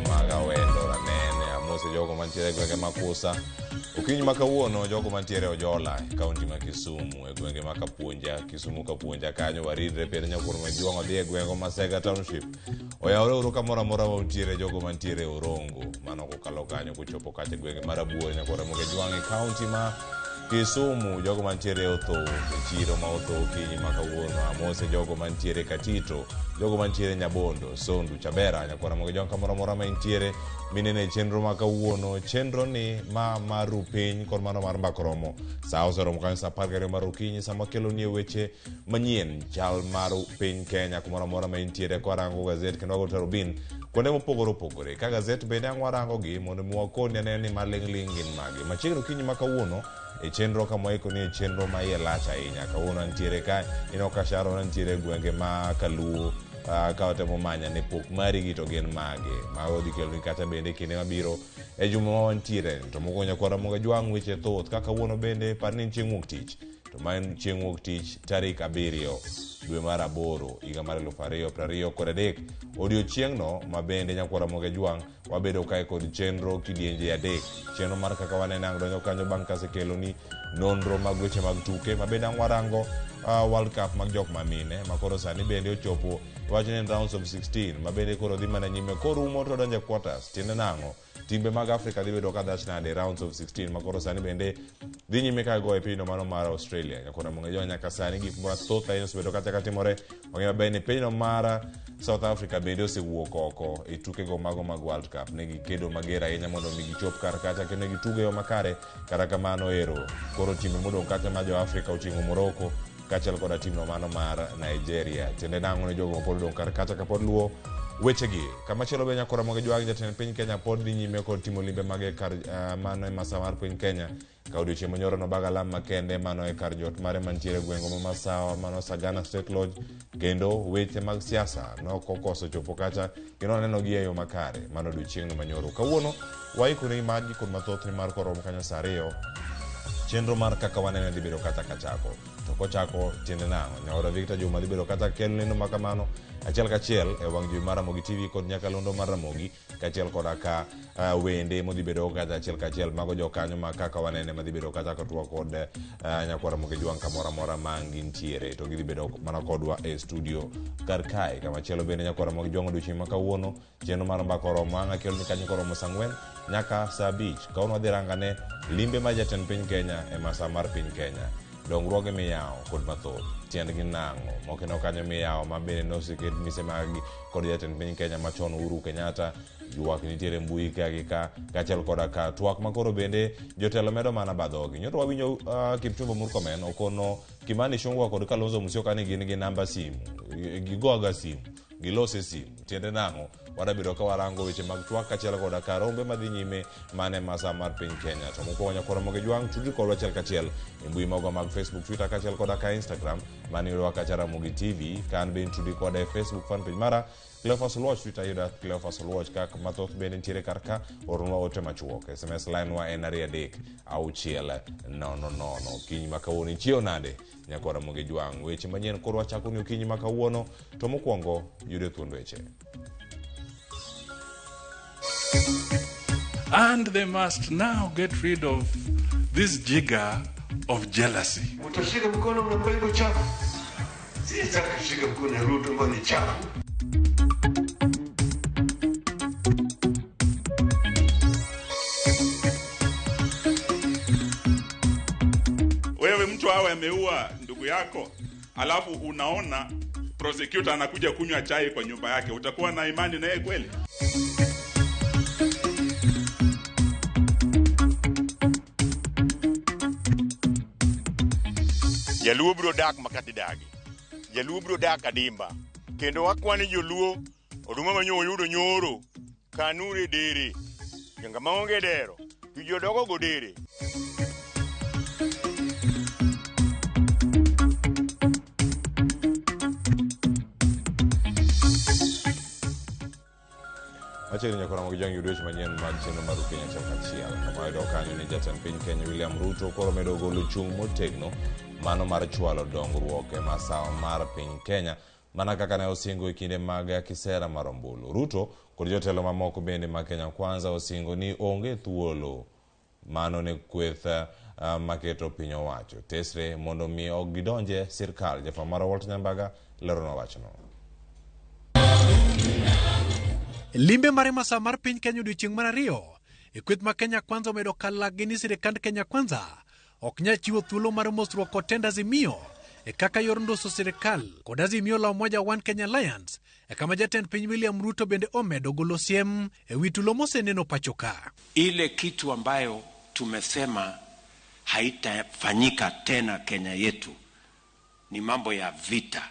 maga wendo ranene amose jogo mantiere gwenge makusa okinyi makawuono jogo mantiere Ojola kaunti ma Kisumu e gwenge ma Kapuonja Kisumu Kapuonja kanyo waridre pere nyakoro majuongo dhi e gwengo Masega Township oyawre uru kamoro amora mantiere jogo mantiere Orongo mano kokalo kanyo kochopo kache gwenge marabuor nyakoro moge juangi kaunti ma Kisumu jogo mantiere Otho chiro ma Otho okinyi makawuono amose jogo mantiere Katito jogo mantiere Nyabondo Sondu Chabera nyakoro moge jonka kamoro amora mantiere minene chenro makawuono chenro ni maru piny kod mano mar mbakoromo sa osoromo kanyo sa 10 mar okinyi sama kelo ni weche manyien chal mar piny Kenya kumoro amora mantiere kwarango Gaset kendo agotaro bin kuonde mopogore opogore ka Gaset bende angwarango gi mondo mwakoni aneni maling'ling gin magi machiegni okinyi makawuono e chenro kama iko ni chenro ma iye lach ahinya kawuono ntiere ka inokasharo ntiere gwenge ma Kaluo ka otemo manya ne pok mari gi to gin mage ma odhi kelo ni kata bende kinde mabiro e juma ma wantiere to moko nyakwara moga jwang' weche thoth kaka wuono bende par ni chieng' wuok tich to ma en chieng' wuok tich tarik 7 dwe mar 8 higa mar 2023 odiochieng'no ma bende nyakwara moga jwang' wabedo kae kod chenro kidienje 3 chenro mar kaka wanenang donyo kanyo bang' kasekelo ni nonro mag weche mag tuke ma bende angwarango World Cup mag jok mamine ma koro sani bende ochopo wachne rounds of 16 ma bende koro dhi mana nyime korumo to donje quarters tiende nang'o timbe mag Afrika dhi bedo ka dash nade rounds of 16 ma koro sani bende dhi nyime ka go e pinyno mano mar Australia nyakoro monge nyaka sani gik mathoth ahinya osebedo kata timore ong'eyo bende pinyno mar South Africa bende osewuok oko e tukego mago mag World Cup ne gikedo mager ahinya mondo mi gichop kar kacha kendo gituge yo makare kata kamano ero koro timbe modong kata ma jo Afrika oting'o Morocco kachal koda timno mano mar Nigeria tiende nang'o ne jogo pod dong kar kacha kapod luo wechegi kama chelo be nyakora moge jwang' jatend piny Kenya pod dhi nyime kod timo limbe mage kar mano e masa mar piny Kenya ka odiochieng' manyoro no bagalam makende mano e kar jot mare mantiere gwengo ma Masawa mano Sagana State Lodge kendo weche mag siasa nokokoso chopo kacha kendo neno gi e yo makare mano odiochieng'no manyoro kawuono waikore maji kod mathoth ni mar koromo kanyo sa 2 chenro mar kaka wanene dhi bedo kata kachako to kochako tiende nang'o nyaora Victor Juma dhi bedo kata kel neno makamano achiel kachiel e wang' jowi mar Ramogi TV kod nyakalondo mar Ramogi kachiel koda ka wende modhi bedo kata achiel kachiel mago jokanyo ma kaka wanene madhi bedo kata kotwa kod nyakwara Ramogi jwang' kamoro amora mangintiere to gidhi bedo mana kodwa e studio kar kae kama chielo bende nyakwara Ramogi jwang' odiochieng' makawuono chenro mar mbakoromo ang' kelo ni kanyo koromo sa 4 nyaka sa 5 kaono wadhi rangane limbe ma jatend piny Kenya e masa mar piny Kenya dongruoge miyawo kod mathoth tiendgi nang'o mokeno kanyo miyawo ma bende noseket mise magi kod jatend piny Kenya machon Uhuru Kenyatta ywak nitiere mbui kagi ka kachiel koda ka twak makoro bende jotelo medo mana badhogi nyoto wawinjo Kipchumba Murkomen okono Kimani Ichung'wah kod Kalonzo Musyoka ni gin gi namba simu gigoga simu gilose simu tiende nang'o wadabedo ka warango weche mag twak kachiel koda ka rombe madhi nyime mane masa mar piny Kenya to mokwongo nyakoro moge jwang' tudri kodwa achiel kachiel e mbui mago mag Facebook Twitter kachiel koda ka Instagram mani yudowa kacha Ramogi TV kan be tudri koda e Facebook fan page mara Cleophas Watch Twitter yuda Cleophas Watch kaka mathoth bende ntiere kar ka orunwa ote machuok SMS line wa en 2-3-6-000 kiny makawuono ichiew nade nyakoro moge jwang' weche manyien koro wachako ni okinyi makawuono to mokwongo yude thuond weche. And they must now get rid of this jigger of jealousy. Utashika mkono mnampa hivyo chafu. Sitaki kushika mkono ya Ruto mbona ni chafu. Wewe mtu awe ameua ndugu yako, alafu unaona prosecutor anakuja kunywa chai kwa nyumba yake, utakuwa na imani na yeye kweli? Jaluo bro dak makatidagi. Jaluo bro dak adimba. Kendo wakwani joluo oduma manyo yudo nyoro kanure dere. Nyanga maonge dero. Jodogo godere. Achiri nyakora mogi jwang' yudo weche manyien mag chenro mar Kenya chaka chiel kama yudo kanyo ni jatend piny Kenya William Ruto koro medo golo chung' motegno mano mar chwalo dongruok e masawa mar piny Kenya mana kaka ne osingo e kinde mag kisera mar ombulu. Ruto kod jotelo mamoko bende ma Kenya Kwanza osingo ni onge thuolo mano ne kweth maketo piny owacho tesre mondo mi ok gidonje sirkal. Jafwambo mar Walt Nyambaga lerono wachno. Limbe mare masa mar piny Kenya odiochieng' mar ariyo e kweth ma Kenya Kwanza omedo kalagi ni sirkand Kenya Kwanza ok nyal chiwo thuolo mar mosruok kod tend Azimio e kaka yor ndoso sirkal kod Azimio la Umoja One Kenya Alliance e kama jatend piny William Ruto bende omedo golo siem e wi tulo moseneno pachoka. Ile kitu ambayo tumesema haitafanyika tena Kenya yetu ni mambo ya vita,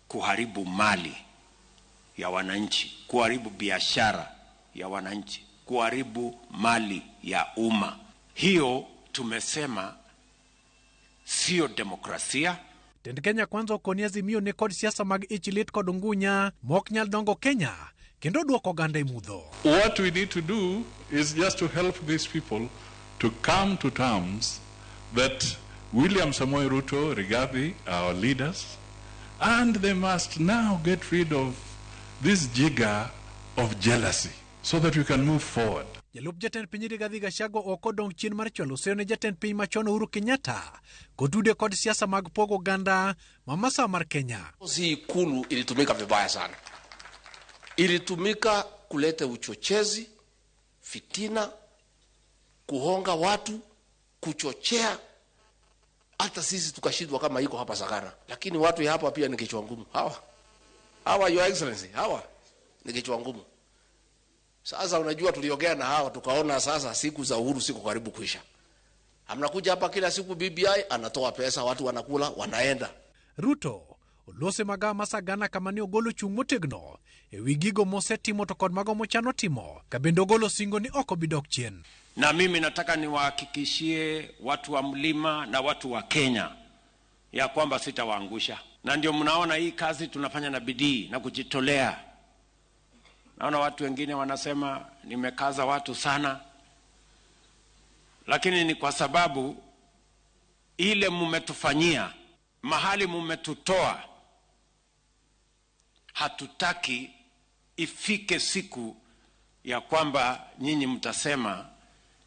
kuharibu mali ya wananchi, kuharibu biashara ya wananchi, kuharibu mali ya umma. Hiyo tumesema sio demokrasia. Tend Kenya Kwanza okoni Azimio ne kod siasa mag ichilit kod ngunya mok nyal dongo Kenya kendo duoko ganda imudho. What we need to do is just to help these people to come to terms that William Samoei Ruto, Rigathi, our leaders, and they must now get rid of this jigger of jealousy so that we can move forward. Jalup jatend piny Rigathi Gachagua oko dong chien mar chwalo seo ne jatend piny machon Uhuru Kenyatta kotude kod siasa mag pogo ganda mamasa mar Kenya. Si Ikulu ilitumika vibaya sana. Ilitumika kuleta uchochezi, fitina, kuhonga watu, kuchochea. Hata sisi tukashindwa kama iko hapa Sagana. Lakini watu ya hapa pia ni kichwa ngumu. Hawa your excellency, hawa ni kichwa ngumu. Sasa unajua tuliongea na hawa tukaona sasa siku za Uhuru siku karibu kuisha. Amnakuja hapa kila siku BBI anatoa pesa, watu wanakula, wanaenda. Ruto olose maga masagana kama ni ogolo chung motegno e wigigo mosetimo to kod mago mochano timo kabendo ogolo singo ni oko bidok chien. Na mimi nataka niwahakikishie watu wa mlima na watu wa Kenya ya kwamba sitawaangusha. Na ndio mnaona hii kazi tunafanya na bidii na kujitolea. Naona watu wengine wanasema nimekaza watu sana, lakini ni kwa sababu ile mmetufanyia, mahali mmetutoa, hatutaki ifike siku ya kwamba nyinyi mtasema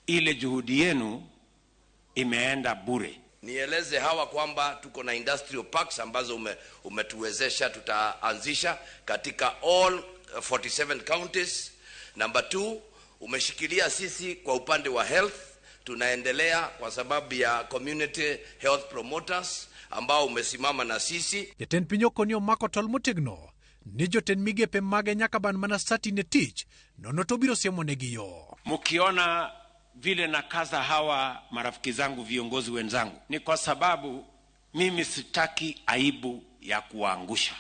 ile juhudi yenu imeenda bure. Nieleze hawa kwamba tuko na industrial parks ambazo umetuwezesha tutaanzisha katika all 47 counties. Number 2, umeshikilia sisi kwa upande wa health. Tunaendelea kwa sababu ya community health promoters ambao umesimama na sisi. Jatend piny okonio mako tol motegno ni jotend migepe mage nyaka ban mana sati ne tich nono to biro siemo negi yo. Mukiona vile na kaza hawa marafiki zangu viongozi wenzangu ni kwa sababu mimi sitaki aibu ya kuangusha.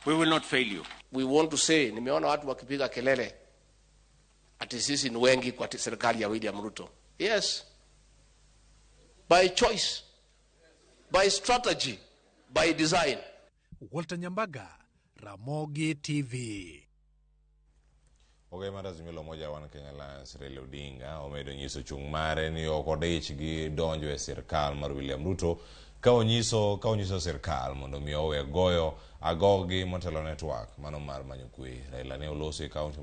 We will not fail you. We want to say, nimeona watu wakipiga kelele ati sisi ni wengi kwa serikali ya William Ruto. Yes. By choice, by strategy, by design. Walt Nyambaga, Ramogi TV. Okay, mar Azimio la Umoja One Kenya Alliance Raila Odinga omedo nyiso chung mare ni ok odich gi donjo e sirkal mar William Ruto ka onyiso sirkal mondo mi owe goyo agogi motelo network mano mar manyo kwe. Raila ne oloso e kaunti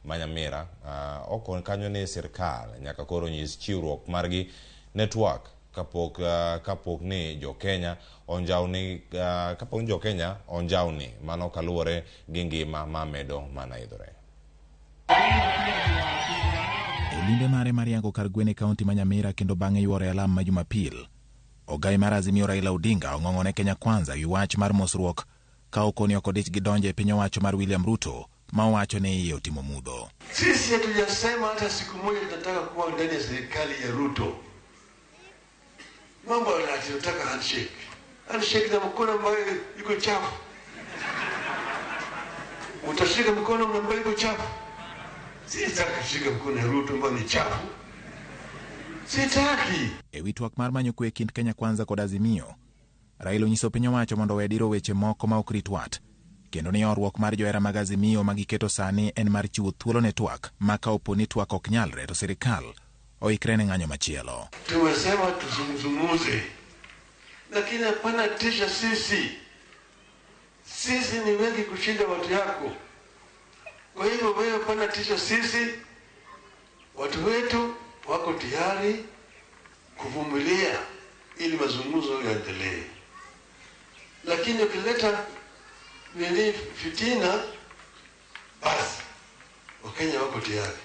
Manyamira ok kanyo ne sirkal nyaka koro nyis chiwruok margi network kapok ni jo-Kenya onjawni kapok jo-Kenya onjawni mano kaluwore gi ngima mamedo manaidhore. Limbe mare mariango kar gwene kaunti Manyamira kendo bang'e yuore alam ma Jumapil. Ogai mar Azimio Raila Odinga ong'ong'one Kenya Kwanza wi wach mar mosruok ka okoni ok odich gi donjo e piny owacho mar William Ruto ma owacho ne iye otimo mudho. Sisi hatujasema hata siku moja tunataka kuwa ndani ya serikali ya Ruto. Mambo tunataka handshake. Handshake na mkono ambayo iko chafu. Utashika mkono ambayo iko chafu. Sitaki kushika mkono ya Ruto ambayo ni chafu. Sitaki. Ewi twak mar manyo kwe kind Kenya Kwanza kod Azimio, Raila onyiso piny owacho mondo wediro weche moko ma ok rit wat, kendo ni orruok mar johera mag Azimio ma giketo sani en mar chiwo thuolo ne twak ma ka oponi twak ok nyalre to sirikal oikre ne ng'anyo machielo. Tumesema tuzungumuze, lakini hapana tisha sisi. Sisi ni wengi kushinda watu yako. Kwa hivyo wewe pana tisho, sisi watu wetu wako tayari kuvumilia ili mazungumzo yaendelee. Lakini ukileta fitina, basi Wakenya wako tayari.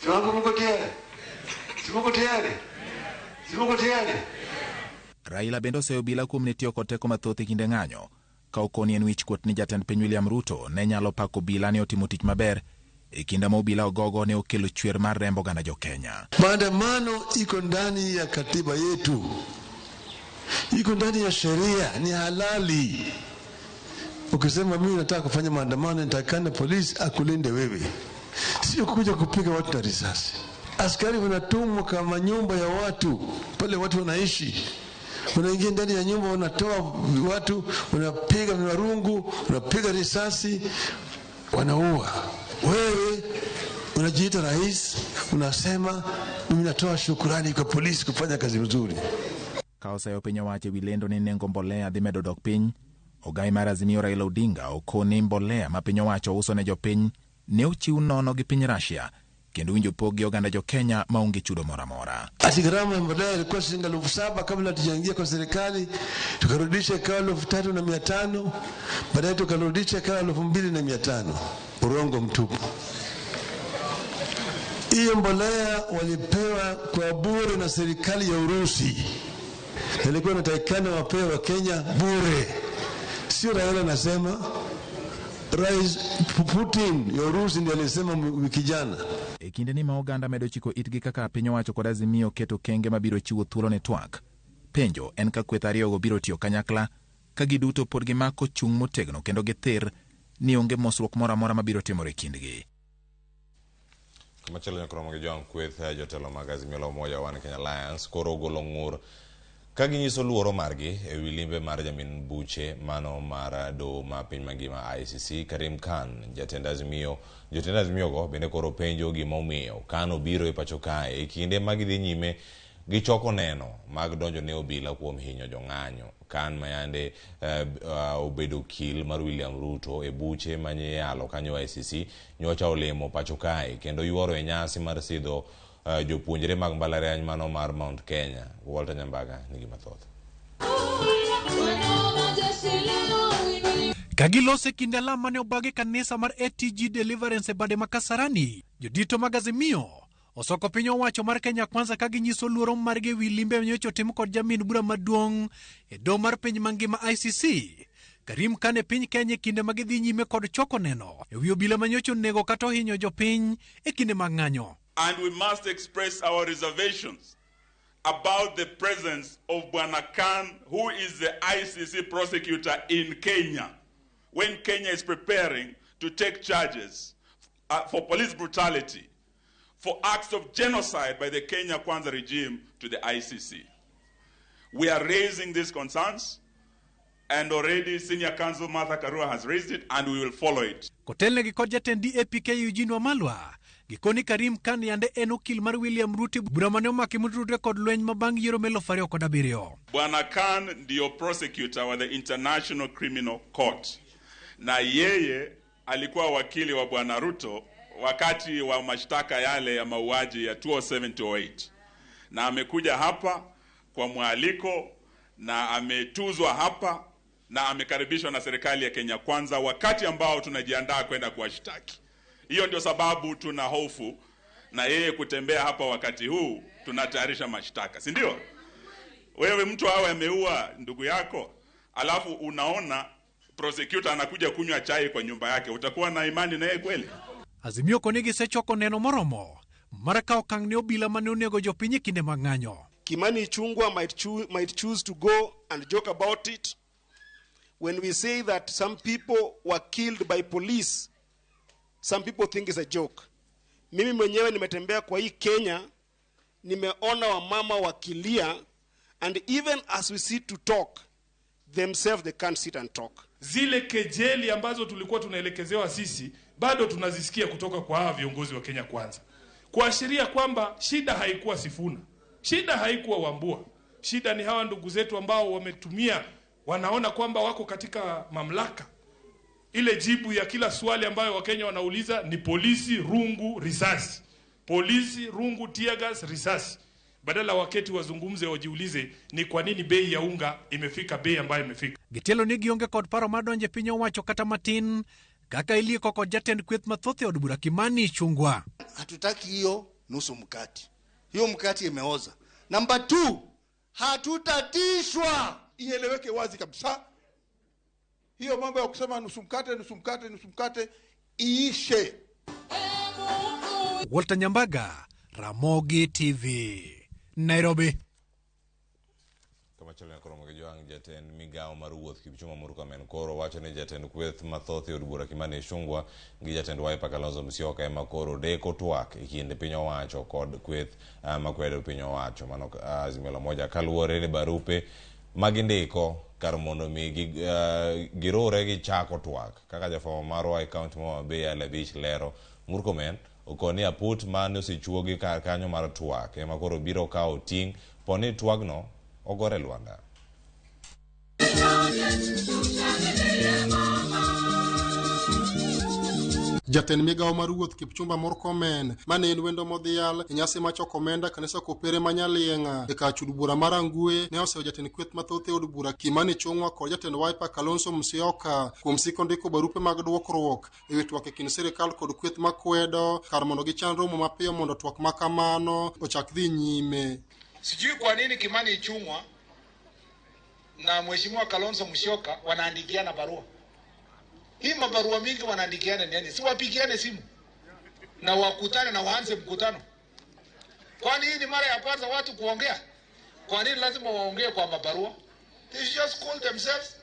Si wako mko tayari? Si mko tayari? Si mko tayari? Raila bende oseyo bila kuom ni tiyo kod teko mathoth e kinde ng'anyo, ka okoni en wich kuot ni jatend piny William Ruto ne nyalo pako obila ni otimo tich maber e kinde ma obila ogogo ne okelo chwer mar rembo oganda jo Kenya. Maandamano iko ndani ya katiba yetu, iko ndani ya sheria, ni halali. Ukisema mimi nataka kufanya maandamano, nitakana polisi akulinde wewe, sio kuja kupiga watu na risasi. Askari wanatumwa kama nyumba ya watu, pale watu wanaishi. Unaingia ndani ya nyumba, unatoa watu, unapiga marungu, unapiga risasi, wanaua. Wewe unajiita rais, unasema mimi natoa shukrani kwa polisi kufanya kazi nzuri. Kaosa yo piny owacho wilendo ni nengo mbolea dhi medo dok piny, ogai mar Azimio Raila Odinga okoni mbolea ma piny owacho uso ne jopiny ne ochiw nono gi piny Russia, kendo winjo pok gi oganda jo Kenya maonge chudo mora mora. Ati gharama ya mbolea ilikuwa shilingi 7,000 kabla tujaingia kwa serikali, tukarudisha ikawa 3,500, baadaye tukarudisha ikawa 2,500. Urongo mtupu. Hiyo mbolea walipewa kwa bure na serikali ya Urusi. Ilikuwa inatakikana wapewe wa Kenya bure. Sio Raila anasema, Rais Putin ya Urusi ndiye alisema wiki jana. E kinde ni ma oganda medo chiko itgi kaka piny owacho kod Azimio keto kenge mabiro chiwo thuolo ne twak. Penjo en ka kweth ariyogo biro tiyo kanyakla ka giduto pod gimako chung' motegno kendo githir ni onge mosruok mora mora mabiro timore kindgi. Machielo nyakoro gi John kweth jotelo mag Azimio la Umoja One Kenya Alliance koro ogolo ng'ur ka ginyiso luoro margi e wi limbe mar jamin buche mano mar do ma piny mangima ICC Karim Khan. Jotend Azimio go bende koro penjo gima omiyo Khan obiro e pacho kae e kinde mag dhi nyime gichoko neno mag donjo ne obila kuom hinyo jong'anyo. Khan mayande obedo kil mar William Ruto e buche manyalo kanyo ICC nyocha olemo pacho kae kendo yuoro e nyasi mar sidho jopuonjre mag mbalariany mano mar Mount Kenya. Walter Nyambaga nigi mathoth. Kagilose kinde alama ne obagi kanisa mar ATG Deliverance e bade makasarani, jodito mag Azimio osoko piny owacho mar Kenya Kwanza ka ginyiso luoro margi wi limbe nyocha otim kod jamin bura maduong' e do mar piny mangima ICC Karim Khan e piny Kenya kinde ma gidhi nyime kod choko neno e wi obila manyocha onego kata ohinyo jopiny e kinde mag ng'anyo. And we must express our reservations about the presence of Bwana Khan, who is the ICC prosecutor in Kenya, when Kenya is preparing to take charges for police brutality, for acts of genocide by the Kenya Kwanza regime to the ICC. We are raising these concerns, and already Senior Counsel Martha Karua has raised it, and we will follow it. Kotelne gi kod jatend DAPK Eugene Wamalwa gikoni Karim Khan yande en okil mar William Ruto bura mane omaki motudore kod lweny mabang' yiero melo 2017. Bwana Khan ndio prosecutor wa the International Criminal Court, na yeye alikuwa wakili wa Bwana Ruto wakati wa mashtaka yale ya mauaji ya 2007-2008, na amekuja hapa kwa mwaliko na ametuzwa hapa na amekaribishwa na serikali ya Kenya Kwanza wakati ambao tunajiandaa kwenda kuwashtaki. Hiyo ndio sababu tuna hofu na yeye kutembea hapa wakati huu tunatayarisha mashtaka, si ndio? Wewe mtu awe ameua ndugu yako alafu unaona prosecutor anakuja kunywa chai kwa nyumba yake, utakuwa na imani na yeye kweli? Azimio konegi sechoko neno moromo maraka okang' ne obila mane onego jopiny kinde mag ng'anyo. Kimani Ichung'wah might choose to go and joke about it when we say that some people were killed by police. Some people think it's a joke. Mimi mwenyewe nimetembea kwa hii Kenya, nimeona wamama wakilia, and even as we sit to talk, themselves they can't sit and talk. Zile kejeli ambazo tulikuwa tunaelekezewa sisi bado tunazisikia kutoka kwa hawa viongozi wa Kenya Kwanza, kuashiria kwamba shida haikuwa Sifuna, shida haikuwa Wambua, shida ni hawa ndugu zetu ambao wametumia, wanaona kwamba wako katika mamlaka ile jibu ya kila swali ambayo Wakenya wanauliza ni polisi, rungu, risasi. Polisi, rungu, tear gas, risasi. Badala waketi wazungumze wajiulize ni kwa nini bei ya unga imefika bei ambayo imefika. Gitielo ni gionge kod paro madonje piny owacho kata matin kaka iliko kod jatend kweth mathoth od bura Kimani Ichung'wah. Hatutaki hiyo nusu mkati. Hiyo mkati imeoza. Number 2, hatutatishwa. Ieleweke wazi kabisa. Hiyo mambo ya kusema nusu mkate iishe. Walter Nyambaga, Ramogi TV, Nairobi. Kama chalo Ramogi joang jatend migao mar wuoth Kipchumba Murkomen koro wacho ni jatend kweth mathoth od bura Kimani Ichung'wah gi jatend Wiper Kalonzo Musyoka ema koro deko twak e kind piny owacho kod kweth makwedo piny owacho. Mano azimio moja kaluwore ni barupe magindiko kar mondo mi girore gi chako twak kaka jafamo marwa e kaunti ma Homa Bay Alabich lero. Murkomen okoni aput mane osechuogi kar kanyo mar twak ema koro biro kawo ting' poni twagno ogore lwanda. Jatend migao mar wuoth Kipchumba Murkomen mane en wendo modhial e nyasi machoko omenda kanisa kopere manyalienga e kar chud bura mar Angwe ne oseyo jatend kweth mathoth e od bura Kimani Ichung'wah kod jatend Wiper Kalonzo Musyoka kuom siko ndiko barupe mag dwokruok e wi twak e kind sirikal kod kweth makwedo kar mondo gichan romo mapiyo mondo twak makamano ochak dhi nyime. Sijui kwa nini Kimani Ichung'wah na Mheshimiwa Kalonzo Musyoka wanaandikiana barua. Hii mabarua mingi wanaandikiana nini? Si wapigiane simu na wakutane na waanze mkutano. Kwani hii ni mara ya kwanza watu kuongea? Kwa nini lazima waongee kwa mabarua? They should just call themselves.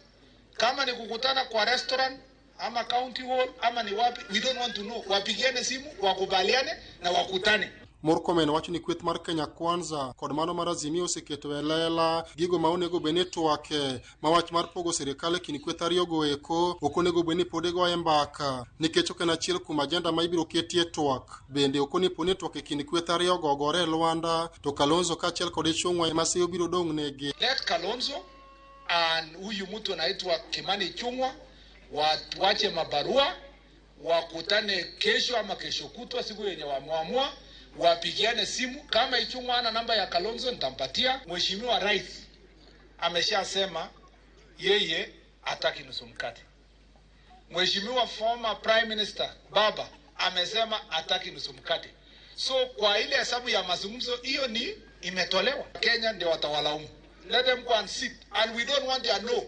Kama ni kukutana kwa restaurant ama county hall ama ni wapi, we don't want to know. Wapigiane simu, wakubaliane na wakutane. Murkomen wacho ni kweth mar Kenya Kwanza kod mano mar Azimio oseketo e lela gigo ma onego beni twake ma wach mar pogo sirikal e kind kweth ariyogo eko ok onego beni podego e mbaka nikech ok en achiel kuom ajenda ma ibiro ketie twak. Bende ok onego poni twak e kind kweth ariyogo ogore lwanda to Kalonzo kaachiel kod Ichung'wah ema seyo biro dong' negi. Let Kalonzo and huyu mtu anaitwa Kimani Ichung'wah wache mabarua wakutane kesho ama kesho kutwa siku yenye wameamua wapigiane simu. Kama Ichung'wah ana namba ya Kalonzo nitampatia. Mheshimiwa Rais ameshasema yeye hataki nusu mkate. Mheshimiwa former Prime Minister Baba amesema hataki nusu mkate. So kwa ile hesabu ya mazungumzo hiyo ni imetolewa. Kenya ndio watawalaumu. Let them go and sit, and we don't want their no,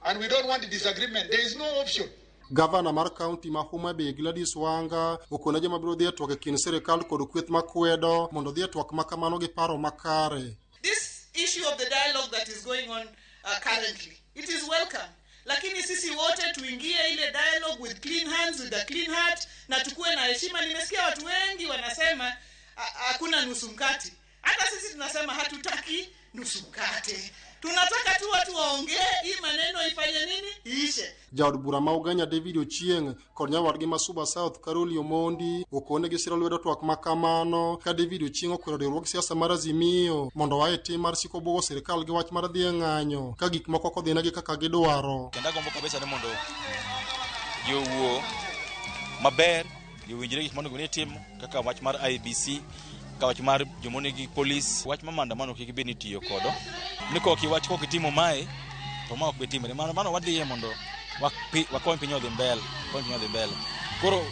and we don't want the disagreement. There is no option. Gavana mar kaunti ma Homa Bay Gladys Wanga okone joma biro dhi twak e kind sirikal kod kweth makwedo mondo dhi twak makamano gi paro makare. This issue of the dialogue that is going on currently, it is welcome. Lakini sisi wote tuingie ile dialogue with clean hands, with a clean heart, na tukue na heshima. Nimesikia watu wengi wanasema hakuna nusu mkate. Hata sisi tunasema hatutaki nusu mkate. Tunataka tu watu waongee, hii maneno ifanye nini? Iishe. Jaod bura ma Uganda David Ochieng kod nyawadgi ma Suba South Carol Omondi okone gi siro lwedo twak makamano ka David Ochieng okwero riwruog siasa mar Azimio mondo wae tim mar siko bugo sirikal gi wach mar dhi e ng'anyo ka gik moko kodhi negi kaka gidwaro. Kenda gombo kabisa ni mondo jowuo maber yowinjire gik mondo timo kaka wach mar IBC ka wach mar jomonegi police wach ma maandamano kik beni tiyo kodo niko kiwach ko kitimo mae to ma ok betimre mano wadhiye mondo wakony piny odhi mbele koro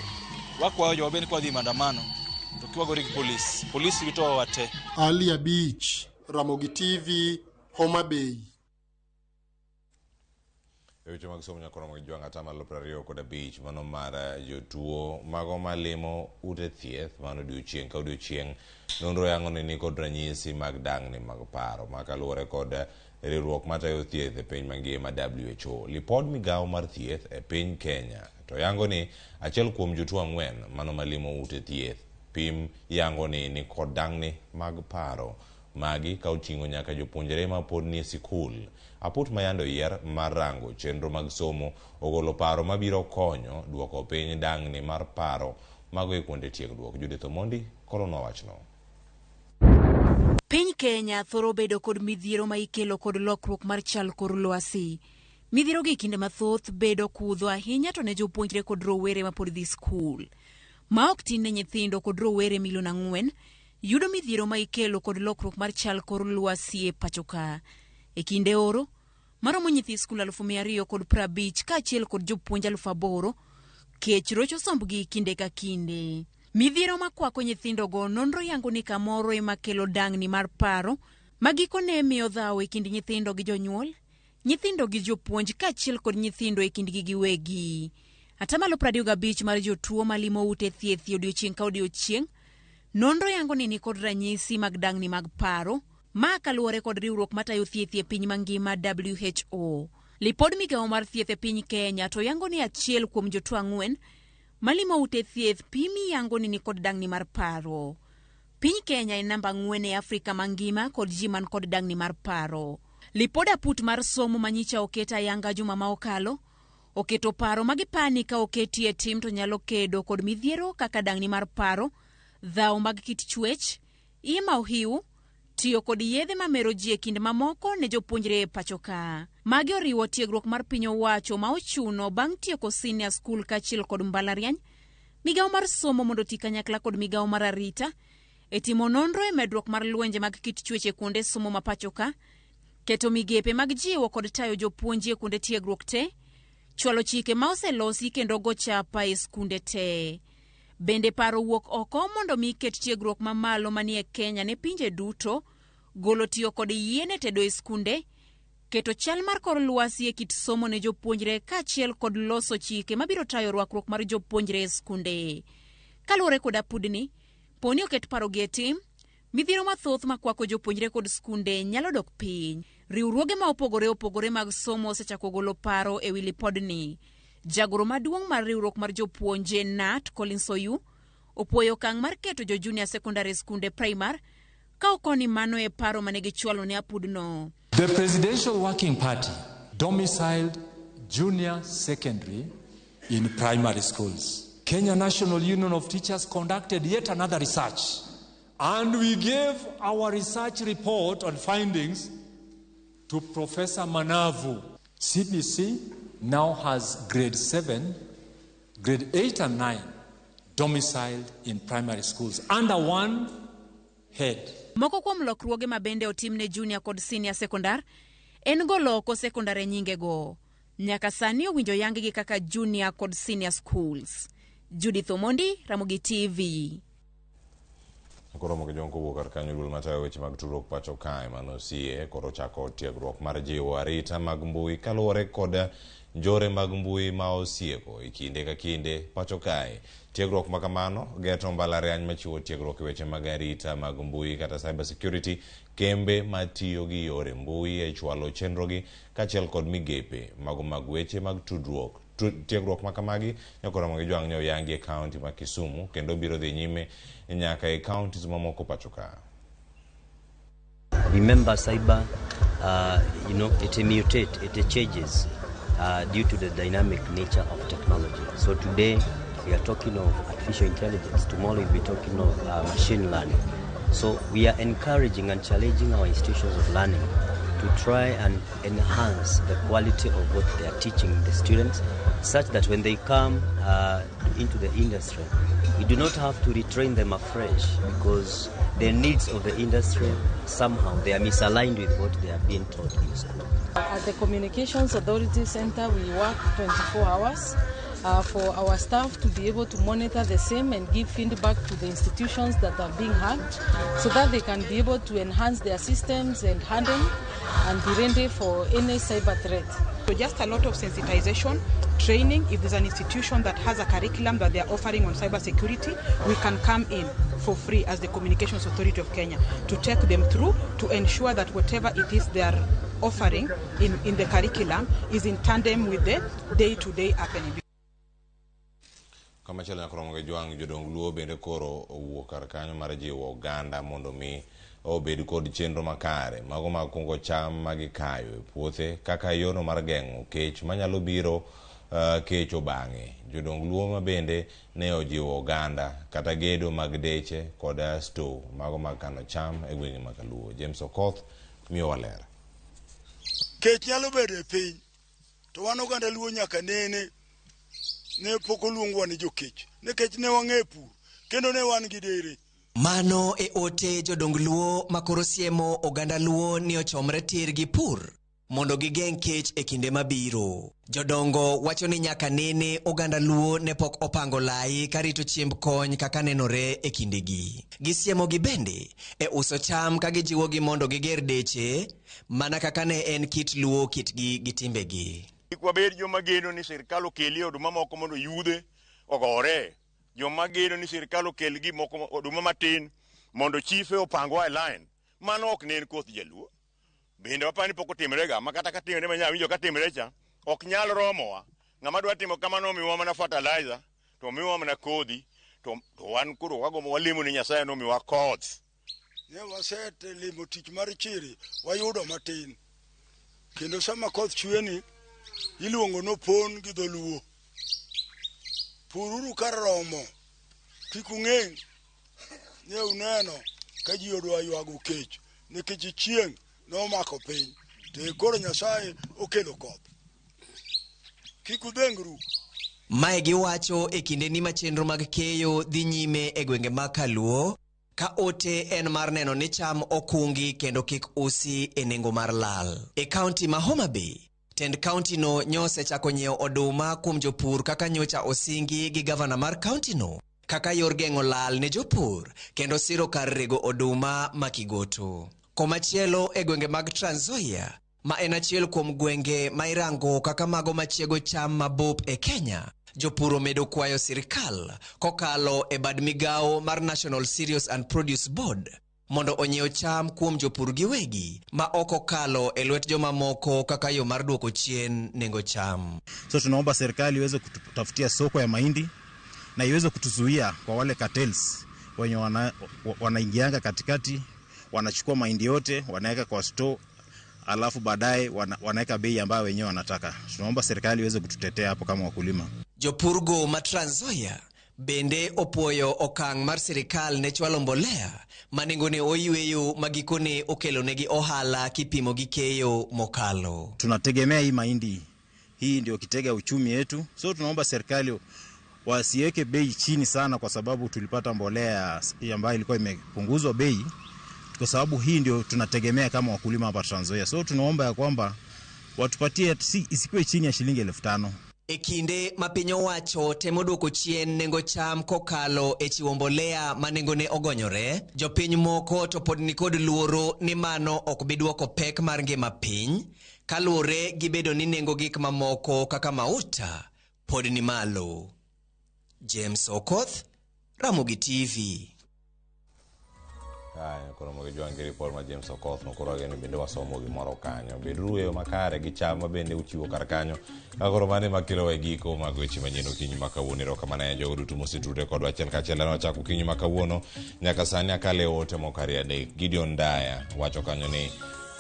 wakwayo jowabeni kwa dhi maandamano to kiwagore gi police rito wate. Ali Abich, Ramogi TV, Homa Bay. Weche mag somo nyakoro mag jwang' atamalo 25 mano mar jotuo mago malimo ute thieth mano odiochieng' ka odiochieng'. Nonro yango ni kod ranyisi mag dang'ni mag paro makaluwore kod riwruok matayo thieth e piny mangima WHO. Lipod migao mar thieth e piny Kenya to yango ni achiel kuom jotuo 4 mano malimo ute thieth. Pim yango ni kod dang'ni mag paro magi ka oting'o nyaka jopuonjre ma pod ni sikul. Aput mayando yier mar rango chenro mag somo ogolo paro mabiro konyo duoko piny dang'ni mar paro mago e kuonde tiegruok. Judith Omondi korono wachno. Piny Kenya thoro bedo kod midhiero ma ikelo kod lokruok mar chal kor lwasi. Midhirogi kinde mathoth bedo kudho ahinya to ne jopuonjre kod rowere ma pod dhi skul. Ma ok tin ne nyithindo kod rowere milion 4 yudo midhiero ma ikelo kod lokruok mar chal kor lwasi e pachoka. E kinde oro, maromo nyithi skul 250 kaachiel kod jopuonj 8,000 kech rocho sombgi kinde ka kinde. Midhiero makwako nyithindogo nonro yango ni kamoro ema kelo dang'ni mar paro magikone miyo dhawo e kind nyithindo gi jonyuol, nyithindo gi jopuonj kaachiel kod nyithindo e kindgi giwegi. Atamalo 25 mar jotuo malimo ute thieth odiochieng' ka odiochieng' nonro yango ni kod ranyisi mag dang'ni mag paro ma kaluwore kod riwruok matayo thieth e piny mangima WHO. Lipod migawo mar thieth e piny Kenya to yango ni achiel kuom jotuo 4 malimo ute thieth pimi yango ni kod dang'ni mar paro. Piny Kenya en namba 4 e Afrika mangima kod ji man kod dang'ni mar paro. Lipod aput mar somo manyicha oketa yanga juma ma okalo oketo paro magipani ka oketi e tim to nyalo kedo kod midhiero kaka dang'ni mar paro, dhawo mag kit chwech, ima ohiu, tiyo kod yedhe mamero ji e kind mamoko ne jopuonjre e pachoka. Magi oriwo tiegruok mar piny owacho ma ochuno bang' tieko senior school kaachiel kod mbalariany, migawo mar somo mondo ti kanyakla kod migawo mar arita e timo nonro e medruok mar lwenje mag kit chwech e kuonde somo ma pachoka, keto migepe mag jiwo kod tayo jopuonji e kuonde tiegruok te, chwalo chike ma oselosi kendo go chapa e skunde te. Bende paro wuok oko mondo mi ket tiegruok mamalo manie Kenya ne pinje duto, golo tiyo kod yiene tedo e skunde, keto chal mar kor lwasi e kit somo ne jopuonjre kaachiel kod loso chike mabiro tayo rwakruok mar jopuonjre e skunde. Kaluwore kod apudni, poni oket paro gi e tim, midhiero mathoth makwako jopuonjre kod skunde nyalo dok piny. Riwruoge ma opogore mag somo osechako golo paro e wi lipodni. Jagoro maduong' mar riwruok mar jopuonje NAT Collins Oyu opwoyo okang' mar keto jo junior secondary skunde primar ka okoni mano e paro mane gichwalo ne apudno. The Presidential Working Party domiciled junior secondary in primary schools. Kenya National Union of Teachers conducted yet another research, and we gave our research report on findings to Professor Manavu. CBC now has grade 7, grade 8 and 9 domiciled in primary schools under one head. Moko kuom lokruoge ma bende otimne junior kod senior secondary en golo oko secondary nyingego. Nyaka sani owinjo yangi kaka junior kod senior schools. Judith Omondi, Ramogi TV. Koro mo jongo kowuok kar kanyo dul matayo weche mag tudruok pacho kae manosie koro chako tiegruok mar jiwo arita mag mbui kaluwore kod njore mag mbui ma osieko e kinde ka kinde pacho kae. Tiegruok ma kamano geto mbalariany machiwo tiegruok e weche mag arita mag mbui kata cyber security, kembe matiyo gi yore mbui e chwalo chenrogi kaachiel kod migepe mago mag weche mag tudruok. Tiegruok makamagi nyakora mag jwang' nyo yangi e kaunti ma Kisumu kendo biro dhi nyime nyaka e counties mamoko pachoka. Remember cyber, it mutate, it changes due to the dynamic nature of technology. So today we are talking of artificial intelligence. Tomorrow we'll be talking of machine learning. So we are encouraging and challenging our institutions of learning to try and enhance the quality of what they are teaching the students, such that when they come into the industry, we do not have to retrain them afresh, because the needs of the industry, somehow they are misaligned with what they are being taught in school. At the Communications Authority Center, we work 24 hours for our staff to be able to monitor the same and give feedback to the institutions that are being hacked, so that they can be able to enhance their systems and handle and be ready for any cyber threat. So just a lot of sensitization, training. If there's an institution that has a curriculum that they are offering on cyber security, we can come in for free as the Communications Authority of Kenya to take them through to ensure that whatever it is they are offering in the curriculum is in tandem with the day-to-day happening. Kama chela nakoro mga juang jodong luo bende koro owuok kar kanyo mar jiwo oganda mondo mi obed kod chenro makare mago mag kungo cham magikayo e puothe kaka yono mar geng'o kech manyalo biro kecho bang'e. Jodong luo ma bende ne ojiwo oganda kata gedo mag deche kod store mago mag kano cham e gwenge mag Luo. James Okoth miyo walera. Kech nyalo bedo e piny to wan oganda luo nyaka nene ne pok oluongwa ni jokech nikech ne wang'e pur kendo ne wan gi dere. Mano e ote jodong luo makoro siemo oganda luo ni ochomre tir gi pur mondo gigeng' kech e kinde mabiro. Jodongo wacho ni nyaka nene oganda luo ne pok opango lai karito chiemb kony kaka nenore e kindegi. Gisiemo gi bende e uso cham ka gijiwo gi mondo giger deche mana kaka ne en kit luo kitgi gi timbegi. Kwabed joma geno ni sirkal okeli oduma moko mondo yudhe ogore. Joma geno ni sirkal okel gi moko oduma matin mondo chife opangwa e line. Mano ok nen koth jaluo. Bende wapani pok otimrega makata ka timre manya winjo ka timre cha ok nyal romowa. Ng'ama dwa timo kamano miwa mana fertilizer to miwa mana kodhi to wan koro wagomo walimo ni Nyasaye no miwa koth. Ne waselimo tich mar chiri wayudo matin. Kendo sama koth chwe ni iluongo no pon gi dholuo. Pururu kar romo. Kik ung'eng. Ne uneno ka ji odwa ywago kech nikech chieng' nomako piny to koro Nyasaye okelo koth. Kik udhengru. Mae giwacho e kinde ni machenro mag keyo dhi nyime e gwenge mag Kaluo, ka ote en mar neno ni cham okungi kendo kik usi e nengo mar lal. E kaunti ma Homa Bay, tend kaunti no nyose chako nyiewo oduma kuom jopur kaka nyocha osingi gi gavana mar kaunti no, kaka yor geng'o lal ne jopur kendo siro kar rego oduma makigoto. Komachielo e gwenge mag Trans Nzoia, ma en achiel kuom gwenge ma irango kaka mago machiego cham mabup e Kenya, jopur omedo kwayo sirkal kokalo e bad migawo mar National Cereals and Produce Board mondo onyiew cham kuom jopur giwegi ma ok okalo e lwet joma moko kaka yo mar duoko chien nengo cham. So tunaomba serikali iweze kutafutia soko ya mahindi na iweze kutuzuia kwa wale cartels wenye wanaingianga katikati, wanachukua mahindi yote wanaweka kwa store, alafu baadaye wanaweka bei ambayo wenyewe wanataka. Tunaomba serikali iweze kututetea hapo kama wakulima. Jopurgo ma Trans Nzoia bende opuoyo okang' mar sirikal ne chwalo mbolea manengone oyweyo magikone okelo negi ohala kipimo gi keyo mokalo. Tunategemea hii mahindi, hii ndio kitega uchumi yetu, so tunaomba serikali wasiweke bei chini sana, kwa sababu tulipata mbolea ambayo ilikuwa imepunguzwa bei, kwa sababu hii ndio tunategemea kama wakulima hapa Trans Nzoia. So tunaomba ya kwamba watupatie isikuwe chini ya shilingi 5,000. Ekinde mapinyo wacho temo duoko chien nengo cham kokalo e chiwo mbolea manengone ogonyore, jopiny moko to pod nikod luoro ni mano ok bi duoko pek mar ngima piny, kaluwore gi bedo ni nengo gik mamoko kaka mauta pod ni malo. James Okoth, Ramogi TV. Koro mogi jwangi report ma James Okoth no koro ageni bende wasomo gimoro kanyo. Bedru e makare gi cham ma bende uchiwo kar kanyo. Koro mane makelo we giko mag weche manyien okinyi ma kawuono. Erokamano ne jogo duto mositude kodwa achiel kachiel. Ne wachako okinyi ma kawuono nyaka sani akale ote mokari adek. Gideon Daya wacho kanyo ni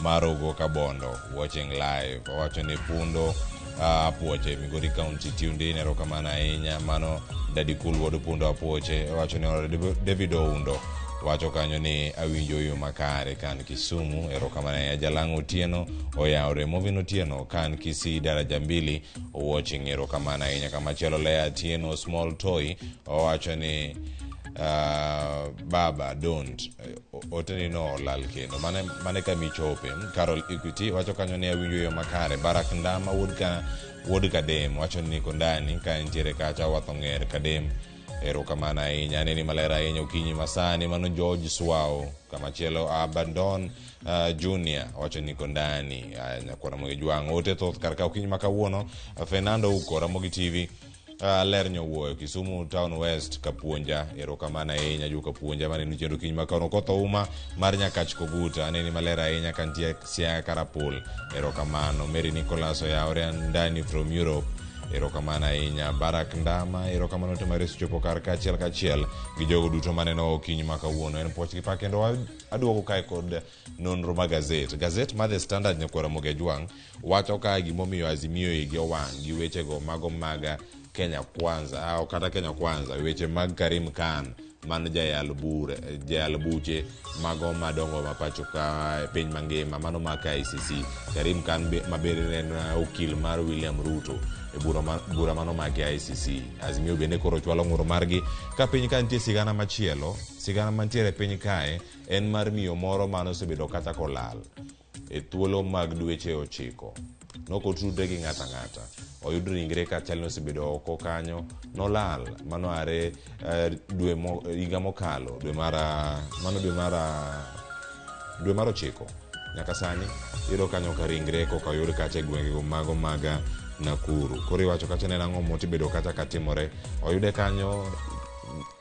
Marogo Kabondo watching live. Wacho ni Pundo Apuoche Migori County Tuesday. Erokamano ahinya. Mano Daddy Cool Wodo Pundo Apuoche. Wacho ni David Oundo wacho kanyo ni awinjo yo makare kan Kisumu. Erokamano ya Jalango Otieno oyawre Movin Otieno kan Kisii daraja 2 watching. Erokamano ahinya. Kamachielo Lea Atieno Small Toy wacho ni Baba don't oteni no lal kendo mane kamichope. Carol Equity wacho kanyo ni awinjo yo makare. Barak Ndama Wood Kadem wacho ni kondani ka ntiere kacha wathong'er Kadem. Erokamano ahinya. Neni malera ahinya okinyi masani. Mano George Swao. Kamachielo Abandon Junior wacho ni kondani nyakwana mogi jwang' ote thoth karka okinyi makawuono. Fernando Uko, Ramogi TV. Ler nyowuoyo Kisumu Town West Kapuonja. Erokamano ahinya ju Kapuonja mane nichendo okinyi makawuono. Kotho uma mar Nyakach Koguta. Neni malera ahinya kantie Siaya Karapul. Erokamano. Mary Nicholas oyawre ndani from Europe. Erokamano ahinya. Barak Ndama erokamano te mar chopo kar kachiel gi jogo duto mane no okinyi makawuono. En poch gi pa kendo aduogo kae kod nonro mag Gaset ma The Standard nyakwara moge jwang' wacho ka gimomiyo Azimio igi owang' gi weche go mago mag Kenya Kwanza au kata Kenya Kwanza weche mag Karim Khan man jayal buche mago madongo mapacho ka piny mangima mano maka ICC Karim Khan mabere en okil mar William Ruto e bura mano maki ICC Azimio bende koro chwalo ng'uro margi ka piny ka nitie sigana machielo sigana mantiere piny kae en mar miyo moro mano osebedo kata kolal e thuolo mag dweche 9 nokotudre gi ng'ata oyud ringre ka chal osebedo oko kanyo nolal mano are higa mokalo dwe mar 9 nyaka sani iro kanyo ka ringre koka oyud kacha gwenge mago maga Nakuru koro iwacho kacha ne ang'o motibedo kacha katimore oyude kanyo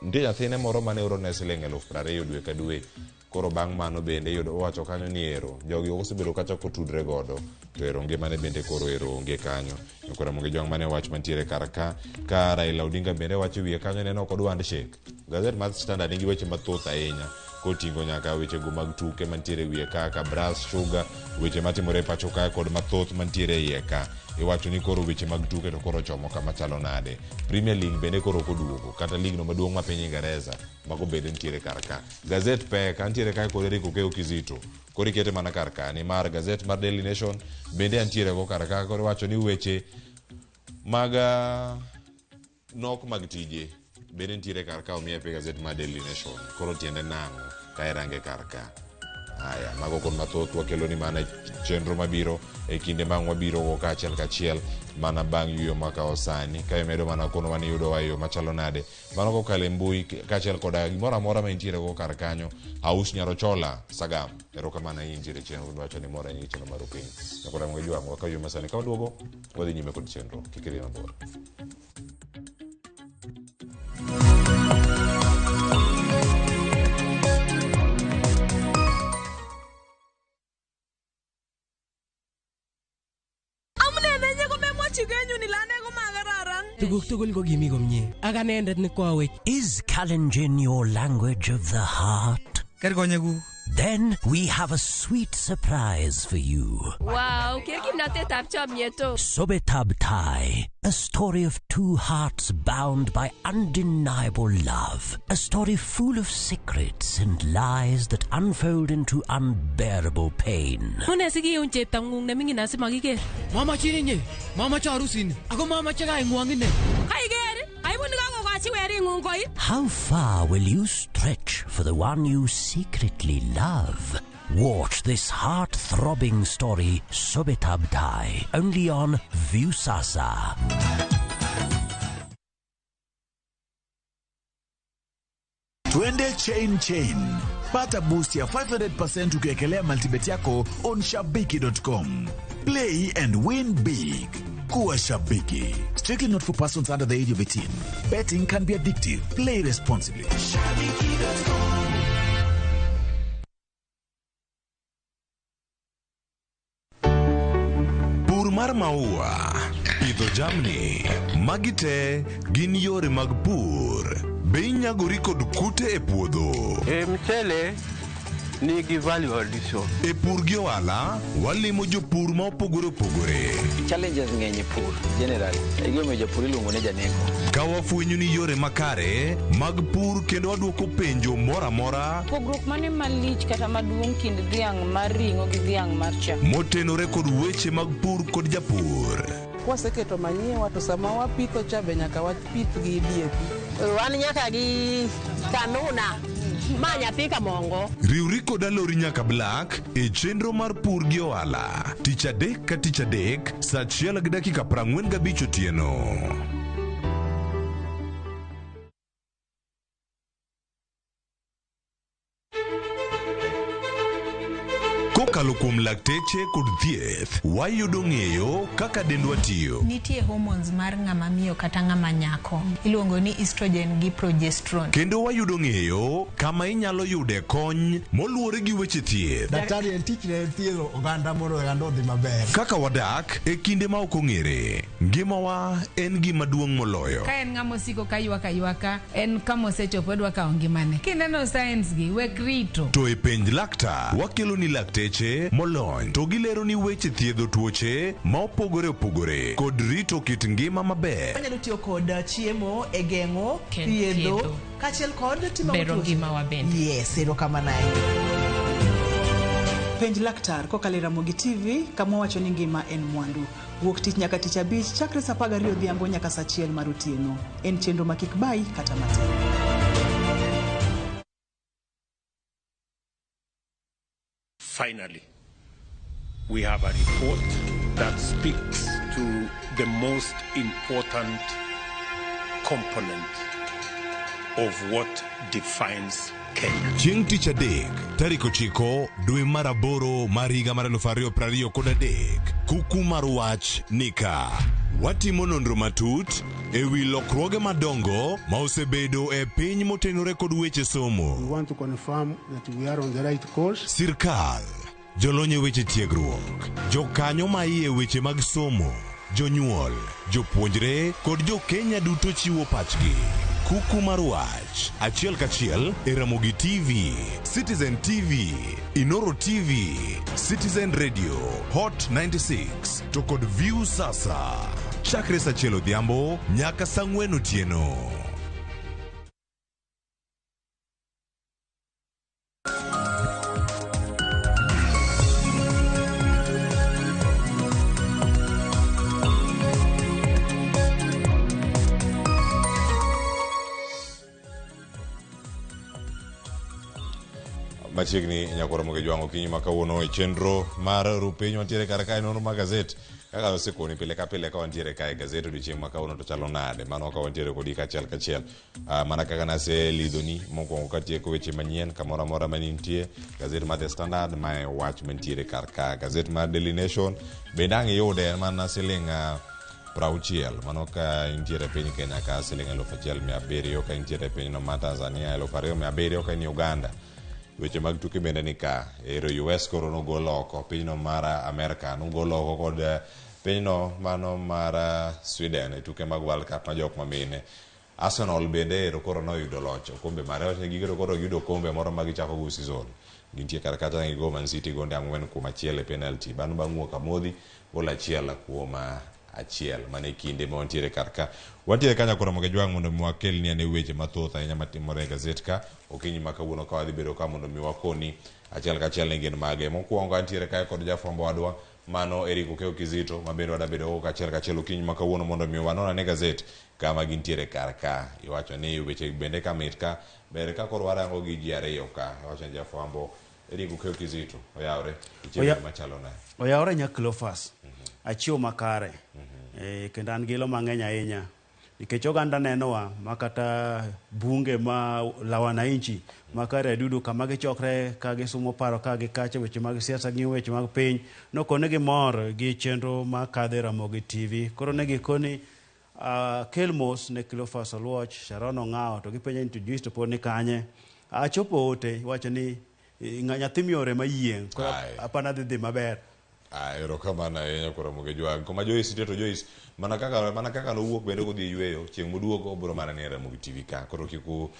ndiye nyathine moro mane oro ne siling 20,000 dwe ka dwe koro bang' mano bende yudo wacho kanyo ni ero jogi osebedo kacha kotudre godo to ero ngimane bende koro ero onge kanyo koro Ramogi jong mane wach mantiere kar ka Raila Odinga bende wacho wiye kanyo neno kod handshake Gaset mar Standard nigi weche mathoth ahinya kotingo nyaka weche go mag tuke mantiere wiye ka Brass Sugar weche matimore pacho ka kod mathoth mantiere iye ka iwacho ni koro weche mag tuke to koro chomo kama chalo nade Premier League bende koro koduogo kata league no maduong' ma piny Ingereza mago bende ntiere kar ka Gaset pek antiere ka kod Eric Okeo Kizito koro ikete mana kar ka ni mar Gaset mar Daily Nation bende antiere go kar ka koro wacho ni weche mag nok mag tije bende ntiere kar ka omiye pe Gaset mar Daily Nation koro tiende nang'o ka irange kar ka aya mago kon mathoth wakelo ni mana chenro mabiro e kinde mang wabiro go kachiel mana bang' yuyo maka osani ka medo mana kono wan yudo wayo machalo nade mano ko kale mbui kachiel koda gimoro amora ma intiere go kar kanyo aus nyaro chola sagam ero kamana injire chenro wacho ni mora ni chenro mar piny nakora Ramogi jwang waka yuyo masani ka duogo wadhi nyime kod chenro kikiri mabor Is Kalenjin your language of the heart? Then we have a sweet surprise for you. Wow, Sobetab Tai, a story of two hearts bound by undeniable love. A story full of secrets and lies that unfold into unbearable pain. Mama chininye, mama charusin, ako mama chaga ingwangine. How far will you stretch for the one you secretly love? Watch this heart-throbbing story, Sobetab Tai, only on Viusasa. Twende chain. Pata boost ya 500% ukiekelea multibet yako on shabiki.com. Play and win big. Kuwa Shabiki. Strictly not for persons under the age of 18. Betting can be addictive. Play responsibly. Shabiki.com. Pur mar maua, pidho jamni, magite gin yore mag pur. Be inyagori kod kute e puodho. Mchele nigi value addition. E pur gi ohala, walimo jopur ma opogore. Challenges ng'eny e pur generally. E gima jopur iluongo ne janeko. Ka wafwenyo ni yore makare mag pur kendo waduoko penjo mora mora. Pogruok mane malich kata maduong' kind dhiang' mar ring'o gi dhiang' mar chak. Motenore kod weche mag pur kod japur. Waseketo manyien to sama wapitho cha be nyaka wapith gi DAP. Wan nyaka gi kanuna. Manya pika mongo. Riuri kod alori nyaka Black e chenro mar pur gi ohala. Tich adek ka tich adek, saa 1:45 otieno. Kokalo kuom lakteche kod thieth, wayudo ng'eyo kaka dendwa tiyo. Nitie hormones mar ng'ama miyo kata ng'ama nyako. Iluongo ni estrogen gi progesterone. Kendo wayudo ng'eyo kama inyalo yude kony moluwore gi weche thieth. Daktari en tich ne thiedho oganda mondo oganda odhi maber. Kaka wadak e kinde ma ok ong'ere, ngimawa en gima duong' moloyo. Ka en ng'ama osiko ka ywaka, en kama osechopo dwa kawo ngimane. Kineno science gi wek rito. To e penj laktar, wakelo ni lakteche weche molony to gilero ni weche thiedho tuoche ma opogore opogore kod rito kit ngima maber. Wanyalo tiyo kod chiemo e geng'o, thiedho, kaachiel kod timo bero ngima wa bende. Yes, erokamano. Penj laktar kokalo Ramogi TV kama wacho ni ngima en mwandu. Wuok tich nyaka tich abich chakre saa 12 odhiambo nyaka saa 1 mar otieno. En chenro ma kik bai kata matin. Finally, we have a report that speaks to the most important component of what defines Kenya. Chieng' tich adek, tarik 9 dwe mar 8 mar higa mar 2023, kuku mar wach nika. Watimo nonro matut e wi lokruoge madongo ma osebedo e piny motenore kod weche somo. We want to confirm that we are on the right course. Sirkal, jolony e weche tiegruok, jokanyo ma iye weche mag somo, jonyuol, jopuonjre kod jo-Kenya duto chiwo pachgi. Kuku mar wach, achiel kachiel e Ramogi TV, Citizen TV, Nonro TV, Citizen Radio, Hot 96, to kod View Sasa. Chakre saa 1 odhiambo nyaka saa 4 otieno. Machiegni nyakoro Ramogi jwango kinyi makawuono e chenro mar rupiny wantiere kar kae nonro mar Gaset. Kaka osekoni pile ka pile ka wantiere kae Gaset odiochieng' makawuono to chalo nade. Mano ka wantiere kodi kachiel kachiel. Mana kaka nase lidhoni mokwongo katieko weche manyien kamoro amora manintie. Gaset mar The Standard ma wach mantiere kar ka. Gaset mar Daily Nation bende ang' iyude mana siling 60. Mano ka intiere piny Kenya ka siling 1,700, ka intiere piny no mar Tanzania 2,700, ka in Uganda. Weche mag tuke bende ni ka ero US koro nogolo oko, pinyno mar Amerika nogolo oko kod pinyno mano mar Sweden e tuke mag World Cup ma jok mamine. Arsenal bende ero koro noyudo loch okombe mare, wachne gigero koro yudo kombe moro ma gichako go season. Gintie kar kata gigo Man City gonde 4-1 e penalty. Bano bang' wuok amodhi gol 1-1 mane kinde ma wantiere kar ka. Wantiere kanya koro Ramogi jwang' mondo mi wakelni ane weche mathoth ahinya matimore e Gaset ka. Okinyi ma kawuono ka wadhi bedo ka mondo mi wakoni achiel kachiel ne gin mage. Mokwongo antiere kae kod jafwambo wadwa mano Eric Okeo Kizito ma bende wada bedo go achiel kachiel okinyi ma kawuono mondo mi wanon ane Gaset kama gintiere kar ka. Iwacho ni weche bende kamit ka ber ka koro warango gi ji ariyo ka. Iwacho ni jafwambo Eric Okeo Kizito oyawre ichero machalo na. Oyawre Nyaklofas. Achio makare. Kendo an gilo mang'eny ahinya. Nikech oganda nenowa makata bunge ma lawananchi makare dudu kama gichokre ka gisumo paro ka gikache weche mag siasa gi weche mag piny nokone gi mor gi chenro ma kadhe Ramogi TV. Koro ne gikoni Kelmos ne Kilofas Oluoch Sharon Ong'ao to gipenja introduce to pod ni kanye. Achopo ote wacho ni nyathi miore mayieng' koro apana dhi maber. Erokamano ahinya koro Ramogi jwang' koma Joyce to Joyce mana kaka nowuok bende kodhi yweyo chieng' moduogo biro mana ne Ramogi TV ka koro kiku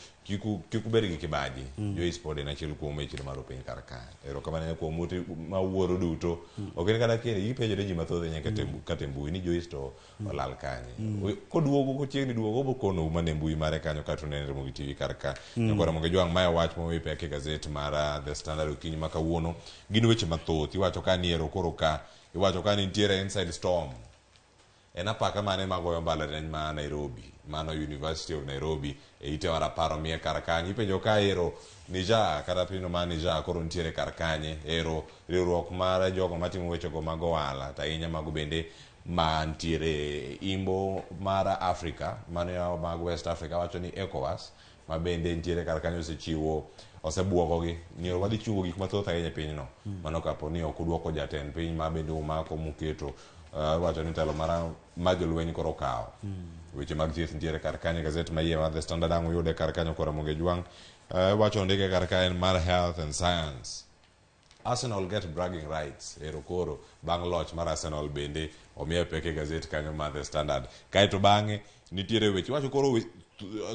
bed gi kibaji. Joyce pod en achiel kuom weche mar piny kar ka. Erokamano kuom muti ma wuoro duto. Ok en kada kende ipenjore ji mathoth nyaka kata mbui ni Joyce to olal kanye. Koduogo kochiegni duogo bokono mane mbui mare kanyo kata ne Ramogi TV kar ka. Koro Ramogi jwang' ma wach mowipe ke Gaset mar The Standard okinyi ma kawuono gin weche mathoth. Iwacho ka ni ero koro ka iwacho ka nitiere inside storm en apaka mane magoyo mbalariany ma Nairobi, mano University of Nairobi e ite war aparo mie kar kanye. Ipenjo ka ero Niger kata pino ma Niger koro nitiere kar kanye. Ero riwruok mar jogo matimo weche go mag ohala ahinya mago bende mantiere imbo mar Africa mano mag West Africa wacho ni ECOWAS ma bende nitiere kar kanyo osebuogogi ni wadhi chiwo gik mathoth ahinya pinyno. Mano kapo ni ok odwoko jatend piny ma bende omako muketo wacho ni telo mar jolweny koro kawo. Weche mag thieth nitiere kar kanyo. Gaset ma iye mar The Standard ang' uyude kar kanyo koro Ramogi jwang'. Wacho ndike kar kaen mar Health and Science. Arsenal get bragging rights. Ero koro bang' loch mar Arsenal bende omiye peke Gaset kanyo mar The Standard. Kaeto bang'e nitiere weche wacho koro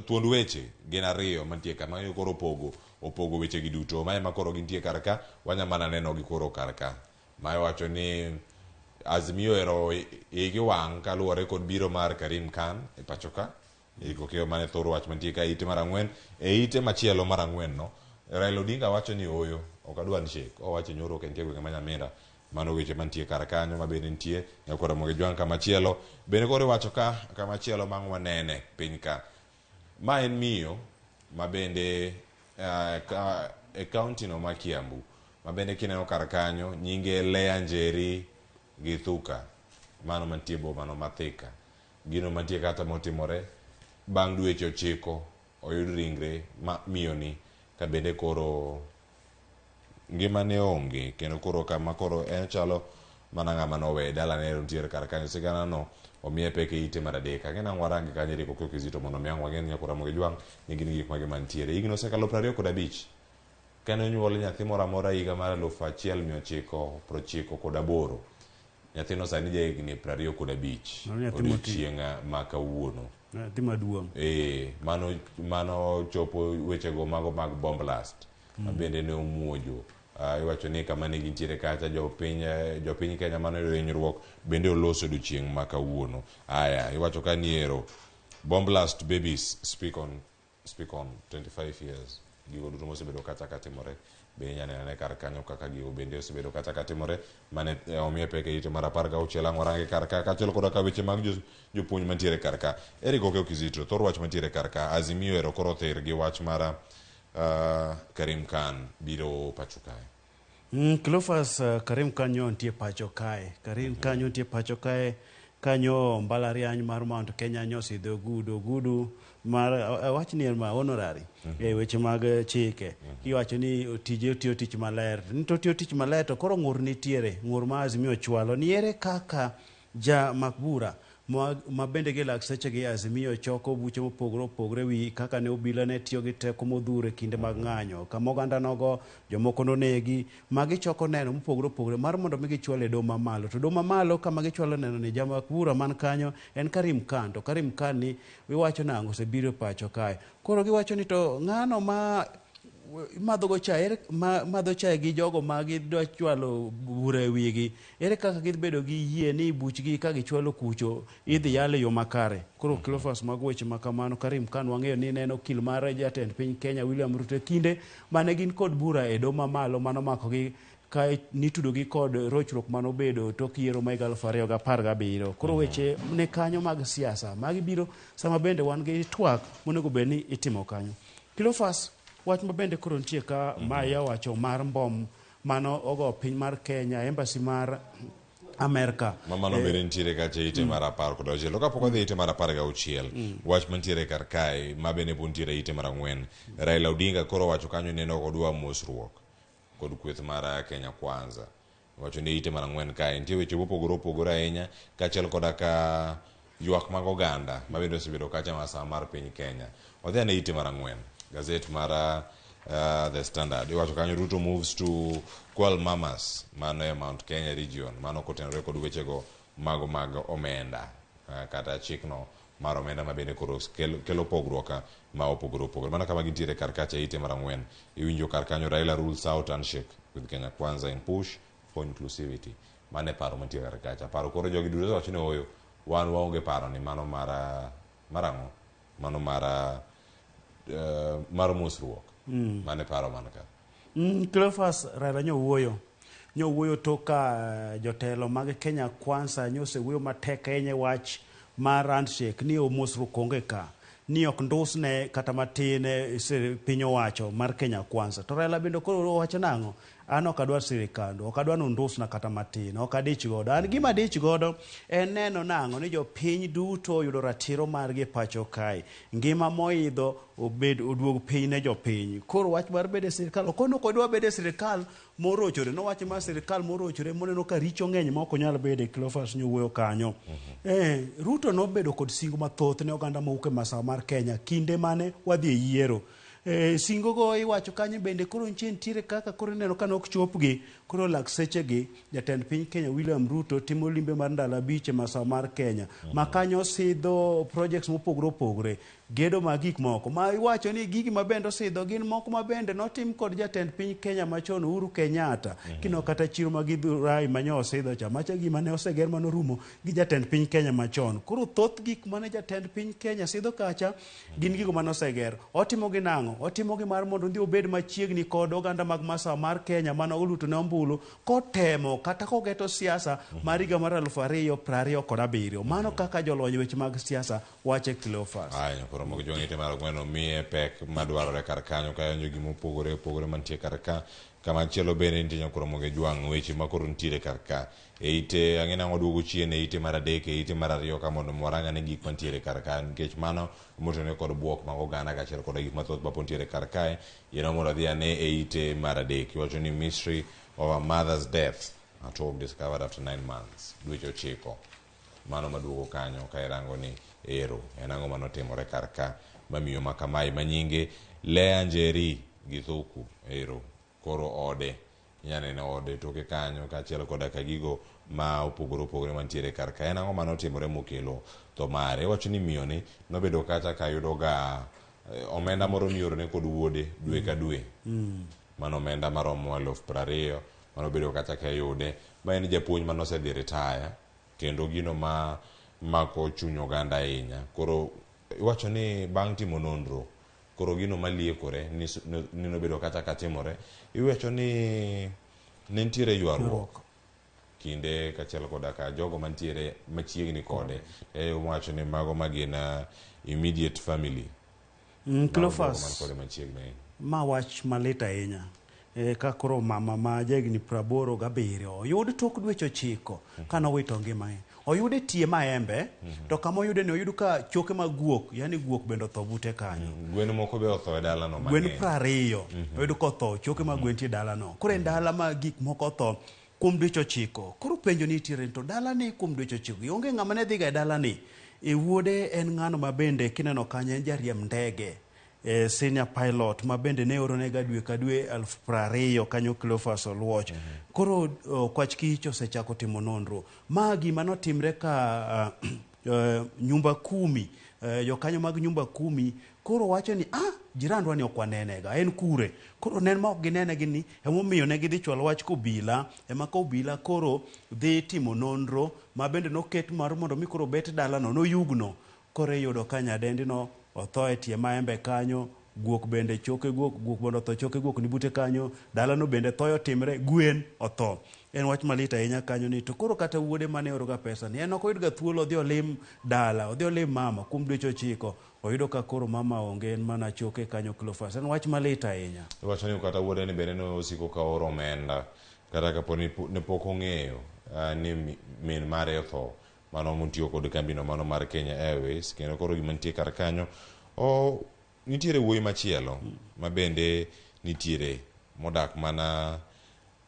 thuond weche gin ariyo mantie ka ma koro opogo weche gi duto ma ema koro gintie kar ka wanya mana neno gi koro kar ka ma wacho ni Azimio ero igi wang' kaluwore kod biro mar Karim Khan e pacho ka iko keo mane thoro wach mantie ka ite mar ang'wen e ite machielo mar ang'wen no Raila Odinga wacho ni oyo ok adwa handshake owacho nyoro ok entie gwenge ma Nyamira mano weche mantie kar kanyo ma bende nitie nyako Ramogi jwang' kamachielo bende koro wacho ka kamachielo bang' wanene piny ka ma en miyo ma bende e county no ma Kiambu ma bende kineno kar kanyo nyinge Lea Njeri gi Thuka mano mantie boma no ma Thika gino mantie kata motimore bang' dweche 9 oyud ringre ma miyo ni ka bende koro ngima ne onge kendo koro kama koro en chalo mana ng'ama nowe dala ne ntiere kar kanyo sigana no omiye peke ite mar adek agena ngwarangi kanyo riko kyo kizito mondo miang wagen nyako Ramogi jwang' ni gin gik mage mantiere igno sekalo 25 kane onyuol nyathi moro amora higa mar 1998 nyathino sani ja higni 25 odiochieng' ma kawuono nyathi maduong' mano chopo wechego mago mag bomb blast ma bende ne omuojo iwacho ni kama ne gintiere kacha jopiny Kenya mano yudo hinyruok bende oloso odiochieng' ma kawuono iwacho ka niero bomb blast babies speak on 25 years gigo duto mosebedo kacha katimore be nyanene kar kanyo kaka gigo bende osebedo kacha katimore mane omiye peke ite mar 16 ang'orange kar ka kachiel koda ka weche mag jopuonj mantiere kar ka Eric Okeo Kizito thor wach mantiere kar ka Azimio ero koro ther gi wach mara Karim Khan biro pacho kae Cleophas Karim Khan nyo nitie pacho kae Karim Khan nyo nitie pacho kae kanyo mbalariany mar Mount Kenya nyo sidho gudu mar wach ni ma honorary e weche mag chike iwacho ni tije tiyo tich maler to tiyo tich maler to koro ng'ur nitiere ng'ur ma Azimio chwalo ni ere kaka ja makbura ma bende gi lak seche gi Azimio choko buche mopogore wi kaka ne obila ne tiyo gi teko modhure kinde mag ng'anyo kama oganda nogo jomoko nonegi magi choko neno mopogore mar mondo mi gichwale do mamalo to do mamalo kama gichwalo neno ni jamakbura man kanyo en Karim Khan to Karim Khan ni iwacho nango osebiro pacho kae koro giwacho ni to ng'ano ma madho chae gi jogo ma gidwa chwalo bura e wigi ere kaka gibedo gi yie ni buchgi ka gichwalo kucho idhi yale yo makare koro Cleophas mag weche makamano Karim Khan wang'eyo ni neno kil mar jatend piny Kenya William Ruto kinde mane gin kod bura e do mamalo mano makogi ka nitudogi kod rochruok manobedo tok yiero ma 2017 koro weche ne kanyo mag siasa magibiro sama bende wan gi twak monego bed ni itimo kanyo Cleophas wach mabende koro nitie ka Maya wacho mar mbom mano ogo piny mar Kenya embassy mar Amerika mano bende nitiere kacha ite mar 16 kapok odhi ite mar 16 wach mantiere kar kae ma bende nitiere ite mar 4 Raila Odinga koro wacho kanyo neno odwa mosruok kod kweth mar Kenya Kwanza wacho ni ite mar 4 kae nitie weche mopogore ahinya kachiel koda ka ywak mag oganda ma bende osebedo kacha masa mar piny Kenya odhi ane ite mar 4 Gaset mara The Standard iwacho kanyo Ruto moves to Kwal Mamas mano e Mount Kenya region mano kotenore kod wechego mago mag omenda kata chikno mar omenda ma bende koro kelo pogruok ma opogore mana kama gintiere kar kacha ite mar 4 iwinjo kar kanyo Raila rules out handshake with Kenya Kwanza in push for inclusivity mane paro mantiere kar kacha paro koro jogi duto wacho ni oyo wan waonge paro ni mano marang'o mano mar mosruok mane paro man ka Cleophas Raila nyo wuoyo toka jotelo mag Kenya Kwanza nyose wuoyo matek ahinya wach mar handshake ni mosruok onge ka ni ok ndusne kata matin piny owacho mar Kenya Kwanza to Raila bende koro wacho nang'o an ok adwar sirikal ok adwar ndusna kata matin ok adich godo an gima adich godo en neno nang'o ni jopiny duto oyudo ratiro margi pacho kae ngima moidho oduog piny ne jopiny koro wach mar bede sirikal ok odwa bede sirikal morochore nowacho mar sirikal morochore moneno ka richo ng'eny ma ok onyal bede Cleophas nyowuoyo kanyo Ruto nobedo kod singo mathoth ne oganda mawuok e masawa mar Kenya kinde mane wadhi e yiero singo go iwacho kanyo bende koro ntiere kaka koro neno ka nok chopgi koro lak sechegi jatend piny Kenya William Ruto timo limbe mar ndalo 5 e masawa mar Kenya ma kanyo sidho projects mopogore gedo mag gik moko ma iwacho ni gigi mabende osidho gin moko mabende notim kod jatend piny Kenya machon Uhuru Kenyatta kino kata chiro mag Githurai manyo osidho cha macha gima ne oseger manorumo gi jatend piny Kenya machon. Koro thoth gik mane jatend piny Kenya sidho kacha gin gigo mane oseger. Otimo gi nang'o? Otimo gi mar mondo ndi obed machiegni kod oganda mag masawa mar Kenya mano oluto ne ombulu kotemo kata kogeto siasa mar higa mar 2027. Mano kaka jolony weche mag siasa wache Cleophas. Koro mogi jong'ite mar gweno miye pek madwarore kar kanyo ka yanjo gima opogore mantie kar ka. Kama chielo bende nitie nyakoro mogi jwang' weche makoro nitiere kar ka. Eite ang'ena ng'oduogo chien eite mar adek eite mar ariyo ka mondo mwaranga ne gik mantiere kar ka nikech mano motone kod buok mag oganda kachiel kod gik mathoth mapo ntiere kar kae yeno mondo adhi ane eite mar adek. Iwacho ni mystery of a mother's death at home discovered after 9 months. Dweche 9. Mano maduogo kanyo ka irango ni ero en ang'o manotimore kar ka mamiyo makamae manyinge Lea Njeri Githuku ero koro ode nyanene ode toke kanyo kachiel koda ka gigo ma opogore mantiere kar ka en ang'o manotimore mokelo to mare. Iwacho ni miyo ni nobedo kacha ka yudo ga omenda moro miorone kod wuode dwe ka dwe. Mano omenda maromo 20,000 manobedo kacha ka yude ma en japuonj manosedhi retire kendo gino ma mako chuny oganda ahinya. Koro iwacho ni bang' timo nonro koro gino maliekore ni nobedo kacha ka timore. Iwacho ni nentiere ywaruok kinde kachiel koda ka jogo mantiere machiegni kode iwacho ni mago magina immediate family. Cleophas ma wach malit ahinya. Ka koro mama ma jagni 87 oyud tok dweche 9 kana owito ngimane. Oyude tie maembe to kama oyude ne oyudo ka choke mag guok, yani guok bende otho bute kanyo. Gwen moko be otho e dala no mang'eny. Gwen 20 oyudo ka otho, choke mag gwen tie dala no. Koro en dala ma gik moko otho kuom dweche 9. Koro penjo nitiere to dala ni kuom dweche 9 onge ng'ama ne dhiga e dala ni. Wuode en ng'ano mabende kineno kanyo en jariemb ndege. Senior pilot ma bende ne oronega dwe ka dwe 20,000 kanyo Cleophas Oluoch. Koro kwach kich osechako timo nonro. Ma gima notimre ka nyumba 10 jokanyo mag nyumba 10 koro wacho ni jirandwa ni okwanenega en kure. Koro nen ma ok ginenegi ni emomiyo ne gidhi chwalo wach kobila ema ka obila koro dhi timo nonro ma bende noket mar mondo mi koro bet dala no noyugno. Koro yudo ka nyadendino otho e tie maembe kanyo, guok bende choke guok bende otho choke guok ni bute kanyo, dala no bende thoyo timre, gwen otho. En wach malita ahinya kanyo ni to koro kata wuode mane oroga pesa ni en ok oyud ga thuolo odhi olim dala, odhi olim mama kuom dweche 9 oyudo ka koro mama onge en mana choke kanyo Cleophas. En wach malita ahinya. Iwacho ni kata wuode ni bende no osiko ka oro omenda kata kapo ni ne pok ong'eyo ni min mare otho. Mano mutiyo kod kambino mano mar Kenya Airways kendo koro gima nitie kar kanyo nitiere wuoyi machielo ma bende nitiere modak mana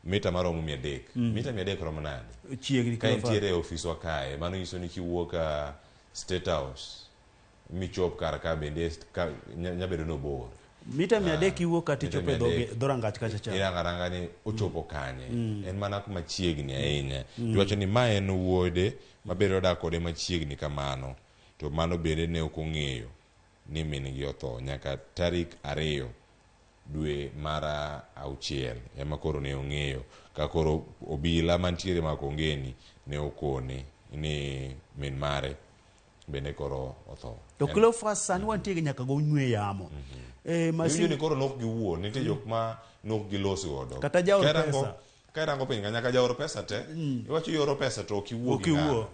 mita maromo 300. Mita 300 romo nade? Chiegni ka nitiere ofiswa kae mano nyiso ni kiwuok State House michop kar ka bende nyabedo no bor. Mita 300 kiwuok kati chope dhorangach kacha cha. Iranga ni ochopo kanye. En mana kuma chiegni ahinya. Iwacho ni ma en wuode mabedo dak kode machiegni kamano to mano bende ne ok ong'eyo ni min gi otho nyaka tarik 2 dwe mara 6 ema koro ne ong'eyo ka koro obila mantiere makongeni ne okone ni min mare bende koro otho. To Cleophas sani wantie nyaka go nywe yamo. Masin ni koro nok giwuo nitie jok ma nok gilosi godo. Kata jaor pesa. Ka rango piny nyaka jaor pesa te. Iwacho yoro pesa to kiwuo gi ng'ano.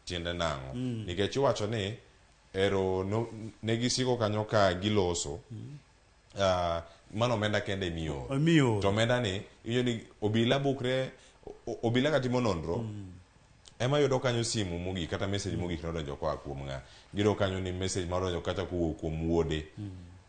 Tiende nang'o? Nikech iwacho ni ero ne gisiko kanyo ka giloso. Mano omenda kende miyo. To omenda ni iyo ni obila bukre obila katimo nonro. Ema yudo kanyo simu mogik kata message mogik nodonjo kwa kuom ng'a. Gido kanyo ni message marodonjo kata kuom wuode.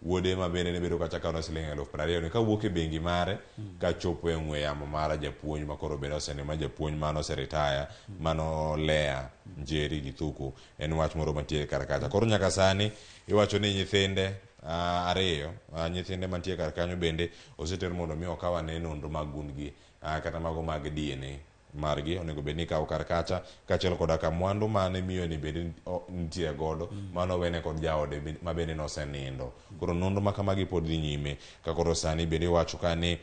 Wuode ma bende ne bedo kacha kawo siling 20,000 ka wuok e bengi mare ka chopo e ng'we yamo mar japuonj ma koro bedo sene ma japuonj mano oseretire mano Lea Njeri Githuku. En wach moro mantie kar kacha. Koro nyaka sani iwacho ni nyithinde 2 nyithinde mantie kar kanyo bende oseter mondo mi okawa ne nonro mag gundgi kata mago mag DNA margi onego bed ni kawo kar kacha kachiel koda ka mwandu mane miyo ni bed nitie godo mano wene kod jaode ma bende nosenindo. Koro nonro ma kamagi pod dhi nyime ka koro sani bende wacho ka ni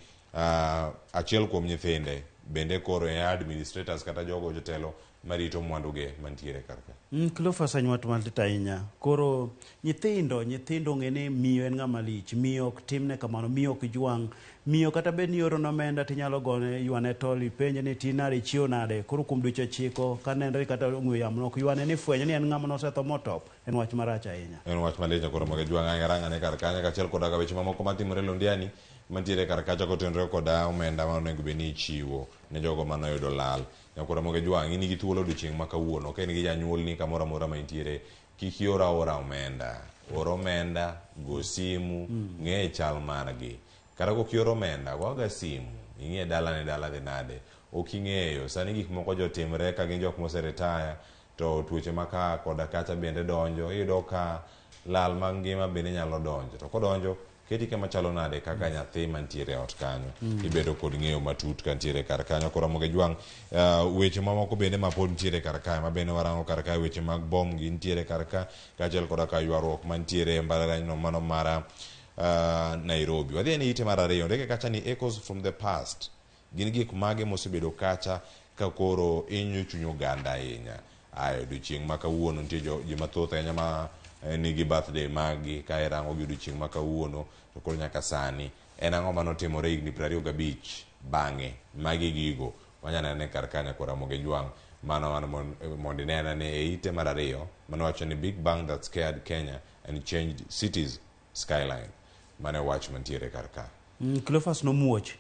achiel kuom nyithinde bende koro e administrators kata jogo jotelo marito mwanduge mantiere karka. Cleophas anyuat malit ahinya. Koro nyithindo ng'e ni miyo en ng'ama lich, miyo ok timne kamano, miyo ok jwang', miyo kata bed ni oro nomenda tinyalo gone ywane tol ipenje ni tinare chiewo nade, koro kuom dweche 9 ka nenre kata ong'we yamo ok ywane ni fwenyo ni en ng'ama nosetho motop, en wach marach ahinya. En wach malich koro mag jwang' arang'ane kar kanyo kachiel koda ka weche mamoko matimore Londiani mantiere kar kacha kotenore koda omenda ma onego bed ni ichiwo ne jogo manoyudo lal. Nyakora moge jwang' in gi thuolo odiochieng' ma kawuono ka in gi janyuolni kamoro amora ma intiere, kik iora omenda, or omenda, go simu, ng'e chal margi. Kata kok ioro omenda, goga simu, ing'e dala dhi nade. Ok ing'eyo, sani gik moko jotimre ka gin jok moseretaya, to tuoche maka koda kacha bende donjo, iyudo ka lal mag ngima bende nyalo donjo. To kodonjo, keti kama chalo nade kaka nyathi mantiere ot kanyo, ibedo kod ng'eyo matut kantiere kar kanyo. Koro moge jwang' weche mamoko bende ma pod ntiere kar kae ma bende warango kar kae, weche mag bom gi ntiere kar ka kachiel koda ka ywaruok mantiere e mbalariany no mano mara Nairobi. Wadhi e ite mar ariyo, ndeke kacha ni echoes from the past. Gin gik mage mosebedo kacha ka koro inyo chuny oganda ahinya. Ayo odiochieng' ma kawuono nitie ji mathoth ahinya ma nigi birthday magi ka irango gi odiochieng' ma kawuono to koro nyaka sani en ang'o manotimore higni 25 bang'e. Magi gigo wanyalo nene kar kanyo kora moge jwang', mano mondo inena ni e ite mar ariyo mano wacho ni big bang that scared Kenya and changed cities skyline. Mane wach mantiere kar ka. Cleophas nomuoch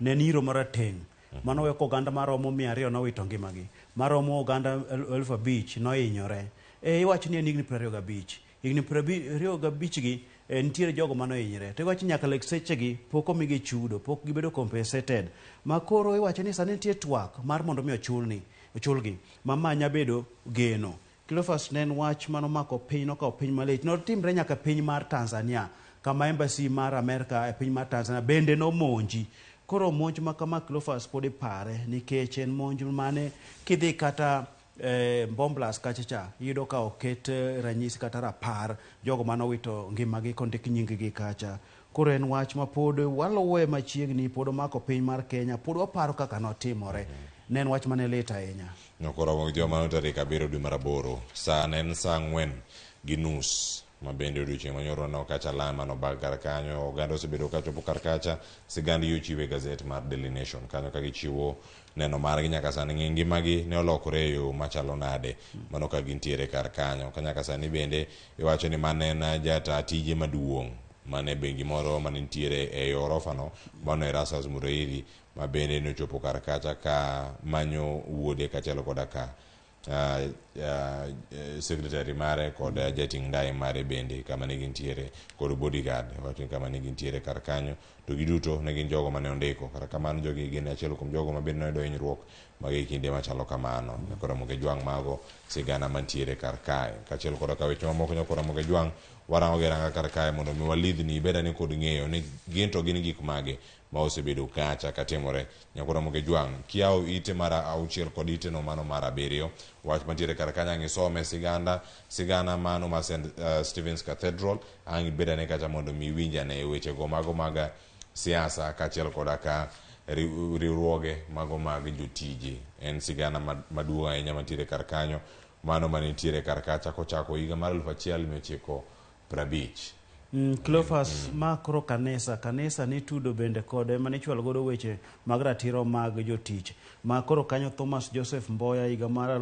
ne niro marateng' mano weko oganda maromo 200 nowito ngimagi, maromo oganda 5,000 nohinyore. Iwacho ni en higni 25, higni 25 gi nitiere jogo manohinyore, to iwacho nyaka lek sechegi pok omigi chudo, pok gibedo compensated, ma koro iwacho ni sani nitie twak mar mondo mi ochulgi ma manya bedo geno. Cleophas ne en wach manomako piny, nokawo piny malich, notimre nyaka piny mar Tanzania kama embassy mar Amerika e piny mar Tanzania bende nomonji. Koro monj ma kama Cleophas pod ipare nikech en monj mane kidhi kata Bomblas kachacha iyudo ka oket ranyisi kata rapar jogo manowito ngimagi kondik nying-gi kacha. Koro en wach ma pod waluwe machiegni, pod omako piny mar Kenya, pod waparo kaka notimore. Ne en wach mane lit ahinya. Koro joma no tarik 7 dwe mar 8 sa ne en saa 4:30 ma bende odiochieng' manyoro no kacha lama no bag kar kanyo oganda osebedo kachopo kar kacha. Sigand chiwe Gaset mar Daily Nation kanyo ka gichiwo neno margi nyaka sani ngimagi ne olokore e yo machalo nade mano ka gintiere kar kanyo. Ka nyaka sani bende iwacho ni mane na jata tije maduong' mane bengi moro mane ntiere e orofa no mano Erastus Mureithi ma bende nochopo kar kacha ka manyo wuode kachiel koda ka secretary mare kod jating ndai mare bende kama ne gintiere kod bodyguard wacho kama ne gintiere kar kanyo, to giduto ne gin jogo mane ondiko. Kar kamano jogi gin achiel kuom jogo ma bende noyudo hinyruok mage kinde machalo kamano. Koro moge jwang' mago sigana mantiere kar kae kachiel koda ka weche mamoko nyakora moge jwang' warango gi ranga kar kae mondo mi walidhni ibeda ni kod ng'eyo ni gin to gin gik mage ma osebedo kacha katimore. Nyakora moge jwang' kiao ite mara 6 kod ite no mano mara 7 wach mantiere kar kanya ngisome sigana mano ma St. Stephen's Cathedral ang ibeda ni kacha mondo mi winja ne weche go mago maga siasa kachiel koda ka riwruoge mago mag jotije. En sigana maduong' ahinya mantiere kar kanyo mano manitiere kar kacha kochako higa mar 1950. Cleophas ma koro kanisa ni tudo bende kode mane chwal godo weche mag ratiro mag jotich ma koro kanyo Thomas Joseph Mboya higa mar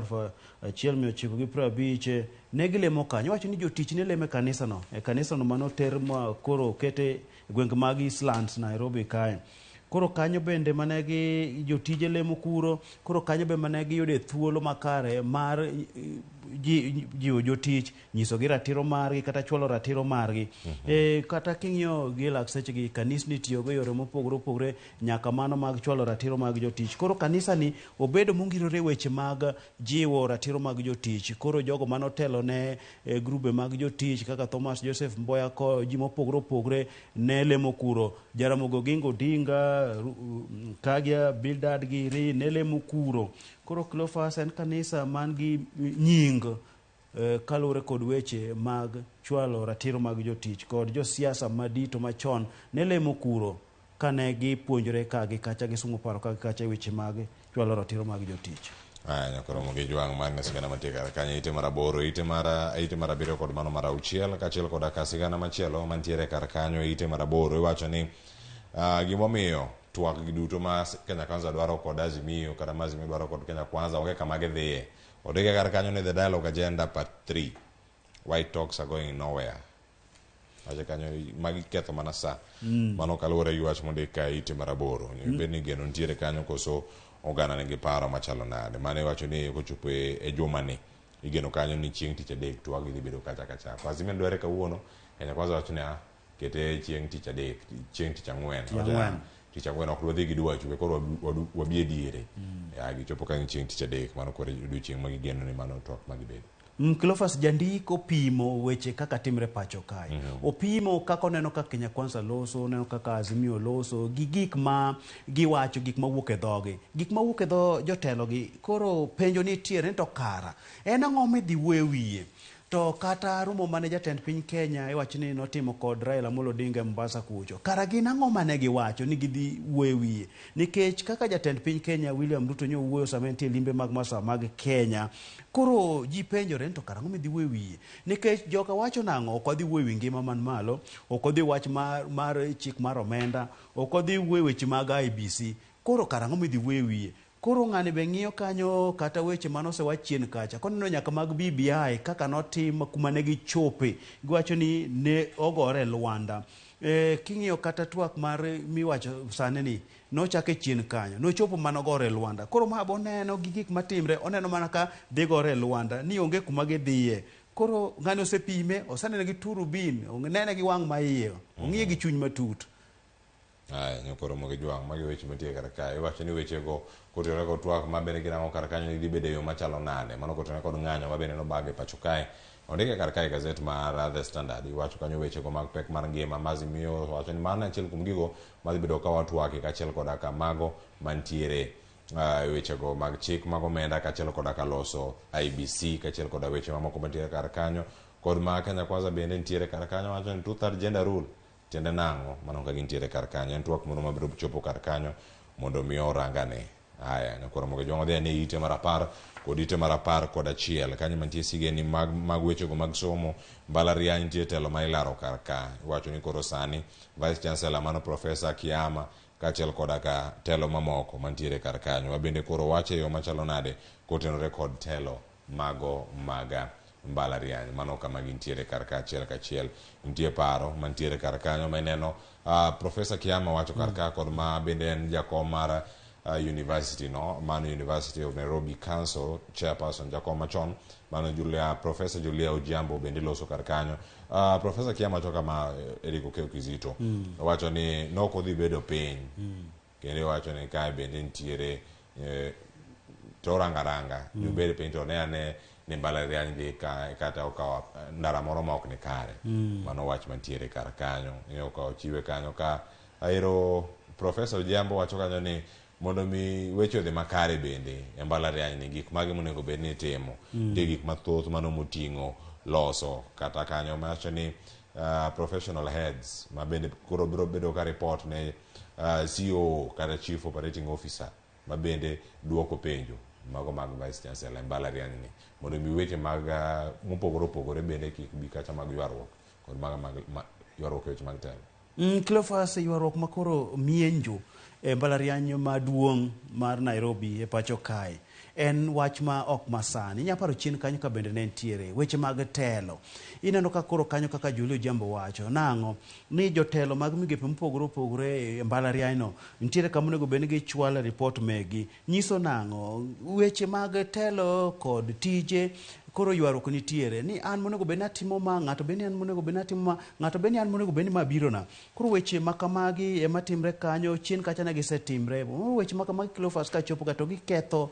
1950 ne gilemo kanyo. Wacho ni jotich ne leme kanisa no mano ter ma koro kete gweng mag Eastlands Nairobi kae. Koro kanyo bende manegi jotije lemo kuro, koro kanyo bende manegi yude thuolo makare mar jiwo jotich, nyiso gi ratiro margi kata chwalo ratiro margi. Kata king'iyo gi lak sechegi kanisni tiyo go yore mopogore opogore nyaka mano mag chwalo ratiro mag jotich. Koro kanisa ni obedo mongirore weche mag jiwo ratiro mag jotich. Koro jogo manotelo ne grube mag jotich kaka Thomas Joseph Mboya ko ji mopogore opogore ne lemo kuro. Jaramogi Oginga Odinga, Kagia Bildad gi Ri Nele Mukuro. Koro Cleophas en kanisa man gi nying kalure kod weche mag chwalo ratiro mag jotich kod josiasa madito machon ne lemo kuro kane gipuonjore kagi kacha gisomo paro kagi kacha weche mag chwalo ratiro mag jotich. Nyakoromogi jwang' mar sigana matie kanya ite mar 8 ite mar 7 kod mano mar 6 kaachiel kod ka sigana machielo mantiere kar kanyo ite mar 8 iwacho ni gimomiyo twak gi duto ma Kenya Kwanza dwaro kod Azimio kata Azimio dwaro kod Kenya Kwanza onge kama gidhiye. Odike kar kanyo ni the dialogue agenda part 3 why talks are going nowhere. Aje kanyo magi ketho mana sa mano kaluwore gi wach mondika ite mar 8 bed ni geno ntiere kanyo koso ogana nigi paro machalo nade mane wacho ni kochopo e juma ni igeno kanyo ni chieng' tich adek twag dhi bedo kacha Azimio dware kawuono Kenya Kwanza wacho ni kete chieng' tich adek chieng' tich ang'wen tich ang'wen ok dwadhi gi dwacho be koro wabie diere gichopo kanyo chieng' tich adek mano koro odiochieng' ma gigeno ni mano twak magibedo. Cleophas jandiko pimo weche kaka timre pacho kae. Opimo kaka oneno kaka Kenya Kwanza loso, oneno kaka Azimio loso, gi gik ma giwacho, gik ma wuok e dhogi. Gik ma wuok e dho jotelo gi, koro penjo nitiere to kara. En ang'o midhi wuoye wiye? To kata rumo mane jatend piny Kenya iwacho ni notimo kod Raila Amolo Odinga Mombasa kucho. Kara gin ang'o mane giwacho ni gidhi wuoye wiye? Nikech kaka jatend piny Kenya William Ruto nyo wuoyo sama entie limbe mag masa mag Kenya. Koro ji penjore to kara ang'o midhi wuoye wiye? Nikech joka wacho nang'o ok odhi wuoye wi ngima man malo, ok odhi wach mar chik mar omenda, ok odhi wuoye weche mag IBC. Koro kara ang'o midhi wuoye wiye? Koro ng'ani be ng'iyo kanyo kata weche manosewach chien kacha. Koneno nyaka mag BBI kaka notim kuma ne gichope. Giwacho ni ne ogore Luanda. King'iyo kata twak mar miwacho sani ni nochake chien kanyo. Nochopo manogore Luanda. Koro mabo neno gi gik matimre. Oneno mana ka dhi gore Luanda. Ni onge kuma gidhiye. Koro ng'ani osepime. Osanene gi turubin. Onene gi wang' maiye. Ong'iye gi chuny matut. Nyakoromogi jwang' magi weche matie kar kae. Iwacho ni weche go kotenore kod twak mabende ginang'o kar kanyo ni dhi bedo yo machalo nade. Mano kotenore kod ng'anyo mabende nobage pacho kae. Ondike kar kae Gaset mar The Standard. Iwacho kanyo weche go mag pek mar ngima Azimio wacho ni mano achiel kuom gigo madhi bedo ka watwake kaachiel kod ka mago mantiere weche go mag chik mag omenda kaachiel kod ka loso IBC kaachiel kod weche mamoko mantiere kar kanyo kod ma Kenya Kwanza bende nitiere kar kanyo wacho ni two-third gender rule tiende nang'o mano ka gintiere kar kanyo en twak moro mabiro chopo kar kanyo mondo mi orangane. Nyakoromogi jwang' odhi ne ite mar 10 kod ite mar 11 kanyo mantie sigeni mag weche go mag somo mbalariany nitie telo ma ilaro kar ka. Iwacho ni koro sani Vice Chancellor mano Professor Kiama kaachiel kod ka telo mamoko mantiere kar kanyo wabende koro wache yo machalo nade kotenore kod telo mago maga mbalariany mano kama gintiere kar ka achiel kachiel. Nitie paro mantiere kar kanyo ma ineno Professor Kiama wacho kar ka kod ma bende en jakom mar University mano University of Nairobi Council chairperson jakom machon mano Professor Julia Ojiambo bende loso kar kanyo. Professor Kiama wacho kama Eric Okeo Kizito wacho ni noko dhi bedo piny kendo wacho ni kae bende nitiere to rangaranga bedo piny to ne ane ni mbalariany gi kata okawa ndara moro ma ok ni kare mano wach mantiere kar kanyo okawo chiwe kanyo ka aero Professor Ojiambo wacho kanyo ni mondo mi weche odhi makare bende e mbalariany ni gik mage monego bed ni timo nitie gik mathoth mano moting'o loso kata kanyo mawacho ni professional heads ma bende koro biro bedo ka report ne CEO kata Chief Operating Officer ma bende duoko penjo mago mag Vice Chancellor mbalariany ni mondo mi weche mag mopogore opogore bende kik bi kacha mag ywaruok kod mag ywaruok weche mag telo. Cleophas ywaruok makoro mienjo e mbalariany maduong' mar Nairobi e pacho kae en wach ma ok masani. Inya paro chien kanyo ka bende ne ntiere weche mag telo. Ineno ka koro kanyo kaka Julio Jambo wacho nang'o ni jotelo mag migepe mopogore opogore e mbalariany no ntiere kama onego bed ni gichwalo report megi nyiso nang'o weche mag telo kod tije koro ywaruok nitiere ni an monego bed ni atimo ma, ng'ato bende an monego bed ni atimo ma, ng'ato bende an monego bed ni ma birona. Koro weche makamagi ema timre kanyo, chien kacha ne gisetimre. Weche makamagi Cleophas ka chopo ka to giketho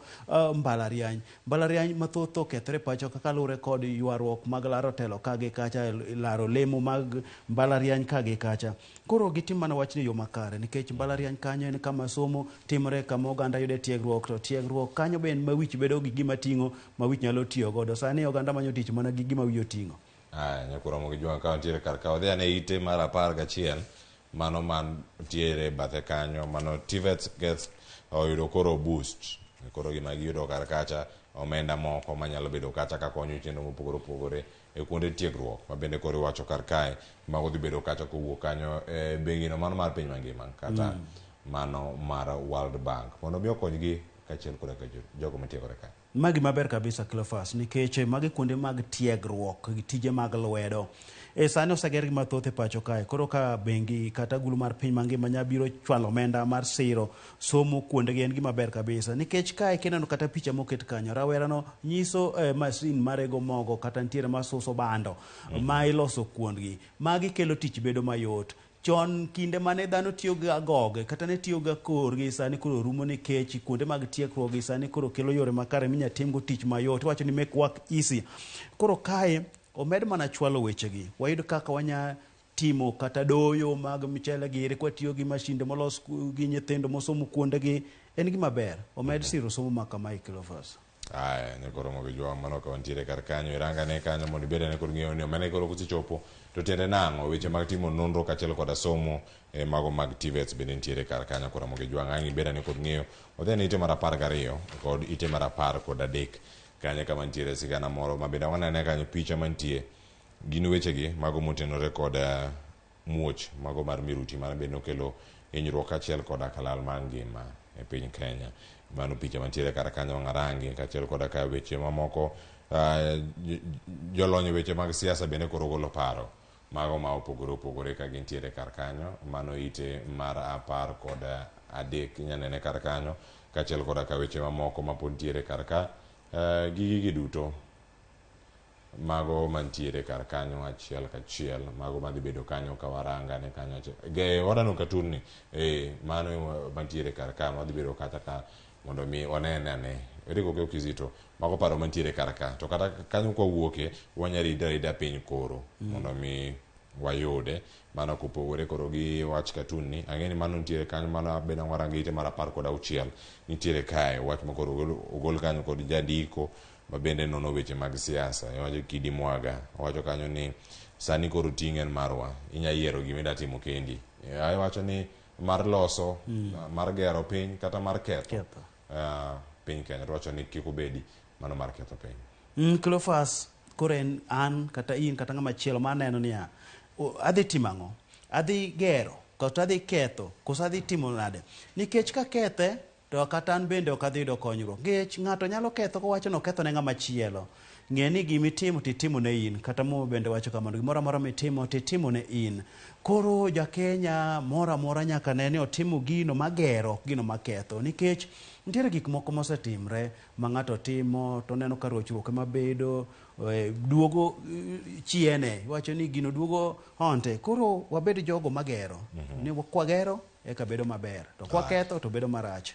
mbalariany mathoth okethore pacho kaka lure kod ywaruok mag laro telo kagi kacha, laro lemo mag mbalariany kagi kacha. Koro gitim mana wachni yo makare, nikech mbalariany kanyo en kama somo timre, kama oganda yude tiegruok, to tiegruok kanyo be en ma wich bedo gi gima ting'o ma wich nyalo tiyo godo. Sani oganda manyo tich mana gi gima wiyo ting'o. Nyakuro Ramogi Jwang' ka ntiere kar kawo dhi ane ite mar 11 mano man tiere bathe kanyo, mano TVET gets oyudo koro boost. Koro gima giyudo kar kacha omenda moko manyalo bedo kacha ka konyo chenro mopogore opogore e kuonde tiegruok, ma bende koro iwacho kar kae mago dhi bedo kacha kowuok kanyo e bengino mano mar piny mangima kata mano mar World Bank, mondo mi okonygi kachiel kod jogo matiegore kae. Magi maber kabisa Cleophas, nikech magi kuonde mag tiegruok, tije mag lwedo. Sani oseger gi mathoth e pacho kae, koro ka bengi kata gulu mar piny mangima nya biro chwalo omenda mar siro somo kuonde gi en gima ber kabisa, nikech kae kineno kata picha moket kanyo, rawerano nyiso masin marego mogo kata ntiere masuso bando ma iloso kuondgi. Magi kelo tich bedo mayot. Chon kinde mane dhano tiyo ga goge kata ne tiyo ga korgi, sani koro rumo nikech kuonde mag tiegruok gi sani koro kelo yore makare minya timgo tich mayot, iwacho ni make work easy. Koro kae omed mana chwalo wechegi, wayud kaka wanya timo kata doyo mag michele giri kwa tiyo gi mashinde molos gi nyithindo mosomo kuondegi, en gima ber. Omed siro somo makama Cleophas. Nyakuro Ramogi Jwang' mano ka wantiere kar kanyo, irangane kanyo mondo ibed ane kod ng'eyo ni omenda koro kosechopo to tiende nang'o. Weche mag timo nonro kachiel koda somo mago mag TVETs bende nitiere kar kanyo. Nyakuro Ramogi Jwang' ang' ibed ane kod ng'eyo. Odhi ane ite mar 12 kod ite mar 13 kanyo kama nitiere sigana moro ma bende wanene kanyo picha mantie gin wechegi mago motenore kod muoch mago mar miruti mar bende okelo hinyruok kachiel koda kalal mar ngima e piny Kenya. Mano picha mantiere kar kanyo ng'arangi kachiel koda ka weche mamoko. Jolony weche mag siasa bende koro golo paro mago ma opogore opogore ka gintiere kar kanyo. Mano ite mar 13 inyanene kar kanyo kachiel koda ka weche mamoko mapod ntiere kar ka gigi duto mago mantiere kar kanyo achiel kachiel, mago madhi bedo kanyo ka warangane kanyo wadano katurni mano mantiere kar ka madhi bedo kata ka mondo mi wanene ane Eriko ke Kizito mago paro mantiere kar ka, to kata kanyo kwa wuoke wanya rida piny koro mondo mi wayude mano kopogore koro gi wach katunni. Ang'eni mano nitiere kanyo, mano beda warangi ite mar 16 nitiere kae wach makoro ogol kanyo kod jandiko ma bende nono weche mag siasa. Iwacho Kidi Mwaga wacho kanyo ni sani koro ting'en marwa, inya yiero gimida timo kendi. Iwacho ni mar loso mar gero piny kata mar ketho piny Kenya, wacho ni kik obedi mano mar ketho piny. Cleophas, koro en an kata in kata ng'ama chielo ma aneno niya, adhi timo ang'o? Adhi gero kata adhi ketho koso adhi timo nade? Nikech ka kethe to kata an bende ok adhi yudo konyruok, nikech ng'ato nyalo ketho kowacho ni oketho ne ng'ama chielo. Ng'e ni gimitimo titimo ne in, kata mo bende wacho kamano, gimoro amora mitimo titimo ne in. Koro jakenya moro amora nyaka ne ni otimo gino magero, gino maketho, nikech nitiere gik moko mosetimre ma ng'ato timo to neno ka rochruok ema bedo duogo chiene, wacho ni gino duogo honte. Koro wabed jogo magero, ni kwagero eka bedo maber, to kwaketho to bedo marach.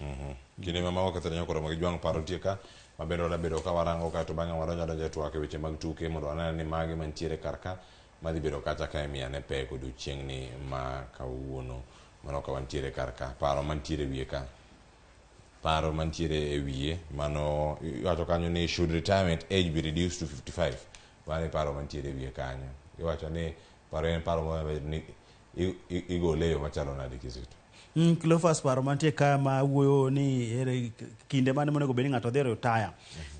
Kinde ma waketho Nyakuro Ramogi Jwang' paro tie ka mabende wada bedo ka warango ka to bang'e wadonjo twak e weche mag tuke mondo anene ni magi mantiere kar ka madhi bedo kacha ka miyane pek odiochieng'ni ma kawuono. Mano ka wantiere kar ka, paro mantiere wiye ka, paro mantiere e wiye mano iwacho kanyo ni should retirement age be reduced to 55. Mano paro mantiere e wiye kanyo. Iwacho ni paro en paro ni igole yo machalo nade Kizito? Cleophas, paro mantie ka ma wuoyo ni kinde mane monego bed ni ng'ato dhi retire,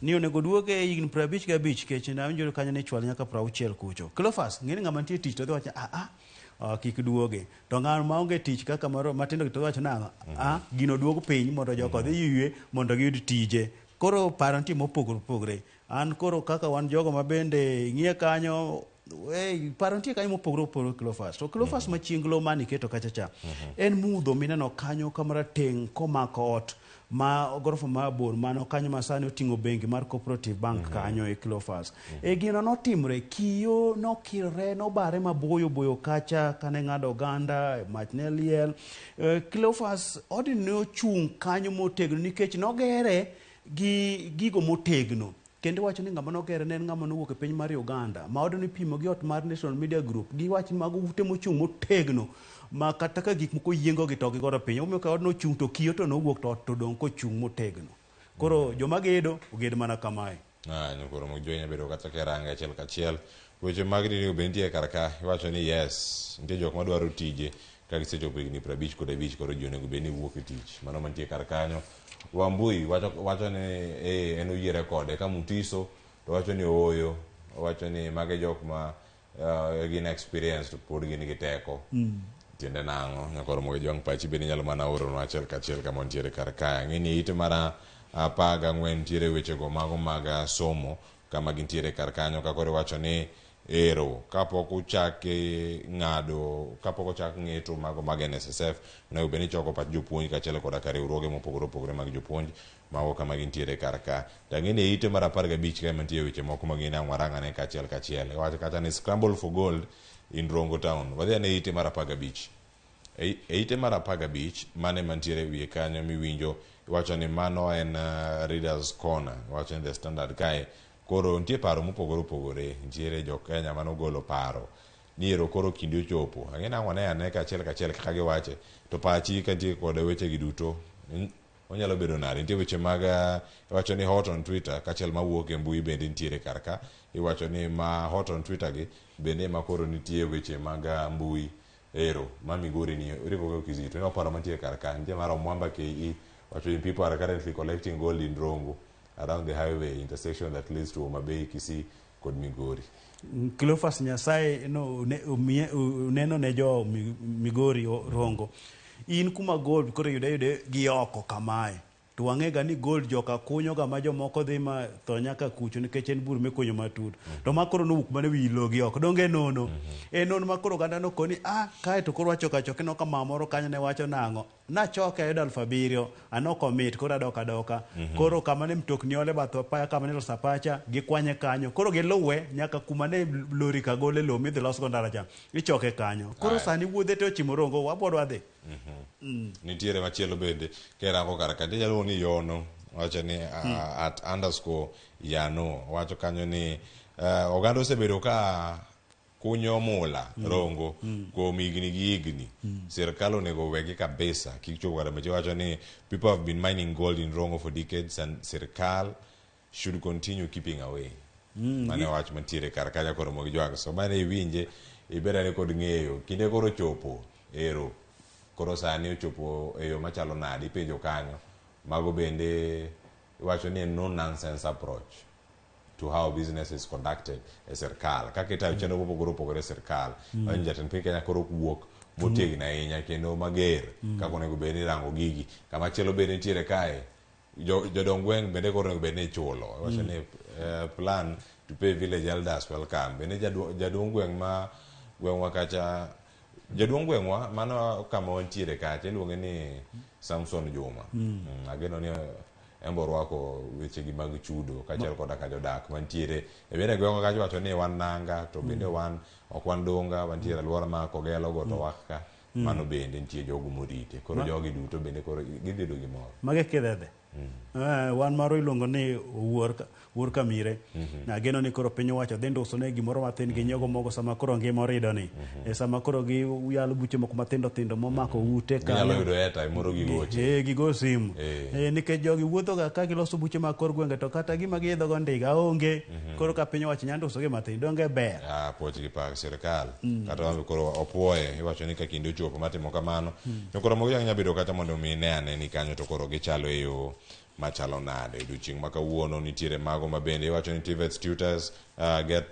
ni onego duoge higni 55 kech na winjo kanyo ni chwal nyaka 60 kucho. Cleophas, ng'eni ng'ama nitie tich to dhi wacho kik duoge, to ng'ano maonge tich kaka moro matindo to wacho nang'o gino duog piny mondo joko dhi yue mondo giyud tije. Koro paro nitie mopogore opogore. An koro kaka wan jogo ma bende ng'iye kanyo paro nitie kanyo mopogore opogore Cleophas. To Cleophas machienglo mani keto kacha cha. En mudho mineno kanyo kamara teng komako ot ma gorofa mabor mano kanyo masani oting'o bengi mar Cooperative Bank kanyo e Cleophas. Gino notimre kiyo nokirre nobare maboyo boyo kacha kane ng'ado oganda mach ne liel. Cleophas odi ne ochung' kanyo motegno nikech nogere gi gigo motegno. Kendo wacho ni ng'ama nogere ne en ng'ama nowuok e piny mar Uganda ma odno ipimo gi ot mar National Media Group gi wach mag ute mochung' motegno ma kata ka gik moko yiengo gi to gigodo piny. Omiyo ka odno ochung' to kiyo to nowuok to ot to dong' kochung' motegno. Koro joma gedo oged mana kamae. Koro mojwenya bedo kata keranga achiel kachiel. Weche mag dini bentie karka iwacho ni yes nitie jok madwaro tije ka gisechopo higni 55 koro ji onego bed ni wuok e tich. Mano mantie kar kanyo. Wambui wacho ni en oyiere kode ka Mutiso to wacho ni oyo wacho ni mage jok ma gin experience to pod gin gi teko tiende nang'o nyakoro moge jwang' pachi bende nyalo mana oronwa achiel kachiel kama ntiere kar kae. Ng'eni ite mara 14 ntiere wechego mago mag somo kama gintiere kar kanyo ka koro wacho ni ero kapok ochak ng'eto mago mag NSSF onego bed ni choko pach jopuonj kaachiel koda ka riwruoge mopogore opogore mag jopuonj mago kama gintiere kar ka. Tang'eni ite mar 15 kae mantie weche moko magin ang'warang'ane kaachiel kachiel. Wacho kata ni scramble for gold in Rongo town. Wadhi ane ite mar 15. Ite mar 15 mane mantiere wiye kanyo miwinjo wacho ni mano en Readers Corner. Wacho ni The Standard kae koro nitie paro mopogore opogore. Nitiere jo Kenya manogolo paro niero koro kinde ochopo. Ang'e nang'o ane kaachiel kachiel kaka giwache to pachi kantie kod weche gi duto onyalo bedo nade. Nitie weche mag iwacho ni hot on Twitter kaachiel mawuok e mbui bende nitiere kar ka. Iwacho ni ma hot on Twitter gi bende ma koro nitie weche mag mbui ero ma Migori ni rivoga Kizito. No paro mantie kar ka. Nitie mar Mwamba KE wacho ni people are currently collecting gold in Rongo around the highway intersection that leads to Omabei, Kisii kod Migori. Cleophas Nyasaye neno ne jo Migori Rongo. In kuma gold koro yude gi oko kamae. To wang'ega ni gold joka kunyo ga ma jomoko dhi ma tho nyaka kucho nikech en bur mikunyo matut. To ma koro nowuok mane wi lo gi oko. Donge nono. Nono ma koro ganda no koni kae to koro wacho kacho kino kama moro kanyo ne wacho nang'o. Na choke ayudo 7,000 anoko mit koro adoka. Koro kama ne mtokni ole batho paya kama ne losapacha gikwanye kanyo. Koro giluwe nyaka kuma ne lori ka gole lo midhi los go ndara cha. Ichoke kanyo. Koro sani wuodhe to ochimo Rongo wabodwa dhi. Nitiere machielo bende kerango kar ka nyalo ni yono wacho ni at _ yano wacho kanyo ni oganda osebedo ka kunyo mula Rongo kuom higni gi higni. Sirkal onego wegi kabisa kik chopo kata machi. Wacho ni people have been mining gold in Rongo for decades and Sirkal should continue keeping away. Mane wach mantiere kar kaja koro mogi jwang. So mane iwinje ibedane kod ng'eyo kinde koro chopo ero koro sani ochopo e yo machalo nade ipenjo kanyo. Mago bende iwacho ni no nonsense approach to how business is conducted e Sirkal. Kaka itayo chenro mopogore opogore Sirkal. Wanyo jatend piny Kenya koro wuok motegno ahinya kendo mager kaka onego bed ni rango gigi. Kama chielo bende nitiere kae jodong gweng' bende koro onego bed ni ichulo. Wacho ni plan to pay village elders welcome. Bende jaduong' gweng' ma gweng'wa kacha jaduong' gweng'wa mano kama wantiere kacha iluonge ni Samson Juma. Ageno ni embo rwako weche gi mag chudo kaachiel koda ka jodak mantiere e bende gweng'wa kacha. Wacho ni wan nanga to bende wan ok wan donga wantiere alwora ma Kogelo go to Waka mano bende nitie jogo morite. Koro jogi duto bende koro gidhido gimoro mage kidhedhe. Wan maro iluongo ni wuor Kamire. Ageno ni koro piny owacho dhi nduso ne gimoro mathin gi nyogo mogo sama koro ngima orido ni. Sama koro giyalo buche moko matindo tindo momako ute kanyo. Ginyalo yudo airtime moro gigoche. Gigo simu. Nikech jogi wuothoga ka giloso buche mag kor gwenge to kata gima giidho go ndiga onge. Koro ka piny owacho nyanduso gi mathin donge ber. Poch gi pak Sirkal. Kata wambe koro opuoye iwacho ni ka kinde ochopo matimo kamano. To koro mogo nyalo bedo kata mondo mi ne ane ni kanyo to koro gichalo e yo machalo nade. Odiochieng' ma kawuono nitiere mago ma bende iwacho ni TVET tutors get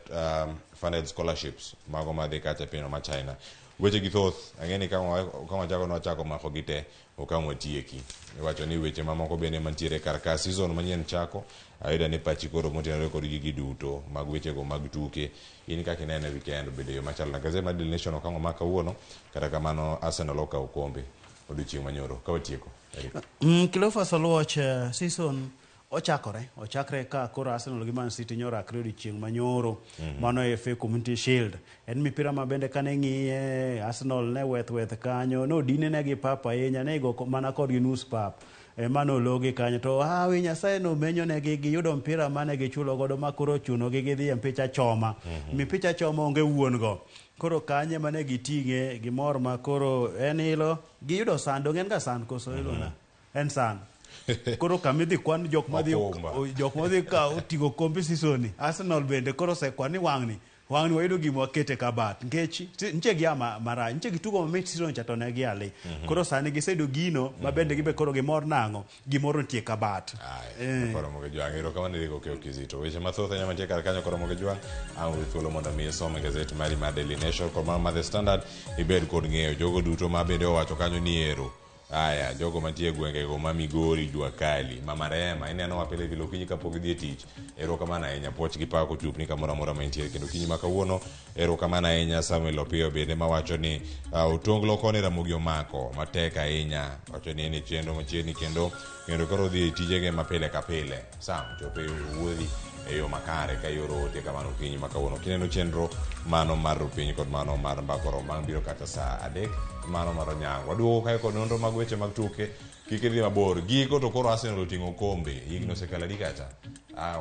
funded scholarships mago madhi kacha piny ma China. weche gi thoth ang'eni ka wachako nochako mako gite okamo tieki iwacho ni weche mamoko bende mantiere kar ka season manyien chako ayuda ni pachi koro motenore kod gigi duto mag wechego mag tuke in kaka inene weekend bende yo machalo na Gaset mar Daily Nation okang'o ma kawuono kata kamano Arsenal okawo kombe odiochieng' manyoro ka watieko Kilofas oluoch season ochakre ka koro Arsenal gi Man City nyorakre odiochieng' manyoro mano FA Community Shield en mipira ma bende kane ng'iye Arsenal ne weth kanyo nodine negi pap ahinya ne go mana kodgi nus pap mano logi kanyo to hawi Nyasaye no menyo negi giyudo mpira mane gichulo godo makoro chuno gi gidhi e mpicha choma mipicha choma onge wuon go koro kanye mane giting'e gimor ma koro en hilo giyudo sand ongen ga sand koso ilona en sand koro kamidhi kwan jok madhi ka otigo kombe season Arsenal bende koro sekwani wang'ni wayudo gima wakete kabat nkech nche gi mara nche gitugo mamit season chato ne gi ali koro sani gisedo gino ma bende gibe koro gimor nang'o gimoro ntie kabat koro moge jwang' ero kama niriko keo kizito weche mathoth nyama ntie kar kanyo koro moge jwang' ang' thuolo mondo mi some Gaset mari mar Daily Nation kod mar The Standard ibed kod ng'eyo jogo duto ma bende owacho kanyo ni ero aya jogo mantie gwengego ma Migori Jua Kali Mama Rema ineno mapile pile okinyi kapok idhi e tich erokamano ahinya puoch gi pako chupni kamoro amora ma intiere kendo okinyi ma kawuono erokamano ahinya Samuel Opiyo bende mawacho ni otonglo koni Ramogi omako matek ahinya wacho ni en chenro machiegni kendo koro dhi e tijege mapile ka pile sam chope wuodhi e yo makare ka yoro ote kamano okinyi ma kawuono kineno chenro mano mar piny kod mano mar mbakoro mang biro kata saa 3 mano mar onyango waduogo kae kod nonro mag weche mag tuke kik idhi mabor giko to koro Arsenal oting'o kombe higni osekalo adi kacha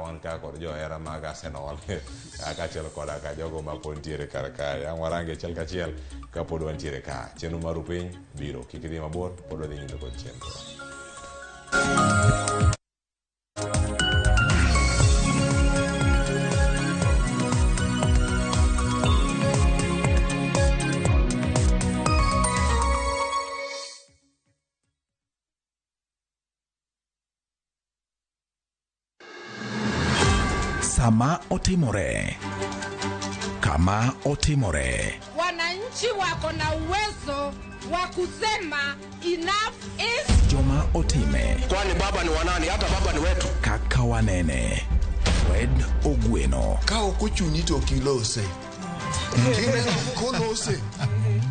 wan ka kod johera mag Arsenal kaachiel koda ka jogo ma pod ntiere kar kae ang' warange achiel kachiel ka pod wantiere ka chenro mar piny biro kik idhi mabor pod wadhi nyime kod chenro Sama otimore, kama otimore. Wananchi wako na uwezo wa kusema enough is. Joma otime. Kwani baba ni wanani? Hata baba ni wetu. Kaka wanene. Fred Ogweno. Ka okuchuni to kilose. Kine kolose.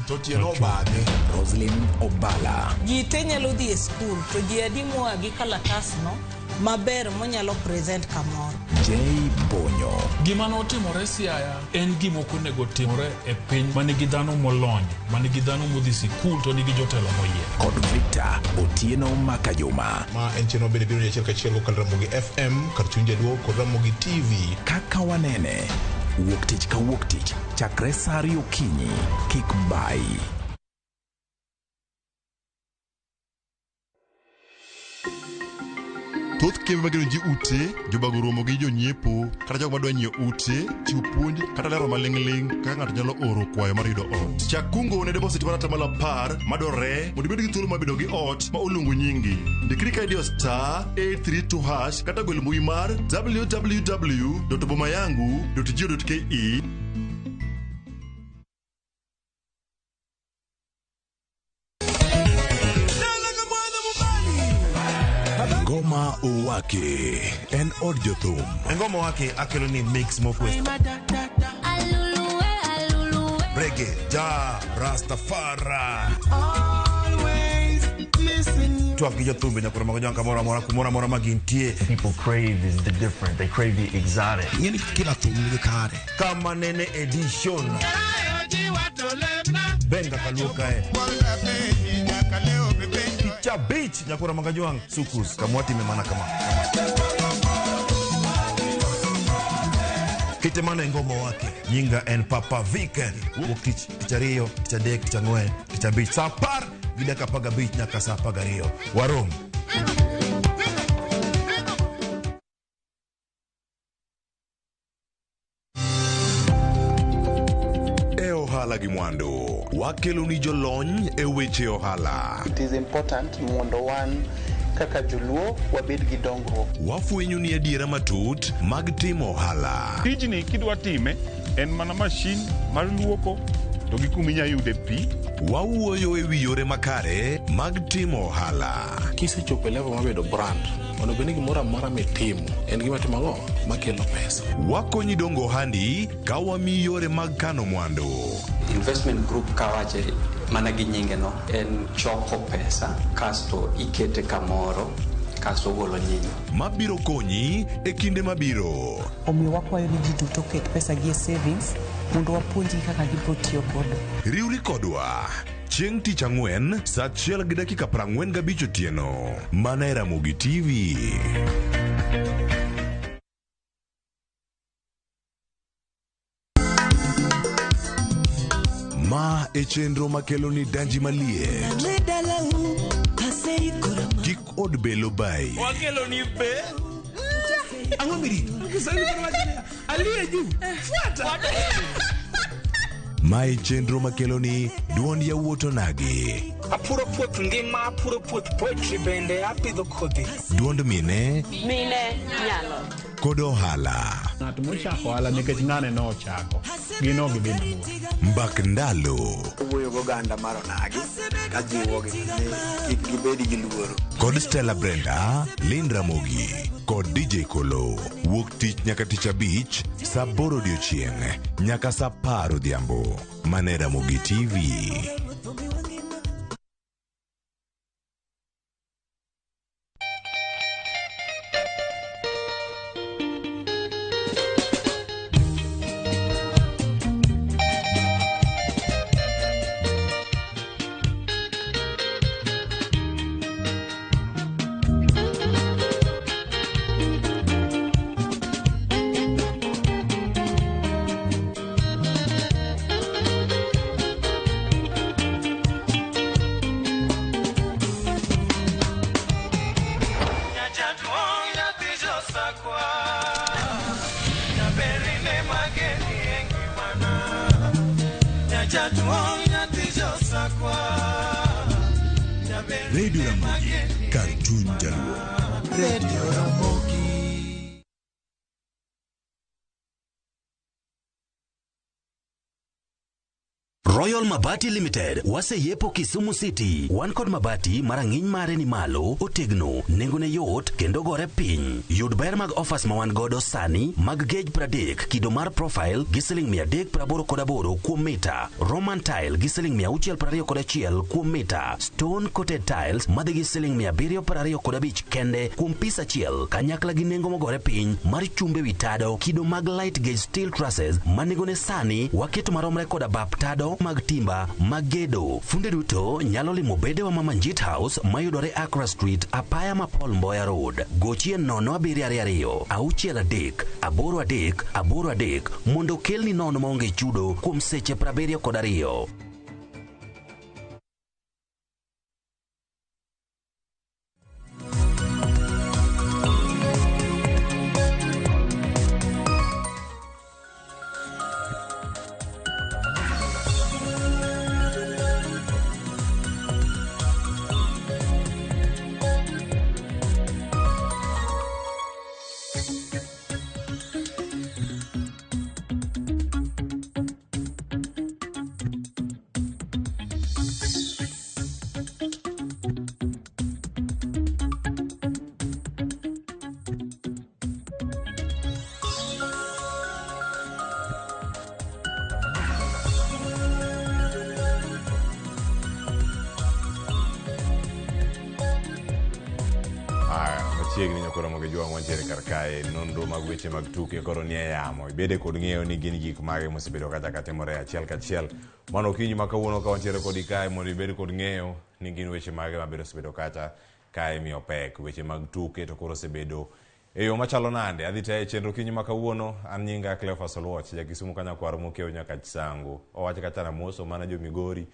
To tieno bade. Roslyn Obala. Jite nyalo dhi e school to ji adimo agi kalatas no maber monyalo present kamoro. Jay Bonyo. Gima notimore Siaya en gima ok onego timore e piny manigi dhano molony, manigi dhano modhi sikul to nigi jotelo moyie. Kod Victor Otieno Makajuma. Ma en cheno bende biro achiel kachiel kod Ramogi FM, kar chunje duo kod Ramogi TV. Kaka wanene. Wuok tich ka wuok tich. Chakre saa 2 okinyi. Kik bai. Thoth kembe magero ji ute, jobago romo gi jonyiepo, kata jogo madwa nyiewo ute, chiwo puonj, kata lero maling'ling kaka ng'ato nyalo oro kwayo mar yudo ot. Chak kungo ne deposit mar atamalo 10 madwarore mondo ibed gi thuolo mar bedo gi ot ma oluongo nyingi. Ndikri ka idiyo *832# kata gol mbui mar www.bomayangu.go.ke. Ngoma Owake en od jothum. Ngoma Owake akelo ni mix mopwes. Reggae, ja, Rastafari. Always listen. Twak gi jothumbe nyakura mago janka kumora mora magintie. People crave is the different. They crave the exotic. Yeni kila thum ni kare. Kama nene edition. Benga kaluka Cha beach nyakura magajuang sukus kamwati memana kama Kitemana Ngoma Owake nyinga en Papa Weekend wukich kichario kichadek kichangwen kichabich sapar gidaka paga beach nyaka sapa gario warom Ohala gi mwandu wakelo ni jolony e weche ohala. It is important mondo wan kaka joluo wabed gi dongruok. Wafwenyo ni adiera matut mag timo ohala. Tijni kidwa time en mana mashin mar luoko to gi kuma inya yude pi. Wawuoyo e wi yore makare mag timo ohala. Kisechopo level mabedo brand, mondo bed ni gimoro amora mitimo en gima timo ang'o makelo pesa. Wakonyi dongo ohandi ka wamiyi yore mag kano mwandu. Investment group kawache mana gi nyinge no en choko pesa kasto ikete kamoro kasto golo nyinyo mabiro konyi e kinde mabiro. Omiyo wakwayo ni ji duto ket pesa gi e savings mondo wapuonji kaka gibiro tiyo godo. Riwri kodwa chieng' tich ang'wen saa 1:45 otieno mana e Ramogi TV. Ma e chenro makelo ni danji malie. Kik od belo bai. Wakelo ni be. Ang'o mirito? Aliye juu. Fuata. Ma e chenro makelo ni duond yawuoto nagi. Apuro puoth ngima, apuro puoth poetry bende, apidho kodhi. Duond mine. Mine nyalo. Kod ohala. Ng'at mochako ohala nikech ng'ane no ochako. Gino gi bende. Mbak ndalo. Wuoyo go ganda mar onagi. Kajiwo gi kik gibedi gi luoro. Kod Stella Brenda, Lynn Ramogi. Kod DJ Kolo. Wuok tich nyaka tich abich, saa 8 odiechieng' nyaka saa 10 odhiambo. Mana Ramogi TV. Radio Ramogi, Cartoon Jaluo. Radio Ramogi. Royal Mabati Limited, wase yepo Kisumu City. Wan kod mabati marang'iny mare ni malo, otegno, nengone yot, kendo gore piny. Yud ber mag offers ma wan godo sani, mag gauge 30, kido mar profile, gi siling 388 kuom mita. Roman tile, gi siling 621 kuom mita. Stone coated tiles, madhi gi siling 725 kende kuom pis achiel. Kanyakla gi nengo mogore piny, mar chumbe wi tado, kido mag light gauge steel trusses, manengone sani, waketo maromre koda bap tado, mag timba, mag gedo. Funde duto nyalo limo bede wa Mama Njit House mayudore Accra Street, apaya ma Paul Mboya Road. Gochie 072 638 83 mondo kelni nono maonge chudo kuom seche 72. chiegni nyakoro moge jwa wantiere kar kae nonro mag weche mag tuke koro nie yamo ibede kod ng'eyo ni gin gik mage mosebedo kata timore achiel kachiel mano okinyi ma kawuono ka wantiere kod kae mondo ibed kod ng'eyo ni gin weche mage mabedo osebedo kata kae miyo pek weche mag tuke to koro osebedo e yo machalo nade adhi te chenro kinyi ma kawuono an nyinga Cleophas Oluoch ja Kisumu kanya kwaro mokeo nyaka Chisango owacho kata na moso mana jo Migori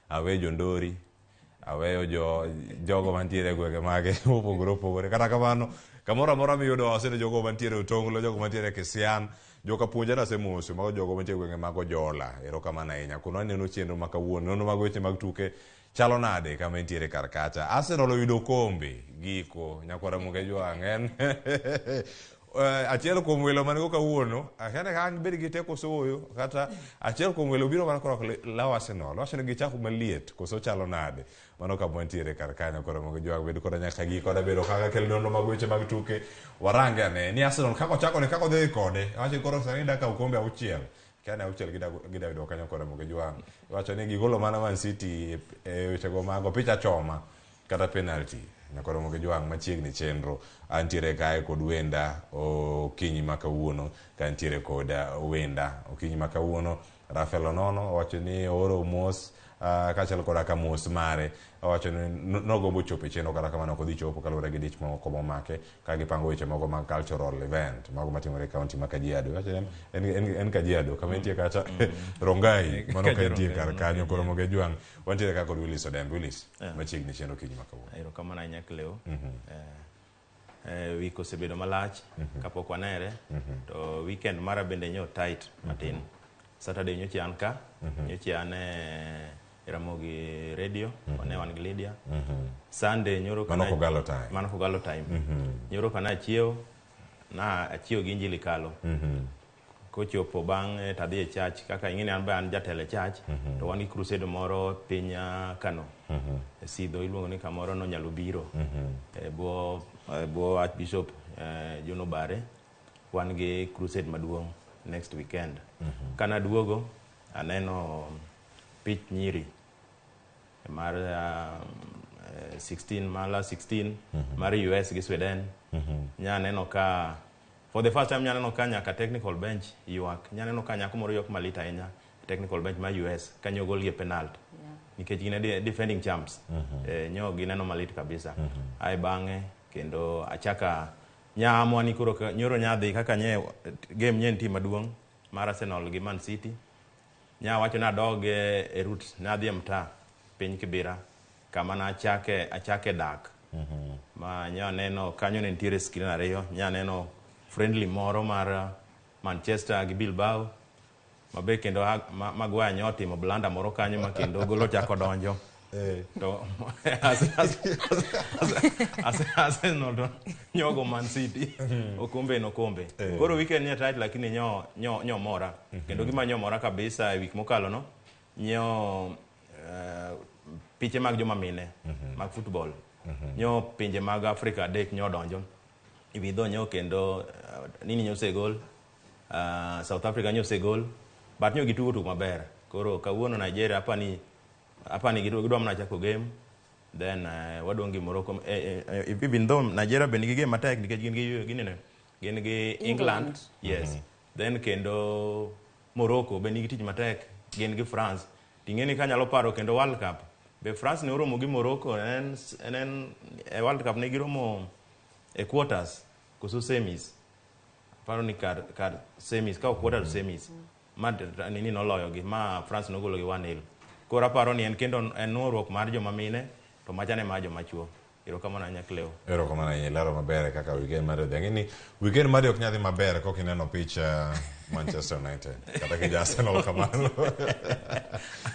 awe jo Ndori aweyo jogo mantiere gwenge mage opogore kata kamano kamoro amora miyudo asene jogo mantiere Utonglo jogo mantiere Kisian joka puonja na semoso mago jogo mantiere gwenge mago Jola erokamano ahinya kuno aneno chenro ma kawuono nono mag weche mag tuke chalo nade kama intiere kar kacha Arsenal oyudo kombe giko nyakwara muge jwang' en achiel kuom welo man go kawuono akane ka an bed gi teko soyo kata achiel kuom welo biro mana korwako law Arsenal wachone gi chako maliet koso chalo nade mano ka mantiere kar kanyo koro mogo jwag bedo koda nyaka gi koda bedo kaka kel nonro mag weche mag tuke warange ane ni Arsenal kako chako ne kako dhi kode wacho koro sani daka ukombe auchiel kane auchiel gida do kanyo koro mogo jwag wacho ni gigolo mana Man City e weche go mago picha choma kata penalty nakoro mogo jwang machiegni chenro antiere kae kod wenda okinyi makawuono kantiere kod wenda okinyi makawuono Rafael Onono wacho ni oro mos kachalo koda ka mos mare wacho ni nogombo chopo cheno kata kamano kodhi chopo kalure gi dich moko momake ka gipango weche moko mag cultural event mago matimore county ma Kajiado wacho en Kajiado kama entie kacha Rongai mano ka entie kar kanyo koro mogo jwang wantiere ka kod Willis Odembe Willis machiegni chenro okinyi makawuono ero kamano nyakleo wiko osebedo malach kapok wanere to weekend mara bende nyo tight matin Saturday nyochi an ka nyochi an Ramogi radio wane wan gi Lydia Sunday nyoro kana mano kogalo time nyoro kana achiew gi Injili kalo kochopo bang' tadhi e church kaka ing'eni an ba an jatele church to wan gi crusade moro piny Kano sidho iluongo ni kamoro no nyalo biro bo Archbishop Juno Bare wan gi crusade maduong' next weekend kana duogo aneno pitch nyiri mar 16 mala 16 mar US gi Sweden nya neno ka for the first time nya neno ka nyaka technical bench yuak nya neno ka nyako moro yok malita ahinya technical bench mar US kanyo gol gi penalty nikech gine defending champs nyo gineno malit kabisa ai bang'e kendo achaka nyamo ni kuro nyoro nyadhi kaka nye game nyen team maduong' mar Arsenal gi Man City nya wacho na dog e route na dhi mta piny Kibira kama na achake dak ma nya neno kanyo ne ntiere screen ariyo nya neno friendly moro mar Manchester gi Bilbao mabe kendo magwa nyoti mo blanda moro kanyo ma kendo golo chako donjo to Arsenal do nyogo Man City okombe no kombe koro weekend nya tight lakini nyo mora kendo gima nyo mora kabisa week mokalo no nyo piche mag joma mine mag football nyo pinje mag Africa dek nyo donjo ibidho nyo kendo nini nyo segol South Africa nyo segol but nyo gitugo maber koro kawuono Nigeria apani gidwa mana chako game then wadongi Morocco even though Nigeria ben gi game matek nikech gin gi England yes then kendo Morocco ben gi tich matek gin gi France tingeni ka nyalo paro kendo World Cup be France ne oromo gi Morocco en World Cup ne giromo e quarters koso semis paro ni kar semis ka quarters semis ma nini noloyo gi ma France no golo gi 1-0 kora paro ni en kendo en nuoruok mar joma mine to machane ma joma chuo ero kama na nyakleo ero kama na nyelaro maber kaka weekend mar ngini weekend mar ok nyadhi maber kok ineno picha Manchester United kata ki Arsenal kamano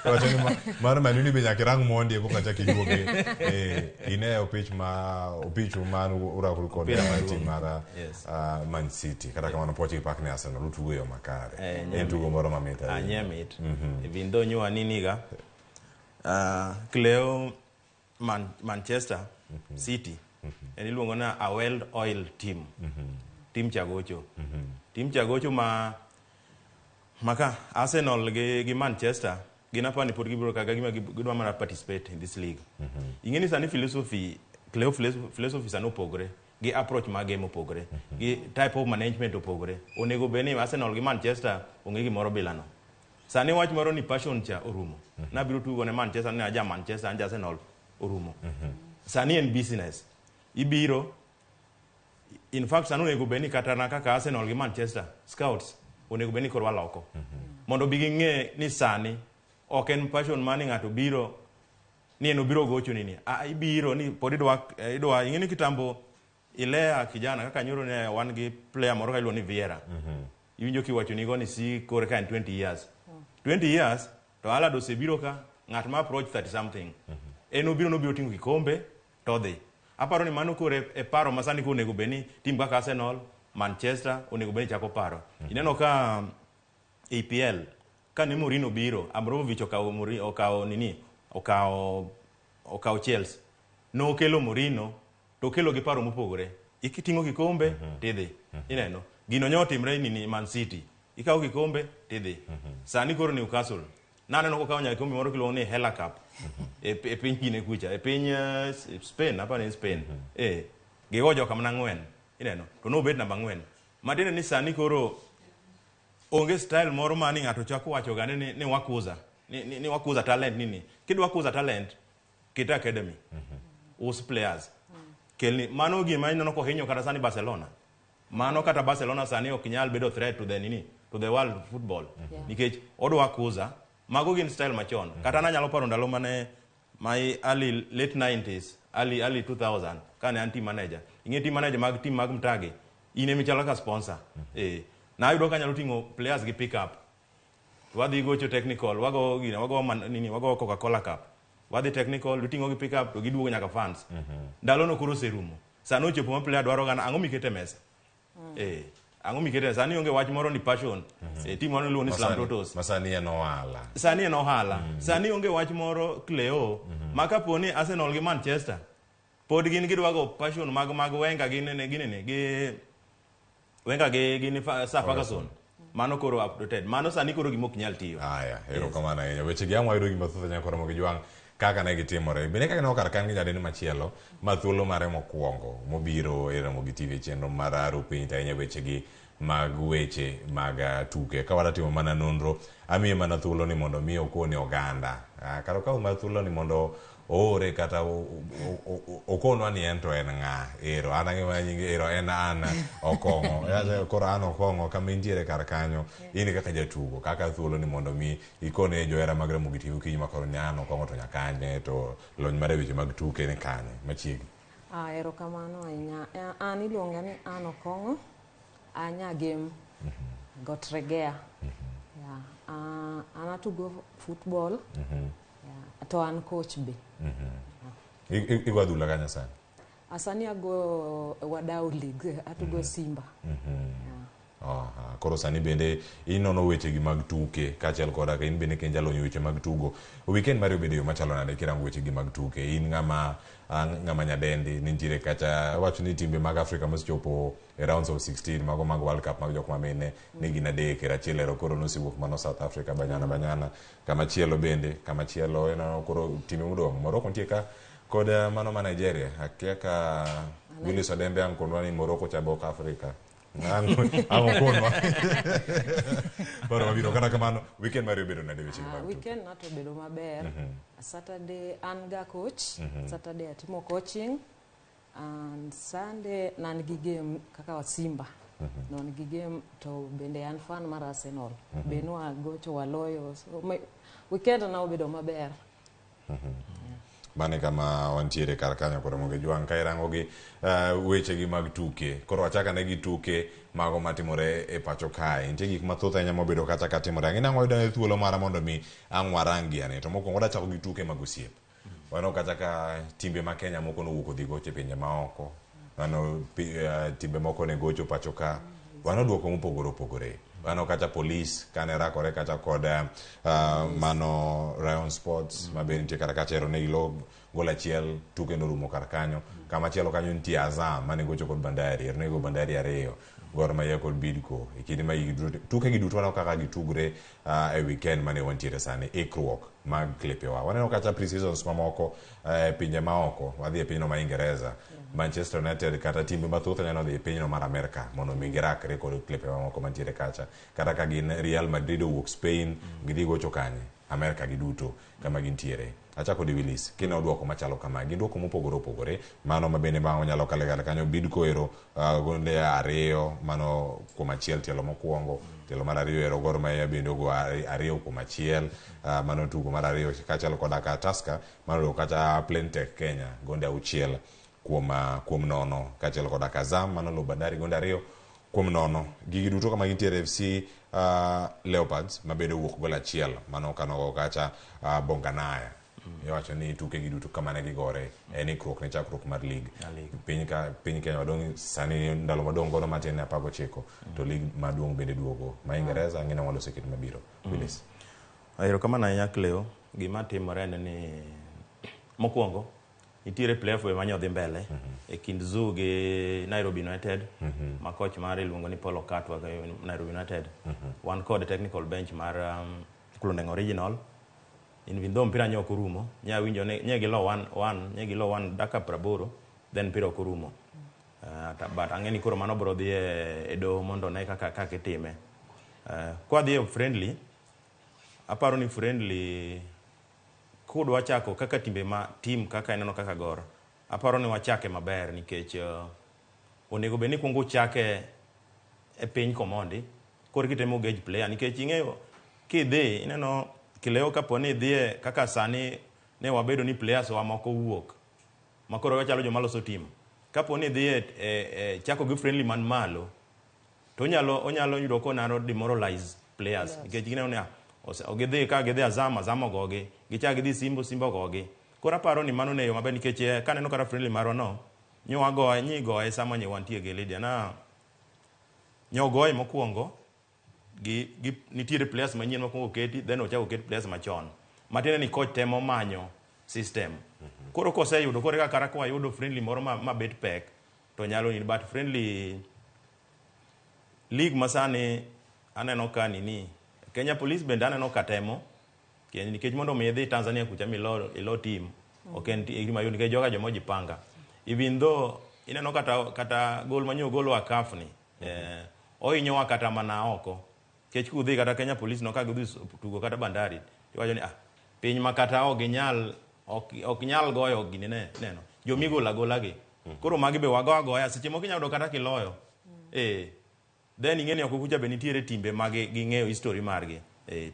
wacho ni mar manuni be nyakirang mondi ko kata kijuoge ine opich man urakul kod team mar Man City kata kamano pochi pak ne Arsenal utugo yo makare en tugo moro mamita anyemit even though nyua niniga Cleo Manchester City en iluongo na a well oil team team chagocho maka Arsenal gi Manchester gina pani pod gibiro kaga gima gidwa mana participate in this league ingeni sani philosophy sani opogre gi approach ma game opogre gi type of management opogre onego beni Arsenal gi Manchester onge gimoro bilano sani wach moro ni passion cha orumo na biro tugo ne Manchester ne aja Manchester anja Arsenal orumo sani en business ibiro in fact sani onego beni kata na kaka Arsenal gi Manchester scouts onego beni korwa loko mondo bigi ng'e ni sani ok en passion mani ng'ato biro ni en obiro gocho nini ibiro ni pod idwa ing'eni kitambo ilea kijana kaka nyoro ne wan gi player moro kailo ni Vieira iwinjo kiwacho ni go ni si kore ka en 20 years to Alado sebiro ka ng'at ma approach 30 something en obiro tingo kikombe to dhi aparo ni mano kore e paro masani ko onego beni tim kaka Arsenal Manchester onego bed chako paro. Ineno ka EPL ka ne Mourinho biro, Abramovich okawo Chelsea. No okelo Mourinho to okelo gi paro mopogore. Ikiting'o kikombe tidhi. Ineno gino nyotimre ni Man City. Ikawo kikombe tidhi. Sani koro Newcastle. Naneno ko kawo nyaka kikombe moro kiluongo ni Hela Cup. E piny gine kucha, e piny Spain, apa ni Spain. Gigojo kamna 4. Ineno to no bet namba 4. Matine ni sani koro onge style moro mani ng'ato chako wacho gane ni wakuza. Ni wakuza talent nini. Kidwa kuza talent kita academy. Us players. Kelni mano gima ineno ko hinyo kata sani Barcelona. Mano kata Barcelona sani ok nyal bedo threat to the world football. Nikech odwa kuza mago gin style machon. Kata na nyalo paro ndalo mane my early late 90s, early 2000 kane an team manager. Inge team manager mag team mag Mtage. Ine michala ka sponsor. Na ayudo ka nyalo tingo players gi pick up. Wadhi gocho technical, wago Coca-Cola Cup. Wadhi technical, lutingo gi pick up to giduogo nyaka fans. Ndalo no kuro serumo. Sano chopo ma player dwaro gana ang'o mikete mesa. Ang'o mikete sani onge wach moro ni passion. Team moro luongo ni Slam Totos. Masani en ohala. Sani en ohala. Sani onge wach moro Cleo. Maka poni Arsenal gi Manchester. Pod gin gidwago passion mag Wenger gi Wenger gi Sir Ferguson. Mano koro updated. Mano sani koro gimok nyal tiyo. Aya, erokamano ahinya. Weche gi amwa yudo gima thoth nyaka koro Ramogi jwang' kaka ne gitimore. Bende kaka ne okar kan gi nyadeni machielo ma thuolo mare mokwongo mobiro e Ramogi TV chenro mar aro piny to ahinya weche gi mag weche mag tuke. Ka wadatimo mana nonro, amiye mana thuolo ni mondo mi okone oganda. Karo ka mar thuolo ni mondo ore kata okonwa ni en to en ng'a. Ero an ang'e nyinge ero en an Okong'o. Koro an Okong'o kama intiere kar kanyo in kaka jatugo kaka thuolo ni mondo mi ikone johera mag Ramogi TV kinyi ma koro ni an Okong'o to nyakanye to lony mar weche mag tuke ni kanye machiegni. Erokamano ahinya. An iluonga ni an Okong'o. Anya game Gotregea. An atugo football. To an coach be. Igwa adhula kanya sani? Asani ago Wadau League, atugo Simba. Koro sani bende inono weche gi mag tuke kachiel koda ka in bende kenja lonyo weche mag tugo. Weekend mari obedo yo machalo nade kirango weche gi mag tuke. In ng'ama nyadendi nintiere kacha wacho ni timbe mag Afrika mosechopo e rounds of 16 mago mag World Cup mag jok mamine ne gin adek e achiel ero koro nosiwuok mano South Africa banyana kamachielo bende kamachielo eno koro timbe modong' Morocco nitie ka kod mano ma Nigeria akia ka Willis Odembe ankonwa ni Morocco chabo ka Afrika konwa Baro mabiro kata kamano weekend mari obedo nade weche mag weekend nato bedo maber. Saturday an ga coach. Saturday atimo coaching and Sunday nan gi game kaka Simba. Non gi game to bende an fan mar Arsenal. Beno agocho waloyo. So weekend na obedo maber. Bane kama wantiere kar kanyo koro Ramogi jwang' ka irango gi weche gi mag tuke. Koro achaka ne gi tuke mago matimore e pacho kae. Nitie gik mathoth ahinya mobedo kacha ka timore. Ang'e nang'o yudo thuolo mara mondo mi ang'warangi ane. To mokwongo dachako gi tuke mag osiep. Wano kacha ka timbe ma Kenya moko nowuok odhi gocho e pinje maoko. Wano timbe moko ne gocho pacho ka. Wano duoko mopogore opogore. Wano kacha police kane rakore kacha kod mano Rayon Sports mabende nitie kata kacha ero ne ilo gol achiel tuke norumo kar kanyo. Kamachielo kanyo nitie Azam mane gocho kod Bandari ero nego Bandari 2 Gor Mahia kod Bidco e kinde ma tuke gi duto waneno kaka gitugre e weekend mane wantiere sani ikruok mag klepewa. Waneno kacha pre-seasons mamoko pinje maoko wadhi e pinyno ma Ingereza. Manchester United kata timbe mathoth nyalo dhi e pinyno mar Amerika mondo mi girakre kod klepe mamoko mantiere kacha. Kata ka gin Real Madrid owuok Spain gidhi gocho kanye Amerika giduto kama gintiere. Achako di Willis kina oduoko machalo kama giduoko mopogore opogore mano mabende bang'o nyalo kale kanyo Bidco ero gonde 2 mano kuom achiel tielo mokwongo tielo mar 2 ero Gor Mahia bende ogo 2 kuom achiel mano tugo mar 2 kachiel koda ka Tusker mano kacha Plentech Kenya gonde 6 kuom 0 kachiel koda Azam mano lo Bandari gonde 2 kuom 0 gigi duto kama gintiere FC Leopards mabende owuok gol achiel mano kanogo kacha Bonganaya iwacho ni tuke gi duto kama ne gigore en ikruok ne chakruok mar lig. Piny Kenya wadong' sani ndalo madong' godo matin 19 to lig maduong' bende duogo ma Ingereza ang'ina walo sekit mabiro. Willis. Ayero kama na nyakleo gima timore en ni mokwongo nitiere playoff manyo dhi mbele e kind Zoo gi Nairobi United ma coach mare iluongo ni Paul Okatwa ga Nairobi United wan kod technical bench mar Klondeng Original in vindo mpira nyok orumo nya winjo ne nye gilo 1 dakika 80 then mpira orumo but ang'eni koro mano bro dhi e do mondo ne kaka kitime kwa dhi e friendly aparo ni friendly kudwa chako kaka timbe ma team kaka eneno kaka gor aparo ni wachake maber nikech onego be ni kungu chake e piny komondi kor kitemo gauge player nikech ing'eyo kidhi ineno kileo kaponi dhie kaka sani ne wabedo ni players wa moko wuok makoro wachalo joma loso team kaponi dhie chako gi friendly man malo to onyalo yudo ko naro demoralize players nikech gineno ni ogidhi ka gidhi Azam ogogi gichak gidhi Simba ogogi koro aparo ni mano ne yo maber nikech kaneno kara friendly maro no nyowa goye sama nye wantie gi Lydia na nyogoye mokwongo gi nitiere players manyien mokwongo keti then ochako ket players machon matene ni coach temo manyo system koro koseyudo koro kaka kwa yudo friendly moro ma bet pek to nyalo ni but friendly league masani aneno ka ni Kenya Police bende aneno katemo nikech mondo mi dhi Tanzania kucha ilo team ok gima yun nikech joga jomo jipanga even though ineno kata gol manyo gol wa CAF ni oinyowa kata mana oko kech kudhi kata Kenya Police no ka gidhi tugo kata Bandari iwacho ni piny makata ok nyal goyo gini neno jomigo gola gi koro magi be wagoya seche moko inyalo kata kiloyo then ing'eni ok kucha be nitiere timbe magi ging'eyo history margi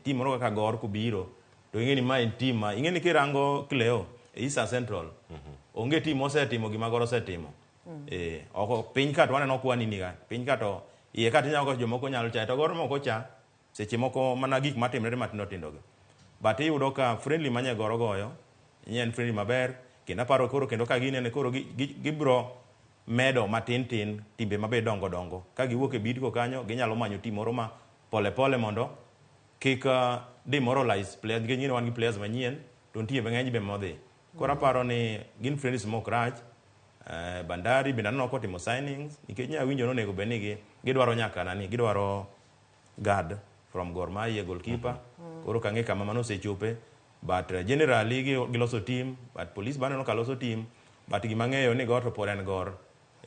team moro kaka gor kubiro to ing'eni ma en team ma ing'eni kirango Cleo Eastern Central onge team osetimo gima goro osetimo oko piny ka to waneno kwani niga piny ka to iye ka tinyalo jomoko nyalo cha to gor moko cha seche moko mana gik matimre matindo tindo but iyudo ka friendly manye goro goyo nyen friendly maber kendo aparo koro kendo ka ginene koro gibro medo matin timbe mabe dongo ka giwuok e bidko kanyo ginyalo manyo team moro ma pole mondo kik demoralize players gin wan gi players manyien to nitie ng'eny be modhi koro aparo ni gin friendly smoke rach Bandari bende aneno kotimo signings nikech nya winjo no nego be ni gidwaro nyaka nani gidwaro guard from Gor Mahia goalkeeper koro kang'e kama mano sechope but generally giloso team but police bana no kaloso team but gima ng'eyo ni gor to pod en gor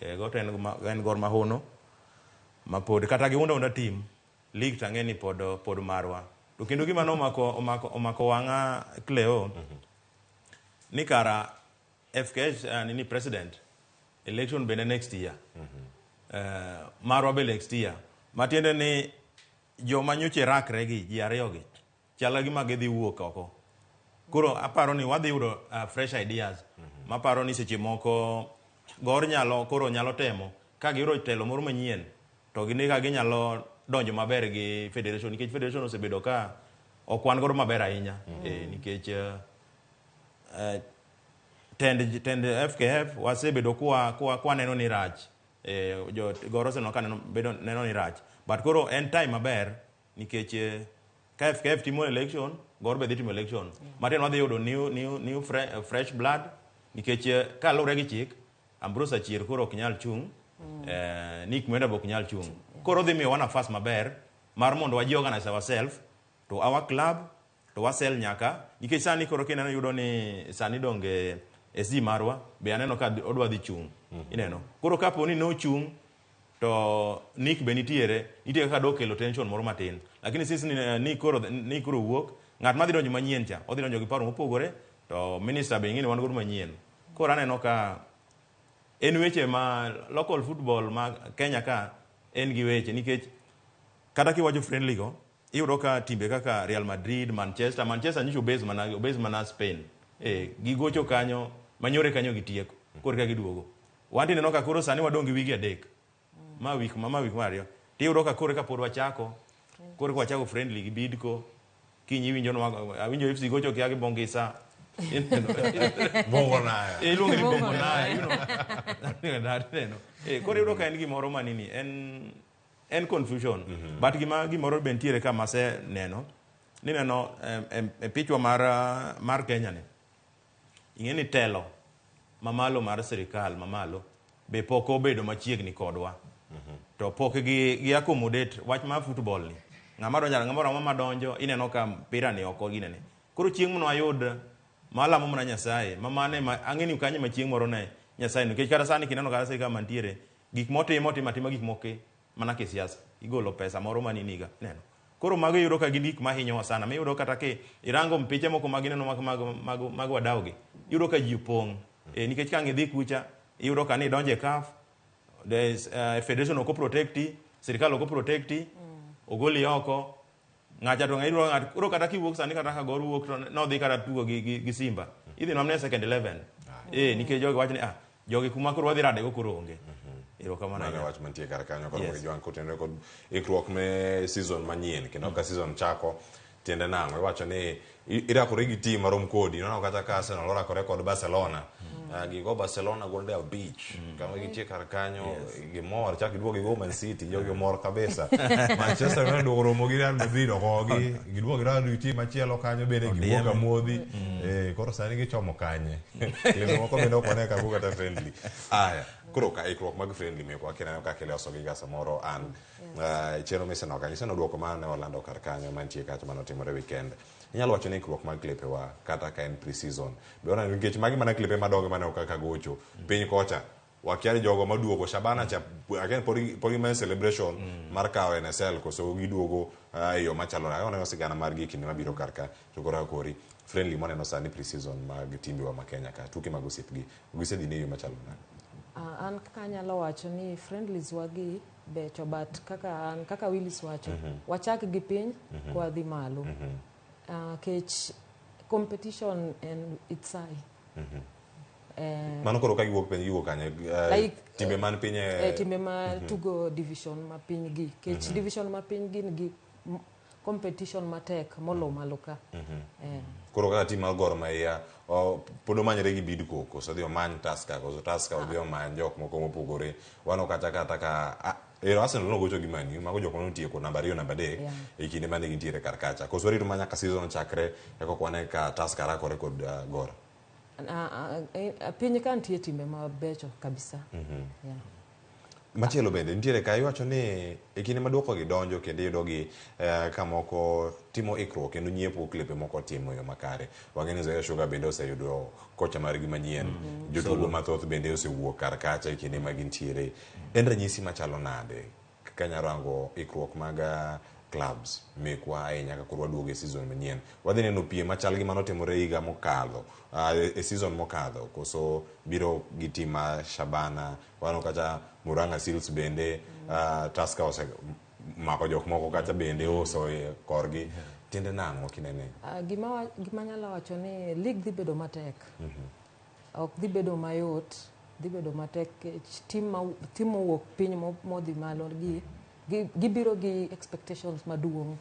en gor mahono ma pod kata giunda team league tang'eni pod marwa to kendo gima no omako wanga Cleo ni kara FKH ni president election bene next year marwa be next year matiende ni joma nyoche rakre gi ji ariyo gi chala gima gidhi wuok oko koro aparo ni wadhi yudo fresh ideas maparo ni seche moko gor nyalo temo ka giro telo moro manyien to gini ka ginyalo donjo maber gi federation nikech federation osebedo ka okwan goro maber ahinya nikech tend FKF wasebedo kwa neno ni rach jo goro seno ka neno ni rach but koro en time maber nikech ka FKF timo election gor be dhi timo election matin wadhi yudo new fresh blood nikech ka lure gi chik Ambrose Achier koro ok nyal chung Nick Mwenda bok nyal chung koro dhi miyo wana fast maber mar mondo waji organize ourselves to our club to wasel nyaka nikech sani koro kineno yudo ni sani donge SG marwa be aneno ka odwa dhi chung ineno koro kapo ni no chung to Nick be nitiere kaka do kelo tension moro matin lakini sisi ni koro wuok ng'at ma dhi donjo manyien cha odhi donjo gi paro mopogore to minister be ng'ini wan goro manyien koro aneno ka en weche ma local football ma Kenya ka en gi weche nikech kata kiwacho friendly go iyudo ka timbe kaka Real Madrid Manchester nyicho base mana Spain gigocho kanyo manyore kanyo gitieko koro ka giduogo wanti neno ka koro sani wadong gi wigi adek ma wik mario tiyudo ka koro ka pod wachako koro wachako friendly gi bidko kinyi winjo FC gocho kia gi Bongisa Bongo nayo. Iluongo ni bongo nayo. Koro yudo ka en gimoro manini en confusion. But gimoro be ntiere ka mase neno. Nineno e pichwa mar Kenya ni. Ing'e ni telo mamalo mar sirikal mamalo be pok obedo machiegni kodwa. To pok gi accommodate wach mar football ni. Ng'amoro madonjo ineno ka mpira ni oko ginene. Koro chieng' mno ayud malamo mana Nyasaye mamane ang'eni kanye ma chieng' moro ne Nyasaye nikech kata sani kineno kata sirikal mantiere gik motimo gik moke mana kisiasa igolo pesa moro maniniga neno. Koro mago yudo ka gin gik mahinyowa sana. Miyudo kata ke irango mpiche moko magineno mag wadawgi yudo ka ji opong'. Nikech ka ng'idhi kucha iyudo ka ni donje CAF, federation oko protecti, sirikal oko protecti, ogoli oko, ng'acha to ng'ayudo koro kata kiwuok sani kata ka gor wuok to nodhi kata tugo gi Simba. Idhi nomne second 11. Nikech jogi wacho ni jogi kuma koro wadhi radego koro onge. Mane wach mantie kar kanyo koro gijuan kotenore kod ikruok me season manyien kendo ka season chako tiende nang'o iwacho ni irakore gi team marom kodi nono kata ka Arsenal orakore kod Barcelona gigo Barcelona Golden Beach kama gitie kar kanyo gimor chak giduogo gigo Man City jogi mor kabisa Manchester United oromo gi Real Madrid ogogi giduogo gi team machielo kanyo bende giwuok amodhi koro sani gichomo kanye kendo moko bende okone ka kata friendly koro ka ikruok mag friendly mekwa kineno ka kiloso gi gasa moro an chero miseno ka iseno duoko mane Orlando kar kanyo mantie kacha manotimore weekend inyalo wacho ni ikruok mag klipe wa kata ka en pre-season beona nikech magi mana klipe madongo mane okaka gocho piny kocha wakiani jogo maduogo Shabana cha again podi celebration mar kawo NSL koso giduogo yo machalo na ona sigana mar gi kinde mabiro karka to kora kori friendly moneno sani pre-season mag timbe wa ma Kenya ka tuke mag osipgi gisedhi ne yo machalo na an kaka nyalo wacho ni friendlies wagi becho but kaka Willis wacho wachak gi piny kwa dhi malo kech competition and it's mano koro ka giwuok piny giwuok kanye timbe man piny timbe ma tugo division ma piny gi kech division ma piny gin gi competition matek molo malo ka koro kaka tim mar Gor Mahia podo manyre gi Bidco koso dhi omany Tusker koso Tusker odhi omany jok moko mopogore wano kata ka Arsenal nogocho gi Man U mago jok manotieko namba 2 namba 3 e kinde mane gintiere kar kacha koso rito manya ka season chakre eko kwane ka Tusker rakore kod Gor piny ka nitie timbe mabecho kabisa machielo bende nitiere ka iwacho ni e kinde maduoko gi donjo kendo iyudo gi ka moko timo ikruok kendo nyiepo klipe moko timo yo makare wang'eni Zoya Sugar bende oseyudo kocha margi manyien jotugo mathoth bende osewuok kar kacha e kinde magintiere en ranyisi machalo nade kaka nyarango ikruok mag clubs mekwa ahinya ka koro waduogo e season manyien wadhi neno piem machal gi manotimore higa mokadho e season mokadho koso biro gi tim ma Shabana wano kacha Murang'a Seals bende Tusker mako jok moko kacha bende oso korgi tiende nang'o kinene gima nyalo wacho ni league dhi bedo matek ok dhi bedo mayot dhi bedo matek tim mowuok piny modhi malo gibiro gi expectations maduong'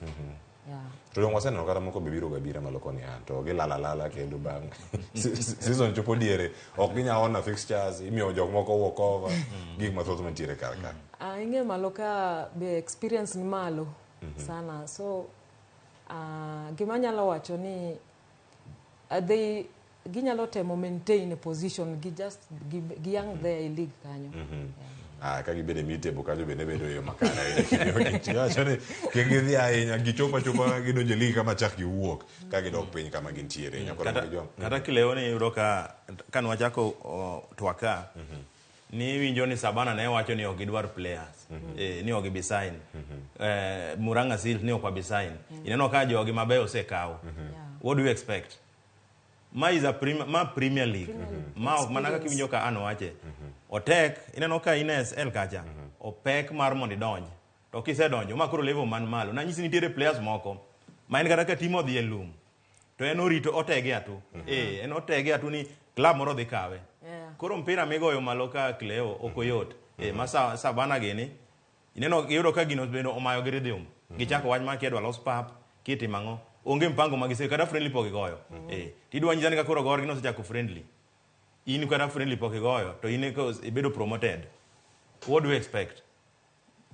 to dong waseneno kata moko bibiro gabira malo koni to gilalala kendo bang' season chopo diere ok ginyalo ona fixtures imiyo jok moko walk over gik mathoth mantiere kar ka ing'e malo ka be experience ni malo sana so gima nyalo wacho ni ginyalo temo maintain a position gi young there in league kanyo ka gibede mitebo kajo bende bedo yo makare kiwacho ni kigidhi ahinya gichopo gidonjo ligi kama chak giwuok ka gidok piny kama gintiere kata kileo ni yudo ka nwachako twaka ni winjo ni Sabana ne wacho ni ok gidwar players ni ok gibi sign Murang'a Seals ni ok wabi sign ineno ka jogi mabeyo osekaw what do you expect is a Premier League ok mana kaka winjo ka an wache otek ineno ka Ines El kacha opek mar mondo idonj to kisedonjo ma koro level man malo na nyisi nitiere players moko ma en kata ka timo odhi e lum to en orito otege atu en otege atu ni club moro dhi kawe koro mpira migoyo malo ka Cleo okoyot ma Sabana gini ineno yudo ka gino bendo omayo gi rhythm gichako wach ma kedwa los pap kiti mango onge mpango magise kata friendly pok igoyo. Tidwa nyisani ka koro gorgi nosechako friendly. In kata friendly pok igoyo to in ibedo promoted. What do you expect?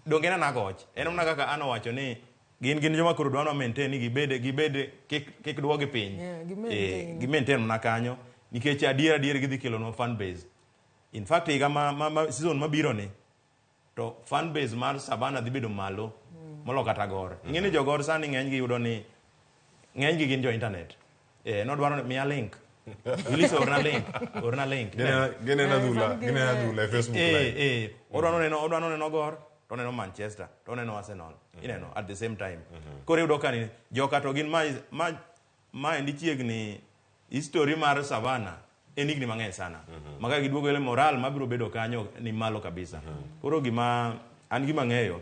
Dongena nagoch. En mana kaka an owacho ni gin joma koro dwano maintain ni gibede kik duogi piny. Gi maintain mana kanyo nikech adier gidhi kelo no fan base. In fact higa season mabiro ni to fan base mar Savana dhi bedo malo molo kata Gor. Ing'eni jogor sani ng'eny gi yudo ni ng'eny gi gin jo internet. Nodwaro miya link. Release orna link. Gine adhula Facebook live. Odwano neno Gor, to neno Manchester, to neno Arsenal. Ineno at the same time. Koro yudo ka ni joka to gin ma endi chiegni history mar Savana enigni mang'eny sana. Maka giduogo ele moral mabiro bedo kanyo ni malo kabisa. Koro gima ng'eyo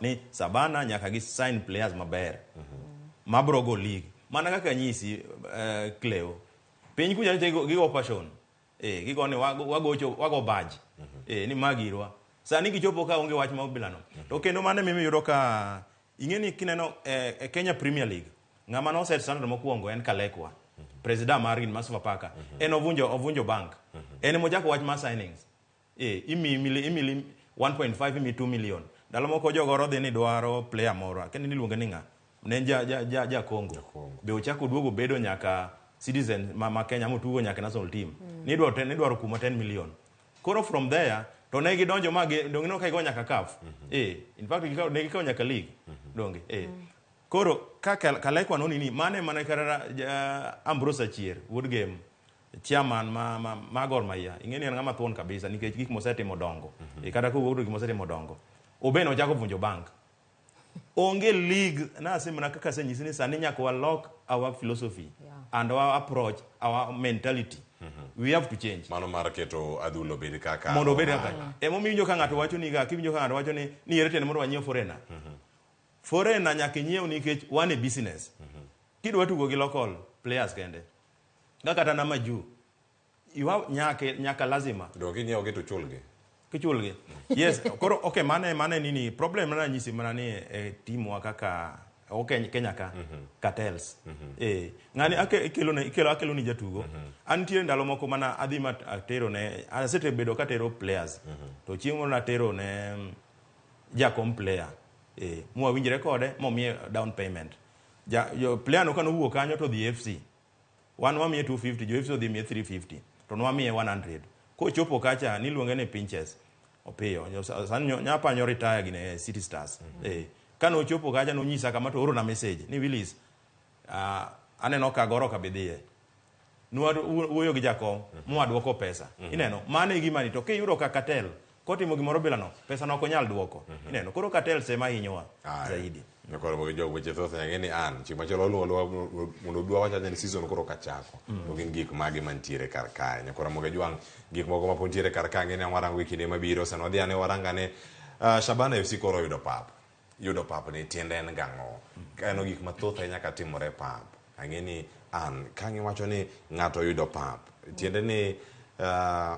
ni Savana nyaka gi sign players maber. Mabro go league. Mana kaka nyisi Cleo. Piny kuja gigo passion. Gigo ni wago badge. Ni magirwa. Sani gichopo ka onge wach ma obilano. To kendo mane mimi yudo ka ing'eni kineno Kenya Premier League. Ng'ama no set standard mokwongo en Kalekwa. President Marin Masvapaka. En ovunjo bank. En mojako wach ma signings. Imi 1.5 imi 2 million. Dalo moko jogoro dhi ni dwaro player moro. Kendo niluonge ni ng'a. Ne ja Congo. Be ochako duogo bedo nyaka citizen ma Kenya motugo nyaka national team. Ni dwaro kuma 10 million. Koro from there to ne gidonjo dongino ka igo nyaka CAF. In fact ne gikawo nyaka league. Donge. Koro ka Kalekwa no nini mane kara Ambrose Achier wood game chairman ma Gor Mahia. Ing'eni en ng'ama thuon kabisa nikech gik mosetimo dongo. Kata ko wuodo gik mosetimo dongo. Obeno ochako vunjo bank. Onge league na asemana kaka senyisi ni sani nyaka walok our philosophy and our approach, our mentality. We have to change. Mano mar keto adhulo bed kaka. Mondo bed kaka. Momiyo ka ng'ato wacho ni kiwinjo ka ng'ato wacho ni ere tene mondo wanyiew foreigner. Foreigner nyaka nyiew nikech one business. Kidwa tugo gi local players kende. Kata na maju. Iwa nyaka lazima. Dogi nyiew gi to chulgi. Kichulgi. Yes, koro okay mane nini problem na nyisi mana ni timu kaka Kenya ka cartels. Ngani akelo ni jatugo. Antie ndalo moko mana adhima atero ne asete bedo ka tero players. To chieng' na tero ne jakom player. Mwa winjre kode momie down payment. Jo player no kano wuok kanyo to the FC. Wan wamie 250, jo FC odhi mie 350. To no wamie 100. Ko chopo kacha niluonge ni pinches opiyo nyapa nyo retire gine City Stars. Kano chopo kacha no nyisa kama to oro na message ni Willis aneno ka goro ka bidhie wuoyo gi jakom mo adwoko pesa. Ineno mane gima ni to ke yuro ka cartel kotimo gimoro bilano pesa no ok nyal duoko. Ineno koro cartel sema hinyowa zaidi. Koro mo jogo weche thoth ng'eni an chima chalo mondo dwa wacha ni season koro kachako. To gin gik mage mantiere kar kae. Koro mo gejwang gik moko ma pontiere kar kae ng'eni warang wikini mabiro sano dhi ane warangane Shabana FC koro yudo pap ni tiende en gang'o. Kano gik mathoth nyaka timore pap. Ang'eni an kangi wacho ni ng'ato yudo pap. Tiende ni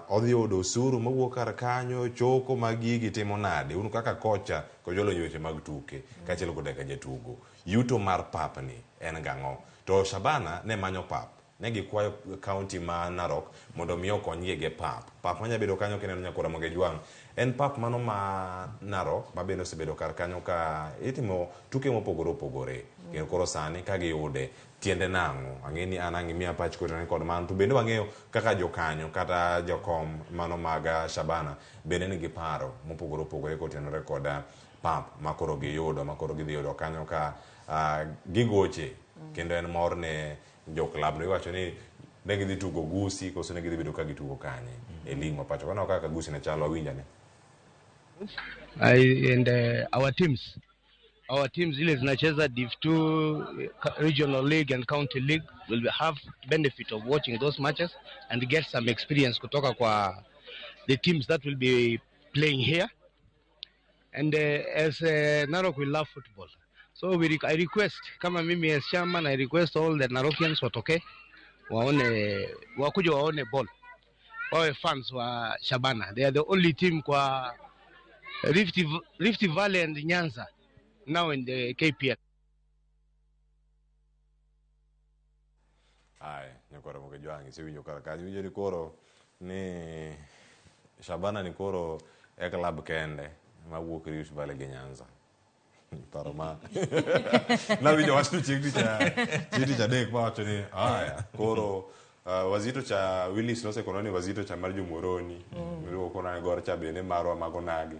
odhi yudo osuru mawuok kar kanyo choko magigi timo nade unu kaka kocha ko jolo weche mag tuke kaachiel kod ka jatugo yuto mar pap ni en gang'o. To Shabana ne manyo pap ne gikwayo county ma Narok mondo mi okonygie ge pap manya bedo kanyo kineno nyakora moge jwang en pap mano ma Narok ma bende osebedo kar kanyo ka itimo tuke mopogore kendo koro sani ka giyude tiende nang'o. Ang'eni an ang'imia pach kod man to bende wang'eyo kaka jokanyo kata jokom mano mag Shabana bende nigi paro mopogore kotenore kod pap makoro giyudo makoro gidhi yudo kanyo ka gigoche kendo en mor ne jo club no iwacho ni ne gidhi tugo Gusi koso ne gidhi bedo ka gitugo kanye e lig mapacho kono kaka Gusi ne chalo awinjane. And our teams zile zinacheza Div 2 regional league and county league will have benefit of watching those matches and get some experience kutoka kwa the teams that will be playing here. And as Narok we love football, so I request kama mimi as chairman, I request all the Narokians watoke wakuja waone ball, wawe fans wa Shabana. They are the only team kwa Rift Valley and Nyanza now in the KPL. Ai, nyakore moke jwangi sewinjo kar kanyo winjo ni koro ni Shabana ni koro e klab kende ma wuok Rift Valley gi Nyanza. Paro ma na winjo wach tu chieng' tich adek ma wacho ni aya koro wazito cha Willis nosekono ni wazito cha mar Jomoroni miluongo kona gor cha bende marwa magonagi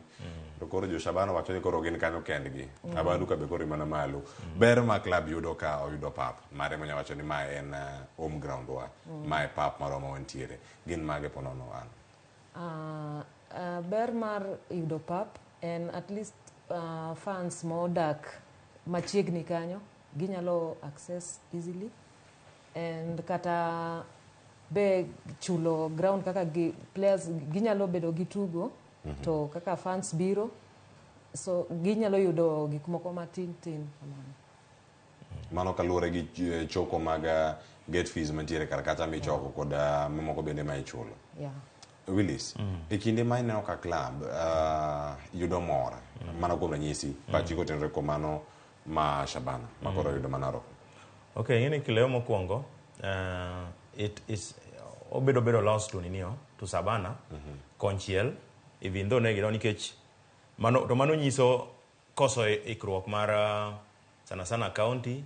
to koro jo Shabana wacho ni koro gin kanyo kendgi abandu ka be koro mana malo ber ma club yudo ka oyudo pap mare manya wacho ni ma en home ground wa ma e pap marwa ma wantiere gin mage ponono an ber mar yudo pap en at least fans modak machiegni kanyo ginyalo access easily and kata be chulo ground kaka players ginyalo bedo gi tugo to kaka fans biro so ginyalo yudo gik moko matin mano kaluwore gi choko mag gate fees mantiere kar kacha michoko kod mamoko bende ma ichulo. Willis, e kinde ma ineno ka club yudo mor mana kuom ranyisi pachi kotenore kuom mano ma Shabana ma koro yudo mana Narok. Okay, ng'eni kileo mokwongo it is obedo loss to ninio to Shabana konchiel even though ne gidoni nikech mano nyiso koso ikruok mar sana county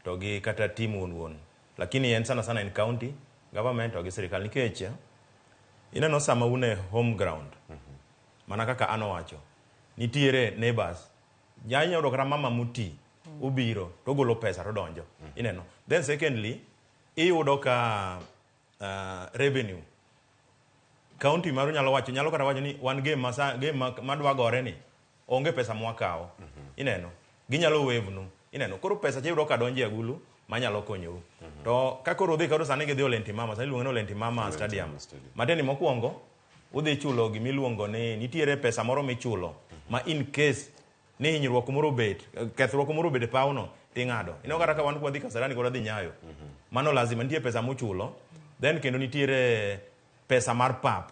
to gi kata team won lakini en sana en county government to gi sirikal nikech ineno sama une home ground mana kaka ano wacho nitiere neighbors nyanya yudo kata mama muti ubiro to golo pesa to donjo ineno then secondly iyudo ka revenue county maru nyalo kata wacho ni one game madwa gore ni onge pesa mwakao ineno ginyalo wave nu ineno koro pesa chiyudo ka donje agulu manyalo konyo to ka koro udhi karo sani gidhi Olentimama sani luongo ni Olentimama stadium mateni mokwongo udhi chulo gimiluongo ni nitiere pesa moro michulo ma in case ni hinyruok moro bet kethruok moro bet pauno ting'ado ino kata ka wan kwa dhi Kasarani koro dhi Nyayo mano lazima nitie pesa mochulo then kendo nitiere pesa mar pap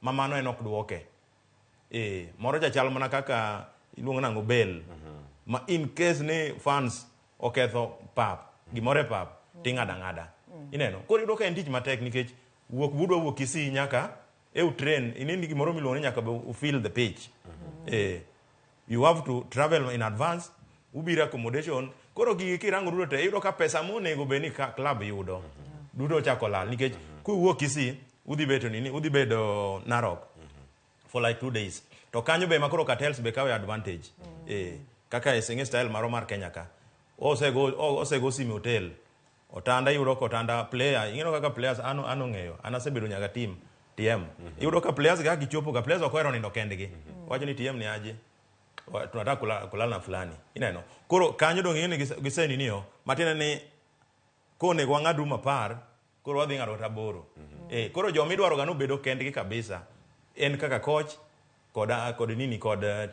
ma mano en ok duoke moro chal mana kaka iluongo nango bel ma in case ni fans oketho pap gimore pap ting'ada ineno koro yudo ka en tich matek nikech budwa wuok Kisii nyaka train inindi gimoro miluongo ni nyaka be fill the pitch you have to travel in advance ubira accommodation koro gigi kirango duto te yudo ka pesa monego be ni club yudo duto chako lal nikech kuwuok Kisii udhi bedo Narok for like 2 days to kanyo be makoro cartels be kawe advantage kaka esenge style maro mar Kenya ka osego simi hotel otanda yudo ko otanda player ingeno kaka players ano ng'eyo anasebedo nyaka team TM yudo ka players ga gichopo ka players okwero nindo kendgi wacho ni TM ni aje tunataka kulala na fulani ineno koro kanyo dong ngene giseni niyo matene ni kone kwa ng'adu mapar koro wadhi ng'ado taboro koro jo midwaro ga no bedo kendgi kabisa en kaka coach kod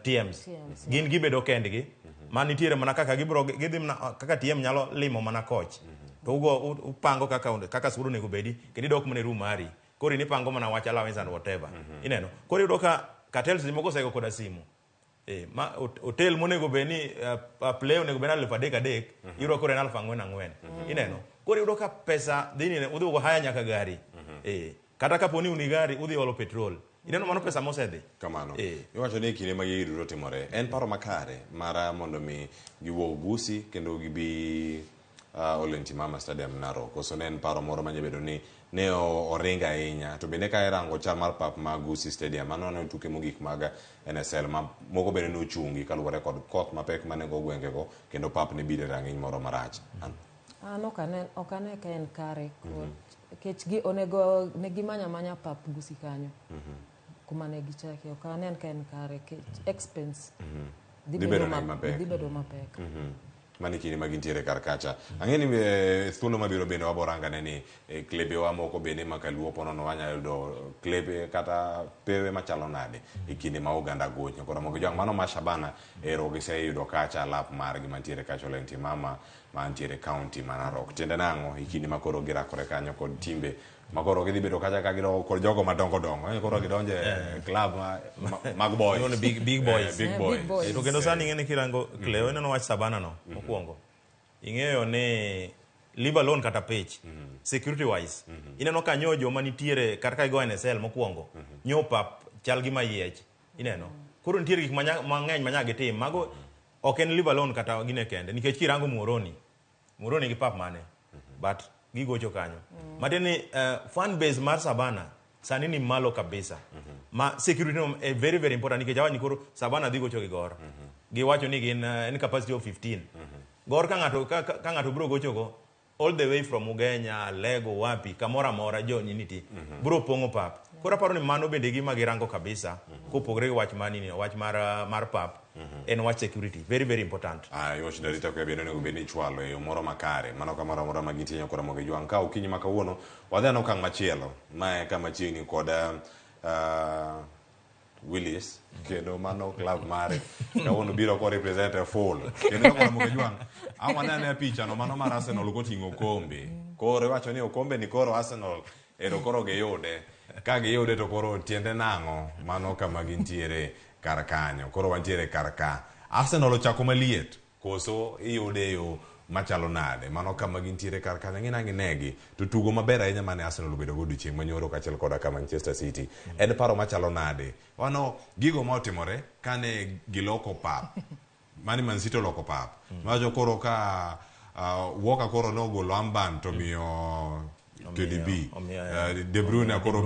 TMs gin gibedo kendgi man nitiere mana kaka gidhi kaka TM nyalo limo mana coach to upango kaka suru nego bedi kendo dok mane room mari koro nipango mana wach allowance and whatever ineno koro yudo ka cartels moko sego koda simu ma hotel monego beni play onego bena 3,000 yudo koro en 4,400 ineno koro yudo ka pesa dini udhi go haya nyaka gari kata kaponi uni gari udhi olo petrol ineno mano pesa mosedhi kamano iwacho ni kinde ma giduto timore en paro makare mara mondo mi giwuog Busi kendo gibi Olentimama stadium Narok koso ne en paro moro manyabedo ni ne oringa ahinya to bende ka erango chal mar pap mag Busi stadium mano ne tuke mogik mag NSL ma moko bende no chungi kaluwore kod koth mapek mane go gwengego kendo pap ne bide rang'iny moro marach okane ka en kare kech gi onego ne gimanya pap Busi kanyo kuma ne gichake okane ka en kare kech expense dhi bedo mapek mani kinde ma gintiere kar kacha ang'eni thuolo mabiro bende waborangane ni klebe wa moko bende makaluo ponono wanya yudo klebe kata pewe machalo nade e kinde ma oganda goch koro mogo jang mano ma Shabana ero giseyudo kacha lap margi mantiere kacha Olentimama mantiere county ma Narok tiende nang'o e kinde ma koro girakore kanyo kod timbe makoro gidhi bedo kacha ka gido kod jogo madongo koro gidonje club mag boys big boys to kendo sani ng'eni kirango kleo ineno wach Shabana no mokwongo ing'eyo ni leave alone kata pitch security wise ineno ka nyo joma nitiere kata ka go NSL mokwongo nyo pap chal gi mayiech ineno koro nitiere gik mang'eny manyage tim mago ok en leave alone kata gine kende nikech kirango Muhoroni gi pap mane but gigocho kanyo mateni fan base mar Savana sani ni malo kabisa ma security no very very important nikech awani koro Savana dhi gocho gi gor giwacho ni gin en capacity of 15 gor ka ng'ato bro gocho go all the way from Ugenya Lego wapi kamora mora joni niti bro pongo pap koro paro ni mano bende gima girango kabisa kopogre wach manini wach mar pap en wach security very very important wach darita ko bende nego bende chwalo e moro makare mano kamoro moro magitinyo kora moge jwang ka ukinyi makawuono wadhano kang machielo mae kama chiegni kod Willis kendo mano club mare kawuono biro ko represent a full kendo kora moge jwang amanane picha no mano mar Arsenal koting'o kombe koro wacho ni okombe ni koro Arsenal ero koro giyude ka giyude to koro tiende nang'o mano kama gintiere kar kanyo koro wantiere kar ka Arsenal ochako maliet koso iyude yo machalo nade mano kama gintiere kar kanyo ng'inagi to tugo maber ahinya mane Arsenal obedo go odiochieng' manyoro kaachiel koda ka Manchester City en paro machalo nade wano gigo motimore kane giloko pap mani Man City loko pap majo koro ka Walker koro nogolo amban to miyo KDB De Bruyne koro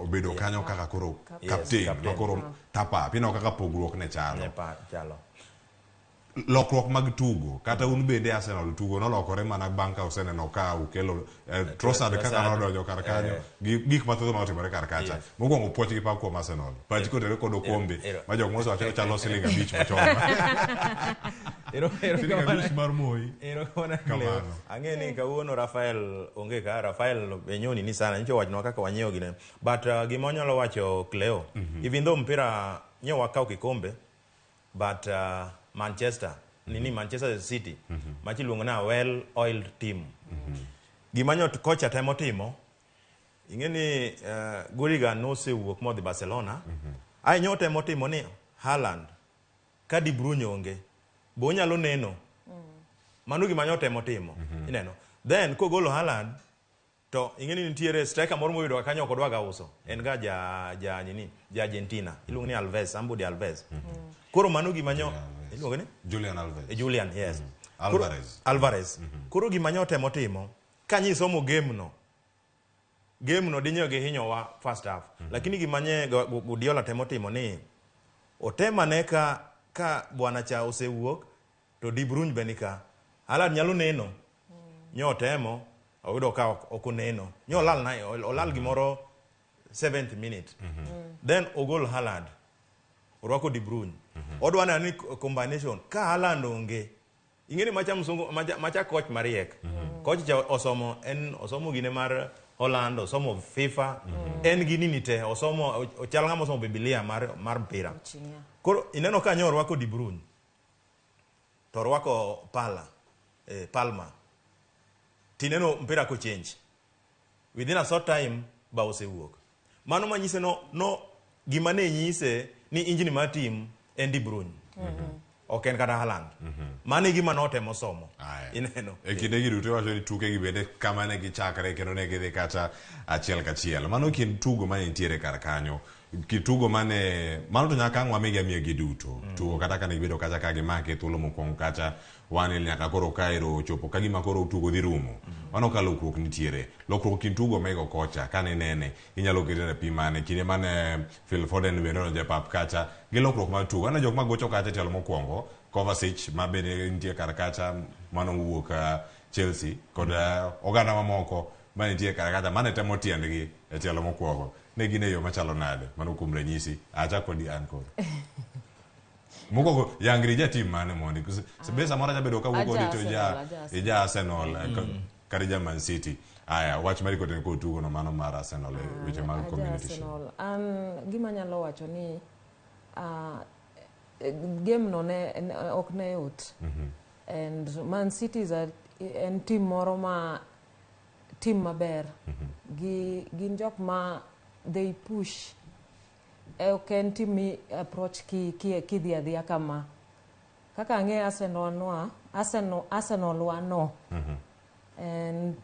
obedo kanyo kaka koro captain to koro tapa pino kaka pogruok ne chalo lokruok mag tugo kata un bende Arsenal tugo nolokore mana bang' ka oseneno ka ukelo Trossard kaka nodonjo kar kanyo gik mathoth maotimore kar kacha mokwongo puoch gi pak kuom Arsenal pachi kotere kod okombe ma jok moso wacho chalo siling 5 machon siling 5 mar moi kamano ang'e ni kawuono Rafael onge ka Rafael benyoni ni sana nicho wachno kaka wanyiewo gine but gima onyalo wacho Cleo even though mpira nyo wakao kikombe but Manchester City machi luongo na well oiled team gimanyo kocha temo timo ing'eni Guriga nosewuok modhi Barcelona ai nyo temo timo ni Haaland ka De Bruyne onge bo nyalo neno mano gimanyo temo timo ineno then kogolo Haaland to ing'eni nitiere striker moro moyudo kanyo kodwa ga uso en ga ja Argentina iluongo ni Alves koro mano gimanyo iluongo ni Julian yes Alvarez koro gimanyo temo timo kanyisomo game no dinyo gi hinyowa first half lakini gimanye Guardiola temo timo ni otema ne ka bwana cha osewuok to De Bruyne benika Haaland nyalo neno nyo temo oyudo ka okuneno nyo olal gimoro 7th minute then ogol Haaland orwako De Bruyne odwana ni combination ka Haaland onge ing'eni macha coach mariek coach cha osomo gine mar Holland osomo FIFA en gini ni te osomo ochal ng'ama osomo Biblia mar mpira koro ineno ka nyo orwako De Bruyne to orwako Palma tineno mpira ko change within a short time ba osewuok mano manyise no gima ne nyise ni injini mar team en De Bruyne ok en kata Haaland mane gima notemo somo ineno kinde giduto wacho ni tuke gi bende kama ne gichakre kendo ne gidhi kata achiel kachiel mano kind tugo mane nitiere kar kanyo kitugo mano to nyaka ang'wa migi amiya giduto tugo kata kane gibedo kacha ka gimake thuolo mokwongo kacha wanil nyaka koro kaero chopo ka gima koro tugo dhi rumo mano ka lokruok nitiere lokruok kind tugo mego kocha kane nene inyalo ketere pi mane kinde mane Phil Foden bende no japap kacha gi lokruok mar tugo ana jok magocho kacha tielo mokwongo Kovacic ma bende nitie kar kacha mano wuok Chelsea kod oganda mamoko mane nitie kar kacha mane temo tiendgi e tielo mokwongo ne gin e yo machalo nade mano kuom ranyisi acha kodi an kod mokwongo yangri ja tim mane mondi be samoro jabedo ka wuok odito ija Arsenal kar ja Man City aya wach mari koten ko tugo no mano mar Arsenal weche mag community shield an gima nyalo wacho ni game no ne ok ne yot and Man City is en team moro ma team maber gin jok ma they push ok en team approach kidhi adhiya kama kaka ng'e Arsenal wano And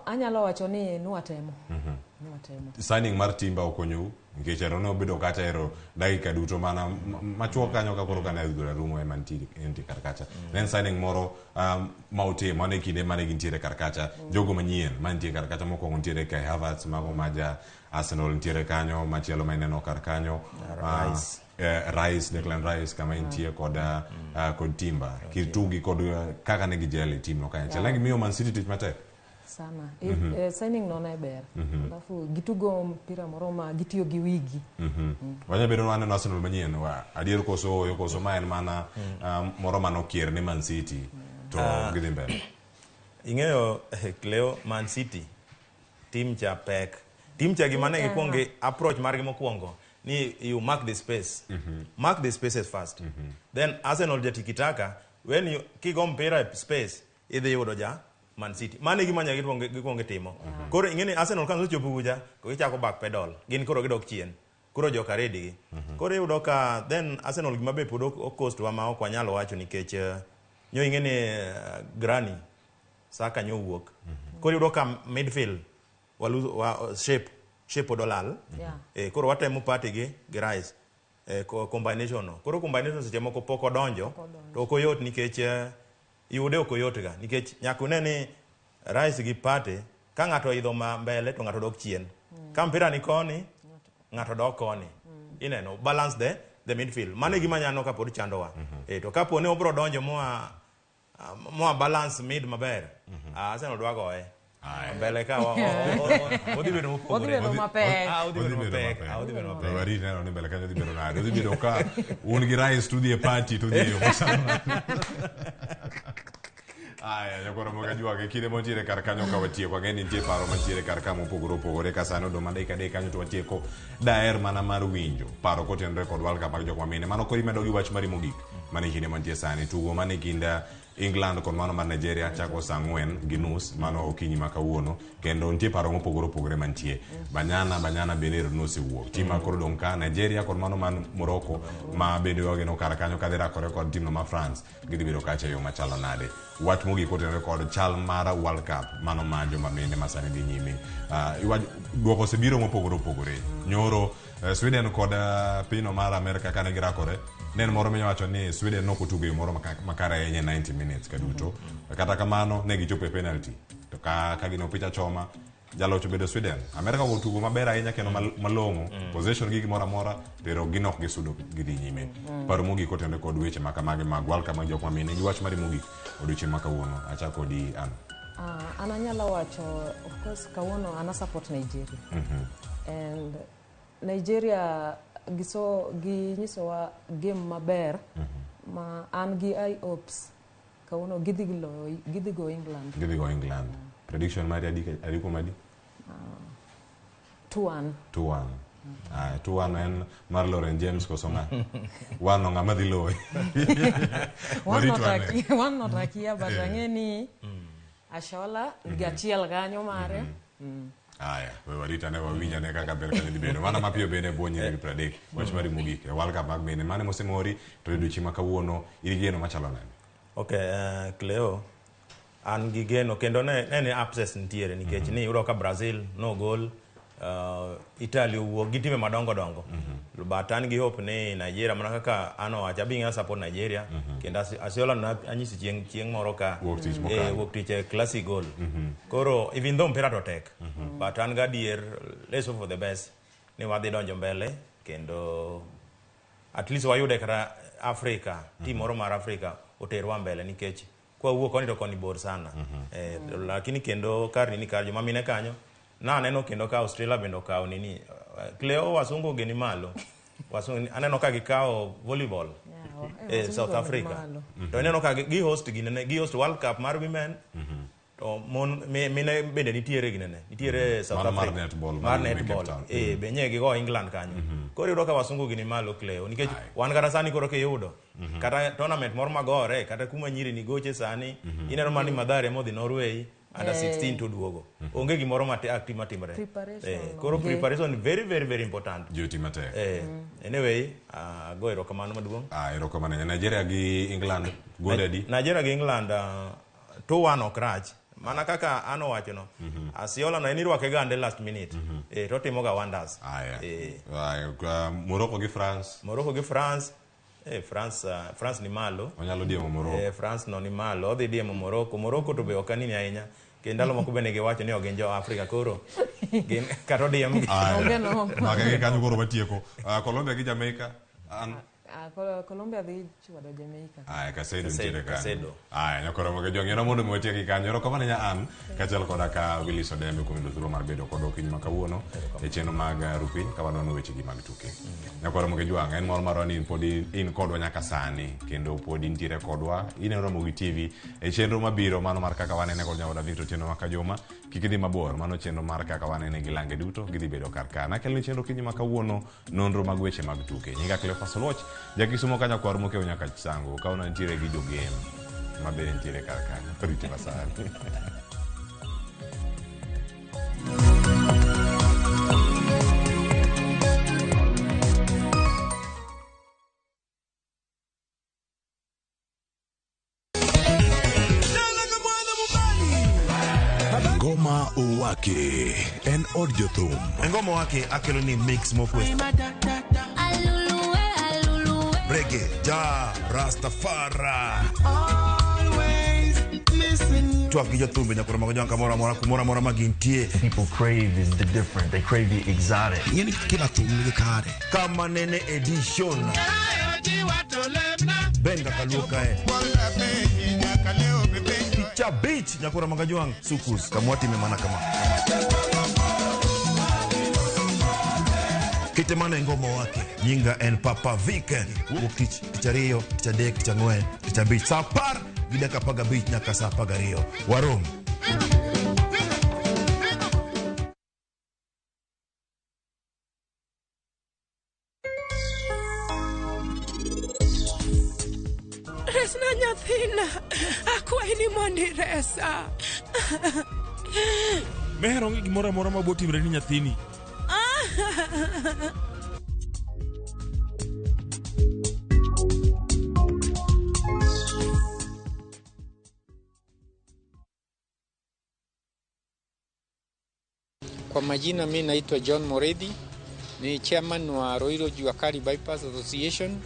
anyalo wacho ni nwatemo. Signing mar timba okonyo nikech ero ne obedo kacha ero dakika duto mana machuok kanyo ka koro kane ayudo rumo ema nitie kar kacha. Then signing moro ma otimo mane kinde mane gintiere kar kacha jogo manyien mantie kar kacha mokwongo nitiere Kai Havertz mago maja Arsenal nitiere kanyo machielo ma ineno kar kanyo Rice Declan Rice kama intie kod timba kitugi kod kaka ne gijele tim no kanyo chalagi miyo Man City tich matek sana signing no na ber alafu gitugo mpira moro ma gitiyo gi wigi wanya bedo wane Arsenal manyien wa adier koso ma en mana moro mano kier ni Man City to gidhi mbele ing'eyo Cleo Man City team cha pek team cha gimane gikwonge approach margi mokwongo ni you mark the space mark the spaces first then Arsenal jatikitaka when you kigo mpira space idhi yudo ja Man City mane gimanya gikwonge timo koro ing'eni Arsenal kan chopo buja ko gichako back pedal gin koro gidok chien koro joka ready gi koro yudo ka then Arsenal gima be pod cost wa ma ok wanyalo wacho nikech nyo ing'eni Granny Saka nyo wuok koro yudo ka midfield walu shape odolal koro watemo party gi Rice combination no koro combination seche moko poko donjo to ok oyot nikech yude ok oyot ga nikech nyakune ni Rice gi Partey ka ng'ato idho ma mbele to ng'ato dok chien ka mpira ni koni ng'ato dok koni ineno balance the midfield mane gima nyano ka pod chandowa to kapo ne obro donjo moa balance mid maber Arsenal dwa goye mbele ka odhi bedo mopogore odhi mapek odhi bedo mapek wari neno ni mbele kanyo odhi bedo nade odhi bedo ka un gi Rice to the party to the aya jokoro moga jwa ke kinde montiere kar kanyo ka watieko ng'eni nitie paro mantiere kar ka mopogore opogore ka sano do mandai ka dei kanyo to watieko daer mana mar winjo paro kotenore kod World Cup mag jok mamine mano koro imedo gi wach mari mogik mane kinde mantie sani tugo mane kinda England kod mano mar Nigeria chako saa 4:30 mano okinyi ma kawuono kendo nitie paro mopogore opogore mantie Banyana bende nosewuok tim ma koro dong ka Nigeria kod mano man Morocco ma bende wageno kar kanyo kadhi rakore kod tim no ma France gidhi bedo kacha yo machalo nade wach mogik kotenore kod chal mar World Cup mano ma joma mine masani dhi nyime duoko osebiro mopogore opogore nyoro Sweden kod pino mar America kane girakore nen moro minyawacho ni Sweden nokotugo moro makare ahinya 90 minutes kaduto kata kamano ne gichopo e penalty to ka ginopicha choma jalocho bedo Sweden America otugo maber ahinya kendo malong'o possession gi gimoro amora pero ginok gisudo gidhi nyime paro mogik kotenore kod weche makamagi mag World Cup mag jok mamine gi wach mari mogik odiochieng' ma kawuono achako di an anyalo wacho of course kawuono ana support Nigeria and Nigeria ginyisowa game maber ma an gi hopes kawuono gidhi go England prediction mari adiko madi 2-1 2-1 en mar Lauren James kosonga wano ng'ama dhi loye one not akia but ang'eni Ashola gachiel kanyo mare aya we warita ne wawinja ne kaka ber kanyo dhi bedo mana mapiyo bende buonyire gi 30 wach mari mogik e World Cup mag mine mane mosemori to odiochieng' ma kawuono irigeno machalo nade okay Cleo an gi geno kendo ne abscess ntiere nikech ni yudo ka Brazil no goal Italy owuok gi time madongo but an gi hope ni Nigeria mana kaka ano wacha binga support Nigeria kendo asiola na anyisi chieng' moro ka wuok tich classic goal koro even though mpira to tek but an ga dier let's hope for the best ni wadhi donjo mbele kendo at least wayude kata Africa team moro mar Africa oterwa mbele nikech kwa wuok koni to koni bor sana lakini kendo karni ni kar joma mine kanyo na aneno kendo ka Australia bendo kao nini Cleo wasungu geni malo wasungu aneno ka gikao volleyball South Africa to aneno ka gi host World Cup mar women to mine bende nitiere ginene nitiere South Africa mar netball benye gigo England kanyo koro yudo ka wasungu gini malo Cleo nikech wan kata sani koro ke yudo kata tournament moro magore kata kuma nyiri ni goche sani ineno mani Madhare modhi Norway under 16 to duogo onge gimoro mate active matimre koro preparation very very very important duty mate anyway go erokamano maduong' erokamano Nigeria gi England gonde di Nigeria gi England 2-1 ok rach. Mana kaka ano wacho no. Asiola no enirwake gande last minute. To timoga wonders. Morocco gi France. Morocco gi France. France ni malo. Onyalo diemo Morocco. France no ni malo. Odhi diemo Morocco. Morocco to be okanini ahinya. Kendalo moko bene giwacho ni ogen jo Africa koro. Gin kato diem. Mage kanyo koro batieko. Colombia gi Jamaica. Colombia dhi chwado Jamaica. Kasedo ntiere kanyo. Nyakoro moge jong'era mondo mwetieki kanyo. Erokamano nya an kachel koda ka Willis Odembe kuom yudo thuolo mar bedo kodwa kiny ma kawuono e chenro mag Rupiny ka wanono wechegi mag tuke. Nyakoro moge jwang' en mor marwa ni pod in kodwa nyaka sani kendo pod intiere kodwa ineno Ramogi TV e chenro mabiro mano mar kaka wanene kod nyawoda Victor chenro ma Kajoma kik idhi mabor mano chenro mar kaka wanene gi lange duto gidhi bedo kar ka. Nakelni chenro kiny ma kawuono nonro mag weche mag tuke. Nyinga Cleophas Oloch Jakisumo kanya kwar moke nyaka sango ka una ntiere gi jogem mabe ntiere kar ka riti masani. Ngoma Uwake en od jothum. Ngoma Uwake akelo ni mix mopwe. Reggae, ja, Rastafari. Always missing. Twak gi jothumbe nyakoro mago jonka mora magintie. People crave is the different. They crave the exotic. Yeni kila thum ni kare. Kama nene edition. Benga kaluka Cha beach nyakoro mago jwang sukus kamwati memana kama. Kitemana Ngoma Uwake nyinga en Papa Vike wukich kichario kichadek kichangwen kichabich sapar gidaka paga beach nyaka sa pagario warom. Resna nyathina akwai ni mondi resa. Mehero ngi gimora mora mabotimre ni nyathini. Kwa majina mimi naitwa John Moredi, ni chairman wa Roiro Juakari Bypass Association,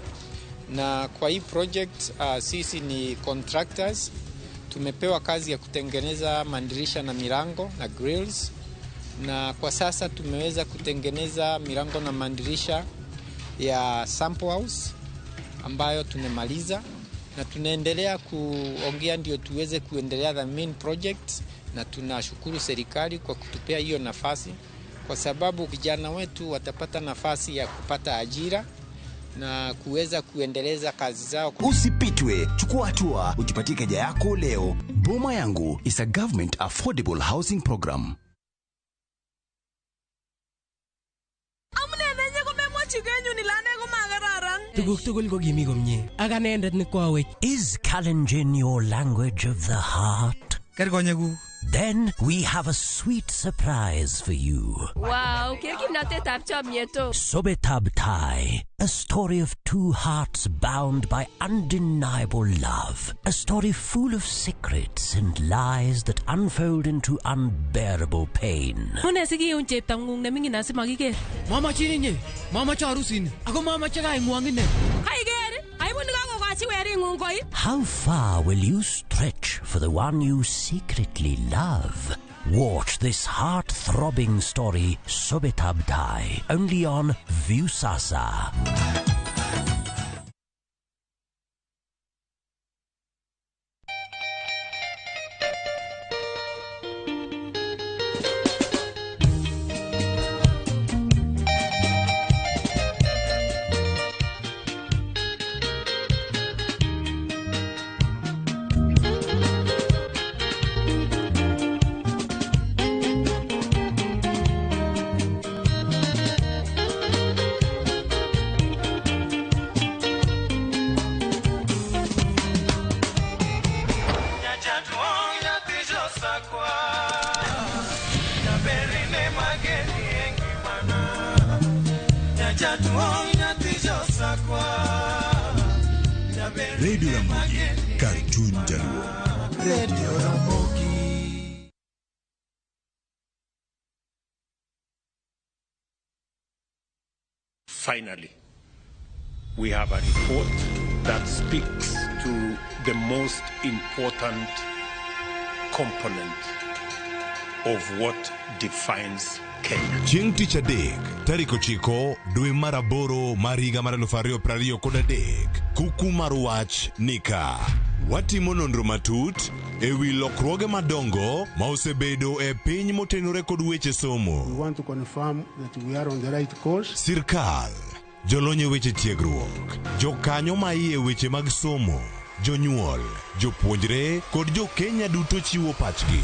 na kwa hii project sisi ni contractors. Tumepewa kazi ya kutengeneza madirisha na milango na grills, na kwa sasa tumeweza kutengeneza milango na madirisha ya sample house ambayo tumemaliza, na tunaendelea kuongea ndio tuweze kuendelea the main project, na tunashukuru serikali kwa kutupea hiyo nafasi, kwa sababu vijana wetu watapata nafasi ya kupata ajira na kuweza kuendeleza kazi zao. Usipitwe, chukua hatua, ujipatie keja yako leo. Boma Yangu is a government affordable housing program. Is Kalenjin your language of the heart? Then we have a sweet surprise for you. Wow, Sobetab Tai, a story of two hearts bound by undeniable love. A story full of secrets and lies that unfold into unbearable pain. Mama chininye, mama charusin, ako mama chagai ngwangine. How far will you stretch for the one you secretly love? Watch this heart-throbbing story, Sobetab Tai, only on Viusasa. Radio Ramogi, Cartoon Jaluo. Radio Ramogi. Finally, we have a report that speaks to the most important component of what defines Kenya. Chieng' tich adek, tarik 9 dwe mar 8 mar higa mar 2023, kuku mar wach nika. Watimo nonro matut ewi lokruoge madongo ma osebedo e piny motenore kod weche somo. We want to confirm that we are on the right course. Sirkal, jolony weche tiegruok, jokanyo ma iye weche mag somo, jonyuol, jopuonjre kod jo-Kenya duto chiwo pachgi.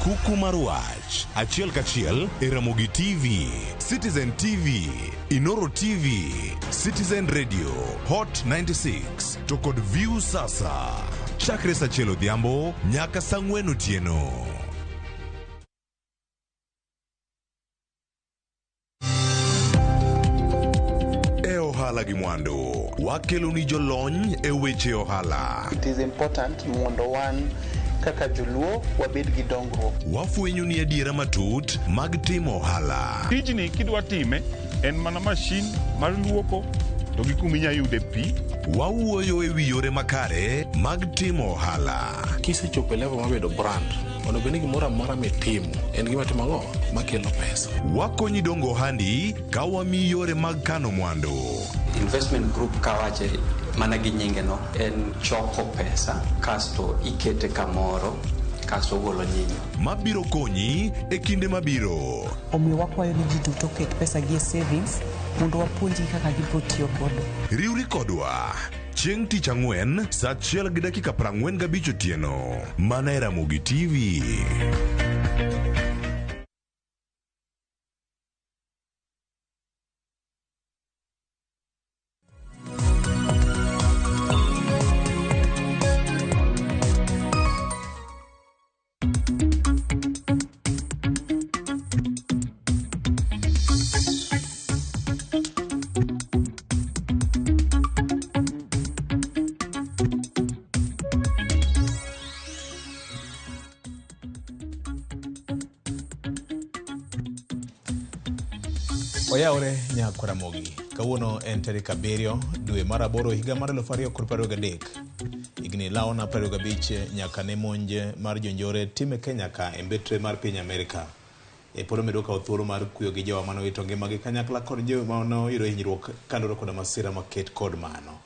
Kuku mar wach, achiel kachiel e Ramogi TV, Citizen TV, Nonro TV, Citizen Radio, Hot 96, to kod View Sasa. Chakre sa achiel odhiambo nyaka sa 4 otieno. E ohala gi mwandu, wakelo ni jolony e weche ohala. It is important mondo wan kaka joluo wabed gi dongruok. Wafwenyo ni adiera matut mag timo ohala. Tijni kidwa time en mana mashin mar luoko to gi kuminya yude pi. Wawuoyo e wi yore makare mag timo ohala. Kisechopo level mabedo brand, onego bed ni gimoro amora mitimo en gima timo makelo pesa. Wakonyi dongo ohandi ka wamiyi yore mag kano mwandu. Investment group kawache mana gi nyinge no en choko pesa kasto ikete kamoro kasto golo nyinyo. Mabiro konyi e kinde mabiro. Omiyo wakwayo ni ji duto ket pesa gi e savings mondo wapuonji kaka gibiro tiyo godo. Riwri kodwa chieng' tich ang'wen sa 1:45 otieno. Mana e Ramogi TV. Oyaore nyako Ramogi. Kawuono en tarik 7 dwe mar 8 higa mar 2023. Igni laona 25 nyaka ne monje mar jonjore time Kenya ka embetre mar piny Amerika. E poro medo ka thuolo mar kuyo gi jowa mano ito ngimagi kanyakla kod jowa mano yudo hinyruok kandoro kod masira maket kod mano.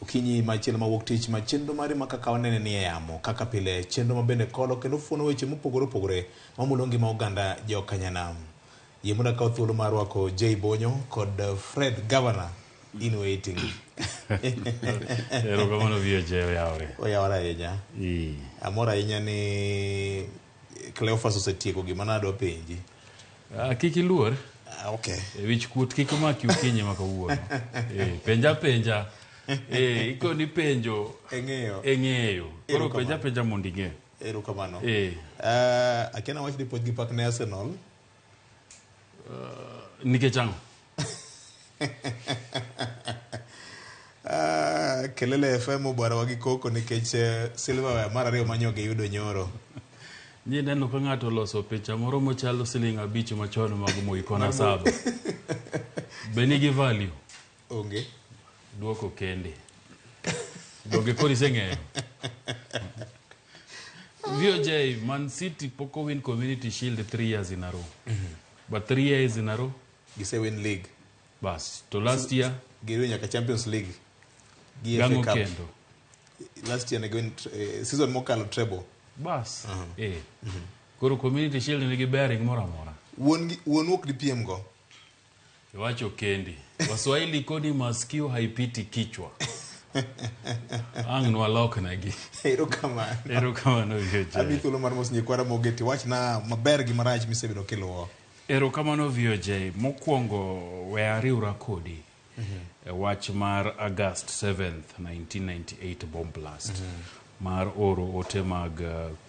Okinyi machielo mawuok tich ma chenro mare ma kaka wanene ni e yamo kaka pile chenro ma bende kolo kendo fuono weche mopogore opogore mamulo ngima oganda jo Kanyanam. Yemuna ka thuolo mar wako J Bonyo kod Fred Governor in waiting. Ero kamano Weche oyawre. Oyawra ahinya. Amora ahinya ni Cleophas osetieko gima nado penji. Kik iluor. Okay. Wich kuot kik omaki okinyi ma kawuono. Penja. Ikoni penjo eng'eyo. Koro penja mondo ing'e. Ero kamano. Akiana wach dipot gi pak ne Arsenal. Nikech ang'o? Kelele FM obwaro gi koko nikech silverware mar 2 manyoge yudo nyoro. Ni neno ka ng'ato loso picha moro mochalo $5 machon mag moi kona saba. Benigi value. Onge. Duoko kende. Donge kori seng'eyo. Weche Man City poko win Community Shield 3 years in a row. But 3 years in a row gise win league. Bas to last year giwe nyaka Champions League. Gango kendo. Last year ne season mokalo treble. Bas. Koro Community Shield ni bearing mora mora. Won wok di PM go. Wacho kendi. Waswahili kodi masikio haipiti kichwa. Ang nwalok nagi. Ero kamano Weche. Abi thuolo mar mos nyikwara mogeti wach na maber gi marach misebedo kelo. Ero kamano Weche. Mokwongo we ariura kodi. Wach mar August 7th 1998 bomb blast. Mar oro ote mag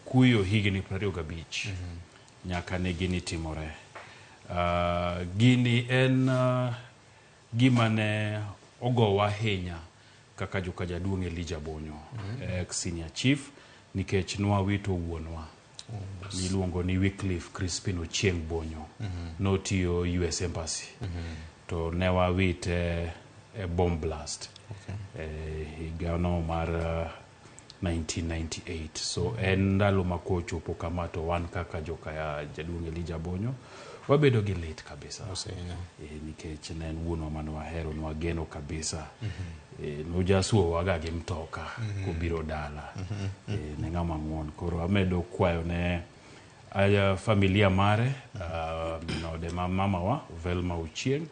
kuyo higni 25 nyaka ne gini timore. Gini en gimane ogowa ahinya kaka joka jaduong' Elijah Bonyo, ex senior chief nikech nwawito wuonwa miluongo ni Wycliffe Crispin Ochieng Bonyo notiyo US Embassy to ne wawite e bomb blast higano mar 1998. So en ndalo ma kochopo kama to wan kaka jokaya jaduong' Elijah Bonyo wabedo gi lit kabisa nikech ne en wuonwa mane wahero nwageno kabisa nojasuo waga gi mtoka kobiro dala ne ng'ama ng'won. Koro amedo kwayo ne familia mare minode ma mama wa Velma Ochieng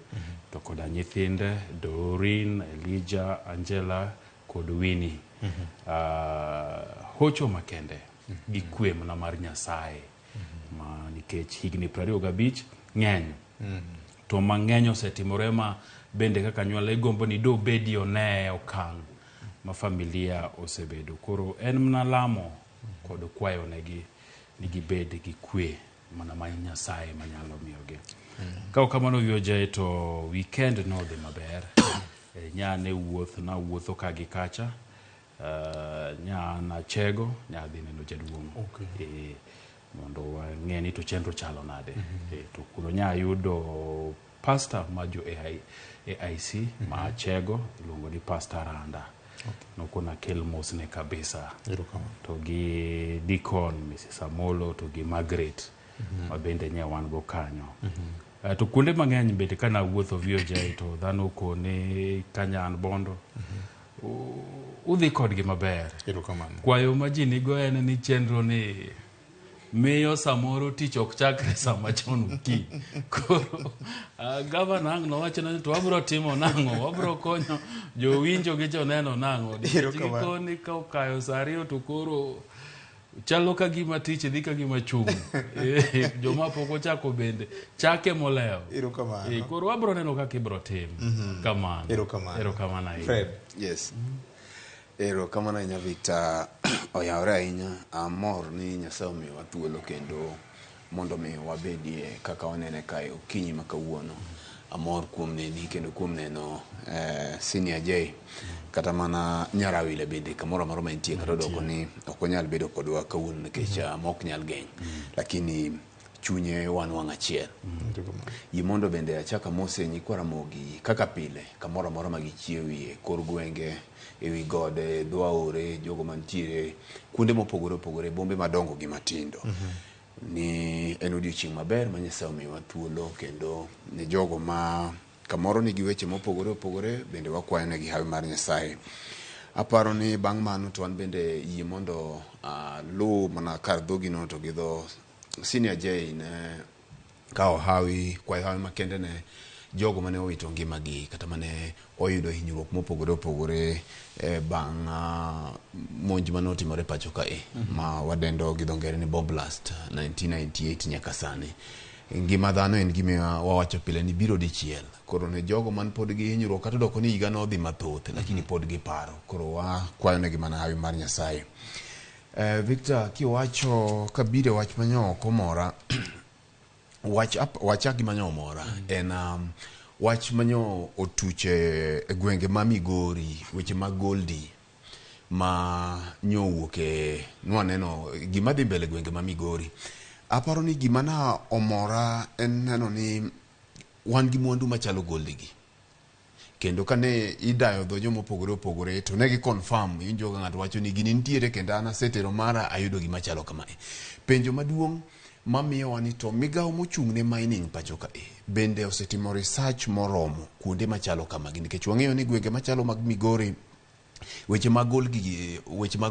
to koda nyithinde Doreen, Elijah, Angela kod Winnie hocho makende gi kwe mana mar Nyasaye ma nikech higni 25 ng'eny to mang'eny osetimore ma bende kaka nyuola igombo ni do bedi one okang' ma familia osebedo. Koro en mana lamo kod kwayo negi ni gibed gi kwe mana ma Nyasaye manyalo miyogi. Ka kamano Weche to weekend no dhi maber nyane na wuotho ka gi kacha nyana chego nyadhi neno jaduong' mondo wang'e ni to chenro chalo nade to kuro nyayudo pastor ma jo AIC ma chego iluongo ni Pastor Randa nokona kel mosne kabisa to gi Deacon Mrs. Amolo to gi Margaret ma bende wan go kanyo to kuonde mang'eny bende kana wuotho Weche to dhano kone kanyan bondo udhi kodgi maber. Kwayo ma ji nigo en ni chenro ni miyo samoro tich ok chakre sama chon ki. Koro gavana ang' nowacho ni to wabro timo nang'o, wabro konyo jowinjo gi joneno nang'o. Gikoni ka okayo sa 2 to koro chalo ka gima tich dhi ka gima chung'. Joma pok ochako bende chake moleo. Koro wabro neno kaka ibro tim. Kamano. Erokamano. Fred. Yes. Erokamano ahinya Victor, oyawre ahinya. Amor ni Nyasaye omiyowa thuolo kendo mondo mi wabedie kaka wanene kae okinyi ma kawuono. Amor kuom neni kendo kuom neno Senior J kata mana Nyarawile bende kamoro amora ma entie kata doko ni ok onyal bedo kodwa kawuono nikech mok nyal geny, lakini chunye wan wang' achiel. Yimondo bende achaka mose nyikwa Ramogi kaka pile kamoro amora ma gichiewie kor gwenge ewi gode dwaore jogo mantiere kuonde mopogore opogore bombe madongo gi matindo ni en odiochieng' maber ma Nyasaye omiyowa thuolo kendo ne jogo ma kamoro nigi weche mopogore opogore bende wakwayo negi hawi mar Nyasaye. Aparo ni bang' mano to an bende yie mondo lu mana kar dhogino to gi dho Senior J ne kao hawi kwayo hawi makende ne jogo mane owito ngimagi kata mane oyudo hinyruok mopogore opogore bang' monj mane otimore pacho kae ma wadendo gi dho ngere ni bomb blast 1998 nyaka sani. Ngima dhano en gima wawacho pile ni biro dichiel. Koro ne jogo man pod gi hinyruok kata doko ni higa no dhi mathoth lakini pod gi paro. Koro wakwayo negi mana hawi mar Nyasaye. Victor, kiwacho kabire wach manyo komora wach gimanyo mora en wach manyo otuche gwenge ma Migori, weche mag Goldi ma nyowuoke nwaneno gima dhi mbele gwenge ma Migori. Aparo ni gima na omora en neno ni wan gi mwandu machalo Goldi gi kendo kane idayo dho jomo pogore opogore to ne gi confirm injo ng'ato wacho ni gini nitiere kendo ana setero mara ayudo gima chalo kamae. Penjo maduong' mamiyo wani to migawo mochung' ne mining pacho kae bende osetimo research moromo kuonde machalo kamagi nikech wang'eyo ni gwenge machalo mag Migori weche mag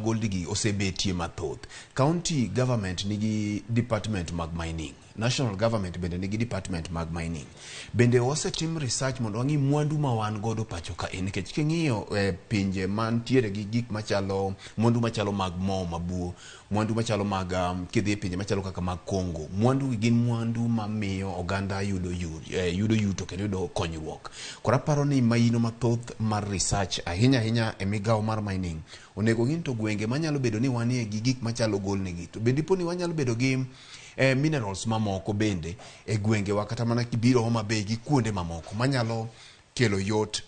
gold gi osebetie mathoth. County government nigi department mag mining, national government bende nigi department mag mining. Bende osetim research mondo wangi mwandu ma wan godo pacho ka nikech king'iyo pinje mantiere gi gik machalo mwandu machalo mag mo mabuo, mwandu machalo mag kidhi pinje machalo kaka mag Kongo, mwandu gin mwandu mamiyo oganda yudo yuto kendo yudo konyruok. Kora paro ni maino mathoth mar research ahinya e migawo mar mining onego gin to gwenge manyalo bedo ni wanie gi gik machalo gold negi to bende poni wanyalo bedo gi minerals mamoko bende e gwenge wa kata mana kibiro Homa Bay gi kuonde mamoko manyalo kelo yot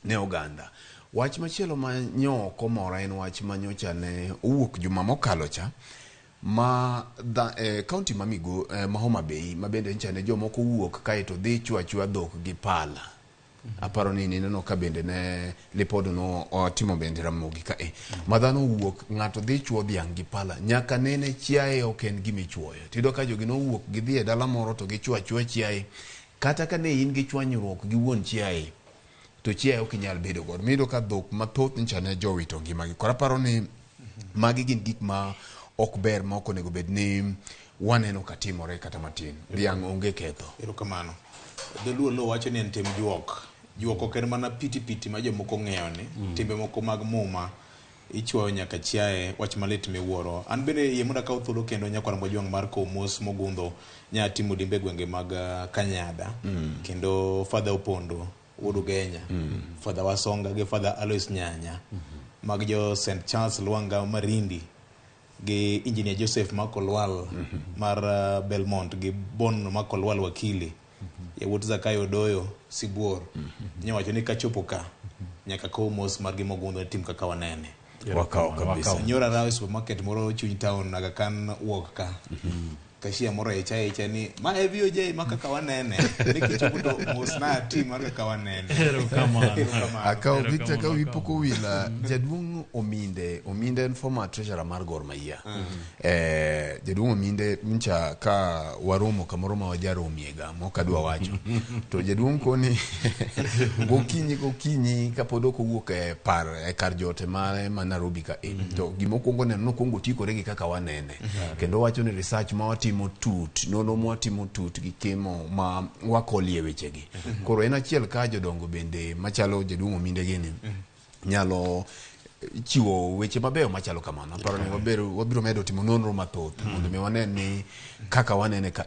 ne oganda. Wach machielo ma nyoko mora en wach ma nyocha ne owuok juma mokalo cha ma county ma Homa Bay ma bende nchane jomoko wuok kae to dhi chwachwa dhok gi pala. Aparo ni neno ka bende ne lipod no otimo bende Ramogi ka madhano wuok ng'ato dhi chwo dhiang' gi pala nyaka nene chiaye ok en gimi chwoyo. Tido ka jogi no wuok gidhi e dala moro to gichwachwa chiaye kata ka ne in gi chwanyruok gi wuon chiaye to chiaye ok nyal bedo god. Mido ka dhok mathoth nchane jowito ngimagi. Kora paro ni magi gin gik ma ok ber ma ok onego bed ni waneno ka timore kata matin. Dhiang' onge ketho. Erokamano. Dholuo lo wacho ni en tim juok. Juok ok en mana piti ma jomoko ng'eyo ni. Timbe moko mag muma ichwoyo nyaka chiaye wach malit miwuoro. An bende yie moda ka thuolo kendo nyakwara mojwang' mar Komos mogundho nya timo dimbe gwenge mag Kanyada kendo Father Opondo Wuodu Genya, Father Wasonga gi Father Alois Nyanya mag jo St. Charles Lwanga Marindi gi Engineer Joseph Makolwal mar Belmont gi Bon Makolwal wakili ya wuot Zakayo Doyo Sibuor nyawacho ni kachopo ka nyaka Komos mar gi mogundho tim kaka wanene wakao kabisa. Nyora rawe supermarket moro chuny town naga kan walk ka kashia moro echa ni ma evio je maka kawanene nikichopo to mosna team maka kawanene. Akao Victor ka wipoko wila Jaduong' Ominde en former treasurer mar Gor Mahia. Jaduong' Ominde mincha ka waromo kamoro ma wajaro omiega mokadwa wacho to Jaduong' koni gokinyi kapod ok owuok e kar jote mare ma Nairobi ka to gimokuongo neno nokuongo tikore gi kaka wanene kendo wacho ni research ma watimo tut nono mwatimo tut gi kemo ma wakolie wechegi. Koro en achiel ka jodongo bende machalo Jaduong' Ominde gini nyalo chiwo weche mabeyo machalo kamano. Aparo ni wabiro medo timo nonro mathoth mondo mi wanen ni kaka wanene ka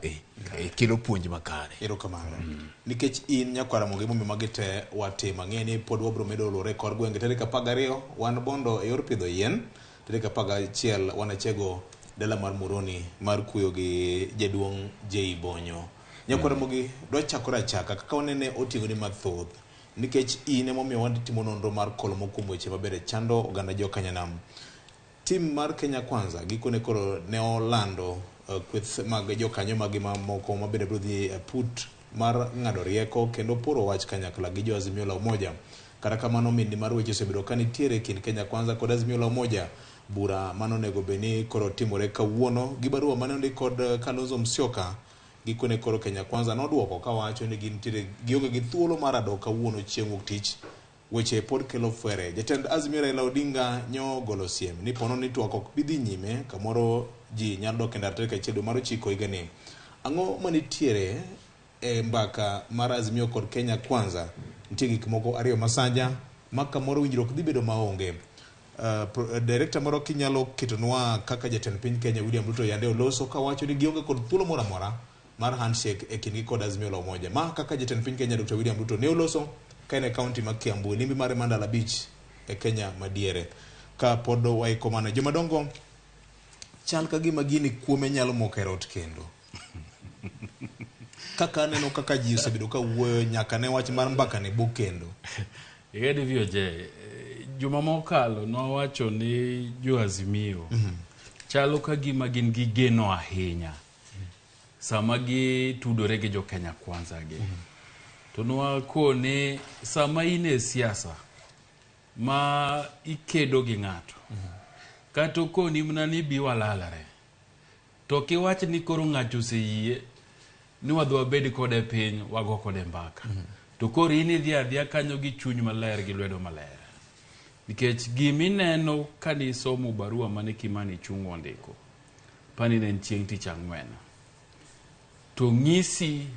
kelo puonj makare. Erokamano. Nikech in nyakwara mogi bombe magite watema ng'eni pod wabiro medo lore kor gwenge tarik 12 wan bondo e yor pidho yien, tarik 11 wanachego dala mar Muroni mar kuyo gi Jaduong' J Bonyo. Nyakwara mogi dwa chakora chaka kaka wanene otingo ni mathoth nikech in emomiyo watimo nonro mar kolomo kuom weche maber chando oganda jo Kanyanam. Tim mar Kenya Kwanza gikone koro ne olando kweth mag jo kanyo magi mamoko mabende biro dhi put mar ng'ado rieko kendo poro wach kanyakla gi jo Azimio la Umoja. Kata kamano mindi mar weche osebedo ka nitiere kind Kenya Kwanza kod Azimio la Umoja bura mano nego beni koro timore kawuono gi barua mane ndi kod Kalonzo Musyoka gikone koro Kenya Kwanza noduoko ka wacho ni gintiere gionge gi thuolo mar adok kawuono chieng' wuok tich. Weche pod kelo fwere. Jatend Azimio Raila Odinga nyo golo siem ni pono ni twak ok bidhi nyime kamoro ji nyalo dok e ndara tarik 1 mar 9 higani. Ang'o manitiere e mbaka mar Azimio kod Kenya Kwanza? Nitie gik moko ariyo masanja ma kamoro winjruok dhi bedo maonge. Director moro kinyalo ketonwa kaka jatend piny Kenya William Ruto yande oloso ka wacho ni gionge kod thuolo moro amora mar handshake e kindgi kod Azimio la Umoja. Ma kaka jatend piny Kenya Dr. William Ruto ne oloso kaine kaunti ma Kiambu limbi mare Mandala Beach e Kenya madiere ka pod waiko mana jomadongo chal ka gima gini kuome nyalo mokerot kendo kaka neno kaka ji osebedo ka wuoyo nyaka ne wach mar mbaka ne bok kendo. Igedi vioje juma mokalo nowacho ni jo Azimio chalo ka gima gin gi geno ahinya sama gi tudore gi jo Kenya Kwanza gi to nwakone sama ine siasa ma ikedo gi ng'ato kato koni mna ni biwalalare to kiwach ni koro ng'ato oseyie ni wadwa bed kode piny wago kode mbaka to koro ini dhia kanyo gi chuny maler gi lwedo maler nikech gimi neno kani somo barua mane Kimani Chungwa ndiko pani nen chieng' tich ang'wen to ng'isi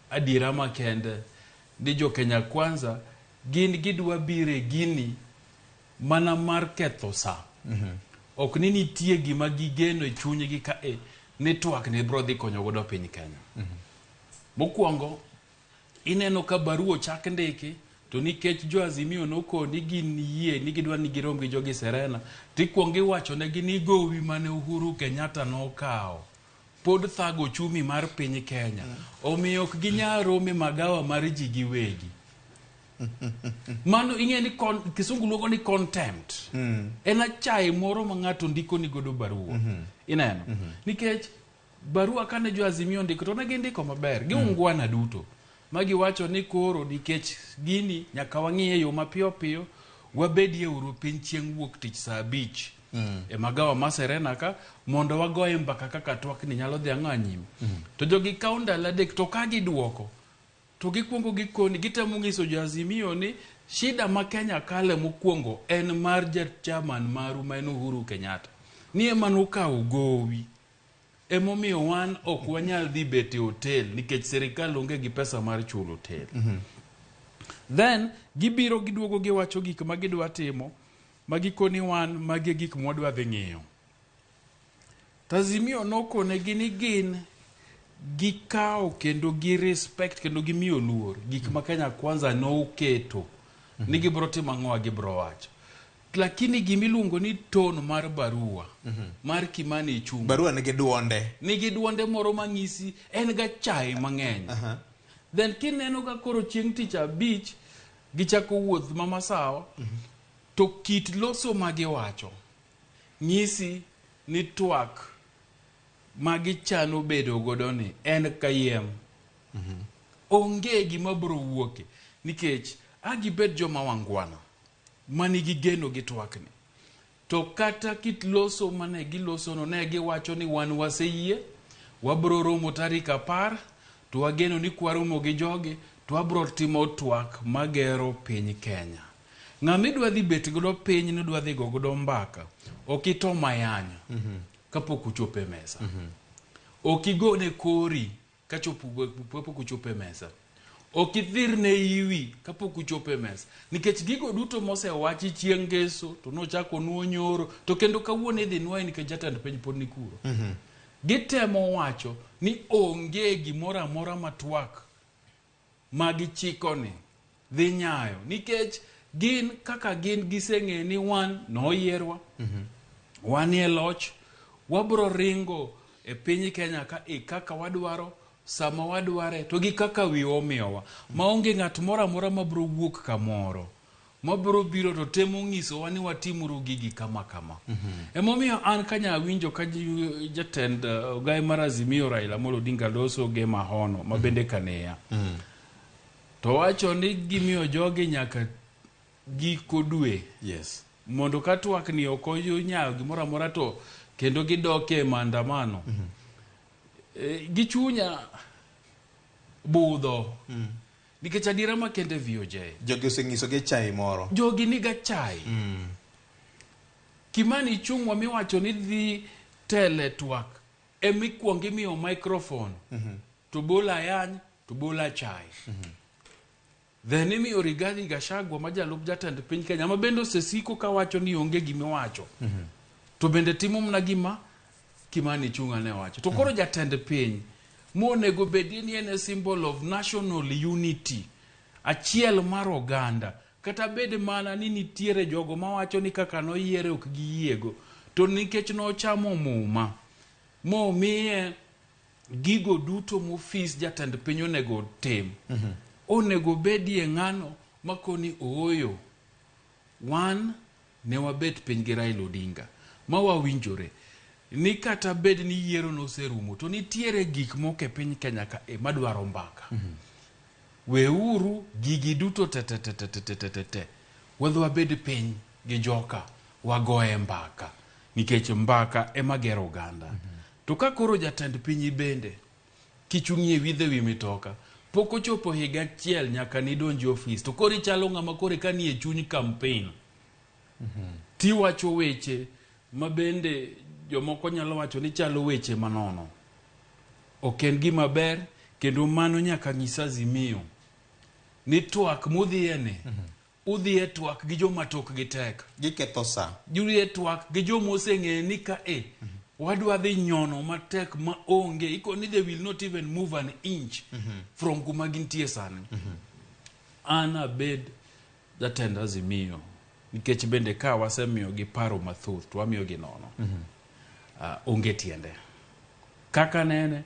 adiera makende ni jo Kenya Kwanza gin gidwa bire gini mana mar ketho sa ok ni nitie gima gigeno e chunygi ka network ne bro dhi konyo godo piny Kenya. Mokwongo ineno ka baruo chak ndiki to nikech jo Azimio nokoni gin yie ni gidwa ni girom gi jogi Serena tikwongi wacho ne gini gowi mane Uhuru Kenyatta nokao pod thago chumi mar piny Kenya omiyo ok ginya rome magawa mar ji giwegi Mano ing'e ni kisungu luongo ni contempt. En achai moro ma ng'ato ndiko ni godo barua. Ineno. Nikech barua kane jo Azimio ndiko to ne gindiko maber. Giungwana duto. Magi wacho ni koro nikech gini nyaka wang'iye yo mapiyo piyo wabedie uru piny chieng' wuok tich saa 5 e magawa ma Serena ka mondo wagoye mbaka kaka twak ni nyalo dhi ang'o nyime. To jogi kawo ndalo adek to ka giduoko to gikwongo gikoni gitemo ng'iso jo Azimio ni shida ma Kenya kale mokwongo en mar chairman maru ma en Uhuru Kenyatta. Ni ema nokawo gowi. Emomiyo wan ok wanyal dhi bet e hotel nikech serikal onge gi pesa mar chulo hotel. Then gibiro giduogo giwacho gik ma gidwa timo magikoni wan magi gik mwadwa dhi ng'iyo. Azimio nokone gini gin gikawo kendo gi respect kendo gimiyo luor gik ma Kenya Kwanza noketo ni gibro timo ang'o gibro wacho. Lakini gimiluongo ni tone mar barua mar Kimani Ichung'wa. Barua nigi duonde. Nigi duonde moro mang'isi en ga chai mang'eny. Then kineno ga koro chieng' tich 5 gichako wuoth ma masawa to kit loso magiwacho ng'isi ni twak magichano bedo godo ni en kayiem. Onge gima bro wuoke nikech agibet joma wangwana manigi geno gi twak ni. To kata kit loso mane giloso no ne giwacho ni wan waseyie wabro romo tarik 10 to wageno ni kwaromo gi jogi to wabro timo twak magero piny Kenya. Ng'ama idwa dhi bet godo piny ni dwa dhi godo mbaka okito mayanyo kapok uchopo e mesa. Okigone kori kapok uchopo e mesa. Okithir ne iwi kapok uchopo e mesa. Nikech gigo duto mosewachi chieng' ngeso to nochako nuo nyoro to kendo kawuono idhi nuo nikech jatend piny pod ni kuro. Gitemo wacho ni onge gimoro amora matwak magichikoni dhi nyayo nikech gin kaka gin giseng'e ni wan noyierwa. Wan e loch wabro ringo e piny Kenya ka kaka wadwaro sama wadware to gi kaka wiwa omiyowa maonge ng'at moro amora mabro wuok kamoro mabro biro to temo ng'isowa ni watimuru gigi kama kama. Emomiyo an kanya winjo ka jatend ogai mar Azimio Raila Amolo Odinga loso ge mahono mabende kaneya to wacho ni gimiyo jogi nyaka giko dwe mondo ka twak ni okoyo nyayo gimoro amora to kendo gidoke maandamano. Gichunya budho nikech adiera makende VOJ jogi oseng'iso ge chai moro. Jogi niga chai. Kimani Ichung'wa miwacho ni dhi tele twak emikwongi miyo microphone to bola yany to bola chai. Then imiyo Rigathi Gachagua majalup jatend piny Kenya ma bende osesiko kawacho ni onge gimiwacho to bende timo mna gima Kimani Ichung'wa ne wacho. To koro jatend piny monego bedie ni en a symbol of national unity, achiel mar oganda, kata bed mana ni nitiere jogo mawacho ni kaka noyiere ok giyiego to nikech nochamo muma momiye gigo duto mofis jatend piny onego tim. Onego bedie ng'ano makoni ooyo wan ne wabet piny gi Raila Odinga ma wawinjore ni kata bed ni yiero no serumo to nitiere gik moko e piny Kenya ka madwaro mbaka. Weuru gigi duto te wadhi wabed piny gi joka wagoye mbaka nikech mbaka ema gero oganda. To ka koro jatend piny bende kichung'ie widhe wi mitoka pok ochopo higa achiel nyaka nidonji ofis to koro ichalo ng'ama kore ka ni e chuny campaign. Tiwacho weche ma bende jomoko nyalo wacho ni chalo weche manono. Ok en gima ber kendo mano nyaka nyisa Azimio ni twak mudhiene udhie twak gi joma tok gi tek giketho sa. Udhie twak gi joma oseng'e ni ka wadwa dhi nyono matek ma onge ikoni they will not even move an inch from kuma gintie sani. An abed jatend Azimio nikech bende ka wasemiyo gi paro mathoth to wamiyo gi nono. Onge tiende kaka nene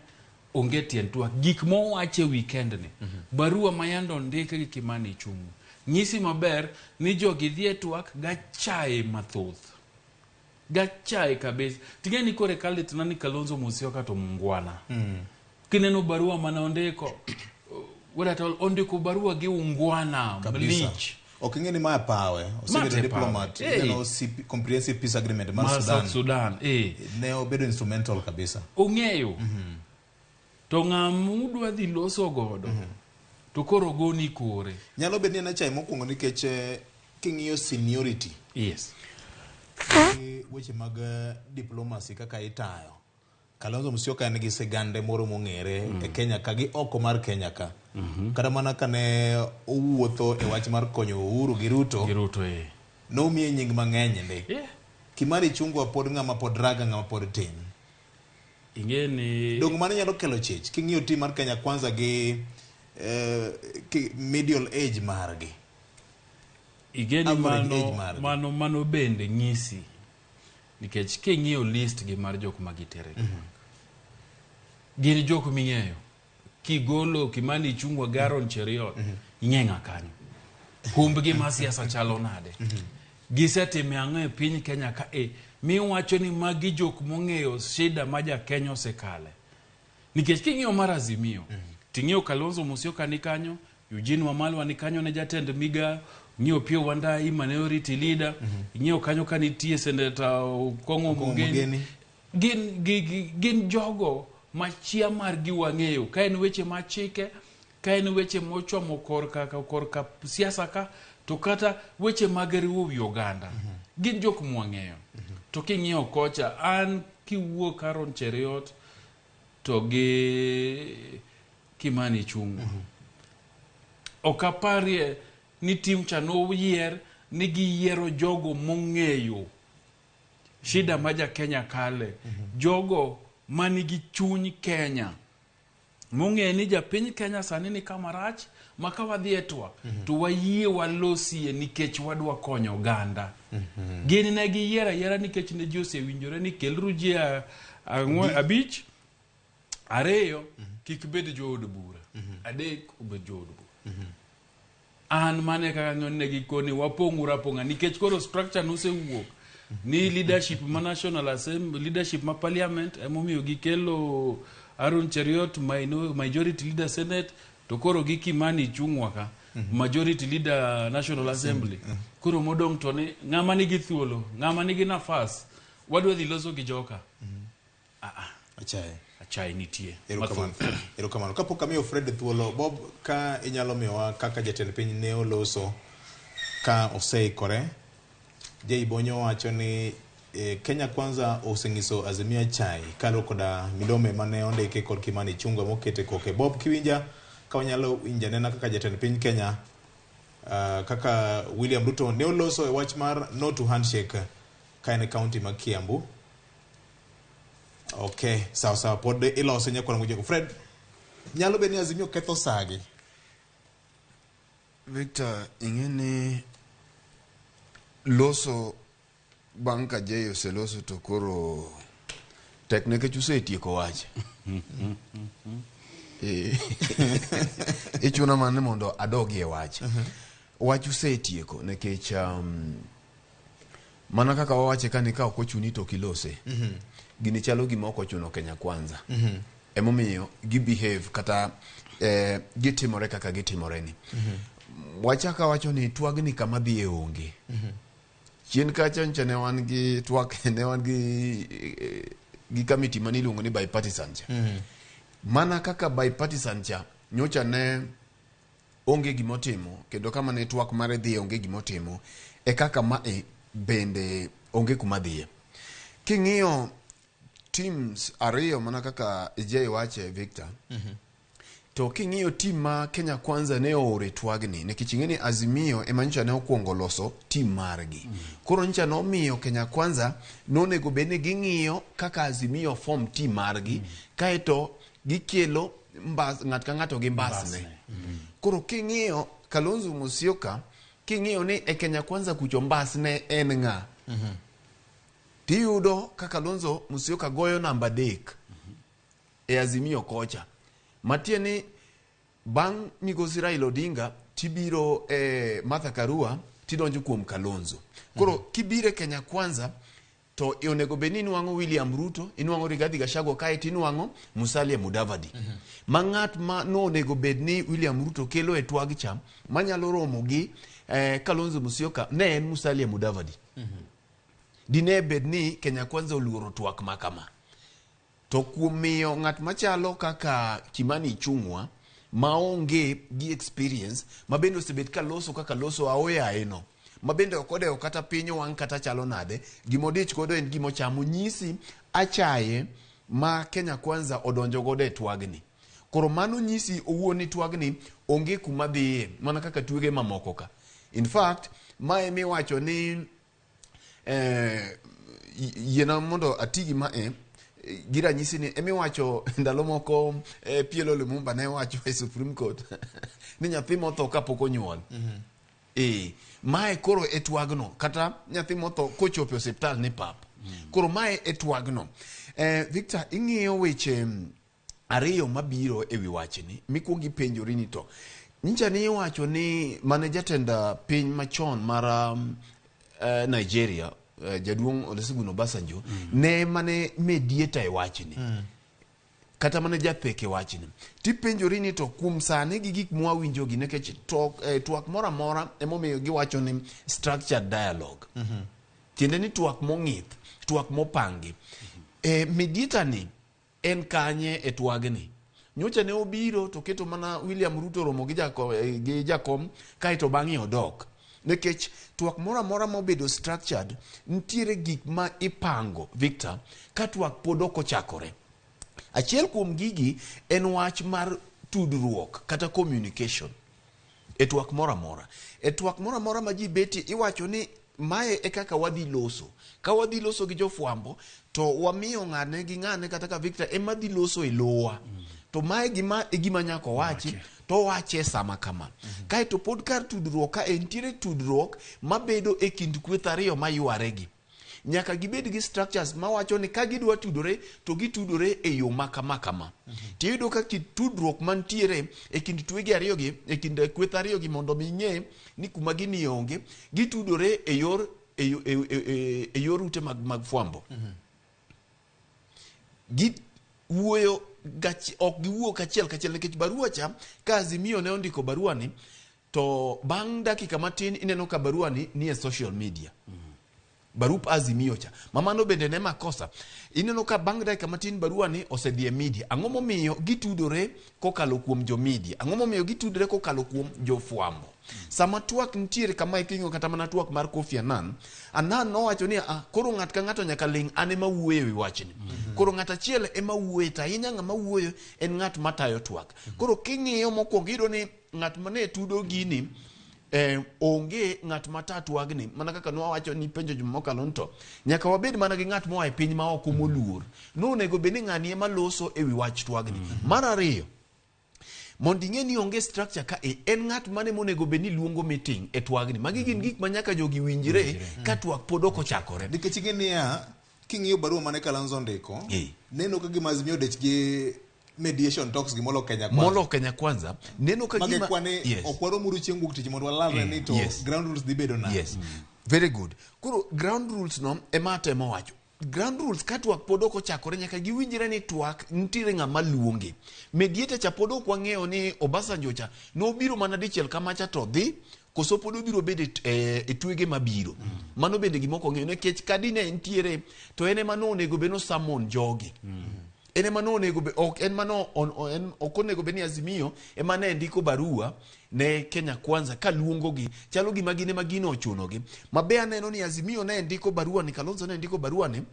onge tiende twak gik mowache weekend ni barua mayando ndike gi Kimani Ichung'wa nyisi maber ni jogi dhi e twak gachaye mathoth. Gachaye kabisa. Tingeni kore kalit nani Kalonzo Musyoka to mungwana. Kineno barua mana ondiko. Ondiko barua gi ungwana. Malich. Okingeni maya pawe. Osebedo diplomat. Neno comprehensive peace agreement mar Sudan. Ne obedo instrumental kabisa. Ong'eyo. To ng'amudwa dhi loso godo. To koro goni kore. Nyalo bedni na chai mokwongo nikech king'iyo seniority. Yes. Weche mag diplomacy kaka itayo. Kalonzo Musyoka en gi sigande moro mong'ere e Kenya ka gi oko mar Kenya ka. Kata mana kane owuotho e wach mar konyo Uhuru gi Ruto. Nomiye nying mang'eny ndi. Kimani Chungwa pod ng'ama pod raga ng'ama pod tin. Ingeni dong mane nyalo kelo chich king'iyo tim mar Kenya Kwanza gi middle age margi. Igeni mano bende nyisi nikech king'iyo list gi mar jok magitere gin jok ming'eyo kigolo Kimani Chungwa Garon Cheriot ing'eng'a kanyo humbgi ma siasa chalo nade gisetime ang'o e piny Kenya ka miwacho ni magi jok mong'eyo shida ma ja Kenya osekale nikech king'iyo mar Azimio ting'iyo Kalonzo Musyoka ni kanyo Eugene Wamalwa ni kanyo ne jatend miga ng'iyo Pio Wandai minority leader ng'iyo kanyo kanitie Senator Kongo Mugeni gin jogo machia margi wang'eyo ka en weche machike ka en weche mochomo korka siasa ka to kata weche mag riwo wi oganda gin jok mwang'eyo to king'iyo kocha an kiwuok Garon Cheriot to gi Kimani Chungwa okaparie ni tim chano yier ni giyiero jogo mong'eyo shida ma ja Kenya kale jogo manigi chuny Kenya mong'e ni japiny Kenya sani ni kama rach maka wadhi e twak to wayie walosie nikech wadwa konyo oganda gin ne giyiero yiera nikech ne ji osewinjore ni kelru ji abich ariyo kik bed jood bura adek obed jood bura an mane kaka ng'onne gikoni wapong'ura ponga nikech koro structure nosewuok ni leadership ma National Assembly leadership ma parliament emomiyo gikelo Garon Cheriot majority leader Senate to koro gi Kimani Chungwa ka majority leader National Assembly koro modong to ni ng'ama nigi thuolo ng'ama nigi nafas wadwa dhi loso gi joka achai nitie erokamano kapok amiyo Fred thuolo Bob ka inyalo miyowa kaka jatend piny ne oloso ka oseikore Jay Bonyo wacho ni Kenya Kwanza oseng'iso Azimio chai kalo koda milome mane ondike kod Kimani Chungwa mokete koke Bob kiwinja ka wanyalo winja nena kaka jatend piny Kenya kaka William Ruto ne oloso e wach mar no to handshake ka en county ma Kiambu. Okay, sawa pod ilose nyakwa ng'ujo Fred nyalo be ni Azimio ketho sagi Victor ing'eni loso banka Jay oseloso to koro teknike chusetieko wache ichuna mane mondo adogie wache wachu setieko nikech mana kaka wawache kani ka okochuni to kilose gini chalo gima okochuno Kenya Kwanza emomiyo gi behave kata gitimore kaka gitimore ni wachaka wacho ni twagni kama dhi e onge chien kacha nchane wan gi twak ne wan gi committee maniluongo ni bipartisan cha mana kaka bipartisan cha nyocha ne onge gimotimo kendo kama ne twak mare dhi onge gimotimo e kaka ma bende onge kuma dhiye king'iyo teams ariyo mana kaka Jay wache Victor to king'iyo team ma Kenya Kwanza ne ore twagni nikech ing'eni Azimio emancha ne okuongo loso team margi koro ncha no miyo Kenya Kwanza nonego bene ging'iyo kaka Azimio form team margi kaeto gikelo ng'at ka ng'ato gi mbasne koro king'iyo Kalonzo Musyoka king'iyo ni e Kenya Kwanza kucho mbasne en ng'a tiyudo ka Kalonzo Musyoka goyo namba 3 e Azimio kocha matieni bang' migosi Raila Odinga tibiro Martha Karua tidonjo kuom Kalonzo. Koro kibire Kenya Kwanza to onego beni inwang'o William Ruto, inwang'o Rigathi Gachagua kae tinwang'o Musalia Mudavadi. Ma ng'at ma no onego bedni William Ruto kelo e twag cha manyalo romo gi Kalonzo Musyoka ne en Musalia Mudavadi. Dine bedni Kenya Kwanza oluoro twak makama. To kuom miyo ng'at machalo kaka Kimani Ichung'wa maonge gi experience mabende osebet ka loso kaka loso aoya eno mabende okode kata piny wang' kata chalo nade gimodich kodo en gimo chamo nyisi achaye ma Kenya Kwanza odonjo godo e twagni. Koro mano nyisi owuoni twagni onge kuma dhiye mana kaka twege mamoko ka. In fact mae miwacho ni yena mondo atigi ma gira nyisi ni emiwacho ndalo moko Pielo Lumumba ne wacho e Supreme Court ni nyathi motho kapok onyuol. Mae koro e twagno kata nyathi motho kochopo hospital ni pap. Koro mae e twagno. Victor, ing'iyo weche ariyo mabiro e wi wachni mikuongi penjori ni to nyicha ni iwacho ni mane jatend piny machon mar Nigeria Jaduong' Olusegun Obasanjo ne mane mediator e wachni kata mane jathek e wachni. Tipenjori ni to kuom sani gi gik mwawinjogi nikech twak mora mora emomiyo giwacho ni structured dialogue. Tiende ni twak mong'ith, twak mopangi. Mediator ni en kanye e twagni. Nyocha ne obiro to keto mana William Ruto romo gi jakom kaito bang'e odok. Nekech twak mora mora mobedo structured ntiere gik ma ipango Victor ka twak pod ok ochakore. Achiel kuom gigi en wach mar tudruok kata communication e twak mora mora. E twak mora mora ma ji beti iwacho ni mae e kaka wadhi loso. Ka wadhi loso gi jofwambo to wamiyo ng'ane gi ng'ane kata ka Victor ema dhi loso e lowa. To mae gima nyako wachi to wache sama kama. Kae to pod kar tudruok ka entiere tudruok mabedo e kind kweth ariyo mayuaregi. Nyaka gibed gi structures mawacho ni ka gidwa tudore to gitudore e yo makama. Tiyudo ka tudruok mantiere e kind twege ariyogi, e kind kweth ariyogi mondo mi ng'e ni kuma gini onge, gitudore e yor ute mag fwambo. Giwuoyo ok giwuo kachiel nikech barua cha ka Azimio ne ondiko barua ni to bang' dakika matin ineno ka barua ni e social media. Barup Azimio cha mamano bende ne makosa. Ineno ka bang' dakika matin barua ni osedhi e media. Ang'o momiyo gitudore kokalo kuom jo media? Ang'o momiyo gitudore kokalo kuom jofwambo? Sama twak ntiere kama iking'o kata mana twak mar Kofi Annan nowacho ni koro ng'at ka ng'ato nyaka ling' an ema wuoyo e wachni. Koro ng'at achiel ema wuoyo ta ahinya ng'ama wuoyo en ng'at matayo twak. Koro king'iyo mokwongo iyudo ni ng'at mane tudo gini onge ng'at mata twagni mana kaka nwawacho ni penjo juma mokalo nto nyaka wabed mana gi ng'at moa e piny ma oko moluor. No onego bed ni ng'ani ema loso e wi wach twagni. Mar ariyo mondo ing'e ni onge structure ka en ng'at mane monego bed ni luongo meeting e twagni. Magi gin gik ma nyaka jogi winjre ka twak pod ok ochakore. Nikech ing'e niya king'iyo barua mane Kalonzo ndiko neno ka gima Azimio dech gi mediation talks gi molo Kenya Kwanza neno ka gima okwaro muru chieng' wuok tich mondo walalre ni to ground rules dhi bedo na. Very good. Koro ground rules no ema temo wacho. Ground rules ka twak pod ok ochakore nyaka giwinjre ni twak ntiere ng'ama luonge. Mediator cha pod ok wang'eyo ni Obasanjo cha nobiro mana dichiel kamacha to dhi koso pod obiro bedo e twege mabiro. Mano bende gimoko ong'eyo nikech kadine ntiere to en ema no onego beno summon jogi. En ema no onego be ok en mano ok onego be ni Azimio ema ne ndiko barua ne Kenya Kwanza ka luongo gi chalo gima gine magino ochuno gi. Mabe aneno ni Azimio ne ndiko barua ni Kalonzo ne ndiko barua ni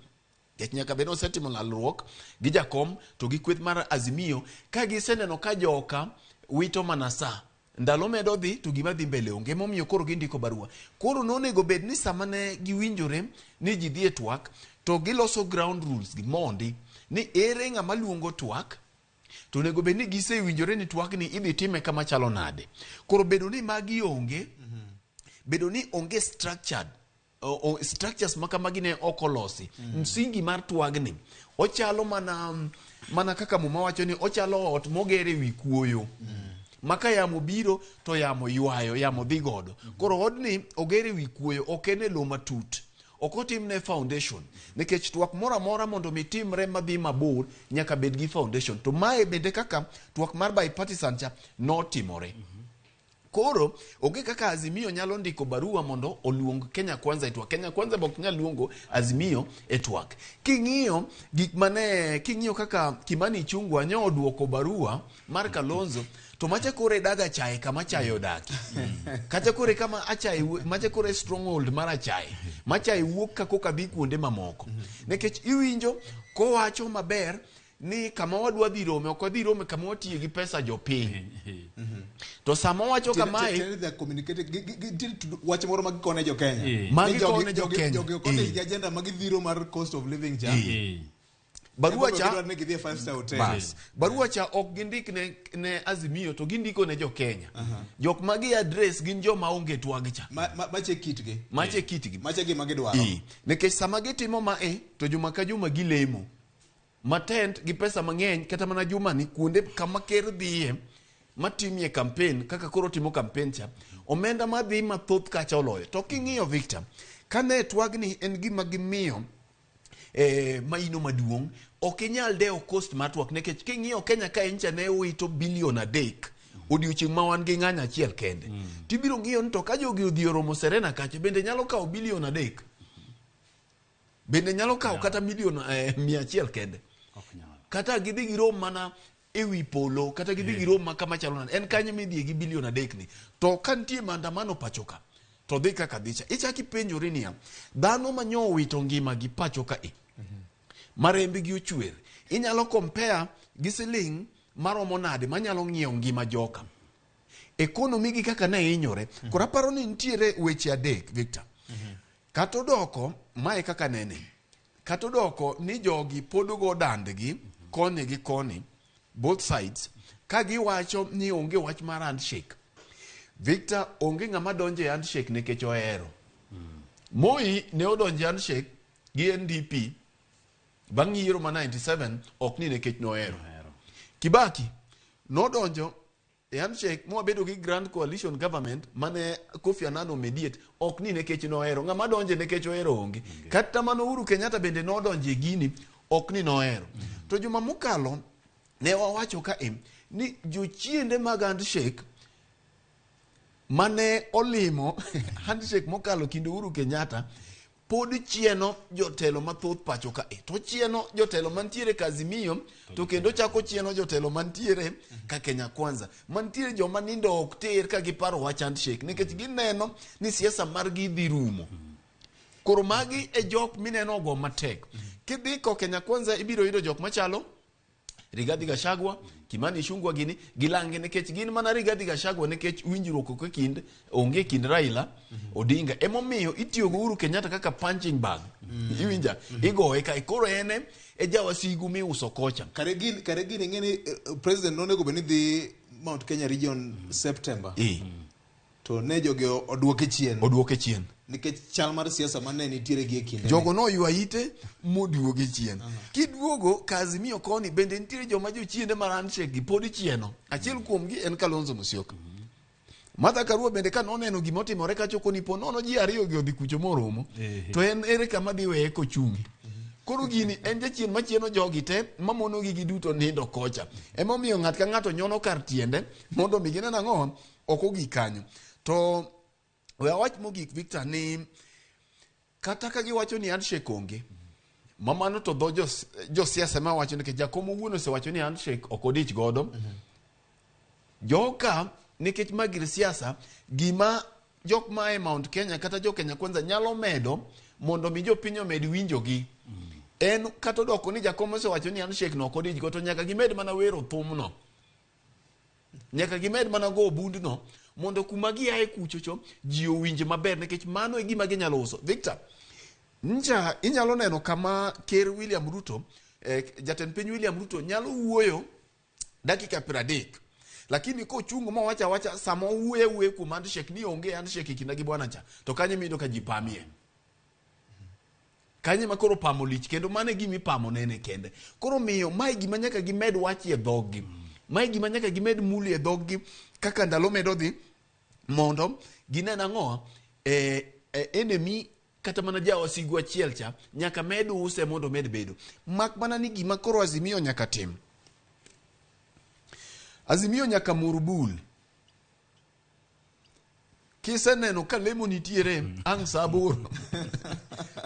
nyaka be no setimo lalruok gi jakom to gi kweth mar Azimio ka giseneno ka joka wito manasa ndalo medo dhi to gima dhi mbele onge momiyo koro gindiko barua. Koro nonego bed ni sama ne giwinjore ni ji dhi e twak to giloso ground rules gi mondi ni ere ng'ama luongo twak to nego bed ni gisewinjore ni twak ni idhi time kama chalo nade. Koro bedo ni magi onge bedo ni onge structured structures makamagi ne okolosi. Msingi mar twagni ochalo mana kaka muma wacho ni ochalo ot mogere wi kuoyo. maka yamo biro to yamo ywayo, yamo dhi godo. Koro odni ogere wi kuoyo, ok en e lo matut. Ok otimne foundation. Nikech twak mora mora mondo mi timre madhi mabor nyaka bed gi foundation. To mae bende kaka twak mar bipartisan cha notimore. Koro onge kaka Azimio nyalo ndiko barua mondo oluong Kenya Kwanza e twak. Kenya Kwanza bok nyalo luongo Azimio e twak. King'iyo gik mane, king'iyo kaka Kimani Ichung'wa nyo oduoko barua mar Kalonzo, to macha kore daga chae kama chae odaki. Kacha kore kama achae, macha kore stronghold mar achae. Machae wuok ka koka dhi kuonde mamoko. Nekech iwinjo kowacho maber ni kama wadwa dhi rome, ok wadhi rome kama watiye gi pesa jopiny. To sama wacho kamae wache moro magikone jo Kenya. Magikone jo Kenya. Jogi kone gi agenda magidhiro mar cost of living cha. Barua cha bas. Barua cha ok gindik ne Azimio to gindiko ne jo Kenya. Jok magi address gin joma onge twag cha. Mache kitgi. Mache kitgi. Mache gi magidwaro. Nekech sama gitimo mae to juma ka juma gilemo. Matent gi pesa mang'eny kata mana juma ni kuonde kama ker dhiye matimie campaign kaka koro timo campaign cha omenda madhi mathoth kacha oloyo. To king'iyo Victor, kane twagni en gima gimiyo maino maduong', ok inyal deo cost mar twak. Nekech king'iyo Kenya ka incha ne wito bilion 3 odiochieng' ma wan gi ng'any achiel kende. Tibiro ng'iyo ni to ka jogi odhi oromo Serena kacha bende nyalo kawo bilion 3. Bende nyalo kawo kata milion 100 kende. Kata gidhi girom mana ewi polo, kata gidhi girom makama chalo nade. En kanye midhi gi bilion 3 ni. To kantie maandamano pachoka, to dhi kaka dhicha. Ichaki penjori niya, dhano manyo wito ngima gi pachoka marembe gi ochwer. Inyalo compare gi siling maromo nade manyalo ng'iewo ngima joka. Economy gi kaka ne inyore. Kora paro ni nitiere weche adek, Victor. Katodoko, mae kaka nene. Katodoko ni jogi podugo dandgi, koni gi koni, both sides, kagi wacho ni onge wach mar handshake. Victor, onge ng'ama donje handshake nekech ohero. Moi ne odonje handshake gi NDP bang' yiero ma 97, ok ni nekech nohero. Kibaki nodonjo handshake mwabedo gi Grand Coalition Government mane Kofi Annan mediate, ok ni nekech nohero. Ng'ama donje nekech ohero onge. Kata mano Uhuru Kenyatta bende nodonje gini, ok ni nohero. To juma mokalo ne wawacho ka ni jochiende mag handshake mane olimo handshake mokalo kind Uhuru Kenyatta pod chieno jotelo mathoth pacho ka. To chieno jotelo mantiere Azimio, to kendo chako chieno jotelo mantiere ka Kenya Kwanza. Mantiere joma nindo ok ter ka giparo wach handshake nikech gineno ni siasa margi dhi rumo. Koro magi e jok mineno go matek. Kidhi ko Kenya Kwanza ibiro yudo jok machalo Rigathi Gachagua, Kimani Ichung'wa gini gilange nekech gin mana Rigathi Gachagua nekech winjruok ok kind onge kind Raila Odinga. Emomiyo itiyo go Uhuru Kenyatta kaka punching bag. Iwinja igoe ka koro ene e jawasigu mi uso kocha. Kare gin ng'eni president nonego beni dhi Mount Kenya region September. To ne jogi oduoke chien. Nikech chal mar siasa mane nitiere gi kinde. Jogo no ywa ite moduoge chien. Kiduogo Azimio koni bende nitiere joma jochiende mar handshake gi pod chieno. Achiel kuom gi en Kalonzo Musyoka. Martha Karua bende ka noneno gima otimore kachoko ni po nono ji ariyo gi odhi kucho moromo. To en ere kama dhi weye kochungi. Koro gini en jachien machieno jogi te mamono gi giduto nindo kocha. Emomiyo ng'at ka ng'ato nyono kar tiende mondo mi gine nang'o ok ogi kanyo. To we awach mogik Victor ni kata ka giwacho ni handshake onge, mamano to dho josiasa ma wacho ni ke jakom owuon osewacho ni handshake ok odich godo. Joka nikech magir siasa gima jok ma e Mount Kenya kata jo Kenya Kwanza nyalo medo mondo mi jopiny omed winjogi. En kata doko ni jakom osewacho ni handshake no ok odich godo, to nyaka gimed mana wero thumno. Nyaka gimed mana go obundno mondo kuma giaye kuchocho ji owinje maber nikech mano e gima ginyalo uso. Victor, nja inyalo neno kama ker William Ruto, jatend piny William Ruto nyalo wuoyo dakika 30. Lakini ko chungo ma wacha samo wuoye kuom handshake ni onge handshake kinda gi bwana cha. To kanye mido ka jipamie. Kanye makoro pamo lich kendo mane gimi pamo nene kende. Koro miyo mai gima nyaka gimed wach e dhogi. Mai gima nyaka gimed muli e dhogi kaka ndalo medo dhi mondo ginena ang'o enemy kata mana jawasigu achiel cha nyaka med use mondo med bedo. Mak mana ni gima koro Azimio nyaka tim. Azimio nyaka mur bul. Kiseneno ka lemo nitiere ang' sa 8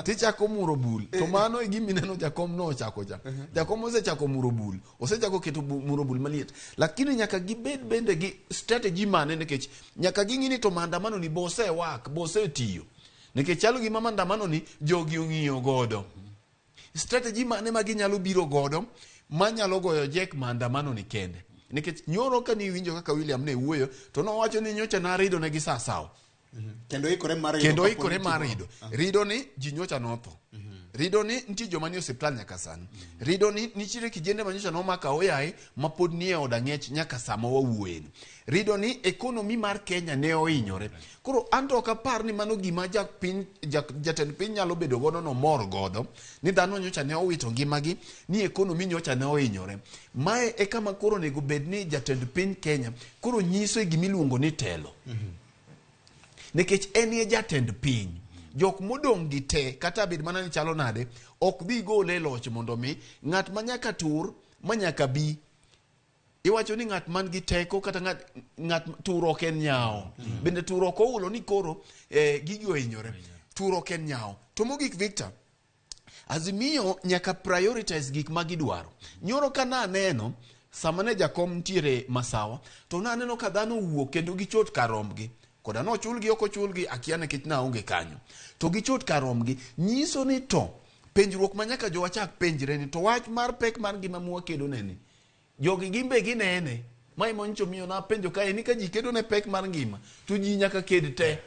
tichako muro bul, to mano e gimineno jakom no chako cha. Jakom osechako muro bul, osechako keto muro bul maliet, lakini nyaka gibed bende gi strategy mane, nikech nyaka ging'ini to maandamano ni bose wak, bose tiyo, nikech chalo gima maandamano ni jogi ong'iyo godo. Strategy mane ma ginyalo biro godo manyalo goyo jek maandamano ni kende. Nikech nyoro ka ni winjo kaka William ne wuoyo, to nowacho ni nyocha na rido ne gi sasawa. Kendo ikore mar rido. Rido ni ji nyocha notho. Rido ni nitie joma ni osiptal nyaka sani. Rido ni nichire kijende manyocha nomaka oyaye mapod nie oda ng'ech nyaka sama wawuoye. Rido ni ekonomi mar Kenya ne ohinyore. Koro anto ok apar ni mano gima jatend piny nyalo bedo godo no mor godo ni dhano nyocha ne owito ngimagi, ni ekonomi nyocha ne ohinyore. Mae e kama koro nego bed ni jatend piny Kenya koro nyiso gimiluongo ni telo. Nikech en ye jatend piny. Jok modong' gi te kata bed mana ni chalo nade ok dhi gole loch mondo mi ng'at manyaka tur manyaka bi. Iwacho ni ng'at man gi teko kata ng'at tur ok en nyao. Bende tur ok oulo ni koro gigi ohinyore. Tur ok en nyao. To mogik Victor, Azimio nyaka prioritize gik ma gidwaro. Nyoro ka naneno sama ne jakom ntiere Masawa, to naneno ka dhano wuok kendo gichot karombgi. Koda no chulgi oko chulgi akia nikech naonge kanyo. To gichot karomgi nyiso ni to penjruok manyaka jo wachak penjre ni to wach mar pek mar ngima mwakedo neni. Jogi gimbe ginene. Mai moncho miyo na penjo kae ni ka ji kedo ne pek mar ngima to ji nyaka ked te.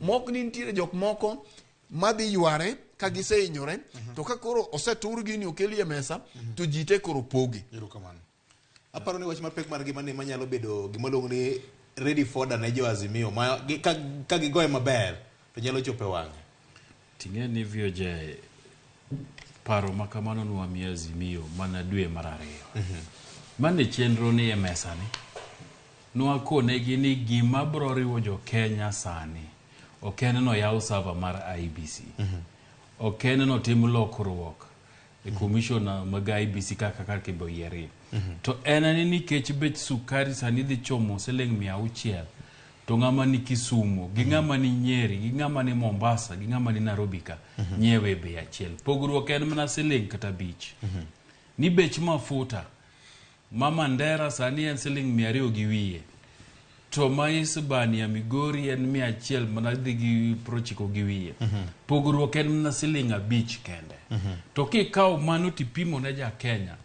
Mok ni nitiere jok moko madhi yware ka gisehinyore to ka koro osetur gini okeli e mesa to ji te koro pogi. Aparo ni wach mar pek mar ngima ni manyalo bedo gimoluongo ni ready for ne jo Azimio ma ka gigoye maber to nyalo chope wang'e. Ting'e ni Weche paro makamano nwami Azimio mana dwe mar 2. Mane chenro ni e mesa ni nwakonegi ni gima bro riwo jo Kenya sani ok en no yaw server mar IBC, ok en no tim lokruok e commissioner mag IBC kaka kibo yieri. To en ni nikech bech sukari sani dhi chomo siling 600, to ng'ama ni Kisumu gi ng'ama ni Nyeri gi ng'ama ni Mombasa gi ng'ama ni Nairobi ka nyewe bei achiel. Pogruok en mana siling kata bich. Ni bech mafuta mama Ndera sani en siling 200 gi wiye, to mais bani ya Migori en 100 mana dhi gi 90 gi wiye. Pogruok en mana siling 5 kende. To kikaw mano tipimo ne ja Kenya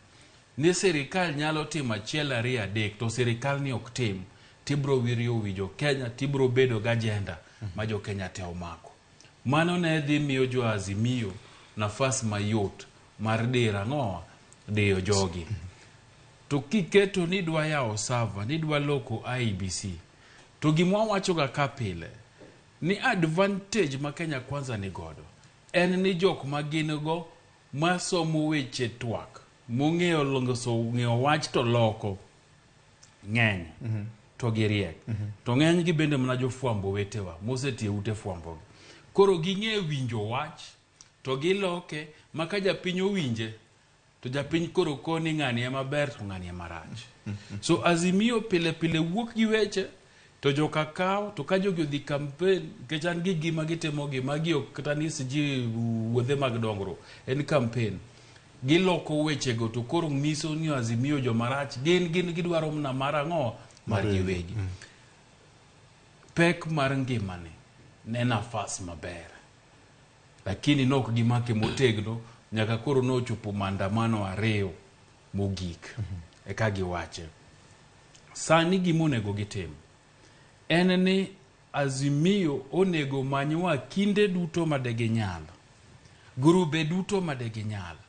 ni serikal nyalo timo 1 2 3 to serikal ni ok tim, tibro wirio wijo Kenya, tibro bedo ga agenda ma jo Kenya te omako. Mano ne dhi miyo jo Azimio nafas mayot mar dira ng'owa deyo jogi. To kiketo ni dwa yawo server, ni dwa loko IBC, to gimwa wacho ga kapile ni advantage ma Kenya kwanza ni godo en ni jok ma gin go masomo weche twak mong'eyo longoso ng'eyo wach to loko ng'eny to giriek. To ng'eny gi bende mana jo fwambo wetewa mosetie ute fwambo. Koro ging'e winjo wach to giloke maka japiny owinje to japiny koro koni ng'ani ema ber to ng'ani ema rach. So Azimio pile pile wuok gi weche to joka kaw to ka jogi odhi campaign kechan gi gima gitemo gi magi ok kata ni siji wuodhe mag dongro en campaign giloko weche go to koro miso ni Azimio jo marach gin gidwaro mna marang'o mar giwegi. Pek mar ngimani ne nafas maber, lakini nok gimake motegno nyaka koro no chopo maandamano 2 mogik e ka giwache. Sani gimonego gitim en ni Azimio onego manywa kinde duto madegi nyalo, grube duto madegi nyalo,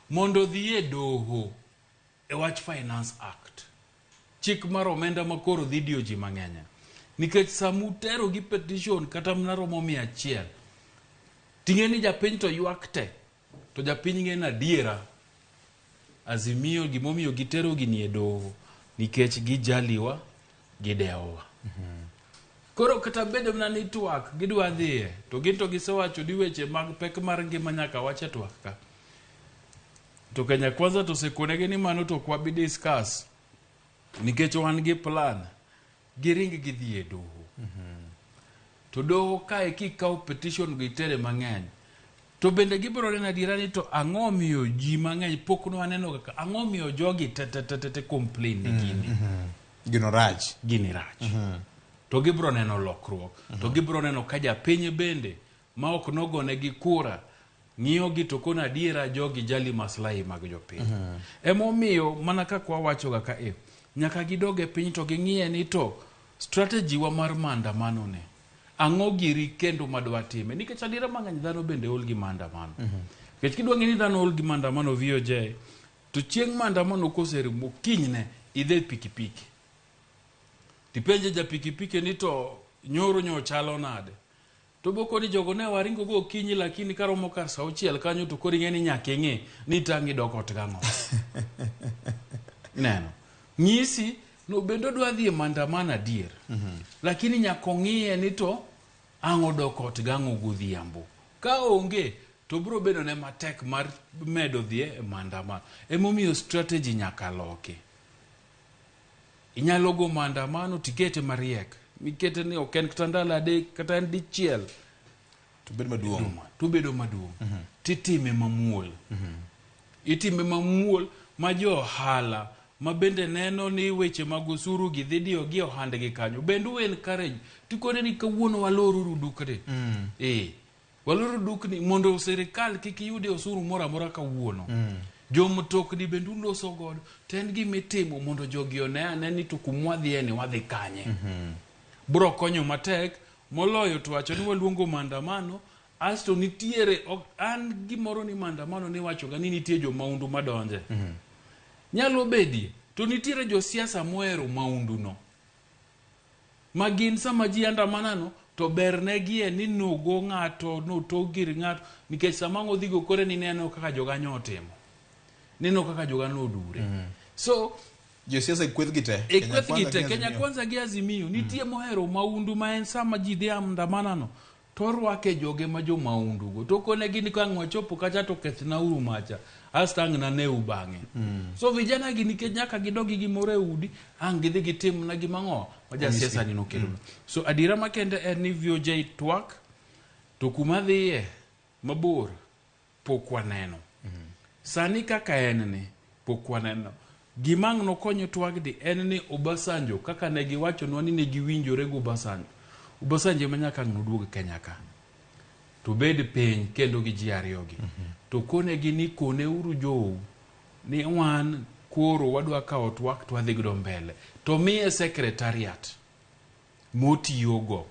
mondo dhi e doho e wach Finance Act, chik mar omenda makoro dhi dio ji mang'eny. Nikech samutero gi petition kata mnaromo 100, ting'e ni japiny to ywak te, to japiny ng'en adiera Azimio gimomiyo gitero gi nie doho nikech gijaliwa gideowa. Koro kata bedo mana ni twak gidwa dhiye to gin to gisewacho ni weche mag pek mar ngima nyaka wache twak ka. To Kenya Kwanza to sekonegi ni mano to kwa bi discuss nikech wan gi plan giring gidhi e doho. To doho kae kikaw petition gi tere mang'eny to bende gibiro neno adiera ni to ang'o miyo ji mang'eny pok waneno kaka ang'o miyo jogi te complain ni gino rach. To gibiro neno lokruok to gibiro neno ka japiny bende ma ok nogone gi kura ng'iyo gi to kona adiera jogi jali maslahi mag jopiny. Emomiyo mana kaka wawacho ka nyaka gidoge piny to ging'iye ni to strategy wa mar maandamano ne ang'o giri kendo madwa time nikech adiera mang'eny dhano bende ol gi maandamano. Nikech kidwa ng'e ni dhano ol gi maandamano VOJ to chieng' maandamano koserumo kinyne idhe pikipiki tipenje ja pikipiki ni to nyoro chalo nade to boko ni jogo ne waringo go kinyi lakini karomo kar saa 6 kanyo to kori ng'eni nyaka ing'e ni tangi dokot gang'o. Neno ng'isi no bendo dwa dhi maandamano adier lakini nyaka ng'iye ni to ang'o dokot gang'o godhiambo ka onge to bro bedo ne matek mar medo dhi e maandamano. Emomiyo strategy nyaka loki. Inyalo go maandamano tikete mariek mikete ni oken kata ndalo adek kata dichiel to bedo maduong'. Titime mamuol. Itime mamuol ma jo ohala ma bende neno ni weche mag osuru gi dhi dio gi ohandgi kanyo bende wen courage tikone ni kawuono waloro dukni waloro dukni mondo sirikal kik yude osuru moro amora kawuono. Jomtokni bende uloso godo ten gimitimo mondo jogi one ni to kumwadhiye ni wadhi kanye. Bro konyo matek moloyo to wacho ni waluongo maandamano asto nitiere an gimoro ni maandamano ni wacho ga ni nitie jo maundu madonje. Nyalo bedi to nitiere jo siasa moero maundu no magin sama ji andamanano to bernegi ni nogo ng'ato no to gir ng'ato nikech sama ngodhigo kore ni neno kaka joga nyotimo neno kaka joga no dure. So jo siasa kweth gite Kenya Kwanza gi Azimio nitie mohero maundu ma en sama ji dhi andamanano to rwake joge ma jo maundu go to kone gini ka ng'wachopo kacha to kethna uru macha astang na ne ubange. So vijana gini ke nyaka gidogi gimore udi ang gidhi gitim na gimang'o waja siasa ni nokelo. So adira makende en ni VOJ twak to kuma dhiye mabor pokwa neno. Sani kaka en ni pokwa neno gimang no konyo twak di en ni Obasanjo kaka ne giwacho nwa ni ne giwinjore go Obasanjo manyaka ng'uduog Kenya ka to bed piny kendo gi ji ariyogi to kone gi ni kone uru jou ni wan koro wadwa kawo twak to wadhi godo mbele to miye secretariat motiyogo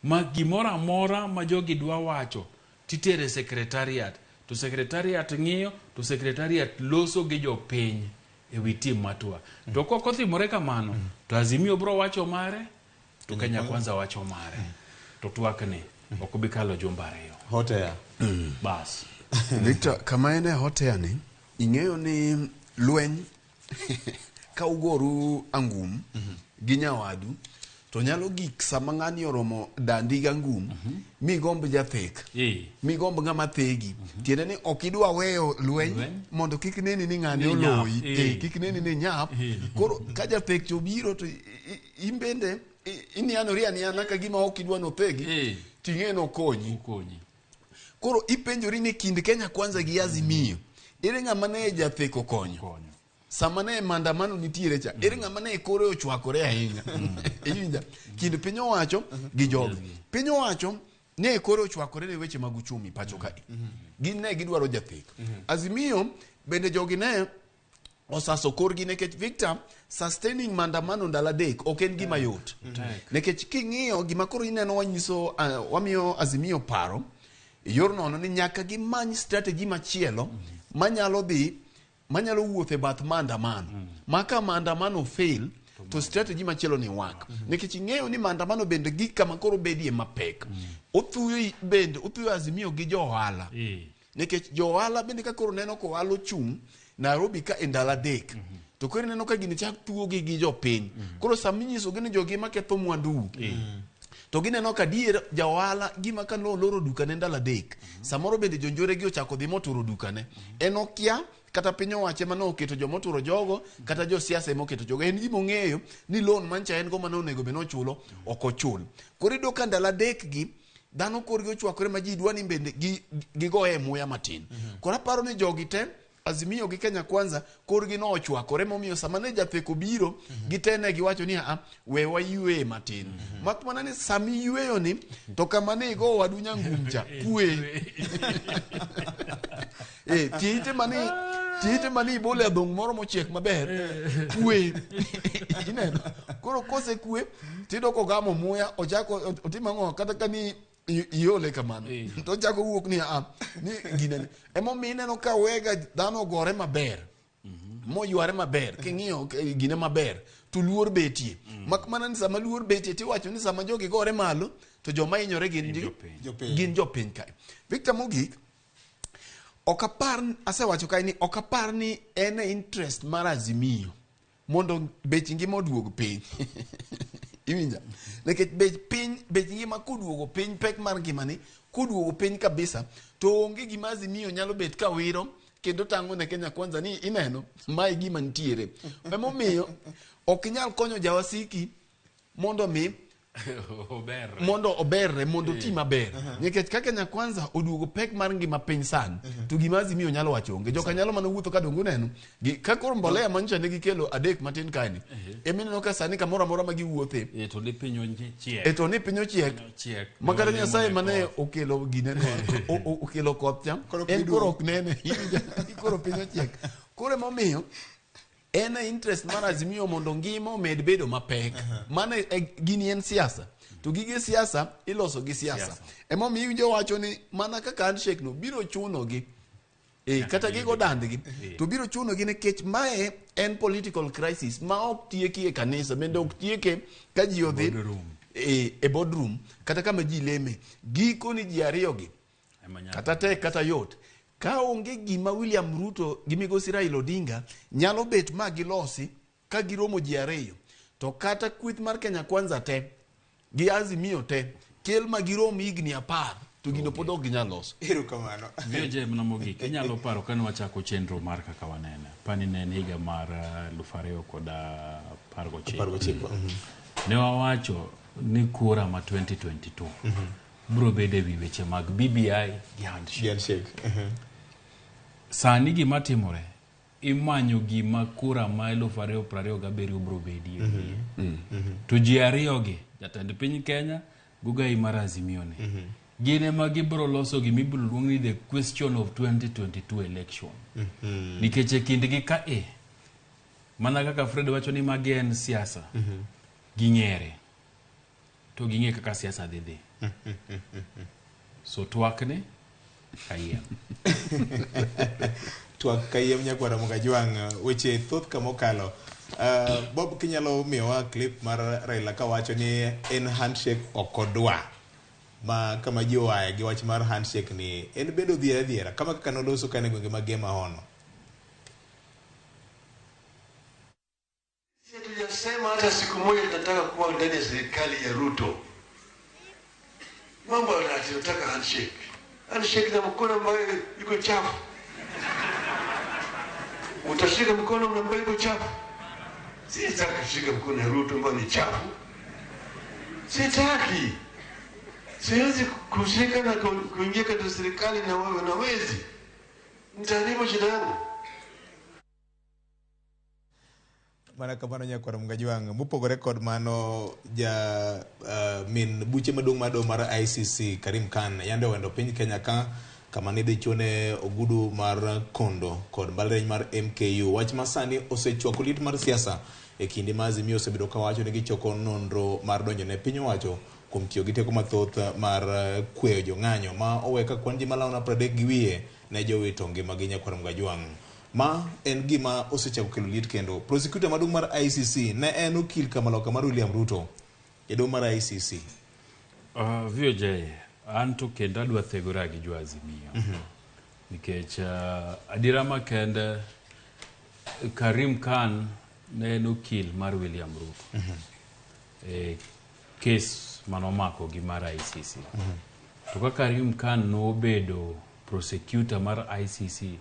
ma gimoro amora ma jogi dwa wacho titere secretariat to secretariat ng'iyo to secretariat loso gi jopiny e wi tim matwa to kokothimore kamano to Azimio bro wacho mare to Kenya Kwanza wacho mare to twak ni okubikalo jumba ariyo hotea bas. Victor kama ene hotea ni ing'eyo ni lweny ka ugoru angum gi nyawadu to nyalo gik sama ng'ani oromo dandi gangum migomb jathek migomb ng'ama thegi tiende ni ok idwa weyo lweny mondo kik neni ni ng'ani oloyi kik neni ni nyap koro ka jathek chobiro to imbende inianori aniana ka gima ok idwa no thegi ting'eno konyi. Koro ipenjori ni kind Kenya Kwanza gi Azimio ere ng'ama ne jathek okonyo sama ne maandamano nitiere cha ere ng'ama ne kore ochwakore ahinya iyinja kind piny owacho gi jogi piny owacho ne kore ochwakore ne weche mag uchumi pacho ka gin ne gidwaro jathek. Azimio bende jogi ne osaso korgi nekech Victor sustaining maandamano ndalo adek ok en gima yot nekech king'iyo gima koro ineno wanyiso wamiyo Azimio paro yor nono ni nyaka gimany strategy machielo manyalo wuothe bath maandamano maka maandamano fail to strategy machielo ni work nekech ing'eyo ni maandamano bende gik kama koro bedie mapek othuyo Azimio gi jo ohala nekech jo ohala bende ka koro neno ko ohala chung Nairobi ka endala dek to koro neno ka gini chak tuo gi jopiny. Koro saminyiso gini jogi maketho mwandu. To gineno ka dier jawala gima ka loro dukane ndalo 3. Samoro bende jonjore gi ochako dhi moturo dukane. En okia kata piny owacho ema noketo jomoturo jogo kata josiasa ema oketo jogo. En gima ong'eyo ni loan mancha en go mane onego bed nochulo ok ochul. Koro iyudo ka ndalo 3 gi dhano korgi ochwakore ma ji dwa ni bende gigoe muya matin. Koro aparo ni jogi te Azimio gi Kenya Kwanza korgi no ochwakore momiyo sama ne jatheko biro gitene giwacho ni we wayue matin. Mak mana ni sami yueyo ni to kama ne go wadunya ngumcha kue. Tiite mani bole adhong moro mochiek maber kue. Ineno koro kose kue tido ko gamo muya ochako otima ngo kata kani iole kamano to chako wuok ni gine emo mineno ka wega dhano gore maber mo yware maber king'iyo gine maber to luor betie mak mana ni sama luor betie tiwacho ni sama jogi gore malo to joma inyore gin jopiny kae. Victor Mogik okapar asewacho kae ni okapar ni en interest mar Azimio mondo bech ngima oduog piny. Iwinja nekech bech ngima kuduogo piny pek mar ngima ni kuduogo piny kabisa to onge gima Azimio nyalo bet ka wiro kendo tango ne Kenya Kwanza ni ineno mai gima ntiere. Emomiyo ok inyal konyo jawasiki mondo mi mondo oberre mondo ti maber. Nikech ka Kenya Kwanza oduogo pek mar ngima piny san to gima Azimio nyalo wacho onge. Joka nyalo mana wuotho ka dongo neno ka koro mbolea mancha ne gikelo adek matin kaeni emineno ka sani kamoro amora ma giwuothe to ni piny ochiek makata Nyasaye mane okelo gine okelo koth cha en koro ok nene koro piny ochiek. Koro emomiyo en interest mar Azimio mondo ngima omed bedo mapek. Mane gini en siasa. To gige siasa iloso gi siasa. Emomiyo iwinjo wacho ni mana kaka handshake no biro chuno gi kata gigo dandgi to biro chuno gi nikech mae en political crisis ma ok tieki e kanisa bende ok tieke ka ji odhi e boardroom kata kama ji leme. Giko ni ji ariyo gi kata tek kata yot ka onge gima William Ruto gi migosi Raila Odinga nyalo bet ma gilosi ka giromo ji ariyo to kata kwith mar Kenya Kwanza te gi Azimio te kel ma girom higni 10 to gino pod ok ginyal loso. Erokamano. Weche mna Mogik inyalo paro kane wachako chenro mar kaka wanene pani ne higa mar 2019 ne wawacho ni kura ma 2022 bro bede wi weche mag BBI gi handshake. Sani gima timore imanyo gima kura ma 2027 bro bedie to ji ariyo gi jatend piny Kenya gugai mar Azimio ne gine ma gibro loso gima ibro luong ni the question of 2022 election nikech kindgi ka mana kaka Fred wacho ni magi en siasa ging'ere to ging'e kaka siasa dhi so twakne kayem twak kayem nyakwara Mugajwang weche thoth kamokalo. Bob kinyalo miyowa clip mar Raila ka wacho ni en handshake okodwa ma kama ji oaye gi wach mar handshake ni en bedo dhiera kama kaka noloso kane gwenge magema hono. Sema hata siku moja tunataka kuwa ndani ya serikali ya Ruto. Mambo tunataka handshake. Handshake na mkono ambayo yuko chafu. Utashika mkono ambayo yuko chafu. Sitaki kushika mkono ya Ruto ambayo ni chafu. Sitaki. Siwezi kushika na kuingia katika serikali na wewe na wezi. Nitaharibu shida yangu. Mana kamano nyakwara Mugajwang mupogore kod mano min buche maduong' mado mar ICC Karim Khan yande wendo piny Kenya ka kama ne dichone ogudu mar kondo kod mbaleny mar MKU. Wach masani osechwako lit mar siasa e kinde ma Azimio osebedo ka wacho ni gichoko nonro mar donjo ne piny owacho kuom tiyo gi teko mathoth mar kweyo jong'anyo ma oweka kwan ji malawo na 30 gi wiye ne jowito ngimagi nyakwara Mugajwang. Ma en gima osechako kelo lit kendo prosecutor maduong' mar ICC ne en okil kamaloka mar William Ruto jaduong' mar ICC. Weche anto kendo adwa thegora gi jo Azimio nikech adira makende Karim Khan ne en okil mar William Ruto. Kes manomako gi mar ICC. To ka Karim Khan nobedo prosecutor mar ICC,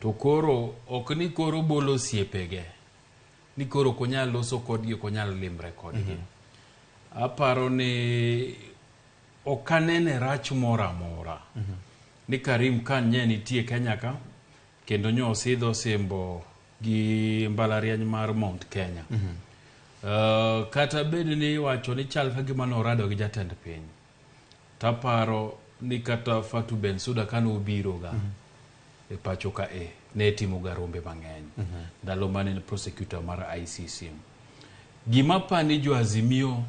to koro ok ni koro bolo siepege, ni koro konyal loso kodgi, konyal limre kodgi. Aparo ni okanene rach mora mora ni Karim Khan nye nitie Kenya ka, kendo nyo osidho simbo gi mbalariany mar Mount Kenya. Kata bedo ni wacho ni chal ka gima norado gi jatend piny. Taparo ni kata Fatu Bensouda kano obiro ga e pacho ka ne timo ga rombe mang'eny. Ndalo mane ni prosecutor mar ICC. Gima pani jo Azimio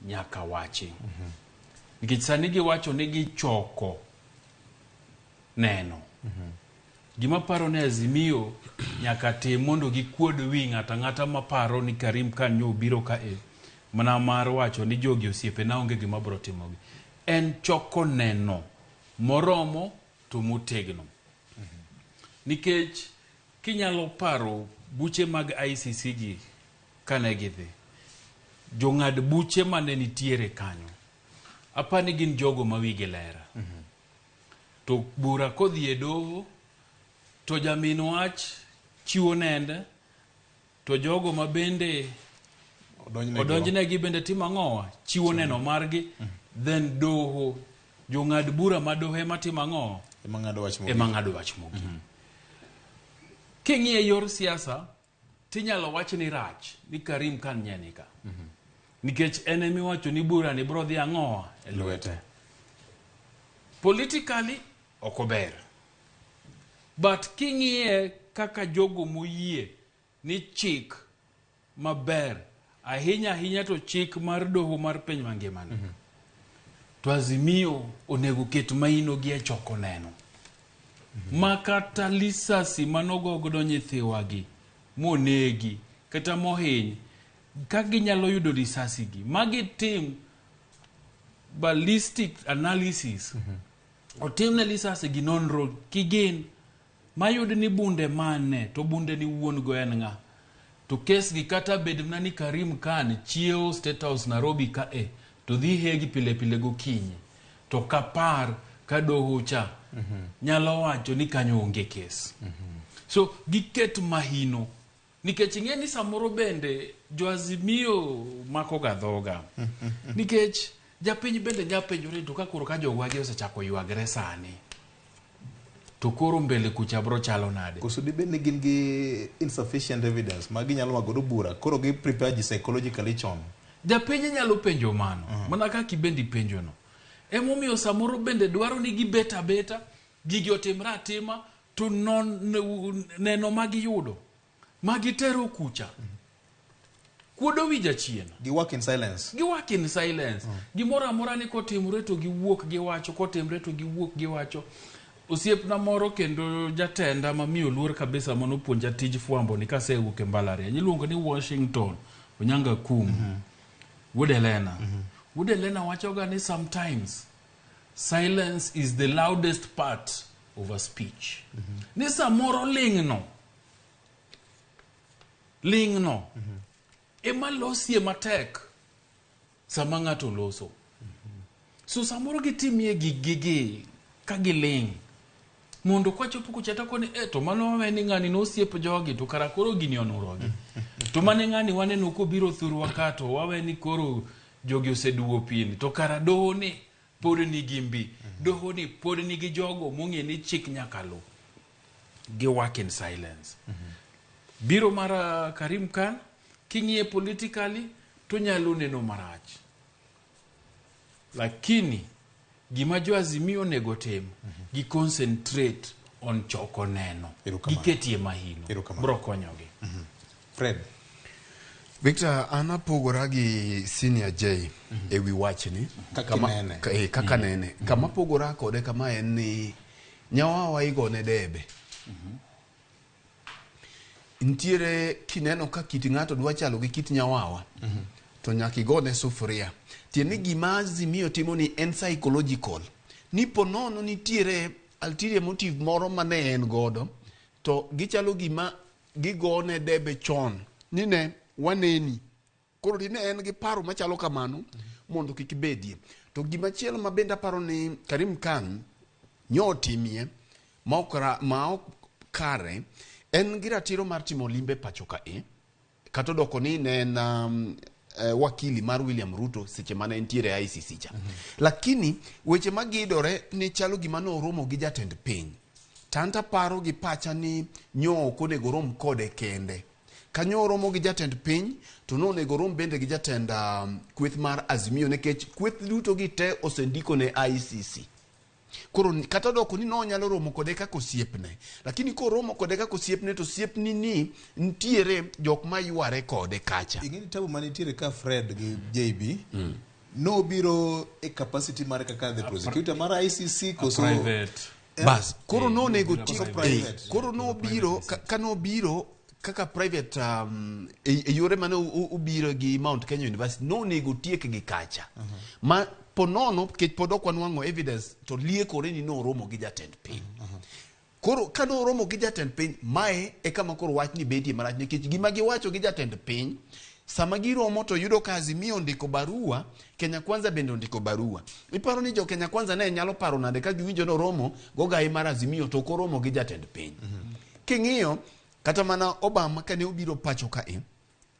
nyaka wachi. Nikech sani giwacho ni gichoko neno. Gima paro ne Azimio nyaka tim mondo gikuod wi ng'ata maparo ni Karim Khan nyo biro ka mana mar wacho ni jogi osiepe na onge gima bro timogi. En choko neno moromo to motegno. Nikech kinyalo paro buche mag ICC gi kane gidhi, jong'ad buche mane nitiere kanyo, apani gin jogo mawigi lera. To bura kodhi e doho, to jamin wach chiwo nende, to jogo mabende odonjnegi bende timo ang'owa, chiwo neno margi, then doho, jong'ad bura madohe matimo ang'owa, emang'ado wach mogi. King'iye yor siasa, tinyalo wach ni rach ni Karim Khan nyenika. Nikech enemi wacho ni bura ni bro dhi ang'owa e lwete. Politically, okober. But king'iye kaka jogo moyie ni chik maber, ahinya to chik mar doho mar piny mangimani. To Azimio onego ket maino gi e choko neno. Makata lisasi manogogodo nyithiwagi, monegi, kata mohiny, ka ginyalo yudo risasi gi, magitim ballistic analysis, otimne lisasi gi nonro kigin, mayud ni bunde mane, to bunde ni wuon go en nga. To kes gi kata bed mna ni Karim Khan chiew State House Nairobi ka to dhi hegi pile go kinyi. To kapar ka doho cha, nyalo wacho ni kanyo onge kes. So giket mahino. Nikech ing'e ni samoro bende jo Azimio mako ga dhoga. Nikech japiny bende nyapenjore to kakoro ka jogwagi osechako ywagre sani, to koro mbele kucha bro chalo nade. Koso di bende gin gi insufficient evidence ma ginyalo magodo bura, koro gi prepare ji psychologically chon. Japiny nyalo penjo mano, mana kaka ibendi penjo no. Emomiyo samoro bende dwaro ni gibeta gigi otimra atima, to neno magiyudo, magitero kucha, kuodo wija chien. Gi work in silence. Gimoro amora ni kotimre to giwuok giwacho, kotimre to giwuok giwacho. Osiepna moro kendo jatenda mamiyo luor kabisa manopuonja tij fwambo ni kasewuok e mbalariany, iluongo ni Washington Onyanga Kum. Wood Elena wachoga ni sometimes silence is the loudest part of a speech. Ni samoro lingno ema losie matek sama ng'ato loso. So samoro gitimie gigi ka giling, mondo kwachopo kuchata koni to mano weni ng'ani nosiep jogi, to kara koro gini onurogi. To mane ng'ani waneno kobiro thurwa kato, waweni koro jogi oseduo pini, to kara doho ni pod nigi mbi, doho ni pod nigi jogo mong'e ni chik nyaka lu. Gi work in silence. Biro mara Karim Khan, king'iye politically, to nyalo neno marach. Lakini gima jo Azimio nego tim, gi concentrate on choko neno, giketie mahino, bro konyogi. Fred. Victor, anapogora gi Senior J ewi wachni kaka nene. Kama pogora kode kama en ni nyawawa igone debe. Ntiere kineno ka kit ng'ato dwa chalo gi kit nyawawa, to nyaka igone sufuria. Tieni gima Azimio timo ni en psychological. Ni ponono nitiere ulterior motive moro mane en godo, to gichalo gima gigone debe chon ni ne waneni koro dine en gi paro machalo kamano mondo kik bedie. To gima chielo ma benda paro ni Karim Khan nyotimie ma ok kare en gi ratiro mar timo limbe pacho kae kata doko ni ne en wakili mar William Ruto seche mane entiere ICC cha. Lakini weche magidore ni chalo gima no romo gi jatend piny. Tanta paro gi pacha ni nyo konego rom kode kende. Kanyo romo gi jatend piny to no nego rom bende gi jatend kweth mar Azimio nekech kweth duto gi te osendiko ne ICC. Koro kata doko ni no nyalo romo kode kaka osiepne, lakini ko romo kode kaka osiepne to osiepni ni ntiere jok ma yware kode kacha. Ingeni tabu manitiere ka Fred gi JB no biro e capacity mare kaka the prosecutor mara ICC koso private bas koro no nego koro no biro kano biro kaka private e yore mane ubiro gi Mount Kenya University no nego tiek gi kacha ma ponono kech podok wanwango evidence to liekore ni no romo gi jatend piny. Koro kano romo gi jatend piny mae e kama koro wach ni bedie marach nikech gima giwacho gi jatend piny sama giromo to yudo ka Azimio ndiko barua, Kenya Kwanza bende ndiko barua. Iparo ni jo Kenya Kwanza ne nyalo paro nade ka giwinjo no romo gogai mar Azimio to ko romo gi jatend piny. King'iyo kata mana Obama kane obiro pacho kae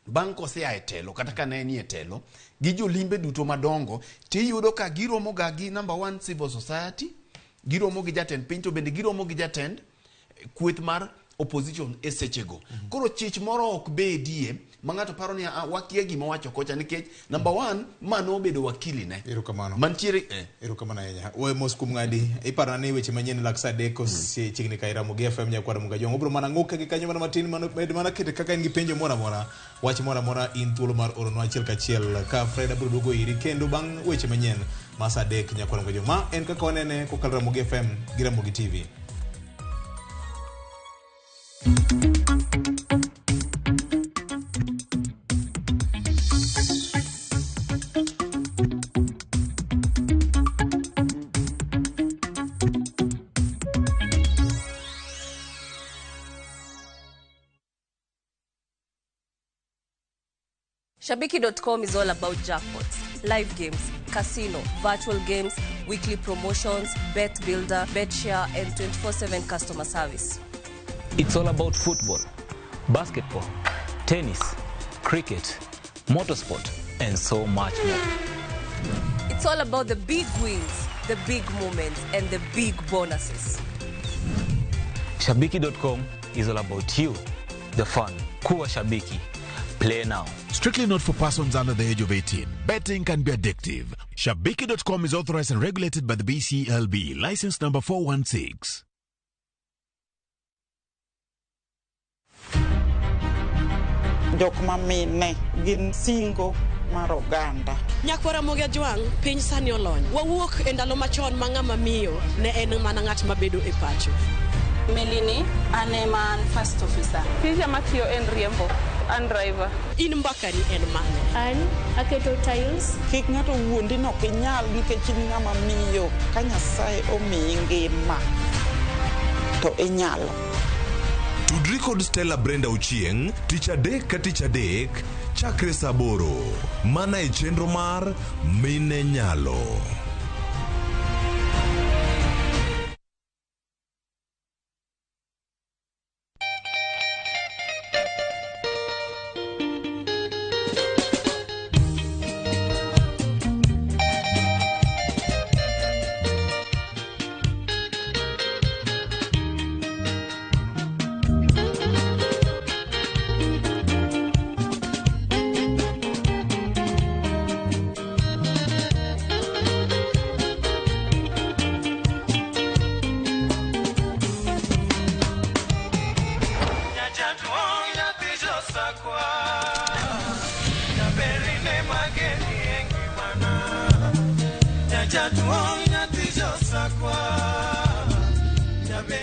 bang' kosea e telo kata ka ne ni e telo gi jolimbe duto madongo tiyudo ka giromo ga gi number 1 civil society, giromo gi jatend piny to bende giromo gi jatend kweth mar opposition e sechego. Koro chich moro ok bedie ma ng'ato paro ni wakia gima wacho kocha nikech number 1 mano obedo wakili ne. Erokamano. Mantiere erokamano ahinya. We mos kum ng'adi iparo ni weche manyien lak saa deko chiegni ka Ramogi FM nyakwara muga jong obro mana ng'uke gi kanyo mana matin mano med mana kete kaka en gi penjo mora mora wach mora mora in thuolo mar oro achiel kachiel ka Fred abro duogo iri kendo bang' weche manyien ma saa dek nyakwara muga jong ma en kaka wanene kokal Ramogi FM gi Ramogi TV. Shabiki.com is all about jackpots, live games, casino, virtual games, weekly promotions, bet builder, bet share, and 24/7 customer service. It's all about football, basketball, tennis, cricket, motorsport, and so much more. It's all about the big wins, the big moments, and the big bonuses. Shabiki.com is all about you, the fun. Kuwa Shabiki. Play now. Strictly not for persons under the age of 18. Betting can be addictive. Shabiki.com is authorized and regulated by the BCLB. License number 416. Jok mamine gin singo mar oganda. Nyakwara Mogi Ajwang' piny sani olony. Wawuok e ndalo machon ma ng'ama miyo ne en mana ng'at mabedo e pacho. Melini, an ema first officer. Tija matiyo en riembo, an driver. In mbakani en mane? An aketo tiles. Kik ng'ato wuondi no kinyal nikech in ng'ama miyo ka Nyasaye omiyi ngima to inyalo. Tudri kod Stella Brenda Uchieng, tich adek ka tich adek, chakre saa 8, mana e chenro mar Mine Nyalo.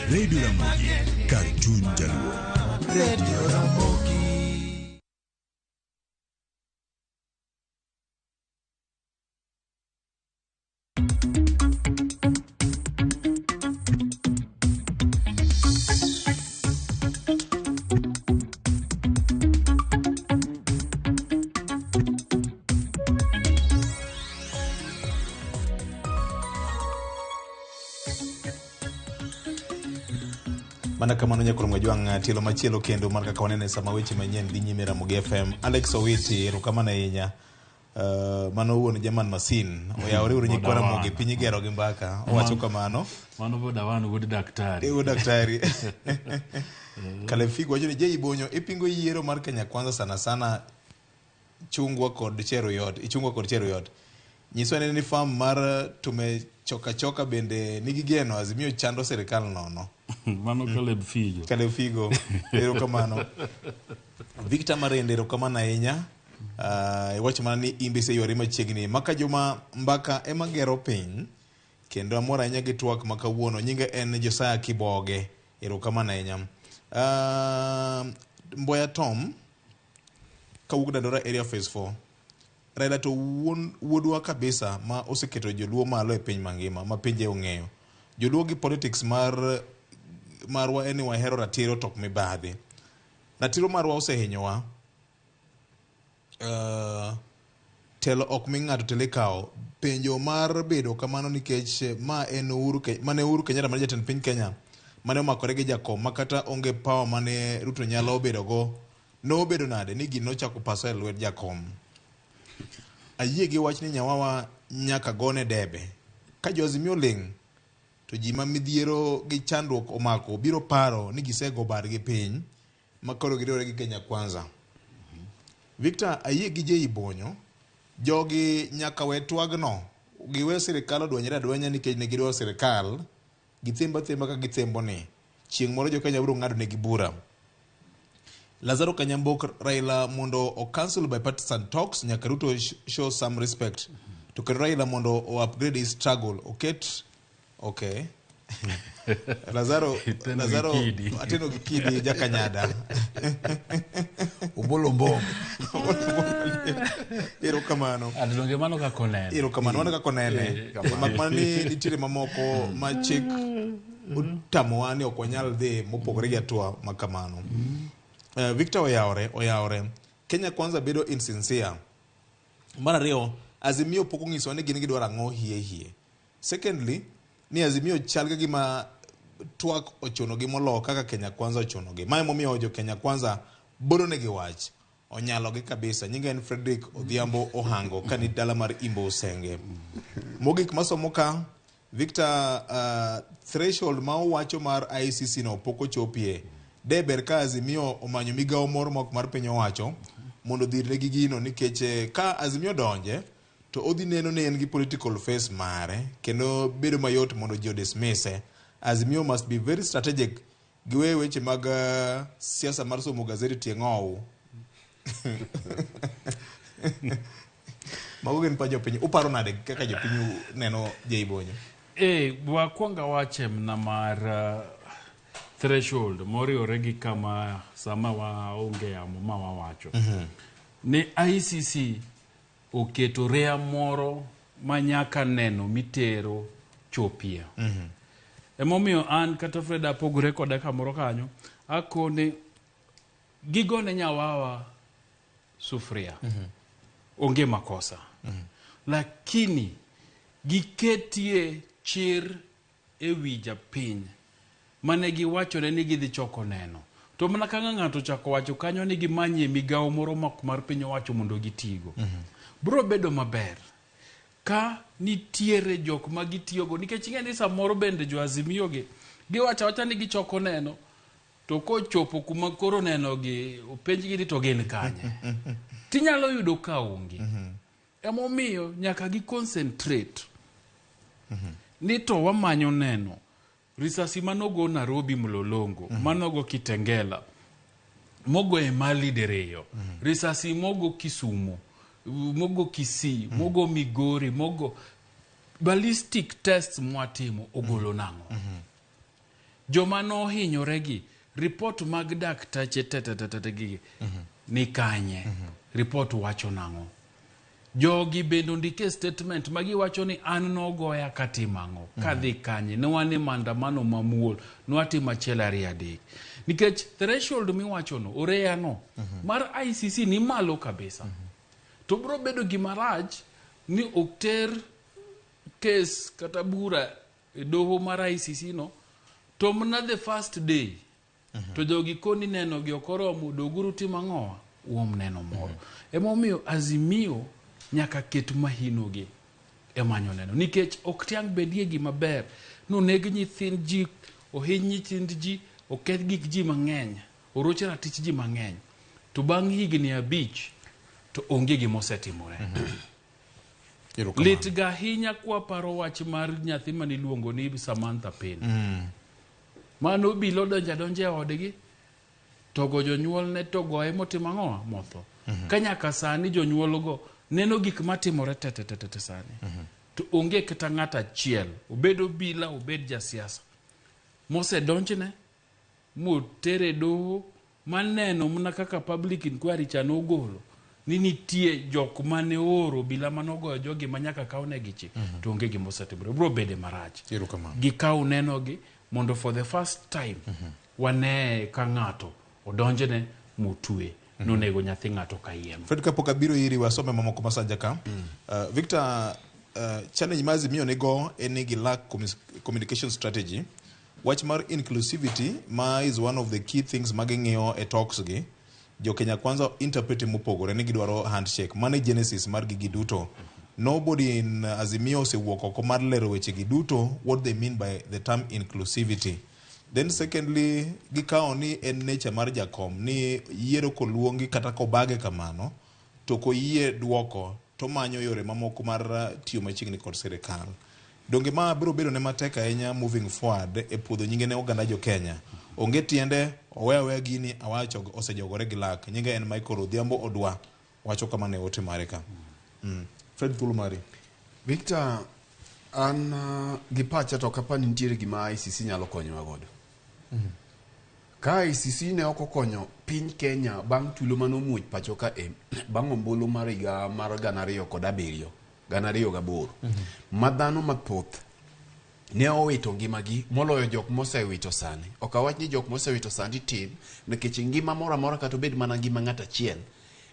Radio Ramogi, Cartoon Jaluo. Radio Ramogi. Mana kamano nyakoro mwajwang' tielo machielo kendo mar kaka wanene sama weche manyien dhi nyime Ramogi FM. Alex Owiti erokamano ahinya. Mano wuon Jerman Masin oyawore uru nyikwa Ramogi piny igero gi mbaka owacho kamano. Mano boda wan wuod daktari. Wuod daktari. Kalefigo wacho ni Jay Bonyo ipingo yiero mar Kenya Kwanza sana chungwa kod Cheruyot. Ichungwa kod Cheruyot. Nyiswa ni farm mar tumechoka bende nigi geno Azimio chando serikal nono. Mano Caleb Figo. Erokamano. Victor Marende erokamano ahinya. Iwacho mana ni imbe se yore machiegni maka juma mbaka ema gero piny kendo amora ahinya gi twak makawuono nyinge en Josiah Kiboge. Erokamano ahinya. Mboya Tom kawuok Dandora area phase 4. Raila to wuodwa kabisa ma oseketo joluo malo e piny mangima ma pinje ong'eyo. Joluo gi politics marwa eni wahero ratiro tok mibadhi. Ratiro marwa osehinyowa. Telo ok mi ng'ato tele kao penjo mar bedo kamano nikech ma en Uhuru Kenyatta mane jatend piny Kenya mane omakore gi jakom makata onge power mane Ruto nyalo bedo go nobedo nade ni gino chako paso e lwet jakom. Ayie gi wach ni nyawawa nyaka gone debe ka jo Azimio ling to ji ma midhiero gi chandruok omako biro paro ni gisego bargi piny makoro giriwore gi Kenya Kwanza. Victor ayie gi Jay Bonyo jogi nyaka we twagno giwe sirikal odwenyre adwenya nikech ne gidwa sirikal githemba ka githembo ni chieng' moro jo Kenya biro ng'ado ne gi bura. Lazaro Kanyambok Raila mondo o cancel bipartisan talks nyaka Ruto show some respect to Raila mondo o upgrade his struggle okay Lazaro ateno gikidi jakanyada Ubolombo erokamano adonge mano ka konene erokamano wana ka konene makmana ni nitiere mamoko ma chik utamowa ni ok wanyal dhi mopogore gi atua makamano. Victor oyawore Kenya Kwanza bedo insincere. Mar ariyo Azimio pok ong'isowa ni gin gidwaro ang'o hie. Secondly ni Azimio chal gi ma twak ochuno gi molo kaka Kenya Kwanza ochuno gi. Mae momiyo jo Kenya Kwanza boro ne gi wach onyalo gi kabisa. Nyinga en Frederick Odhiambo Ohango kani dala mar Imbo Senge. Mogik masomo ka Victor threshold ma owacho mar ICC no pok ochopie. Deber ka Azimio omanyo migawo moro mok mar piny owacho mondo dhirne gi gino nikech ka Azimio donje to odhi neno ne en gi political face mare kendo bedo mayot mondo ji dismiss. Azimio must be very strategic giwe weche mag siasa mar somo gazeti tieng'ow. Mago gin pa jopiny uparo nade kaka jopiny neno Jay Bonyo? Wakwonga wache na mar threshold moriore gi kama sama waonge amo ma wawacho ni ICC oketo rea moro manyaka neno mitero chopia. Emomiyo an kata Fred apogore koda kamoro kanyo akone gigone nyawawa sufria onge makosa lakini giketie chir ewi japiny mane giwachone ni gidhi choko neno to mana ka ng'ato chako wacho kanyo ni gimanye migawo moro mok mar piny owacho mondo gitigo bro bedo maber ka nitiere jok ma gitiyogo nikech ing'e ni samoro bende jo Azimio giwacha ni gichoko neno to kochopo kuma koro neno gi openjgi to gin kanye tinyalo yudo ka onge. Emomiyo nyaka gi concentrate ni to wamanyo neno risasi manogo Nairobi Mlolongo manogo Kitengela mogo Emali Dereyo risasi mogo Kisumu mogo Kisii mogo Migori mogo ballistic tests mwatimo ogolo nang'o joma no hinyoregi report mag daktache tetetetegi ni kanye report wacho nang'o jogi bendo ndike statement magi wacho ni an nogoya katimang'o kadhi kanye ne wane maandamano mamuol nwatimo achiel ariyo adek nikech threshold miwachono oreyano mar ICC ni malo kabisa to bro bedo gimarach ni okter kes kata bura doho mar ICC no to mna the first day to jogi koni neno gi okoromo doguru timo ang'owa uom neno moro emomiyo Azimio nyaka ket mahinogi emanyo neno nikech ok tiang' bedie gima ber noneg nyithind ji ohiny nyithind ji oketh gik ji mang'eny oroch ratich ji mang'eny to bang' higni 5 to onge gima osetimore lit ga ahinya kwa paro wach mar nyathi maniluongo ni Samantha Pin mano bilo donje odgi to go jonyuol ne to goye motimo ang'owa motho ka nyaka sani jonyuolgo neno gik matimore tete sani to onge kata ng'ata achiel obedo bila obed jasiasa mosedonjne motere doho maneno mna kaka public inquiry chano ogolo ni nitie jok mane oro bila manogoyo jogi manyaka kawnegi chik to onge gima osetimore bro bede marach gikaw nenogi mondo for the first time wane ka ng'ato odonjne motwe nonego nyathi ng'ato kayiem. Fred kapok abiro iri wasome mamoko masanja ka Victor challenge ma Azimio nego en ni gi lack communication strategy wach mar inclusivity ma is one of the key things maging'iyo e talks gi jo Kenya kwanza interpret mopogore ni gidwaro handshake mane genesis mar gigi duto nobody in Azimio osewuok oko mar lero weche gi duto what they mean by the term inclusivity. Then secondly gikawo ni en nature mar jakom ni yiero koluongi kata kobage kamano to koyie duoko to manyo yore mamoko mar tiyo machiegni kod sirikal. Donge ma biro bedo ne matek ahinya moving forward e puodho nyinge ne oganda jo Kenya. Onge tiende owewe gini awacho osejogore gi lak nyinge en Michael Odhiambo Odwa wacho kama ne ote mareka. Fred Tulumari. Victor an gipacha to kapani nitiere gima ICC nyalo konyowa godo. Ka ICC ne okonyo piny Kenya bang' tulo manomuoch pacho ka bang' ombulu mar higa mar 2008 madhano mathoth ne owito ngimagi moloyo jok mosewito sani. Ok awach ni jok mosewito sani tin nikech ngima moro amora kata obed mana ngima ng'at achiel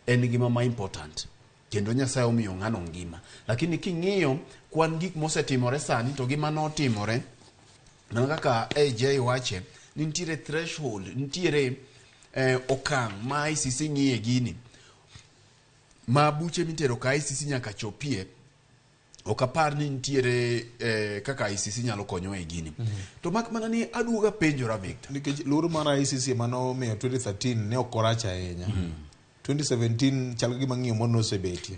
en ngima ma important kendo Nyasaye omiyo ng'ano ngima, lakini king'iyo kwan gik mosetimore sani to gima notimore na kaka AJ wache nitiere threshold nitiere okang' ma ICC ng'iye gini ma buche mitero ka ICC nyaka chopie. Ok apar ni nitiere kaka ICC nyalo konyo e gini. To mak mana ni aduoga penjora Victor nikech loro mar ICC mano miyo 2013 ne okoracha ahinya 2017 chal gima ng'iyo mono osebetie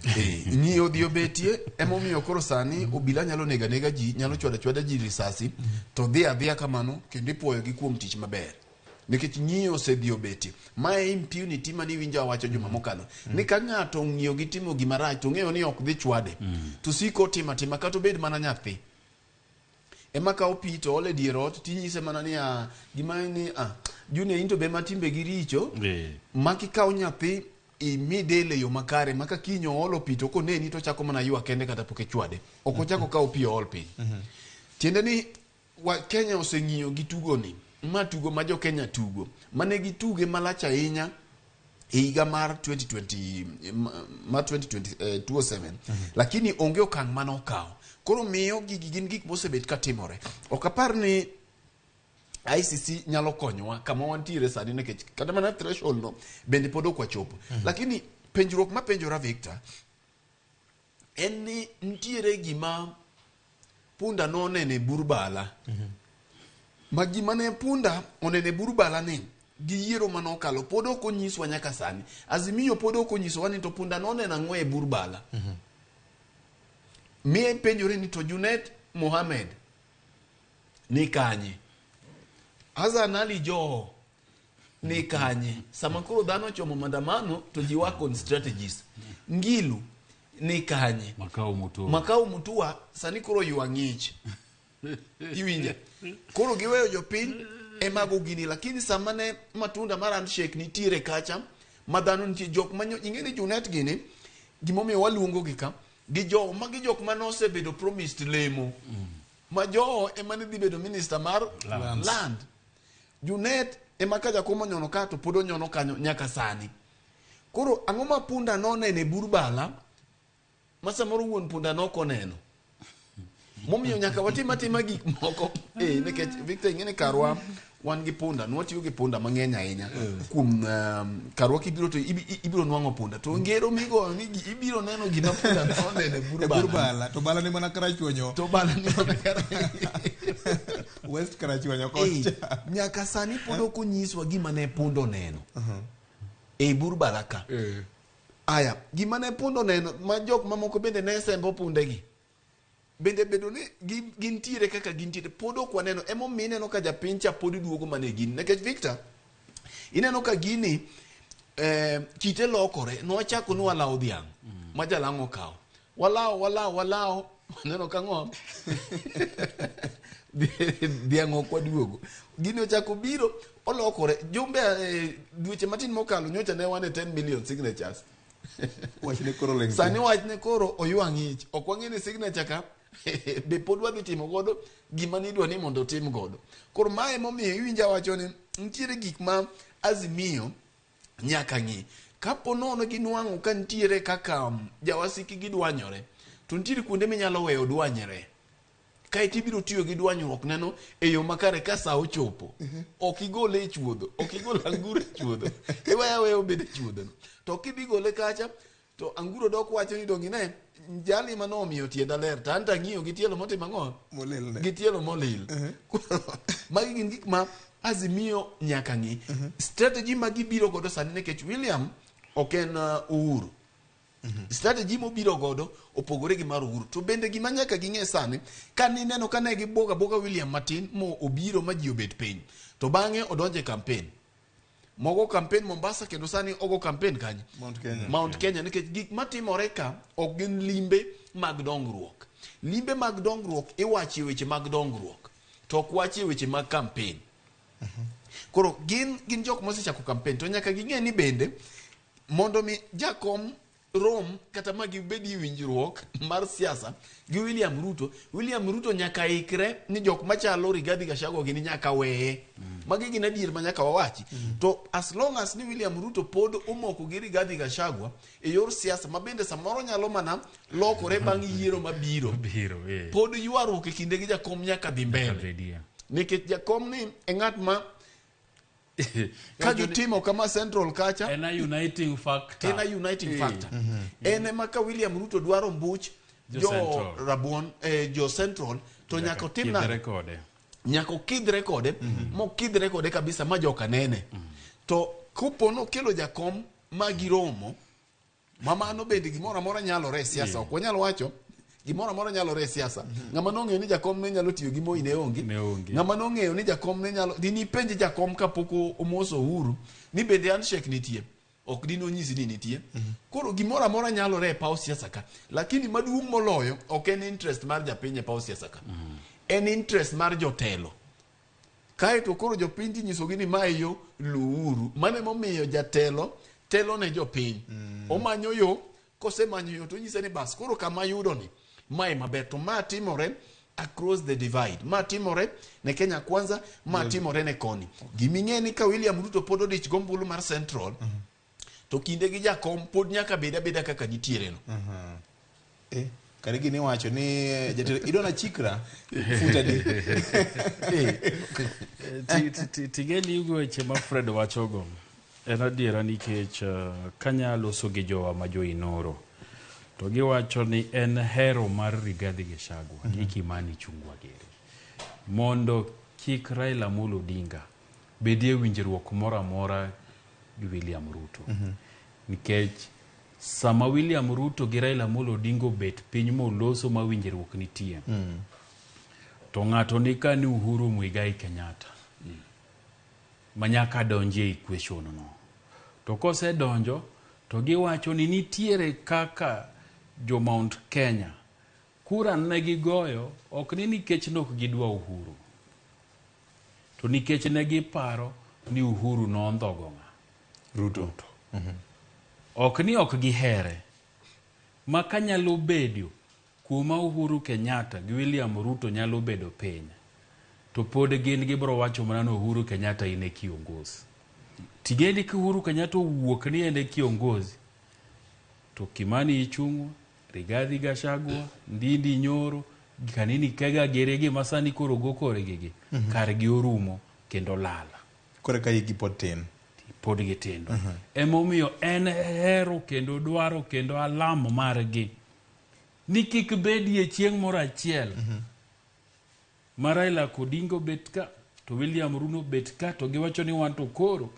ng'iyo dio betie emomiyo koro sani obila nyalo nega ji nyalo chwada ji risasi to dhi adhiya kamano kendo ipuoyo gi kuom tich maber nikech ng'iyo osedhio betie. Mae impunity mani winja wacho juma mokalo ni ka ng'ato ng'iyo gi timo gima rach to ng'eyo ni ok dhi chwade to siko tima kata obed mana nyathi ema ka opito ole dier ot tinyise mana ni gima ni june into be matimbe gi richo makikaw nyathi imidele yo makare maka kinyo olo pito ko neni to chako mana yua kende kata poke chwade ok ochako ka opio ol piny. Tiende ni Kenya oseng'iyo gi tugo ni ma tugo ma jo Kenya tugo mane gituge malach ahinya e higa mar 2007 lakini onge okang' mano okaw koro miyo gin gik mosebet katimore. Ok apar ni ICC nyalo konyowa kama wantiere sani nikech kata mana threshold no bende pod ok wachopo lakini penjruok ma penjora Victor en ni nitiere gima punda no nene burbala ma gima ne punda onene burbala ni gi yiero manokalo pod ok onyiswa nyaka sani. Azimio pod ok onyisowa ni to punda no nena ng'we burbala mi penjore ni to Junet Mohamed ni kanye, Hassan Ali Joho ni kanye. Sama koro dhano chomo maandamano to ji work on strategies. Ngilu ni kanye. Makao Mutua sani koro ywa ng'ich iwinja koro giweyo jopiny emago gini lakini sama ne matunda mar handshake nitiere kacha madhano nitie jok manyo ing'eni Junet gini gimomiyo waluongo gi ka gi jowo magi jok manose bedo promised lemo ma jowo ema ne dhi bedo minister mar land. Junet ema ka jakomo nyono ka to pod onyono kanyo nyaka sani. Koro ang'o ma punda no nene burbala ma samoro wuon punda no koneno Momiyo nyaka watima gik moko. Nikech Victor ing'e ni karwa wan gi punda, nwatiyo gi punda mang'eny ahinya. Kuom karwa kibiro to ibiro nwang'o punda. To ngero migo ni ibiro neno gima punda nonene buru bala. To bala ni mana karachuonyo. To bala ni mana West karachuonyo kocha. Nyaka sani pod ok onyiswa gima ne punda oneno. Buru bala ka. Aya, gima ne punda oneno ma jok mamoko bende ne sembo pundegi. Bende bedo ni gintiere kaka gintiere pod ok waneno emo mineno ka japiny cha pod duogo mane gin nekech Victor ineno ka gini kite lokore nochako ni walawo dhiang' ma jalang' okawo walawo neno ka ng'om dhiang' ok waduogo gini ochako biro olokore jumbe dweche matin mokalo nyocha ne wane 10 million signatures sani wachne koro oyuang' ich ok wang'e ni signature ka be pod wadhi timo godo gima nidwa ni mondo tim godo. Koro mae momiyo iwinja wacho ni nitiere gik ma Azimio nyaka ng'i. Kapo nono ginwang'o ka nitiere kaka jawasiki gidwanyore, to nitiere kuonde minyalo weyo dwanyre. Kae ibiro tiyo gi dwanyruok neno e yo makare ka sa ochopo. Ok igole e chuodho, ok igol anguro e chuodho. Weyo bede e chuodho. To kibi gole kacha to anguro dok wacho ni dongi ne jali manomiyo tienda ler tanta ng'iyo gi tielo motimo ang'o gi tielo molil. Magi gin gik ma Azimio nyaka ng'i. Strategy ma gibiro godo sani nekech William ok en Uhuru. Strategy mobiro godo opogore gi mar Uhuru. To bende gima nyaka ging'e sani ka nineno ka ne giboga William matin mo obiro ma ji obet piny to bang'e odonje campaign. Mogo campaign Mombasa kendo sani ogo campaign kanye Mount Kenya nikech gik matimore ka ok gin limbe mag dongruok. Limbe mag dongruok iwachi weche mag dongruok to ok wachi weche mag campaign. Koro gin jok mosechako campaign to nyaka ging'e ni bende mondo mi jakom Rom kata ma gibedi winjruok mar siasa gi William Ruto nyaka ikre ni jok machalo Rigathi Gachagua gini nyaka weye. Magi gin adier ma nyaka wawachi. To as long as ni William Ruto pod omoko gi Rigathi Gachagua e yor siasa ma bende samoro nyalo mana lokore bang' yiero mabiro. Pod ywaruok e kinde gi jakom nyaka dhi mbele. Nikech jakom ni e ng'at ma ka gitimo kama Central kacha en a uniting factor. En ema ka William Ruto dwaro mbuch jo Rabuon jo Central to nyaka tim na nyaka kidre kode mokidre kode kabisa ma joka nene. To kupono kelo jakom ma giromo mamano bende gimoro amora nyalore e siasa. Ok wanyalo wacho gimoro amora nyalore e siasa. Ng'ama nong'eyo ni jakom ne nyalo tiyo gi moi ne onge. Ng'ama nong'eyo ni jakom ne nyalo dini penje jakom kapoko omoso Uhuru ni bende handshake nitie. Ok dino nyisi ni nitie. Koro gimoro amora nyalore e paw siasa ka. Lakini maduong' moloyo ok en interest mar japiny e paw siasa ka. En interest mar jotelo. Kae to koro jopiny nyisogi ni mae yo luuru. Mane momiyo jatelo telo ne jopiny. Omanyo yo kosemanyo yo to nyise ni bas koro kama yudo ni mae maber to ma timore across the divide. Ma timore ne Kenya Kwanza, ma timore ne koni. Giming'e ni ka William Ruto pod odich gombulu mar Central to kinde gi jakom pod nyaka beda kaka nitiere no. Kare gini wacho ni jatelo idona chikra futa di. Tigeni ugo weche ma Fred wachogo. En adiera nikech kanya loso gi jowa ma jo Nonro to giwacho ni en hero mar Rigathi Gachagua gi Kimani Chungwa gere mondo kik Raila Amolo Odinga bedie winjruok moro amora gi William Ruto. Nikech sama William Ruto gi Raila Amolo Odinga bet piny moloso ma winjruok nitie to ng'ato ni ka ni Uhuru Muigai Kenyatta manyaka donje equation no. To kose donjo to giwacho ni nitiere kaka jo Mount Kenya kura ne gigoyo ok ni nikech nok gidwa Uhuru to nikech ne giparo ni Uhuru no ondhogo Ruto. Ok ni ok gihere ma kanyalo bedo kuma Uhuru Kenyatta gi William Ruto nyalo bedo piny to pod gin gibro wacho mana no Uhuru Kenyatta ine kiongozi. Tigeni ki Uhuru Kenyatta wuok ni ene kiongozi to Kimani Ichung'wa, Rigathi Gachagua, Ndindi Nyoro, kanini kega geregi masani koro go koregi kargi orumo kendo lala kore ka igi pod tin pod gitindo emomiyo en hero kendo dwaro kendo alamo margi ni kik bedie chieng' moro achiel Raila Odinga bet ka to William Ruto bet ka to giwacho ni wan to koro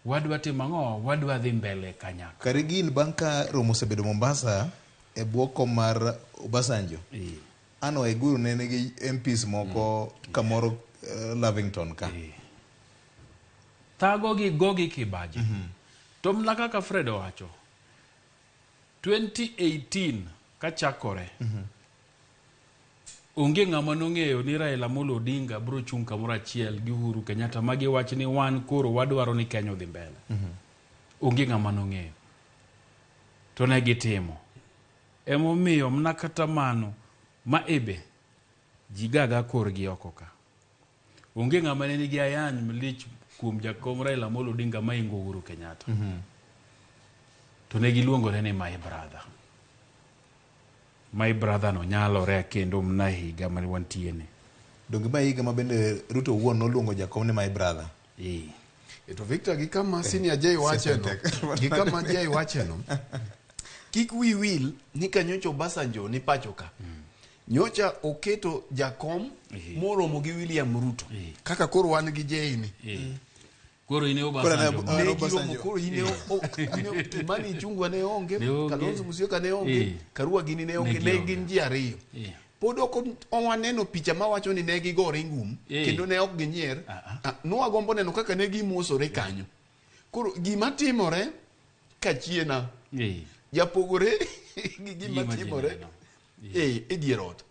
wadwa timo ang'o, wadwa dhi mbele kanyakla. Kare gin bang' ka romo osebedo Mombasa e bwoko mar Obasanjo ano e guru nene gi MPs moko kamoro Lavington ka thago gi gogi kibaji to mna kaka Fred owacho 2018 kachakore onge ng'ama nong'eyo ni Raila Amolo Odinga bro chung' kamoro achiel gi Uhuru Kenyatta magi wach ni wan koro wadwaro ni Kenya dhi mbele onge ng'ama nong'eyo to ne gitimo emomiyo mna kata mano ma ebe jigaga korgi oko ka onge ng'ama ne nigi ayany mlich kuom jakom Raila Amolo Odinga maingo Uhuru Kenyatta to ne giluongore ni my brother no nyalore kendo mna higa ma wantiene donge ma higa ma bende Ruto wuon noluongo jakom ni my brother to Victor gi kama senior Jay wacheno kik wi wil ni kanyocho Obasanjo ni pacho ka nyocha oketo jakom moromo gi William Ruto kaka koro wan gi Jay ni koro ine Obasanjo koro ine mani chungwa ne onge Kalonzo Musyoka ne onge Karua Gini ne onge ne gin ji ariyo pod ok owaneno picha mawacho ni ne gigore ngum kendo ne ok ginyier nwagombo neno kaka ne gimosore kanyo koro gima timore kachiena japogore gi gima timore e dier ot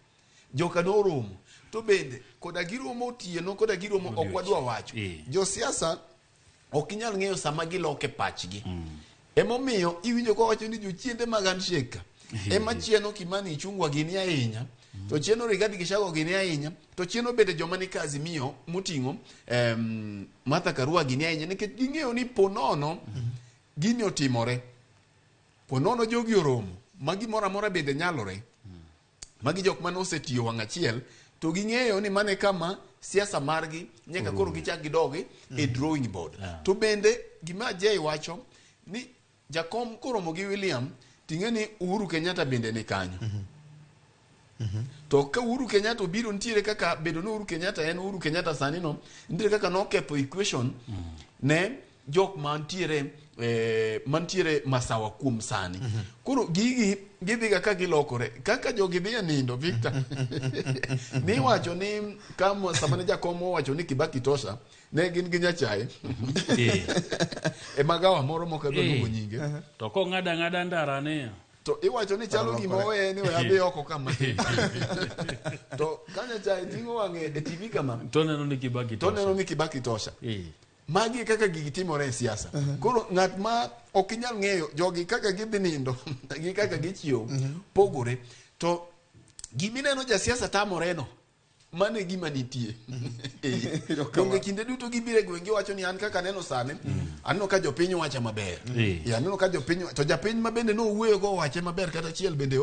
joka noromo to bende koda giromo otieno koda giromo ok wadwa wacho josiasa ok inyal ng'eyo sama giloke pachgi emomiyo iwinjo kowacho ni jochiende mag handshake ema chieno Kimani Ichung'wa gini ahinya to chieno Rigathi Gachagua gini ahinya to chieno bende joma ni kazi miyo moting'o Martha Karua gini ahinya nikech ging'eyo ni ponono gini otimore ponono jogi oromo magi moro amora bende nyalore magi jok mane osetiyo wang' achiel to ging'eyo ni mane kama siasa margi nyaka koro gichak gidogi e drawing board to bende gima Jay wacho ni jakom koromo gi William ting'e ni Uhuru Kenyatta bende ni kanyo to ka Uhuru Kenyatta obiro ntiere kaka bedo no Uhuru Kenyatta en Uhuru Kenyatta sani no ntiere kaka no kepo equation ne jok mantiere masawa kuom sani koro gigi gidhiga ka gilokore kaka jogi dhi nindo Victor ni wacho ni kama sama ne jakomo wacho ni Kibaki tosha ne gin gi nyachaye e magawa moro mokadwa luongo nyinge to ko ng'ada ndara ne to iwacho ni chalo gima owe ni we adhi oko kama to kanya chaye ting'o wang'e e TV kama to neno ni Kibaki tosha magi kaka gigi timore e siasa koro ng'at ma ok inyal ng'eyo jogi kaka gidhi nindo gi kaka gichiew pogore to gimineno jasiasa tamoreno mane gima nitie donge kinde duto gibire gwenge wacho ni an kaka neno sani aneno ka jopiny wacha maber aneno ka jopiny to japiny ma bende no wuoyo go wache maber kata chiel bende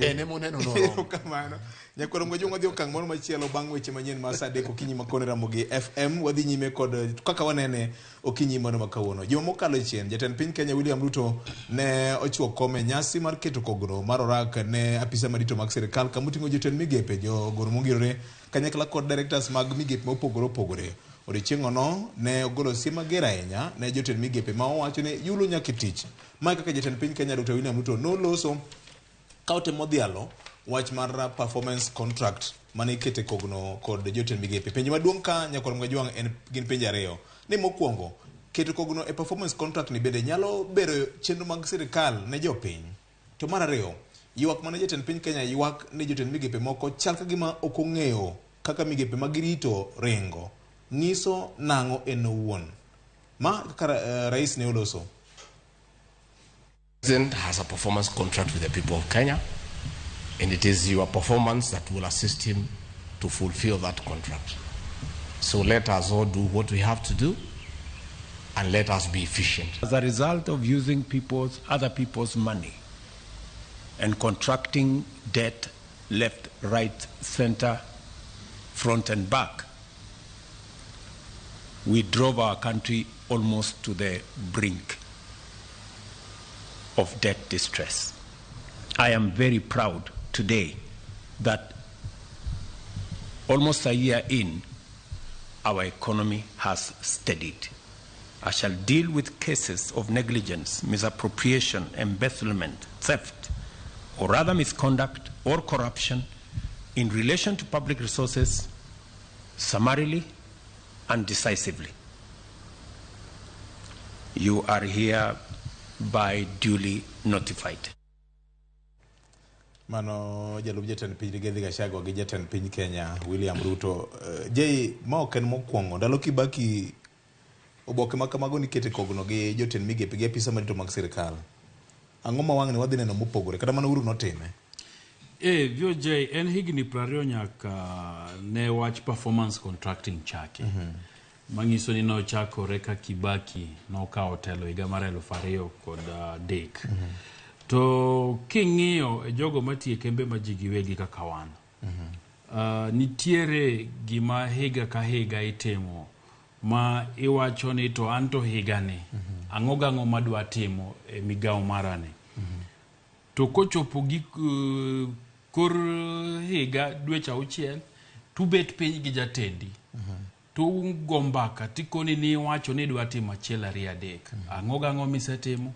ene moneno no kamano nyakwaro mwejo ngodhi okang' moro machielo bang' weche manyien ma saa 3 okinyi makone Ramogi FM wadhi nyime kod kaka wanene okinyi mano makawuono juma mokalo chien jatend piny Kenya William Ruto ne ochuo kome nyasi mar keto kogno mar orak ne apisa madito mag sirikal kamoting'o jotend migepe jogoro mongirore kanyakla kod directors mag migepe mopogore opogore odiochieng'ono ne ogolo siem mager ahinya ne jotend migepe ma owacho ni yulo nyaka tich ma kaka jatend piny Kenya Dr. William Ruto noloso kaotemo dhialo wach mar performance contract mane ikete kogno kod jotend migepe penjo maduong' ka nyakwar Mwajwang' en gin penjo ariyo ni mokwongo keto kogno e performance contract ni bende nyalo bero chenro mag sirikal ne jopiny to mar ariyo ywak mane jatend piny Kenya ywak ni jotend migepe moko chal ka gima ok ong'eyo kaka migepe mag rito ringo nyiso nang'o en owuon ma kaka rais ne oloso. President has a performance contract with the people of Kenya, and it is your performance that will assist him to fulfill that contract. So let us all do what we have to do, and let us be efficient. As a result of using other people's money and contracting debt left, right, center, front and back, we drove our country almost to the brink of debt distress. I am very proud today that almost a year in, our economy has steadied. I shall deal with cases of negligence, misappropriation, embezzlement, theft, or rather misconduct or corruption in relation to public resources summarily and decisively. You are hereby duly notified. Mano jalup jatend piny Rigathi Gachagua gi jatend piny Kenya William Ruto. Jay, ma ok en mokwongo ndalo Kibaki oboke ma kamago nikete kogno gi jotend migepe gi apisa marito mag sirikal. Ang'o ma wang' ne wadhi neno mopogore kata mana Uhuru notime? VOJ en higni 20 nyaka ne wach performance contracting chake. Mangiso ni nochakore ka Kibaki nokawo telo higa mar 2003. To king'iyo jogo matie kembe ma ji giwegi kaka wan. Nitiere gima higa ka higa itimo ma iwacho ni to anto higa ni ang'o gang'o madwa timo e migawo marane. To kochopo gi kor higa dweche 6 tubet piny gi jatendi. To gombaka tikoni ni wacho ni dwa timo 1 2 3. Ang'o gang'o misetimo,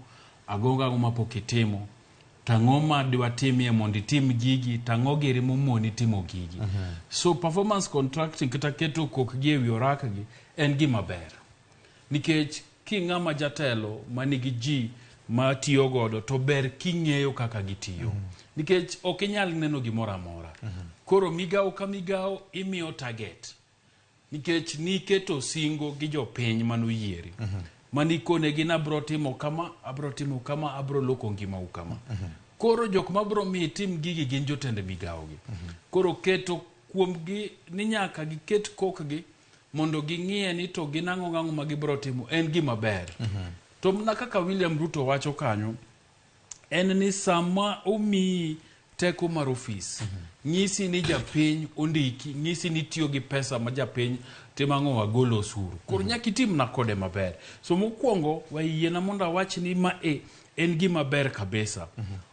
ang'o gang'o mapok itimo, tang'o ma dwa timie mondo itim gigi, tang'o giri momoni timo gigi. So performance contracting kata keto kok gi ewi orak gi en gima ber. Nikech king'ama jatelo manigi ji ma tiyo godo to ber king'eyo kaka gitiyo. Nikech ok inyal neno gimoro amora. Koro migawo ka migawo imiyo target. Nikech niketo singo gi jopiny manoyieri. Manikone gi nabro timo kama, abro loko ngima u kama. Koro jok mabro mi tim gigi gin jotend migawo gi. Koro keto kuom gi ni nyaka giket kok gi mondo ging'iye ni to ginang'o ng'ang'o ma gibro timo en gima ber. To mna kaka William Ruto wacho kanyo, en ni sama omi teko mar ofis, nyisi ni japiny ondiki, nyisi ni tiyo gi pesa ma japiny timang'o wagolo osuru. Koro nyaki tim na kode maber. So mokwongo wayiena mondo awach ni ma en gima ber kabisa.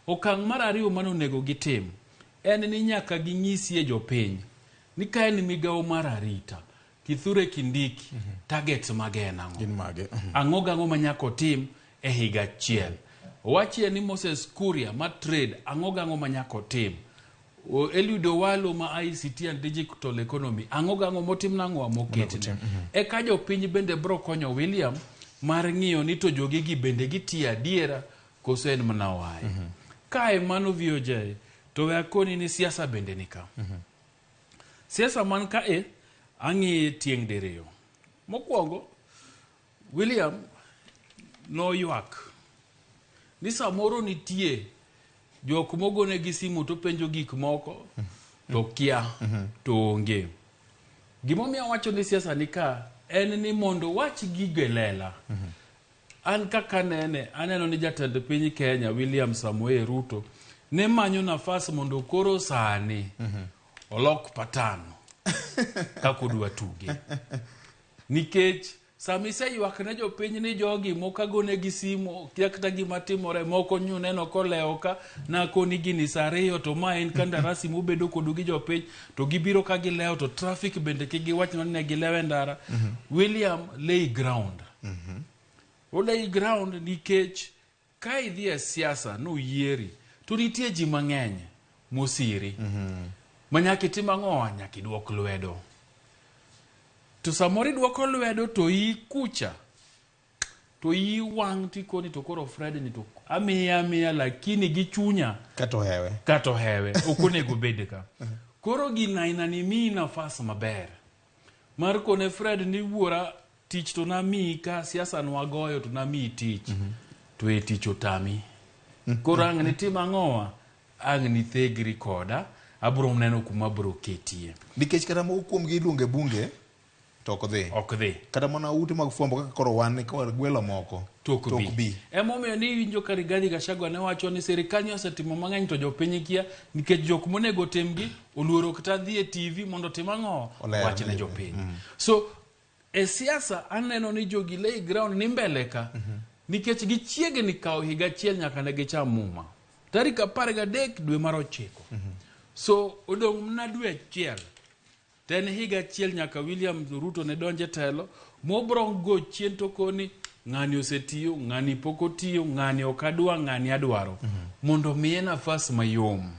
Okang' mar ariyo manonego gitim en ni nyaka ginyisi e jopiny ni ka en migawo mar arita Kithure Kindiki targets mage nang'o. Gin mage. Ang'o gang'o manyako tim e higa achiel. Wachie ni Moses Kuria ma trade ang'o gang'o manyako tim. Eliud Owalo ma ICT and Digital Economy ang'o gang'o motim nang'o moketne. Eka jopiny bende bro konyo William mar ng'iyo ni to jogegi bende gitiyo adiera koso en mana waye. Kae mano VOJ to we akoni ni siasa bende nika. Siasa man kae ang'i tieng' diriyo. Mokwongo William no ywak ni samoro nitie jok mogone gi simu to penjo gik moko to kia to onge. Gimomiyo wacho ni siasa nika en ni mondo wach gige lela. An kaka aneno ni jatend piny Kenya William Samoei Ruto ne manyo nafas mondo koro sani olok patano kako dwa tuge. Nikech samise ywak ne jopiny ni jogi mokagone gi simu kata gima timore moko neno koleo ka na koni gini saa 2 to ma en kandarasi mobedo kodu gi jopiny to gibiro ka gileo to traffic bende kigiwach ni ne gilewe ndara. William lay ground. Lay ground nikech ka idhi e siasa no yieri to nitie ji mang'eny mosiri. Manyaki timang'o nyaki duok lwedo. To samori duoko lwedo to i kucha. To i wang' tikoni to koro Fred ni to amiya lakini gi chunya kato hewe okonego bede ka. Koro ginaina ni mi nafas maber. Mar kone Fred ni wuora tich to nami ka siasa nwagoyo to nami tich. To e tich otami. Koro ang' ni timang'owa ang' ni thegri koda abro neno kuma bro ketie. Nikech kata moko kuom gi iluonge bunge to ok dhi. Kata mana ute mag fwambo kaka koro wan ka gwelo moko tok bi. Emomiyo ni winjo ka Rigathi Gachagua ne wacho ni sirikal ni osetimo mang'eny to jopiny kia nikech jok monego timgi oluoro kata dhi e TV mondo tim ang'o wach ne jopiny. So e siasa aneno ni jogi lay ground ni mbele ka nikech gichiegni kawo higa achiel nyaka ne gicham muma. Tarik 13 dwe mar 9. So odong' mna dwe achiel. Ten higa achiel nyaka William Ruto ne donje telo mobro go chien to koni ng'ani osetiyo, ng'ani pok otiyo, ng'ani ok adwa, ng'ani adwaro mondo miye nafas mayom.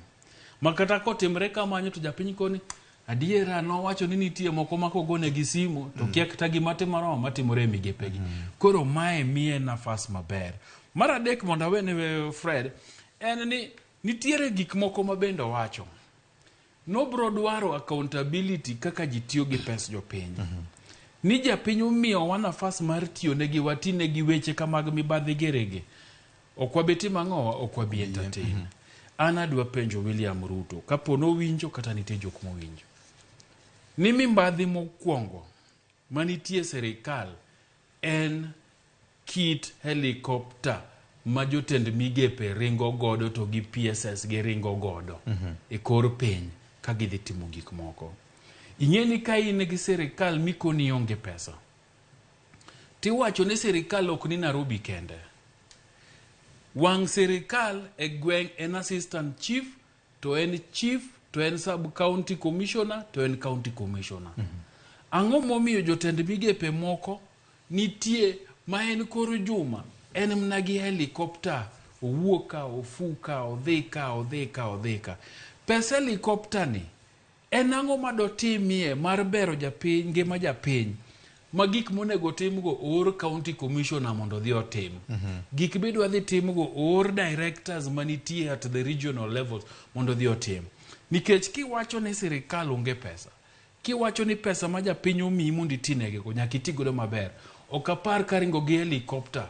Makata kotimre kamano to japiny koni adiera nowacho ni nitie moko makogone gi simu to kia kata gima timore matimore migepegi. Koro mae miye nafas maber. Mar adek mondo awene Fred en ni nitiere gik moko mabendo wacho. Nobro dwaro accountability kaka jitiyo gi pes jopiny. Ni japiny umiyo wa nafas mar tiyo negi watine gi weche kamag mibadhi gerege. Okwabeti mang'owa okwabi entertain. Ana dwa penjo William Ruto kapo no winjo kata nitie jok mowinjo. Ni mibadhi mokwongo manitie serikal en kit helikopter ma jotend migepe ringo godo to gi PSS gi ringo godo e kor piny ka gidhi timo gik moko. Ing'eni ka in gi serikal mikoni onge pesa. Tiwacho ni serikal ok ni Nairobi kende. Wang serikal e gweng' en assistant chief, to en chief, to en sub county commissioner, to en county commissioner. Ang'o momiyo jotend migepe moko nitie ma en koro juma en mna gi helikopter owuoka, ofuka, odhika. Pesa helikopter ni en ang'o madotimie mar bero japiny ngima japiny ma gik monego timgo or county commissioner mondo dhi otim. Gik bidwa dhi timgo or directors manitie at the regional levels mondo dhi otim. Nikech kiwacho ni sirikal onge pesa, kiwacho ni pesa ma japiny omiyi mondo itinege go nyaka iti godo maber. Ok apar ka ringo gi helikopter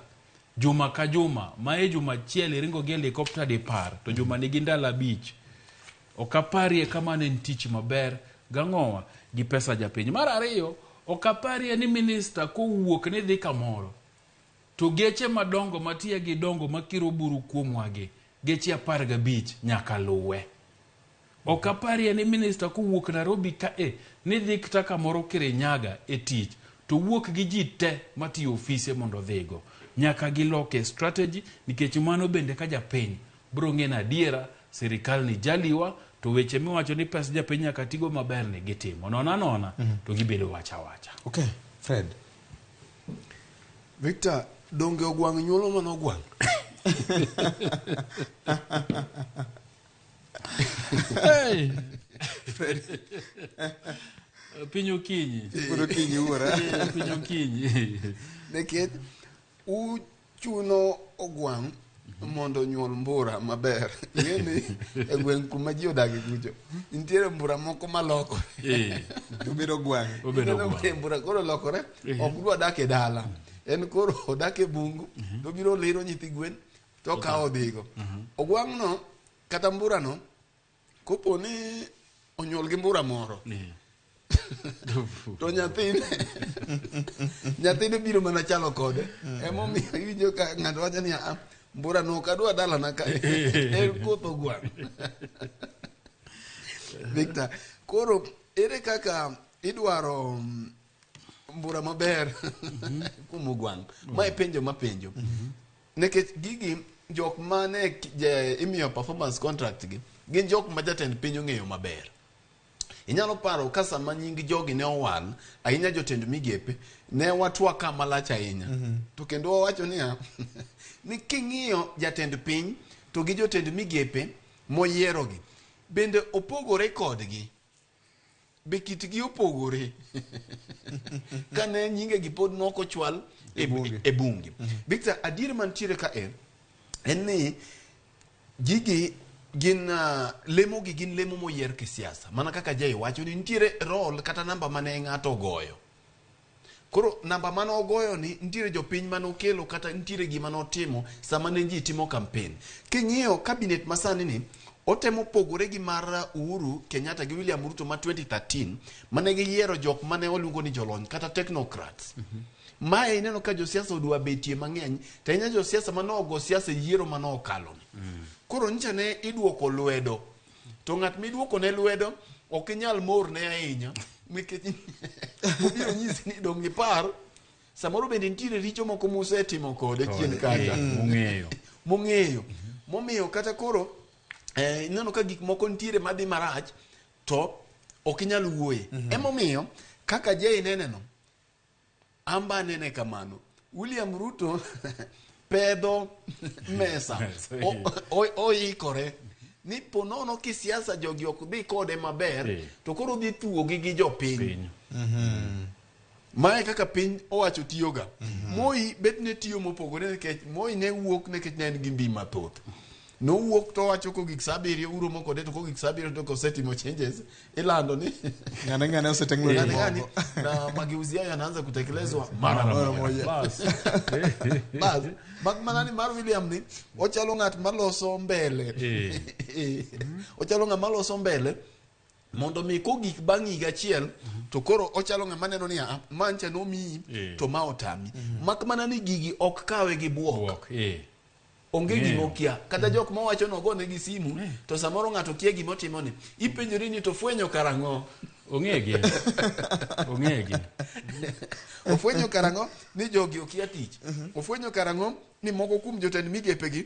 juma ka juma, ma e juma achiel ringo gi helikopter di par, to juma nigi ndalo 5. Ok aparie kamano en tich maber gang'owa gi pesa japiny. Mar ariyo, ok aparie ni minister kowuok ni dhi kamoro to geche madongo matie gi dongo makiro buru kuom wage geche 15 nyaka luwe. Ok aparie ni minister kowuok Nairobi ka ni dhi kata kamoro Kirinyaga e tich to wuok gi ji te matiyo ofise mondo dhigo. Nyaka giloke strategy nikech mano bende ka japiny bro ng'en adiera serikal ni jaliwa to weche miwacho ni pes japiny nyaka tigo maber ni gitimo. Nona to gibedo wacha. Okay, Fred. Victor, donge ogwang' nyuolo mano ogwang'? Hey! Fred. Pinyo kinyi. Puro kinyi ura. Pinyo kinyi. Neked uchuno ogwang' mondo nyuol mbura maber. Ngeni e gweng' kuma ji odagi kucho. Nitiere mbura moko maloko. Obedo gwang'. Obedo mbura koro lokore. Ok dwa dak e dala. En koro odak e bungu. To biro liro nyithi gwen. To kawo dhigo. Ogwang' no kata mbura no kopo ni onyuol gi mbura moro. To nyathine biro mana chalo kode. Emomiyo iwinjo ka ng'ato wacho ni mbura no kadwa dala na ka kotho gwang'. Victor, koro ere kaka idwaro mbura maber kuom gwang'? Ma penjo mapenjo. Nekech gigi jok mane imiyo performance contract gi gin jok ma jatend piny ong'eyo maber. Inyalo paro ka sama nying jogi ne owal ahinya jotend migepe ne watwa kama lach ahinya. To kendo wawacho ni king'iyo jatend piny to gi jotend migepe moyierogi bende opogore kodgi. Be kitgi opogore. Kane nyinge gi pod noko chwal e bunge. Victor, adier mantiere ka en ni gigi gin lemogi gin lemo moyier kisiasa. Mana kaka Jay wacho ni nitiere role kata namba mane ng'ato ogoyo. Koro namba mane ogoyo ni nitiere jopiny mane okelo kata nitiere gima notimo sama ne ji timo campaign. King'iyo cabinet masani ni otemo pogore gi mar Uhuru Kenyatta gi William Ruto ma 2013 mane giyiero jok mane oluongo ni jolony kata technocrats. Mae ineno ka josiasa odwa betie mang'eny, to inya josiasa manogo siasa yiero manokalo. Koro ncha ne iduoko lwedo. To ng'at miduoko ne lwedo ok inyal mor ne ahinya. Nikech obiro nyisi ni dong ipar samoro bende nitiere richo moko musetimo kode chien kacha. Mong'eyo. Momiyo kata koro ineno ka gik moko nitiere madhi marach to ok inyal wuoye. Emomiyo kaka jei neneno amba nene kamano. William Ruto pedho mesa oikore ni ponono ki siasa jogi ok dhi kode maber to koro dhi thuogi gi jopiny. Mae kaka piny owacho tiyoga. Moi bet ne tiyo mopogore nikech Moi ne wuok nikech ne en gi mbi mathoth. No wuok to wacho ko gik sabiri uromo kode to ko gik sabiri to kosetimo changes ilando ni ngane osetenglo ni na mageuzi hayo yanaanza kutekelezwa mara moja. Bas manani mar William ni ochalo ng'at maloso mbele. Ochalo ng'at maloso mbele mondo mi ko gik bangi gachiel to koro ochalo ng'ama neno ni mancha no mi to ma otami. Mak manani gigi ok kawe gi buok. Onge gimokia kata jok mawacho no gone gi simu to samoro ng'ato kia gimotimo ni ipenjori ni to fwenyo karango ong'egi ofwenyo karango ni jogi okia tich ofwenyo karango ni moko kum jotend migepegi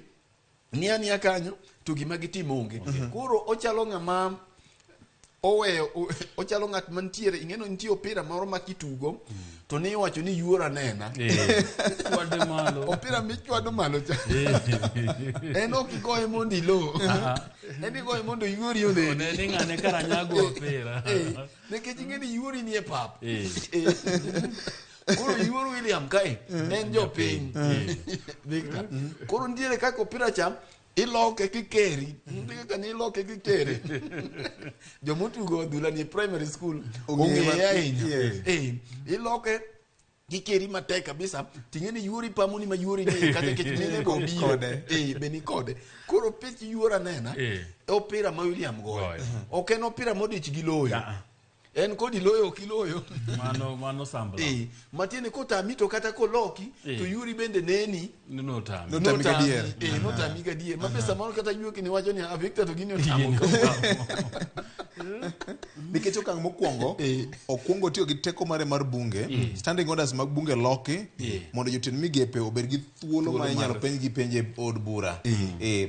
ni ania kanyo to gima gitimo onge. Koro ochalo ng'ama ochalo ng'at mantiere ing'eno nitie opira moro makitugo to ne iwacho ni yuora nena chwade malo opira michwado malo cha en ok igoye mondo ilo en igoye mondo yuori one ni ng'ane karanyago opira nikech ing'eni yuori ni e pap. Koro yuor William kae en jopiny Victor. Koro nitiere kaka opira cha iloke kikeri ndika ni iloke kikeri jomotugo adhula ni primary school ong'eya ahinya iloke kikeri matek kabisa ting'eni yuori pamoni ma yuori ni kata kechmine go biro beni kode. Koro pich yuora nena opira ma William goyo ok en opira modich gi loyo en kodi loyo kiloyo mano sambla matiene kotami to kata koloki to yuri bende neni notami gadier ma pesa moro kata yuoki ni wacho ni Victor to gini otamo nikech okang' mokwongo okwongo tiyo gi teko mare mar bunge standing orders mag bunge loki mondo jotend migepe obed gi thuolo ma inyalo penj gi penje od bura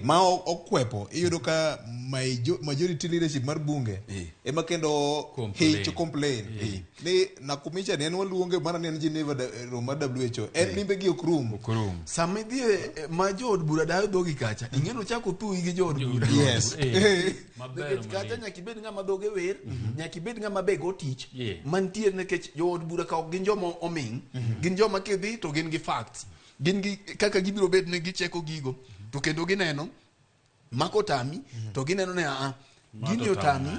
ma okwepo iyudo ka majority leadership mar bunge ema kendo to complain ni nakumicha ni en waluonge mana ni en Geneva Roma WHO en limbe gi okrum sama idhie ma jood bura dayo dhogi kacha ing'eno chako thui gi jood bura nikech kacha nyaka ibed ng'ama dhoge wer nyaka ibed ng'ama be go tich mantiere nikech jood bura ka ok gin joma oming gin joma kidhi to gin gi facts gin gi kaka gibiro bet ne gicheko gigo to kendo gineno makotami to gineno ne gini otami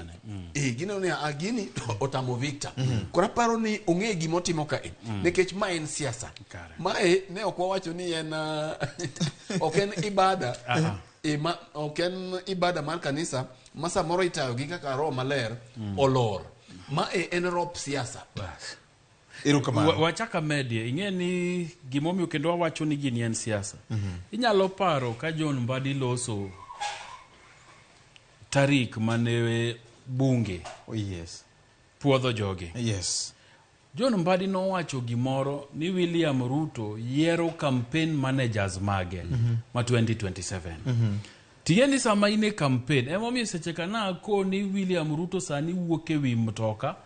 gineno ne gini to otamo Victor. Kora paro ni ong'e gimotimo kae nikech ma en siasa mae ne ok wawacho ni en ok en ibada ok en ibada mar kanisa ma samoro itayo gi kaka roho maler olor ma en rop siasa. Wachaka medie ing'e ni gimomiyo kendo wawacho ni gini en siasa. Inyalo paro ka John Mbadi loso tarik mane bunge puodho joge John Mbadi nowacho gimoro ni William Ruto yiero campaign managers mage ma 2027 tigeni sama ine campaign emomiyo seche kana ko ni William Ruto sani wuok ewi mtoka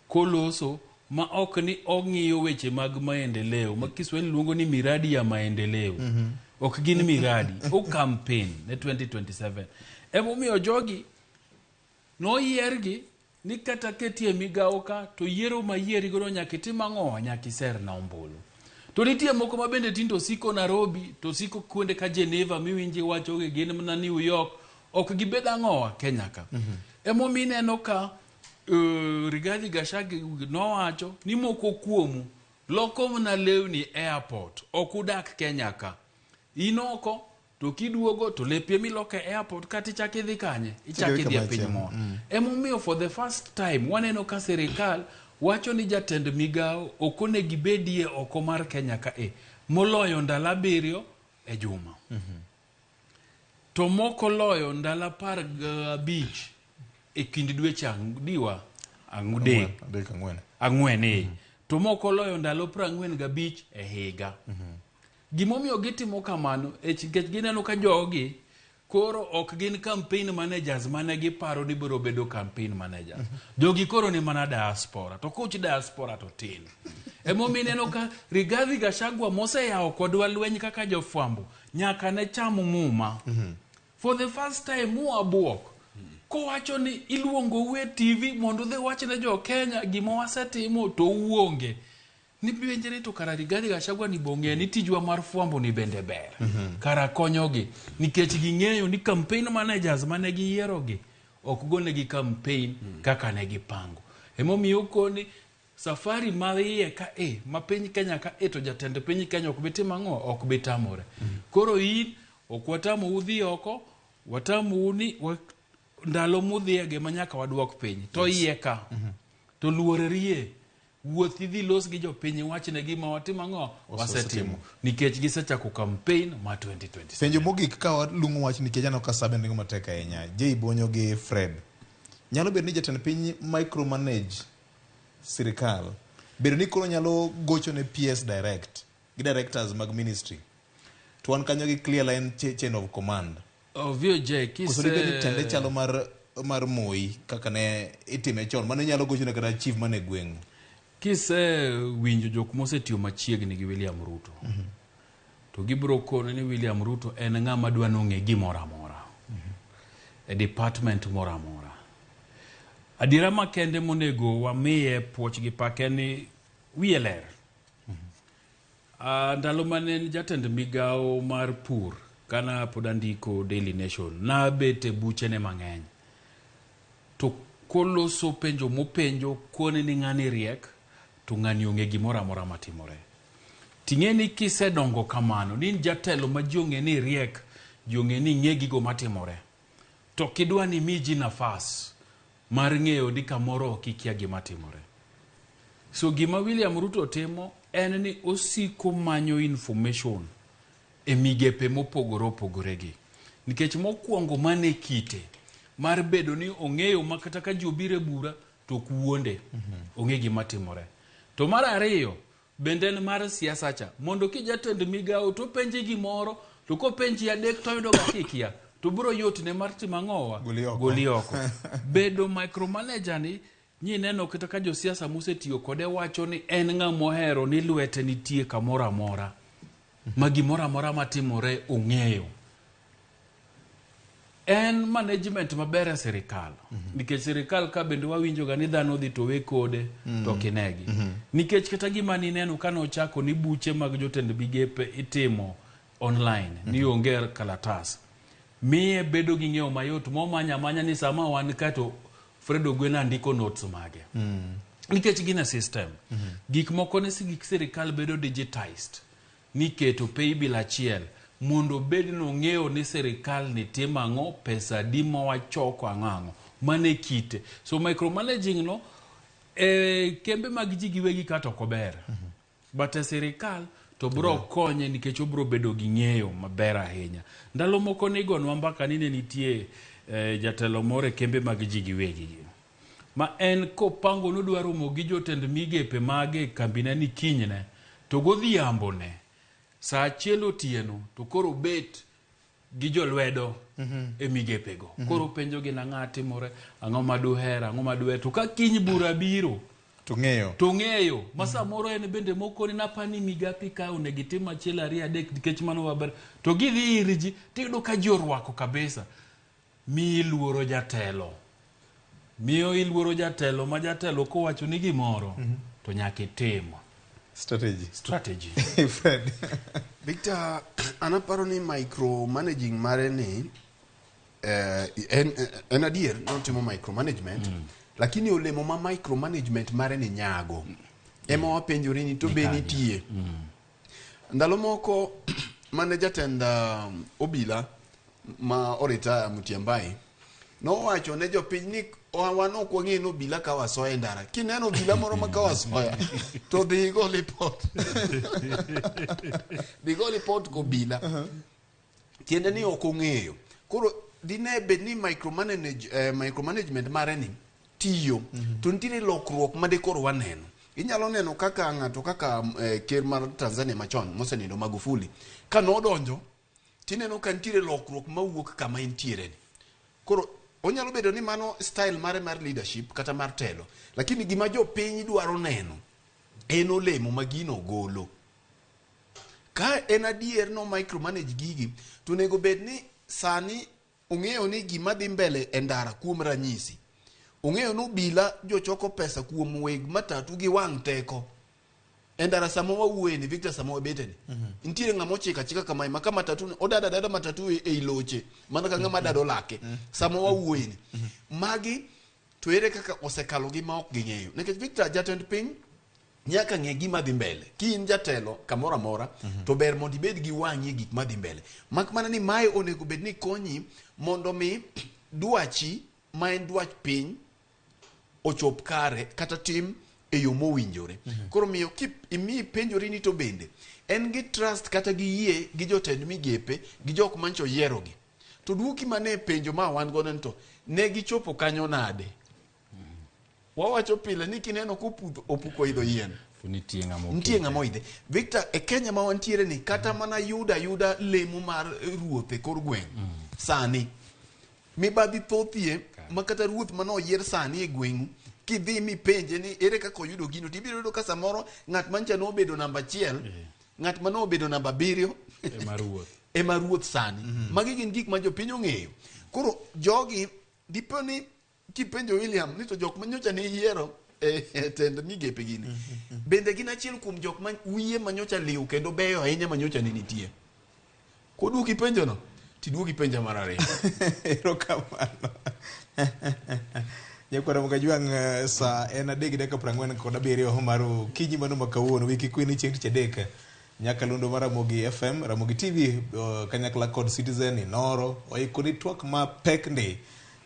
koloso ma ok ni ong'iyo weche mag maendeleo ma Kiswahili luongo ni miradi ya maendeleo ok gin miradi o campaign ne 2027 emomiyo jogi no yiergi ni kata ketie migawo ka to yiero ma yieri godo nyaka itim ang'o nyaka iser na ombulu to nitie moko ma bende tindo siko Nairobi to siko kuonde ka Geneva miwinji wacho ge gin na New York ok gibed ang'o Kenya ka emomiyo ineno ka Rigathi Gachagua nowacho ni moko kuomu loko na lewni airport ok udak Kenya ka inoko to kiduogo to lepie miloke airport kati chaki dhi kanye ichaki dhi piny moro. Emomiyo for the first time waneno ka sirikal wacho ni jatend migao okone gibedie oko mar Kenya ka moloyo ndala 7 e juma. To moko loyo ndala 15 e kind dweche diwa ang'wen to moko loyo ndalo 45 e higa. Gimomiyo gitimo kamano nikech gineno ka jogi koro ok gin campaign managers mane giparo ni biro bedo campaign managers. Jogi koro ni mana diaspora to kuch diaspora to tin. Emomiyo neno ka Rigathi Gachagua moseyawo kodwa lweny kaka jofwambo nyaka ne chamo muma. For the first time muabuok kowacho ni iluongo we TV mondo dhi wachne jo Kenya gimo wasetimo to uonge. Ni biwenjere to kara Rigathi Gachagua ni bonge ni tijwa mar fwambo ni bende ber. Kara konyogi nikech ging'eyo ni campaign managers mane giyierogi ok gonegi campaign kaka ne gipango. Emomiyo koni safari mariye ka ma piny Kenya ka to jatend piny Kenya ok bitim ang'o ok bitamore. Koro in ok watamo udhi oko watamo uni ndalo mudhiege manyaka waduok piny to iye ka to luorerie wuothi dhi los gi jopiny wachne gima watimo ang'o wasetimo nikech gisechako campaign ma 2020. Penjo mogik ka walungo wach nikech ano ka sabe ndingo matek ahinya. Jay Bonyo gi Fred. Nyalo bedo ni jatend piny micromanage sirikal. Bedo ni koro nyalo gocho ne PS direct gi directors mag ministry. To wan kanyo gi clear line chain of command. Ovyo Jay kise tende chalo mar Moi kaka ne itime chon mano nyalo gocho ne kada chief mane gweng'. Kise winjo jok mosetiyo machiegni gi William Ruto. To gibro kono ni William Ruto en ng'ama dwa nong'e gimoro amora. E department moro amora. Adira makende monego wamiye puoch gi pake ni wiye ler. Ndalo mane jatend migao mar pur kana pod andiko Daily Nation na bete buchene mang'eny. To koloso penjo mopenjo kone ni ng'ani riek to ng'ani ong'e gimoro amora matimore. Ting'eni kisedongo kamano ni jatelo ma jong'e ni riek jong'e ni ng'e gigo matimore. To kidwa ni miji nafas mar ng'eyo ni kamoro kikia gima timore. So gima William Ruto timo en ni osiko manyo information e migepe mopogore opogore gi. Nikech mokwongo mane kite mar bedo ni ong'eyo makata ka jobire bura to kuonde ong'e gima timore. To mar ariyo bende en mar siasa cha mondo kijatend migao to penje gimoro to ko penji adek to yudo gakikia to bro yot ne mar timang'owa goli oko. Bedo micromanager ni neno kata ka jo siasa mosetiyo kode wacho ni en ng'ama ohero ni lwete nitie kamoro amora ma gimoro amora matimore ong'eyo. En management maber e sirikal. Nikech sirikal ka bende wawinjo ga ni dhano dhi to we kode to kinegi. Nikech kata gima ni neno kano chako ni buche mag jotend migepe itimo online ni onge kalatas. Miye bedo gi ng'eyo mayot momanya manya ni sama wan ka to Fred Ogwena ndiko notes mage. Nikech gina system. Gik moko ne gik sirikal bedo digitized. Niketo pay bill achiel mondo bed no ng'eyo ni sirikal ni timo ang'o pesa di ma wachoko ang'o mane kite. So micromanaging no kembe mag ji giwegi kata ok ober. But sirikal to bro konye nikech obro bedo gi ng'eyo maber ahinya. Ndalo moko nigo nwambaka nine nitie jatelo more kembe mag ji giwegi ma en kopango nodwa romo gi jotend migepe mage kambina ni kinyne to godhiambo ne saa achiel otieno to koro bet gi jolwedo e migepego. Koro penjo gi na ng'atimore ang'o maduhera ang'o maduhe to ka kiny bura biro to ng'eyo masa moro en bende moko ni napani migapi ka onegitim achiel ariyo adek nikech mano maber to gidhi irji tiyudo ka ji orwako kabisa. Mi luoro jatelo. Miyo iluoro jatelo ma jatelo kowacho ni gimoro to nyaka itimo. Strategy. Fred. Victor, anaparo ni micromanaging mare ni en adier notimo micromanagement lakini olemo ma micromanagement mare ni nyago. Ema wapenjore ni to be nitie. Ndalo moko mane jatend obila ma oritaya Mutiambai nowacho ne jopiny ni wan ok wang'e no obila ka wasoya e ndara. Kineno obila moro ma ka wasoya to dhi go lipot. Dhi go lipot ko obila. Tiende ni ok ong'eyo. Koro dine bed ni micromanagement mare ni tiyo to nitiere lokruok ma de koro waneno. Inyalo neno kaka ng'ato kaka ker mar Tanzania machon mosenindo Magufuli ka nodonjo tineno ka nitiere lokruok mawuok kama intiere ni. Koro onyalo bedo ni mano style mare mar leadership kata mar telo, lakini gima jopiny dwaro neno en olemo ma gino golo. Ka en adier no micromanage gigi to nego bed ni sani ong'eyo ni gima dhi mbele e ndara kuom ranyisi. Ong'eyo no bila jochoko pesa kuom weg matatu gi wang' teko. E ndara samo wawuoye ni Victor samo wabete ni. Nitiere ng'amo chika kama maka matatu odada matatu e iloche mana ka ng'ama dado lake. Samo wawuoye ni. Magi to ere kaka osekalo gi ma ok ging'eyo. Nikech Victor jatend piny nyaka ng'e gima dhi mbele. Ki in jatelo kamoro amora to ber mondo ibed gi wang'i gik ma dhi mbele. Mak mana ni mae onego bed ni konyi mondo mi dwachi ma en dwach piny ochop kare kata tim e yo mowinjore. Koro miyo imi penjori ni to bende en gi trust kata gi yie gi jotend migepe gi jok mancho yiero gi. To duoki mane penjo ma wan godo to ne gichopo kanyo nade. Wawacho pile ni kineno opuko idho yien. Nitie ng'amo idhe. Victor, e Kenya ma wantiere ni kata mana yuda lemo mar ruoth e kor gweng'. Sani mibadhi thothie ma kata ruoth mano oyier sani e gweng'u kidhi mi penje ni ere kaka oyudo gino tibiro yudo ka samoro ng'at mancha no obedo namba 1, ng'at mano obedo namba 7 e maruoth sani. Magi gin gik ma jopiny ong'eyo. Koro jogi dipo ni kipenjo William ni to jok manyocha ne yiero tend migepe gini bende gin achiel kuom jok ma wiye manyocha liw kendo beyo ahinya manyocha ne nitie. Koduoki penjo no tiduoki penja mar ariyo. Erokamano. Nyakwara Mugajwang' sa en 3:47 mar okinyi mano ma kawuono wiki kwini chieng' tich adek nyakalondo mar Ramogi FM, Ramogi TV kanyakla kod Citizen Nonro oikoni twak ma pek ndi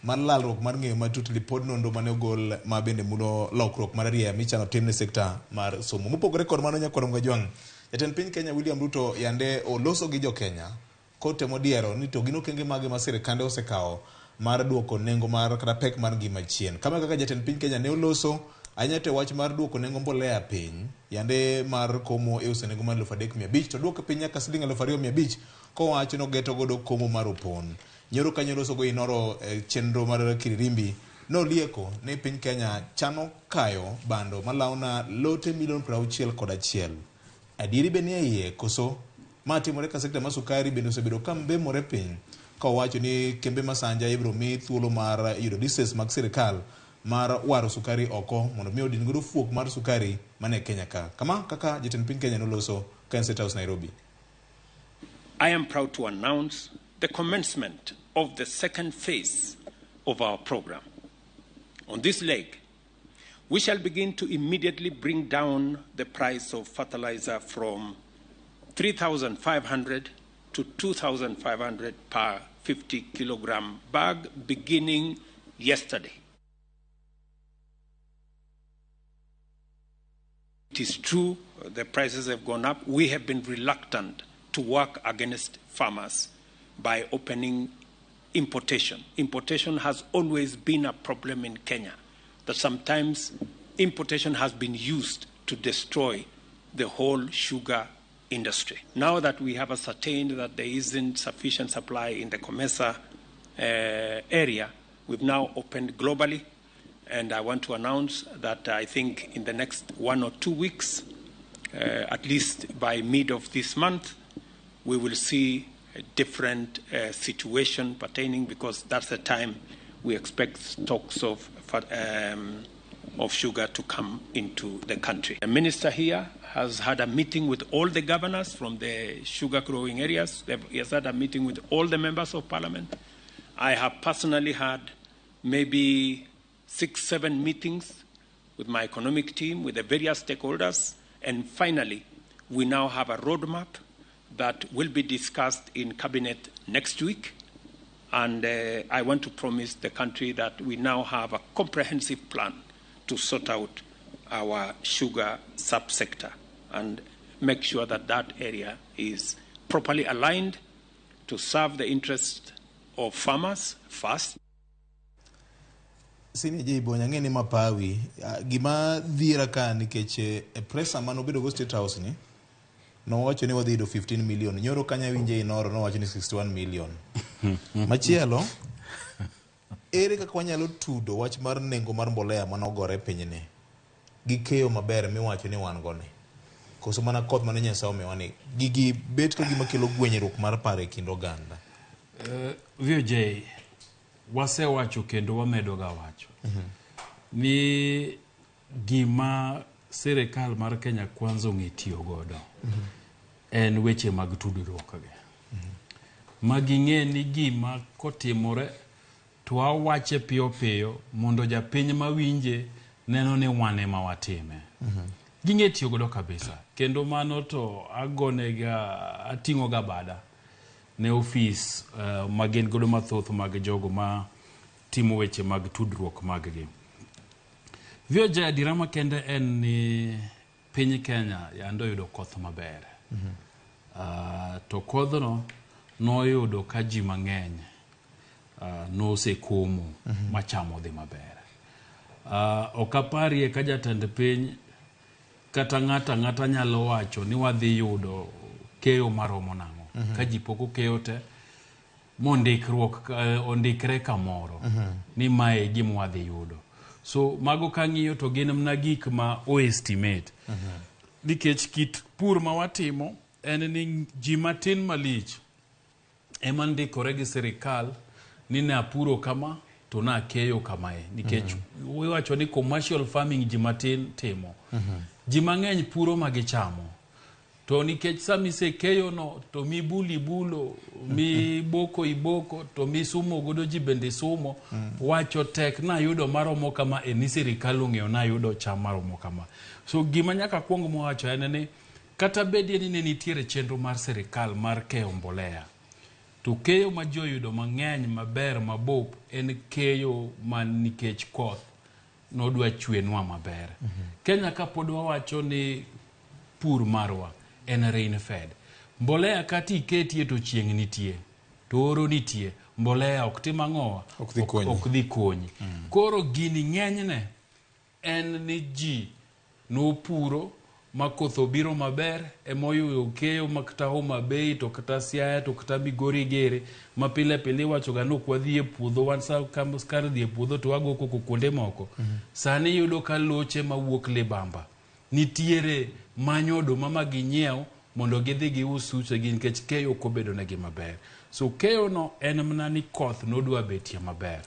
mar lalruok mar ng'eyo matut lipod nonro mane ogol ma bende mulo lokruok mar ariya michano tim ne sekta mar somo. Mopogore kod mano Nyakwara Mugajwang', jatend piny Kenya William Ruto yande oloso gi jo Kenya kotemo diero ni to gino okenge mage ma sirikande osekawo mar duoko nengo mar kata pek mar ngima chien. Kama kaka jatend piny Kenya ne oloso anyate wach mar duoko nengo mbolea piny yande mar komo e uso nengo mar 3,500 to duoko piny nyaka siling 2,500 kowacho no geto godo komo mar opon. Nyoro kanyo loso go Nonro chenro mar Kiririmbi no lieko ne piny Kenya chano kayo bando malawna lote milion 61. Adieri be nie iye koso ma timore ka sekta masukari bende osebedo kambe more piny ka wacho ni kembe masanja ibro mi thuolo mar yudo license mag sirikal mar waro sukari oko mondo mi odin godo fuok mar sukari mane Kenya ka. Kama kaka jatend piny Kenya noloso ka State House Nairobi. I am proud to announce the commencement of the second phase of our program. On this leg, we shall begin to immediately bring down the price of fertilizer from 3,500 to 2,500 per 50 kilogram bag beginning yesterday. It is true the prices have gone up. We have been reluctant to work against farmers by opening importation. Importation has always been a problem in Kenya, that sometimes importation has been used to destroy the whole sugar industry. Now that we have ascertained that there isn't sufficient supply in the Comesa area, we've now opened globally, and I want to announce that I think in the next 1 or 2 weeks, at least by mid of this month, we will see a different situation pertaining, because that's the time we expect stocks of sugar to come into the country. The minister here has had a meeting with all the governors from the sugar growing areas. He has had a meeting with all the members of parliament. I have personally had maybe 6-7 meetings with my economic team, with the various stakeholders, and finally, we now have a roadmap that will be discussed in cabinet next week. And I want to promise the country that we now have a comprehensive plan to sort out our sugar subsector and make sure that that area is properly aligned to serve the interests of farmers first. Sini jibo nyangeni mapawi gima dhira ka nikech presa mano bedo go State House ni no wacho ni wadhi do 15 million nyoro kanya winje Nonro no wacho ni 61 million machielo ere kaka wanyalo tudo wach mar nengo mar mbolea manogore pinyni gi keyo maber miwacho ni wan gone koso mana koth mane Nyasaye omewani gigi bet ka gima kelo gwenyruok mar pare kind oganda. Weche wasewacho kendo wamedo ga wacho ni gima serikal mar Kenya Kwanza ong'etiyo godo en weche mag tudruok gi maging'e ni gima kotimore to awache piyo piyo mondo japiny mawinje neno ni wane mawatime ging'e tiyo godo kabisa kendo mano to agonega ating'o ga bada ne ofis magen godo mathoth mag jogo ma timo weche mag tudruok mag gi. Weche adira makende en ni piny Kenya yando yudo koth maber. To kodhno noyudo ka ji mang'eny nosekomo machamo dhi maber. Ok aparie ka jatend piny kata ng'ata nyalo wacho ni wadhi yudo keyo maromo nang'o ka ji pok okeyo te mondikruok ondikre kamoro ni mae gima wadhi yudo. So mago kang'iyo to gin mna gik ma o-estimate nikech kit pur ma watimo en ni ji matin malich ema ndikore gi sirikal ni na puro kama to na keyo kamae nikech wacho ni commercial farming ji matin timo ji mang'eny puro magichamo to nikech samise keyo no to mi buli bulo mi boko iboko to mi sumo godo ji bende sumo wacho tek na yudo maromo kama ni sirikal ong'eyo na yudo cham maromo kama. So gima nyaka kuong mwacho en ni kata bedie ni nitiere chenro mar sirikal mar keyo mbolea to keyo ma jo yudo mang'eny maber mabop en keyo man nikech koth nodwa chwenwa maber. Kenya ka pod wawacho ni pur marwa en rain fed. Mbolea kati iketie to chieng' nitie to oro nitie mbolea ok tim ang'owa ok dhi konyi. Koro gini ng'enyne en ni ji nopuro makoth obiro maber emoyudo keyo makata Homa Bay to kata Siaya to kata Migori gere ma pile pile wacho ga nok wadhi e puodho wan sa kar dhi e puodho to wago koko kuonde moko sani yudo ka loche mawuok Libamba nitiere manyodo mama ginyiew mondo gidhi gius uche gi nikech keyo kobedo negi maber. So keyo no en mna ni koth nodwa betie maber.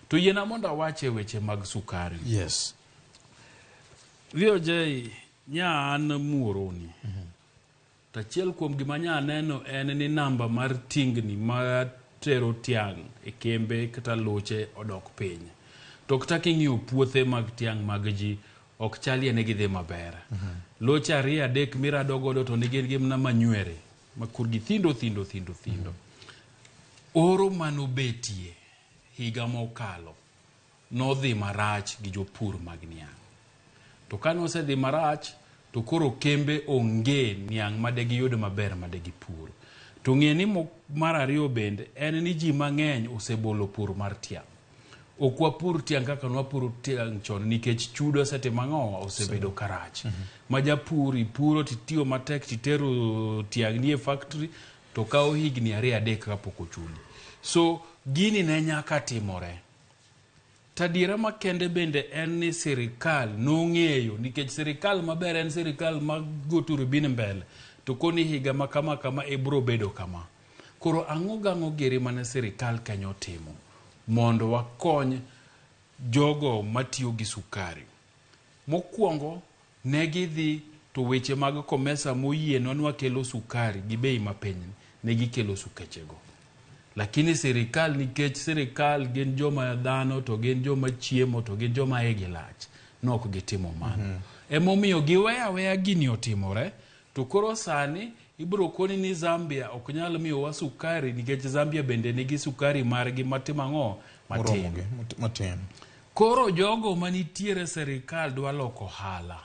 To yiena mondo awache weche mag sukari. Yes. Weche nya an muoroni tachiel kuom gima nya neno en ni namba mar tingni ma tero tiang' e kembe kata loche odok piny to kata king'iyo puothe mag tiang' mag ji ok chalie ne gidhi maber. Loche 2-3 mirado godo to nigi gimna manywere makurgi thindo. Oro manobetie higa mokalo nodhi marach gi jopur mag niang'. To kano osedhi marach to koro kembe onge niang' madegi yud maber madegi pur. To ng'e ni mar ariyo bende en ni ji mang'eny osebolo pur mar tiang'. Okwa pur tiang' kaka nwapuro tiang' chon nikech chudo sete mang'owa osebedo karach. Ma japur ipuro titiyo matek titero tiang' nie factory to kao higni 2-3 kapok ochudi. So gini ne nyaka timore. Tadira makende bende en ni sirikal nong'eyo nikech sirikal maber en sirikal magoturu bin mbele to koni higa makama ibro bedo kama. Koro ang'o gere mane sirikal kanyo timo mondo wakony jogo matiyo gi sukari. Mokwongo negi dhi to weche mag komesa moyieno nwa kelo sukari gi bei mapiny negi kelo sukechego. Lakini sirikal nikech sirikal gin joma dhano to gin joma chiemo to gin joma egi lach nok gitimo mano. Emomiyo giweya gini otimore to koro sani ibro koni ni Zambia ok nyal miyowa sukari nikech Zambia bende nigi sukari margi matimang'o matin. Koro jogo manitiere serikal dwa loko hala.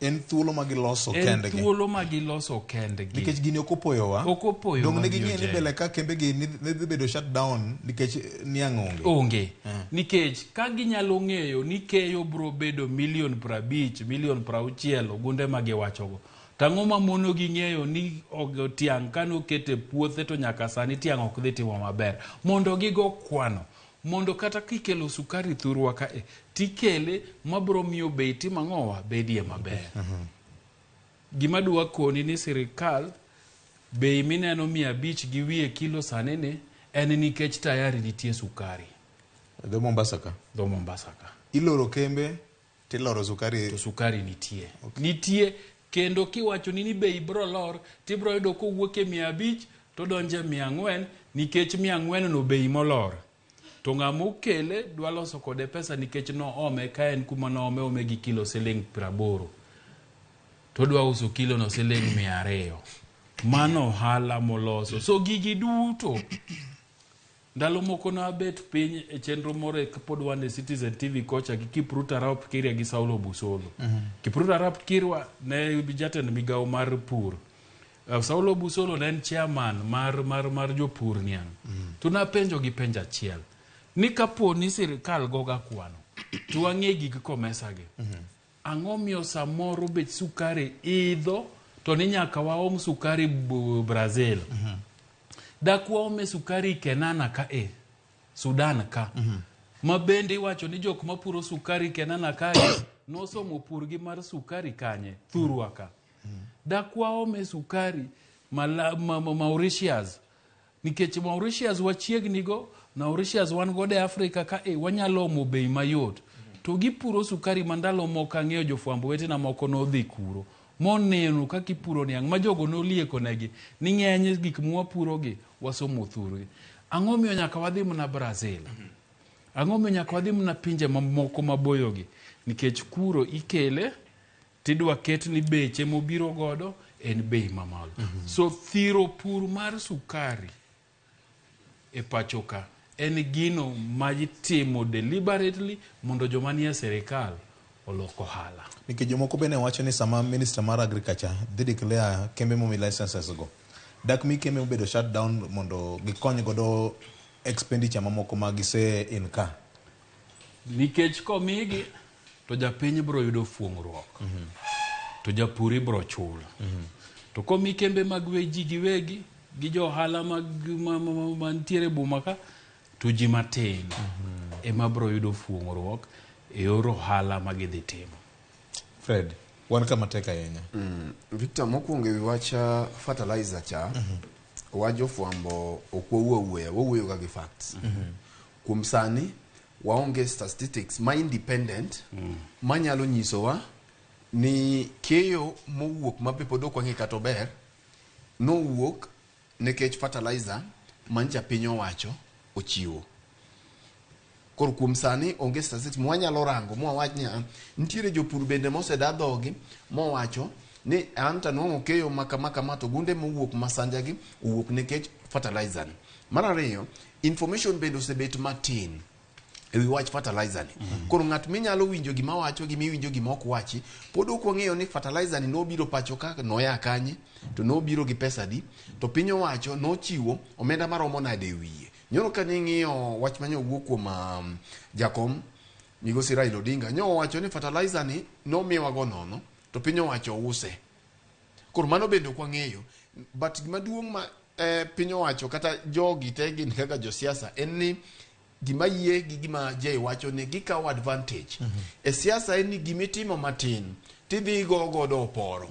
En thuolo magiloso kendgi. En thuolo magiloso kendgi. Nikech gini okopoyowa. Okopoyowa. Dong ne ging'e ni bele ka kembe gi ne dhi bedo shut down nikech niang' onge. Onge. Nikech ka ginyalo ng'eyo ni keyo bro bedo milion 50, milion 60 ogunde magiwachogo. Tang'o ma mono ging'eyo ni tiang' kano kete puothe to nyaka sani tiang' ok dhi timo maber. Mondo gigo kwano. Mondo kata kikelo sukari thurwa ka tikele mabro miyo bei timang'owa bedie maber. Gima dwa koni ni sirikal bei mineno 500 gi wiye kilo sanene en nikech tayari nitie sukari. Dho Mombasa ka. Dho Mombasa ka. Iloro kembe tiloro sukari. To sukari nitie. Nitie kendo kiwacho ni bei bro lor tibro yudo kowuok e 500 to donje 400 nikech 400 no bei molor. To ng'amo kele dwa loso kode pesa nikech no ome ka en kuma no ome gi kilo siling 80. To dwa uso kilo no siling 200. Mano hala moloso. So gigi duto. Ndalo moko na bet piny e chenro more pod wane Citizen TV kocha gi Kipruta Rap Kiria gi Saulo Busolo. Kipruta Rap Kirwa ne jatend migawo mar pur. Saulo Busolo ne en chairman mar jopur niang. Tunapenjo gi penja achiel. Ni kapo ni sirikal goga kwano to wang'e gik komesagi. Ang'o miyo samoro bet sukari idho to ni nyaka waom sukari Brazil. Dak waome sukari Kenana ka Sudan ka. Ma bende iwacho ni jok mapuro sukari Kenana ka nosomo purgi mar sukari kanye thurwa ka. Dak waome sukari Mauritius. Nikech Mauritius wachiegni go Mauritius wan gode Afrika ka wanyalo omo bei mayot. To gipuro sukari mandalo moko ang'eyo jofwambo wetena moko no dhi kuro. Moneno ka kipuro niang' ma jogo nolieko negi ni ng'eny gik mwapuro gi wasomo thurgi. Ang'o miyo nyaka wadhi mna Brazil? Ang'o miyo nyaka wadhi mna pinje mamoko maboyo gi? Nikech kuro ikele tidwa ket ni beche mobiro godo en bei mamalo. So thiro pur mar sukari e pachoka en gino majitimo deliberately mondo joma nie serikal oloko hala. Nikech jomoko bene wacho ni sama Minister mar Agriculture dhi declare kembe momi licenses go. Dak mi kembe obedo shut down mondo gikony godo expenditure mamoko magise inka. Nikech komigi to japiny bro yudo fuong'ruok. To japuri bro chul. To komi kembe mag weji giwegi gi johala mantiere boma ka to ji matin ema bro yudo fuong'ruok e oro hala magidhi timo. Fred, wan kama teka yenya. Victor, mokwongo ewi wacha fertilizer cha, wajo fwambo okwuoyo ga gi facts. Kuom sani, waonge statistics ma independent, manyalo nyisowa ni keyo mowuok mabe pod ok wang'e kata ber, nowuok nekech fertilizer mancha piny owacho ochiwo. Koro kuom sani onge statistics mwanyalo rango mwawach ni nitiere jopur bende moseda dhogi mowacho ni anta nwang'o keyo makama to gunde mowuok masanja gi owuok nekech fertilizer. Mar ariyo, information bende osebet matin ewi wach fertilizer ni. Koro ng'at minyalo winjo gima wacho gi miwinjo gima ok wachi, pod ok wang'eyo ni fertilizer ni nobiro pacho ka noya kanye, to nobiro gi pesa di, to piny owacho nochiwo omenda maromo nade wiye. Nyoro ka ning'iyo wach manyo wuok kuom jakom Migosi Raila Odinga, nyo wacho ni fertilizer ni nomiwa go nono to piny owacho use. Koro mano bende ok wang'eyo, but gima duong' ma piny owacho kata jogi te gin kaka josiasa en ni gima yie gi gima jay wacho ni gikawo advantage. E siasa en ni gimitimo matin tidhi godo oporo.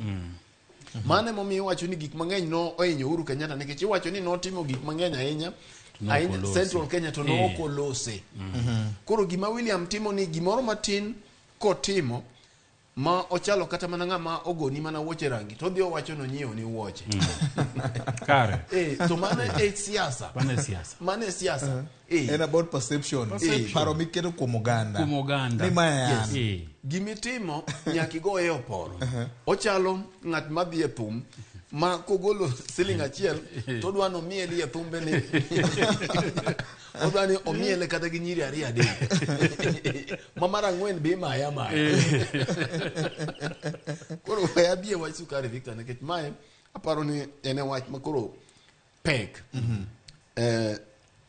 Mane momiyo wacho ni gik mang'eny no ohinyo Uhuru Kenyatta nikech iwacho ni notimo gik mang'eny ahinya Central Kenya to nokolose. Koro gima William timo ni gimoro matin kotimo ma ochalo kata mana ng'ama ogoni mana wuoche rangi to dhi owacho no nyiewo ni wuoche. Kare. To mane siasa. Mane siasa. And about perception. Paro miketo kuom oganda. Ni maya. Gimitimo nyaki go e oporo. Ochalo ng'at madhi e thum ma kogolo siling achiel to dwano mieli e thumbe ni odwani omiele kata gi nyiri ariyo adek ma mar ang'wen be maya koro abie wach sukari Victor nikech mae aparo ni en wach makoro pek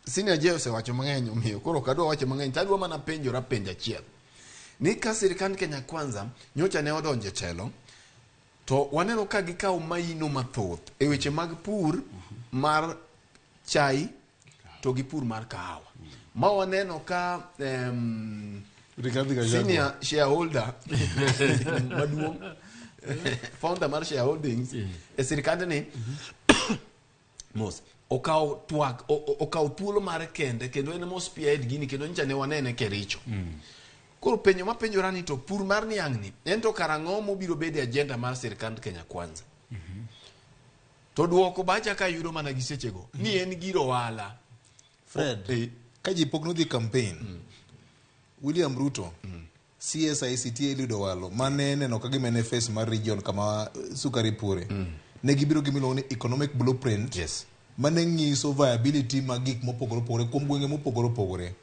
senior je osewacho mang'eny omiyo koro kadwa wacho mang'eny tadwa mana penjora penj achiel ni ka sirikand Kenya Kwanza nyocha ne odonje telo to waneno ka gikawo maino mathoth e weche mag pur mar chai to gi pur mar kahawa ma waneno ka senior shareholder maduong founder mar shareholdings e sirikand ni mos okaw thuolo mar kende kendo en mos spearhead gini kendo ncha ne wanene kericho koro penjo mapenjora ni to pur mar niang' ni en to karang'o mobiro bede agenda mar sirikand Kenya Kwanza to duoko bacha ka yudo mana gi sechego ni en giro wala Fred ka ji pok nodhi campaign William Ruto CSICT elido walo mane neno ka gimene face mar region kama sukari pure ne gibiro gimilo ni economic blueprint mane ngiso viability mag gik mopogore opogore kuom gwenge mopogore opogore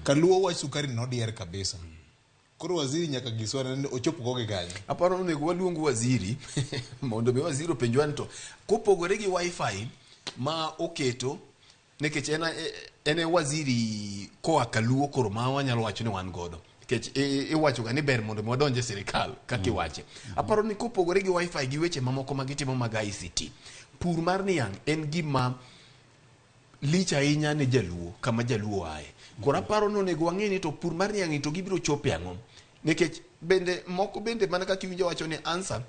kaluwo wach sukari no dier kabisa koro waziri nyaka giswana ni ochopo goge ganye aparo nego waluongo waziri mondo be waziri openjwan to kopogore gi wifi ma oketo nekech ene waziri koa kaluo koro ma wanyalo wacho ni wan godo kech iwacho ga ni ber mondo wadonje sirikal kaka iwache aparo ni kopogore gi wifi gi weche mamoko magitimo mag ICT pur mar niang' en gima licha ahinya ne jaluo kama jaluo aye koro aparo no nego wang'eni to pur mar niang' to gibiro chope ang'o nikech bende moko bende mana kaka iwinjo wacho ni answer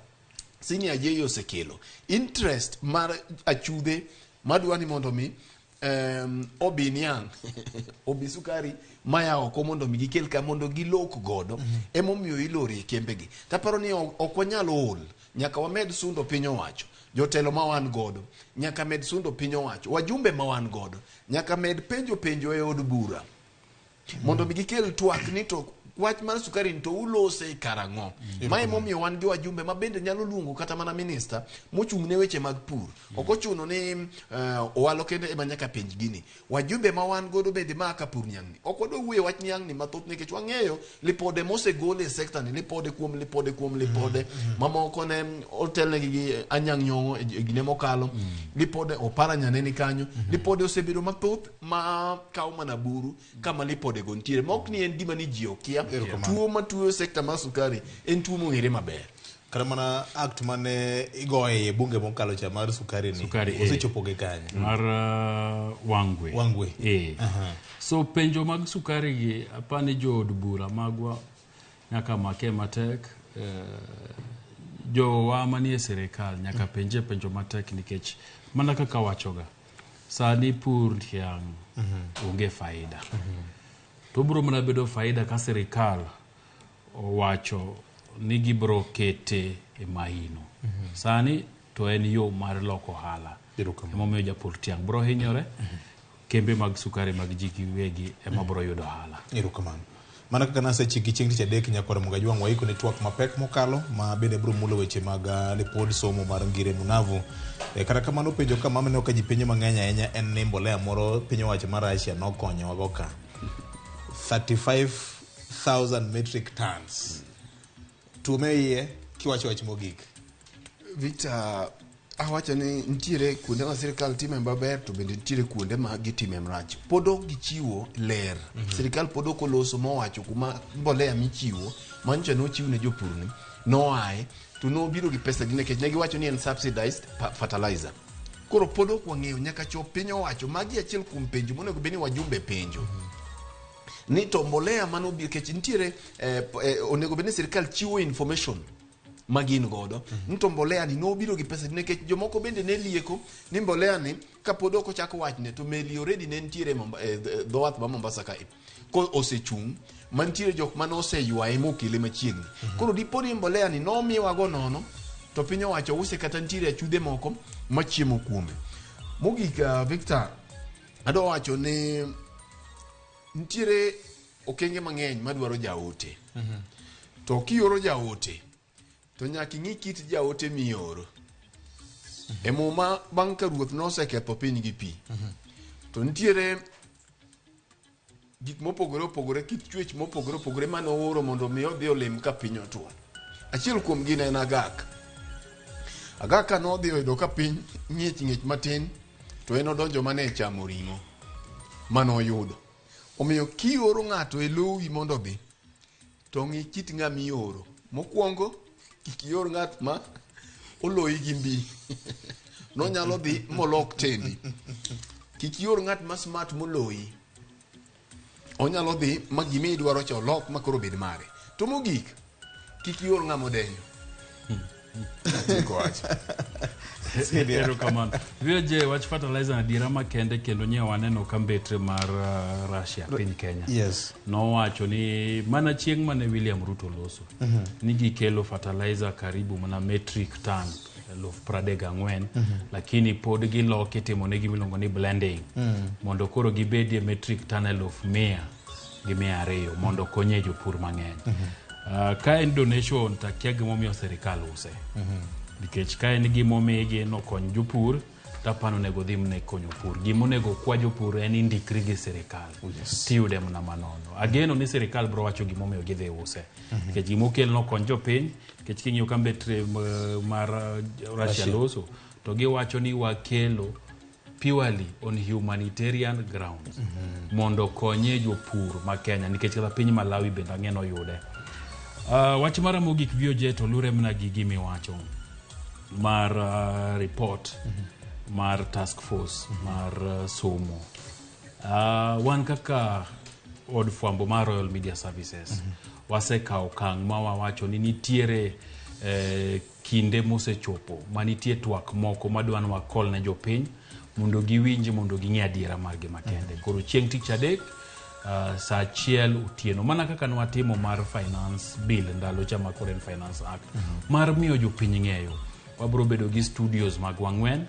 senior jeyo osekelo interest mar achudhe madwani mondo mi obi niang' obi sukari maya oko mondo mi gikel ka mondo gilok godo emomiyo ilore kembegi taparo ni ok wanyalo ol nyaka wamed sundo piny owacho jotelo ma wan godo nyaka med sundo piny owacho wajumbe ma wan godo nyaka med penjo e od bura mondo mi gikel twak ni to wach mar sukari to ulose karang'o mae momiyo wan gi wajumbe ma bende nyalo luongo kata mana minister mochung' ne weche mag pur ok ochuno ni owalo kende ema nyaka penj gini wajumbe ma wan godo bende ma ka pur niang' ni ok wadwa wuoyo wach niang' ni mathoth nikech wang'eyo lipode mosegol e sector ni lipode mamoko ne otelne gi anyang' nyong'o e gine mokalo lipode opara nyaneni kanyo lipode osebedo mathoth ma kawo mana buru kama lipode go ntiere mok ni en gima ni ji okia tuo matuo sekta mar sukari en tuo mong'ere maber kata mana act mane igoye e bunge mokalo cha mar sukari ni osechopo ge kanye mar wangwe so penjo mag sukari gi apani jo od bura magwa nyaka make matek jo wa manie sirikal nyaka penjo matek nikech mana kaka wachoga sani pur tiang' onge faida to bro mana bedo faida ka sirikal owacho ni gibro kete e maino sani to en yo mar loko hala emomiyo japur tiang' bro hinyore kembe mag sukari mag ji giwegi ema bro yudo hala erokamano mana kaka nase chiki chieng' tich adek nyakoro mugajwang' waiko ne twak mapek mokalo ma bende bro mulo weche mag lipod somo mar ngire munavu kata kamano penjo kama mane ka ji penjo mang'eny ahinya en ni mbolea moro piny owacho mar Russia nokonyo wago ka 35,000 metric tons tume iye kiwacho wach mogik Victor awacho ni ntiere kuonde ma sirikal time maber to bende ntiere kuonde ma gitime mrach podo gichiwo ler sirikal podo koloso mowacho kuma mbolea michiwo mancha no chiwo ne jopur ni no aye to no biro gi pesa gi nekech ne giwacho ni en subsidized fertilizer koro podo kwang'eyo nyaka chop piny owacho magi achiel kuom penjo monego beni wajumbe penjo ni to mbolea mano bi kech ntiere onego beni sirikal chiwo information magin godo nto mbolea ni no biro gi pesa nikech jomoko bende ne lieko ni mbolea ni kapod ok ochako wachne to meli already ne ntiere dhowath ma Mombasa kae ko osechung' mantiere jok mane oseywaye mokele machiegni koro diponi mbolea ni nomiwa go nono to piny owacho use kata ntiere achudhe moko machiemo kuome mogik Victor adwa wacho ni ntiere okenge mang'eny madwaro jaote to kioro jaote to nyaka ing'i kit jaote mioro E muma bang' ka ruoth noseketho piny gi pi. To nitiere gik mopogore opogore, kit chwech mopogore opogore mane ooro mondo mi odhi olim ka piny otuo. Achiel kuom gin en agak. Agak ka nodhi oyudo ka piny ng'ich matin, to en odonjo mana e chamo ring'o manoyudo. Omiyo kioro ng'ato e lowi mondo odhi, to ng'i kit ng'ami oro. Mokwongo, kik ior ng'at ma oloyi gi mbi. Nonyalo dhi molok tendi. Kik ior ng'at ma smart moloyi. Onyalo dhi ma gima idwaro cha olok ma koro bed mare. To mogik, kik ior ng'ama odenyo. Ero kamano. Weche wach fertilizer adiera makende kendo nye waneno ka mbetre mar Russia piny Kenya. Yes. Nowacho ni mana chieng' mane William Ruto loso. Ni gikelo fertilizer karibu mana metric ton 34,000 lakini pod giloke timone gimiluongo ni blending mondo koro gibedie metric ton 100,200 mondo konye jopur mang'eny. Ka en donation takia gimomiyo serikal use. Nikech ka en gimomigi nokony jopur, tapano nego dhi mne konyo pur. Gimonego kwa jopur en indikri gi serikal. Tiyude mna manono. Ageno ni serikal bro wacho gimomiyo gidhi use. Nikech gimokel nokony jopiny, nikech king'iyo ka mbetre mar Russia loso, to giwacho ni wakelo purely on humanitarian grounds. Mondo konye jopur ma Kenya, nikech kata piny Malawi bende ang'eno yude. Wach mara mogik Weche to lure mna gi gimiwacho mar report mar task force mar somo. Wan kaka od fwambo mar Royal Media Services wasekawo okang' ma wawacho ni nitiere kinde mosechopo manitie twak moko madwan wakol ne jopiny mondo giwinji mondo ging'e adiera margi makende. Koro chieng' tich adek saa achiel otieno mana kaka nwatimo mar finance bill ndalo chama Foreign Finance Act mar miyo jopiny ng'eyo. Wabro bedo gi studios mag wang'wen,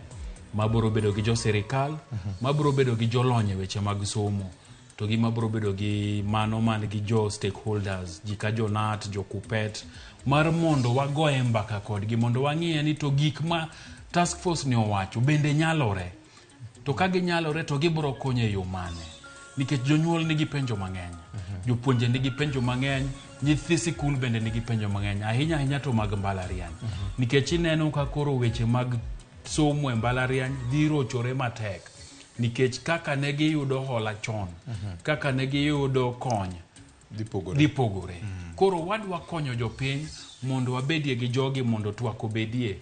mabro bedo gi jo serikal, mabro bedo gi jolony e weche mag somo, to gi mabro bedo gi mano man gi jo stakeholders, jika jo NAT, jo KUPPET, mar mondo wagoe mbaka kodgi mondo wang'ie ni to gik ma task force ni owacho bende nyalore. To ka ginyalore to gibro konyo e yo mane. Nikech jonyuol nigi penjo mang'eny, jopuonje nigi penjo mang'eny, nyithi sikul bende nigi penjo mang'eny, ahinya to mag mbalariany. Nikech ineno ka koro weche mag somo e mbalariany dhi rochore matek. Nikech kaka ne giyudo hola chon, kaka ne giyudo kony, dipogore. Koro wadwa konyo jopiny mondo wabedie gi jogi mondo twak obedie.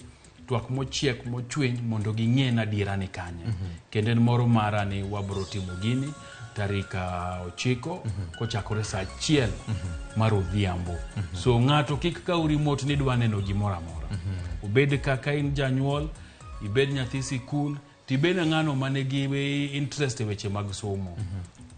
Twak mochiek mochwiny mondo ging'e na adiera ni kanye. Kendo en moro mara ni wabro timo gini tarika 9 kochakore saa 1 mar odhiambo. So ng'ato kik kaw remote ni dwa neno gimoro amora. Obed kaka in janyuol, ibed nyathi sikul, tibed ng'ano mane gi interest e weche mag somo.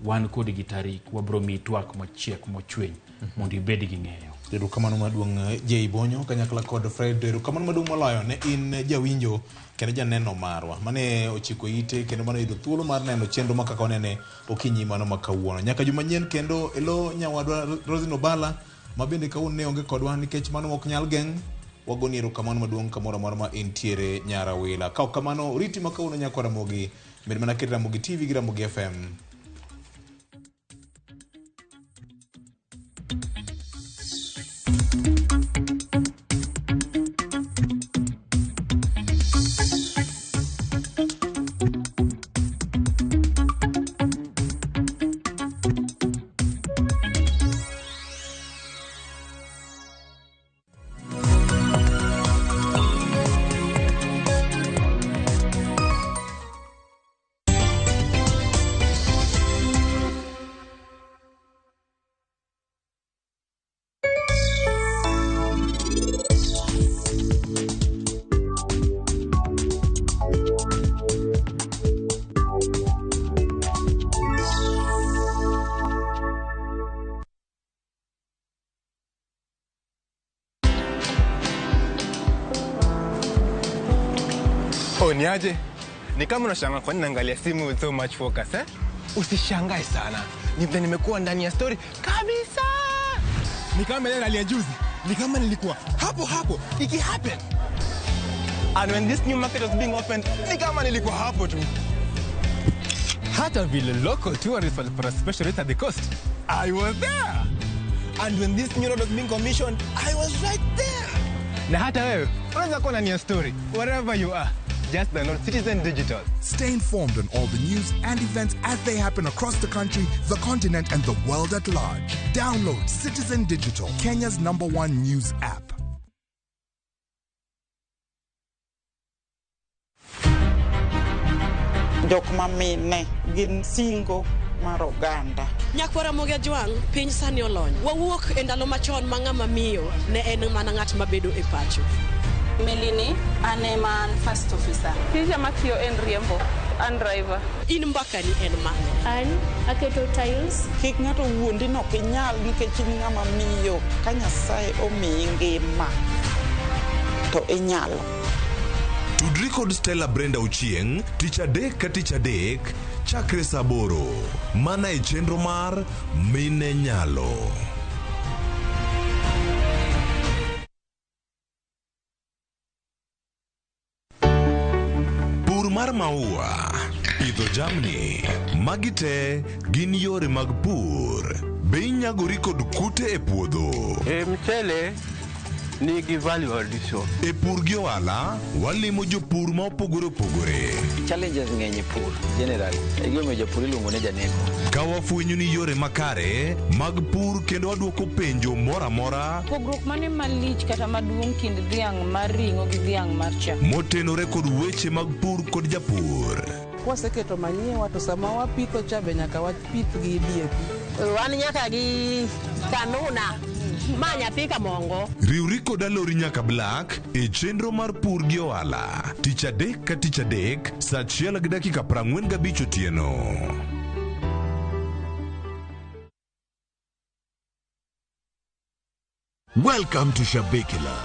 Wan kod gi tarik wabro mi twak mochiek mochwiny mondo ibed gi ng'eyo. Erokamano maduong' Jay Bonyo kanyakla kod Fred. Erokamano maduong' moloyo ne in jawinjo kendo janeno marwa mane ochiko ite kendo mane yudo thuolo mar neno chenro makaka onene okinyi mano makawuono nyaka juma manyien kendo elo nyawadwa Rosino Bala mabende kawuono ne onge kodwa nikech mano ok nyal geng'. Wagoni erokamano maduong' kamoro amora ma intiere nyara wila. Ka ok kamano riti makawuono nyako Ramogi med mana kit Ramogi TV gi Ramogi FM. Niaje? Ni kama unashangaa kwa nini naangalia simu with so much focus eh? Usishangae sana. Nimekuwa ndani ya story kabisa. Ni kama ile ya juzi. Ni kama nilikuwa hapo iki happen. And when this new market was being opened, ni kama nilikuwa hapo tu. Hata vile local tourists for a special rate at the coast, I was there. And when this new road was being commissioned, I was right there. Na hata wewe, unaweza kuwa na story, wherever you are. Just download Citizen Digital. Stay informed on all the news and events as they happen across the country, the continent, and the world at large. Download Citizen Digital, Kenya's #1 news app. Jok mamine gin singo mar oganda. Nyakwara moga jwang piny sani olony. Wawuok e ndalo machon ma ng'ama miyo ne en mana ng'at mabedo e pacho. Melini, ane man first officer. Tija matiyo en riembo, an driver. In mbaka ni en mane? An aketo tiles. Kik ng'ato wuondi no kinyal nikech in ng'ama miyo. Ka Nyasaye omiyi ngima to inyalo. Tudri kod Stella Brenda Uchieng, tich adek ka tich adek, chakre saa 8, mana e chenro mar Mine Nyalo. Pur mar maua, pidho jamni, magi te gin yore mag pur. Be inyagori kod kute e puodho? Mchele nigi value addition. E pur gi ohala, walimo jopur ma opogore opogore. Challenges ng'eny e pur generally. E gima jopur iluongo ne janeko. Ka wafwenyo ni yore makare mag pur kendo waduoko penjo mora mora. Pogruok mane malich kata maduong' kind dhiang' mar ring'o gi dhiang' mar chak. Motenore kod weche mag pur kod japur. Waseketo manyien to sama wapitho cha be nyaka wapith gi DAP. Wan nyaka gi kanuna. Manya pika mongo. Riwri kod alori nyaka Black e chenro mar pur gi ohala. Tich adek ka tich adek, saa 1:45 otieno. Welcome to Shabikila.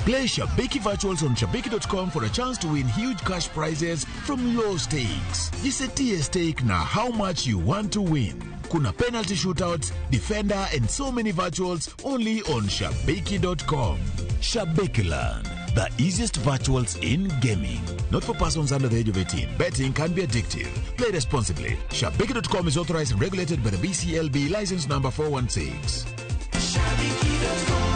Play Shabiki Virtuals on Shabiki.com for a chance to win huge cash prizes from low stakes. Jisetie stake na how much you want to win. Kuna penalty shootouts, defender, and so many virtuals only on Shabiki.com. Shabikiland, the easiest virtuals in gaming. Not for persons under the age of 18. Betting can be addictive. Play responsibly. Shabiki.com is authorized and regulated by the BCLB license number 416. Shabiki.com.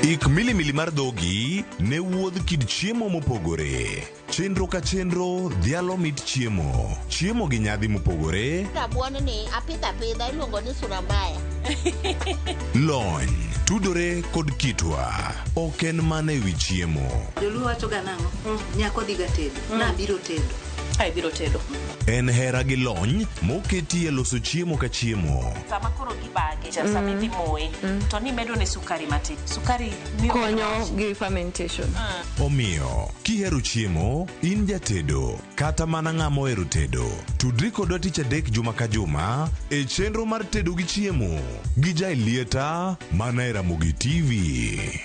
Ik milimili mar dhogi ne wuodh kid chiemo mopogore. Chenro ka chenro dhialo mit chiemo. Chiemo gi nyadhi mopogore. Rabuon ni apidha iluongo ni surambaya. Lony tudore kod kitwa. Ok en mana ewi chiemo. Joluo wacho ga nang'o? Nyako dhiga tedo. Na biro tedo. Ai biro tedo. En hera gi lony moketi e loso chiemo ka chiemo. Sama koro gibage, sama idhi moye, to ni medo ne sukari matin. Sukari miyo konyo gi fermentation. Omiyo, kihero chiemo, in jatedo, kata mana ng'ama ohero tedo. Tudri kodwa tich adek juma ka juma e chenro mar tedo gi chiemo. Gi Jailieta mana e Ramogi TV.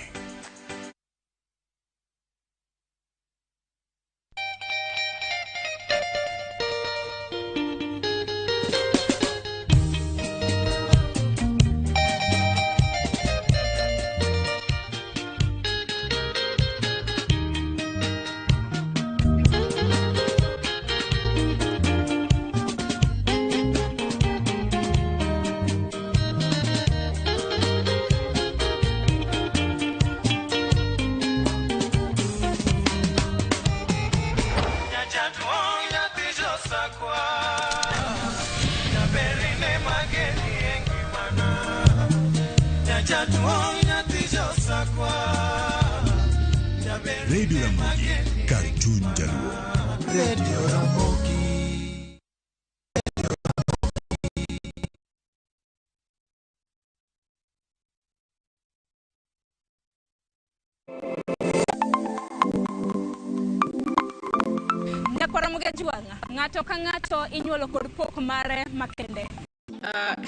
Radio Ramogi, Cartoon Jaluo. Radio Ramogi. Nyakwara moga jwanga, ng'ato ka ng'ato inyuolo kod pok mare makende.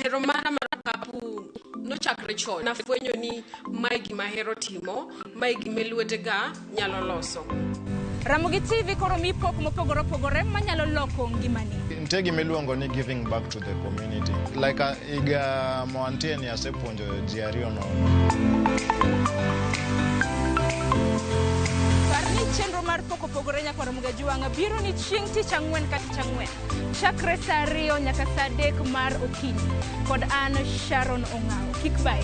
Hero mana marakapu nochakre chon. Nafwenyo ni mae gima hero timo, mae gima lwetega nyalo loso. Ramogi TV koro mi pok mopogore opogore manyalo loko ngimani. nitie gima iluongo ni giving back to the community. Like iga moantien asepuonjo ji ariyo nono. Chenro mar pogore nyaka mga juwanga biro ni chieng' tich ang'wen ka tich ang'wen chakre saa 2 nyaka saa 3 mar okinyi kod an Sharon Ong'ao. Kik bai.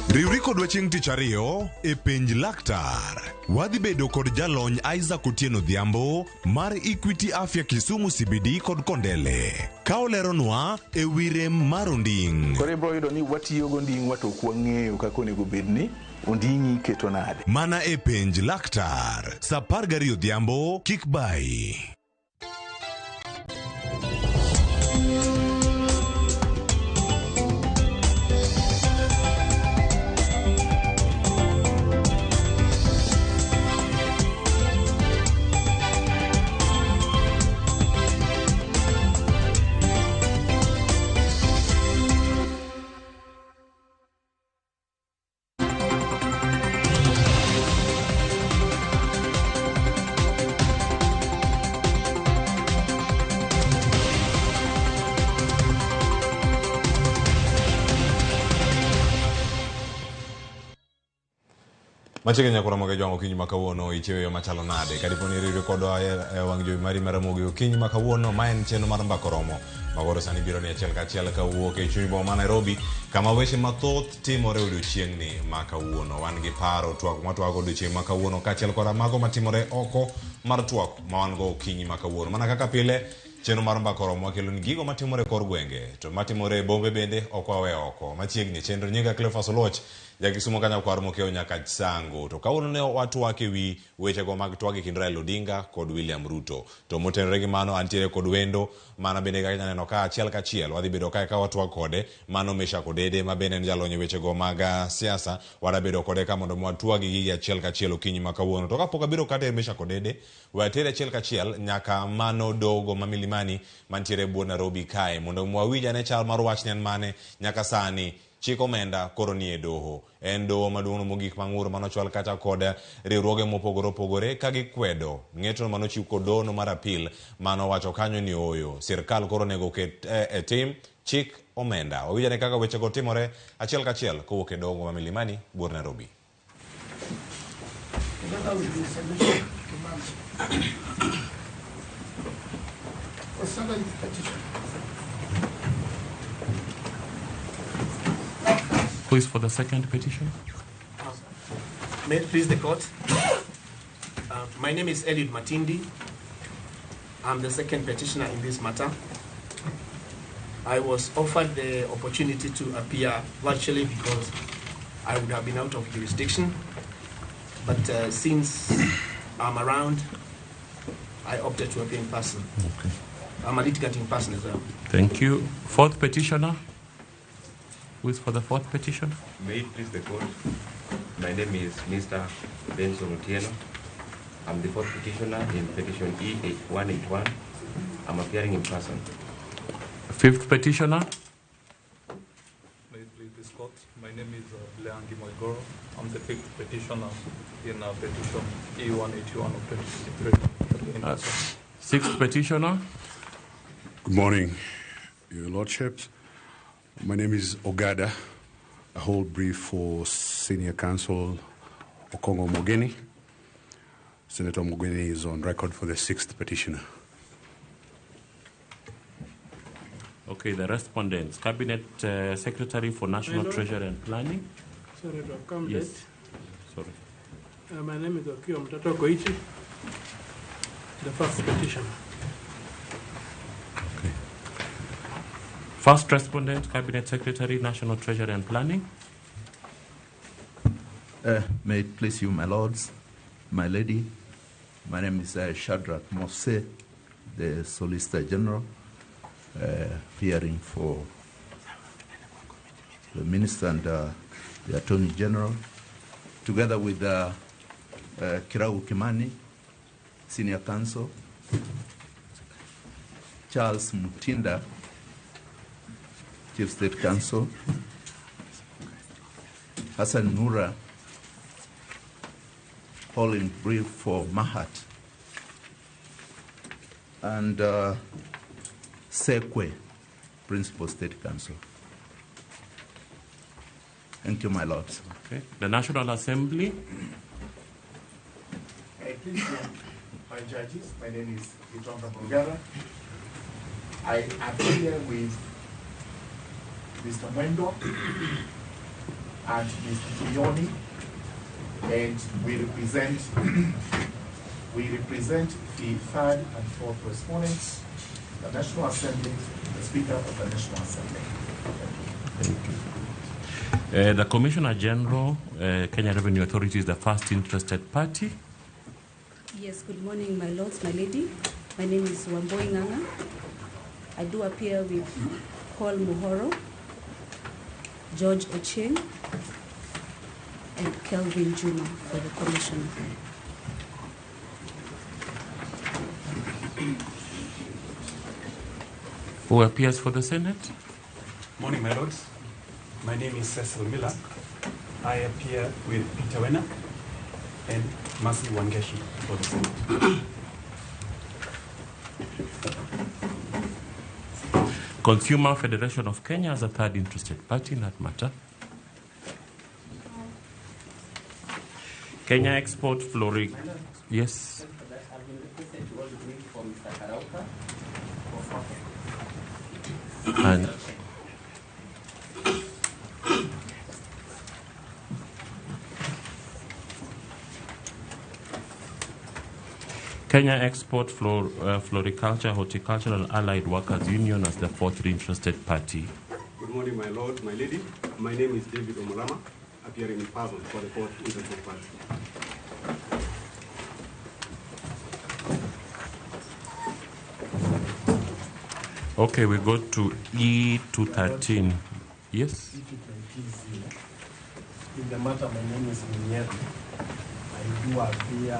Riwri kodwa chieng' tich ariyo e penj laktar. Wadhi bedo kod jalony Isaac Otieno Dhiambo mar Equity Afya Kisumu CBD kod Kondele. Ka oleronwa e wi rem mar onding'. Koro ibro yudo ni watiyo gonding' wato kwang'eyo kaka onego bedni onding'i keto nade. Mana e penj laktar. Saa 12 odhiambo, kik bai. Machike nyakura moge jwango kinyi makawuono ichewe machalo nade. Kadiponi riwre kodwa wang' jowi mari mar Ramogi okinyi makawuono ma en chenro mar mbako romo. Magoro sani biro ni achiel kachiel kawuok e chuny boma Nairobi kama weche mathoth timore odiochieng'ni makawuono. Wan gi paro twak matwago odiochieng' makawuono kachiel kod mago matimore oko mar twak ma wan go okinyi makawuono. Mana kaka pile chenro mar mbako romo wakelo ni gigo matimore kor gwenge to matimore bombe bende ok wawe oko. Machiegni chenro nyinga Cleophas Oloch Jakisumo kanya kwar mokeo nyaka sango to kawuono ne watwak ewi weche go mag twak e kind Raila Odinga kod William Ruto. To motenore gi mano antiere kod wendo mana bende kaka neno ka achiel kachiel wadhi bedo ka watwak kode mano Mesha Kodede ma bende en jalony weche go mag siasa. Wada bedo kode ka mondo watwak gi achiel kachiel okinyi makawuono. To kapok abiro kate Mesha Kodede watere achiel kachiel nyaka mano dogo mamilimani mantiere buo Nairobi kae mondo mwawinja ne chal mar wach nen mane nyaka sani. Chik omenda koro ni e doho. En doho maduong' mogik mang'ur manochwal kata kod riwruoge mopogore opogore ka gikwedo ng'eto manochiw kod doho no mar apil mano wacho kanyo ni oyo sirkal koro nego ket e tim chik omenda. Owinjane kaka weche go timore achiel kachiel kowuok e doho ma Milimani buor Nairobi. Who is for the second petition? May it please the court. My name is Eliud Matindi. I'm the second petitioner in this matter. I was offered the opportunity to appear virtually because I would have been out of jurisdiction. But since I'm around, I opted to appear in person. Okay. I'm a litigant in person as well. Thank you. Fourth petitioner? Who is for the fourth petition? May it please the court. My name is Mr. Benson Otieno. I'm the fourth petitioner in petition E181. I'm appearing in person. Fifth petitioner? May it please this court. My name is Leangi Moigoro. I'm the fifth petitioner in petition E181 of 2023. Sixth petitioner? Good morning, Your Lordships. My name is Ogada. I hold brief for Senior Counsel Okongo Mogeni. Senator Mogeni is on record for the sixth petitioner. Okay, the respondents. Cabinet Secretary for National Treasury and Planning. Sorry to come Yes. late. Sorry. My name is Okio Mtoto Koichi, the first petitioner. First respondent, Cabinet Secretary, National Treasury and Planning. May it please you, my lords, my lady. My name is Shadrach Mose, the Solicitor General, appearing for the Minister and the Attorney General, together with Kirau Kimani, Senior Counsel, Charles Mutinda, Chief State Counsel, Hassan Nura, holding brief for Mahat, and Sekwe, Principal State Council. Thank you, my lords. Okay. The National Assembly. Please, my judges, my name is Itonga Bongara. I appear with Mr. Mwendo and Mr. Kioni, and we represent the third and fourth respondents, the National Assembly, the Speaker of the National Assembly. Thank you. The Commissioner General, Kenya Revenue Authority, is the first interested party. Yes, good morning, my lords, my lady. My name is Wamboi Nganga. I do appear with Paul Muhoro, George Ocheng, and Kelvin Juma for the commission. Who appears for the Senate? Morning, my lords. My name is Cecil Miller. I appear with Peter Wena and Mercy Wangeshi for the Senate. Consumer Federation of Kenya as a third interested party in that matter. Kenya Export Flori. Yes. And Kenya Export Floriculture, Horticultural Allied Workers Union as the fourth interested party. Good morning, my lord, my lady. My name is David Omolama, appearing in person for the fourth interested party. Okay, we go to E213. Yes? In the matter, my name is Manyien. I do appear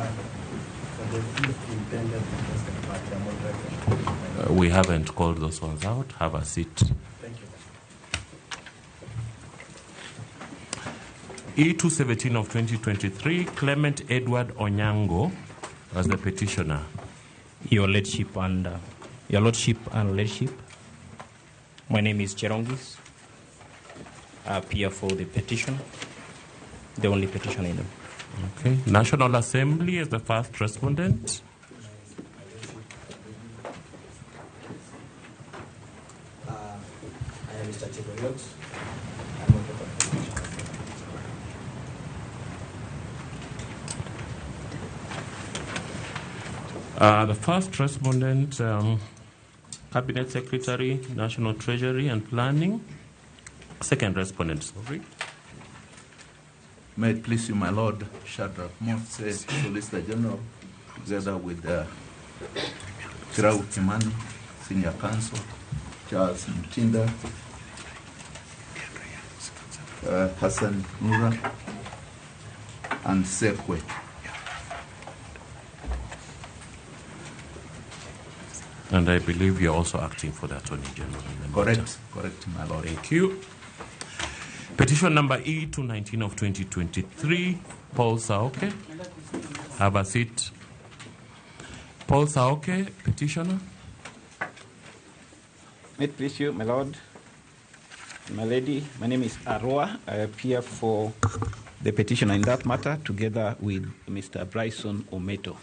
for the fifth intended interested party. I'm on record. We haven't called those ones out. Have a seat. Thank you. E217 of 2023, Clement Edward Onyango as the petitioner. Your Lordship and Lordship, my name is Cherongis. I appear for the petition, the only petition in them. Okay. National Assembly is the first respondent. I am Mr. Chigoyot. The first respondent, Cabinet Secretary, National Treasury and Planning. Second respondent, sorry. May it please you, my Lord, Shadrach Mose, Solicitor General, together with Kirau Kimani, Senior Counsel, Charles Mtinda, Hassan Nura, and Sekwe. And I believe you're also acting for the Attorney General. Correct, my Lord. Thank you. Petition number E219 of 2023, Paul Saoke. Have a seat. Paul Saoke, petitioner. May it please you, my Lord, my lady. My name is Arua. I appear for the petitioner in that matter together with Mr. Bryson Ometo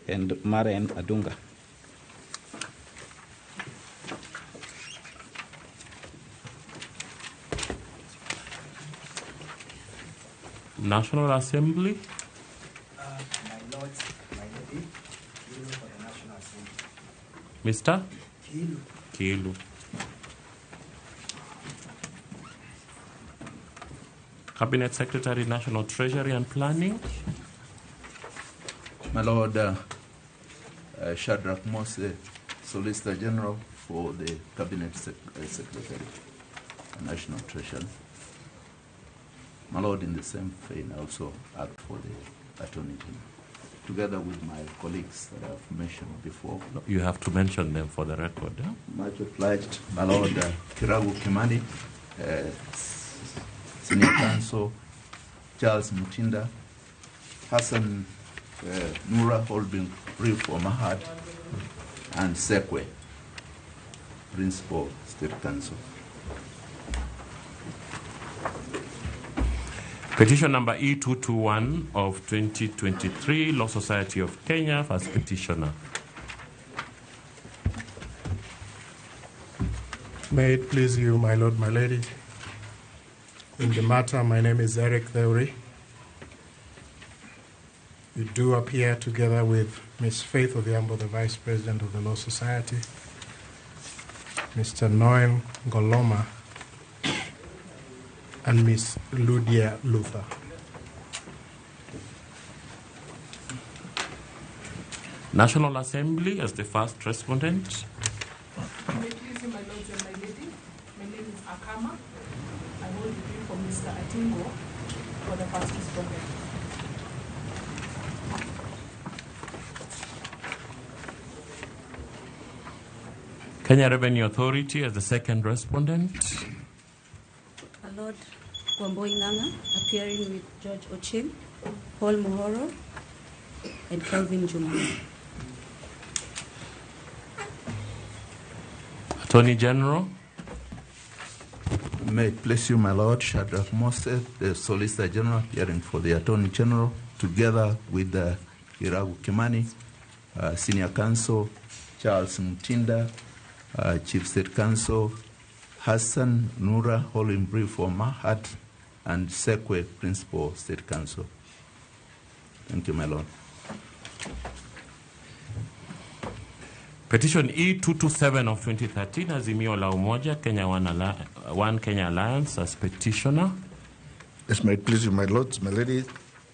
and Maren Adunga. National Assembly. My lords, my lady, Kilu for the National Assembly. Mr. Kilu. Kilu. Cabinet Secretary, National Treasury and Planning. My Lord, Shadrach Mose, Solicitor General for the Cabinet Secretary, National Treasury. My Lord, in the same vein, I also act for the Attorney General, together with my colleagues that I've mentioned before. You have to mention them for the record. Yeah? Much obliged, my Lord, Kiragu Kimani, Senior Counsel Charles Mutinda, Hassan Nura holding brief for Mahad, and Sekwe, Principal State Counsel. Petition number E221 of 2023, Law Society of Kenya, first petitioner. May it please you, my lord, my lady. In the matter, my name is Eric Theory. We do appear together with Ms. Faith Odhiambo, the Vice President of the Law Society, Mr. Noel Goloma, and Ms. Ludia Luther. National Assembly as the first respondent. May it please you, my lords and my lady. My name is Akama. I hold the brief for Mr. Atingo for the first respondent. Kenya Revenue Authority as the second respondent. Lord Wamboi Nganga, appearing with George Ochin, Paul Muhoro, and Kelvin Juma. Attorney General. May it please you, my lord, Shadrach Mose, the Solicitor General, appearing for the Attorney General, together with Iragu Kimani, Senior Counsel, Charles Mutinda, Chief State Counsel, Hassan Nura, holding brief for Mahat, and Sekwe, Principal State Counsel. Thank you, my lord. Petition E227 of 2013, Azimio la Umoja, Kenya One Kenya Alliance as petitioner. Yes, may it please you, my lords, my lady.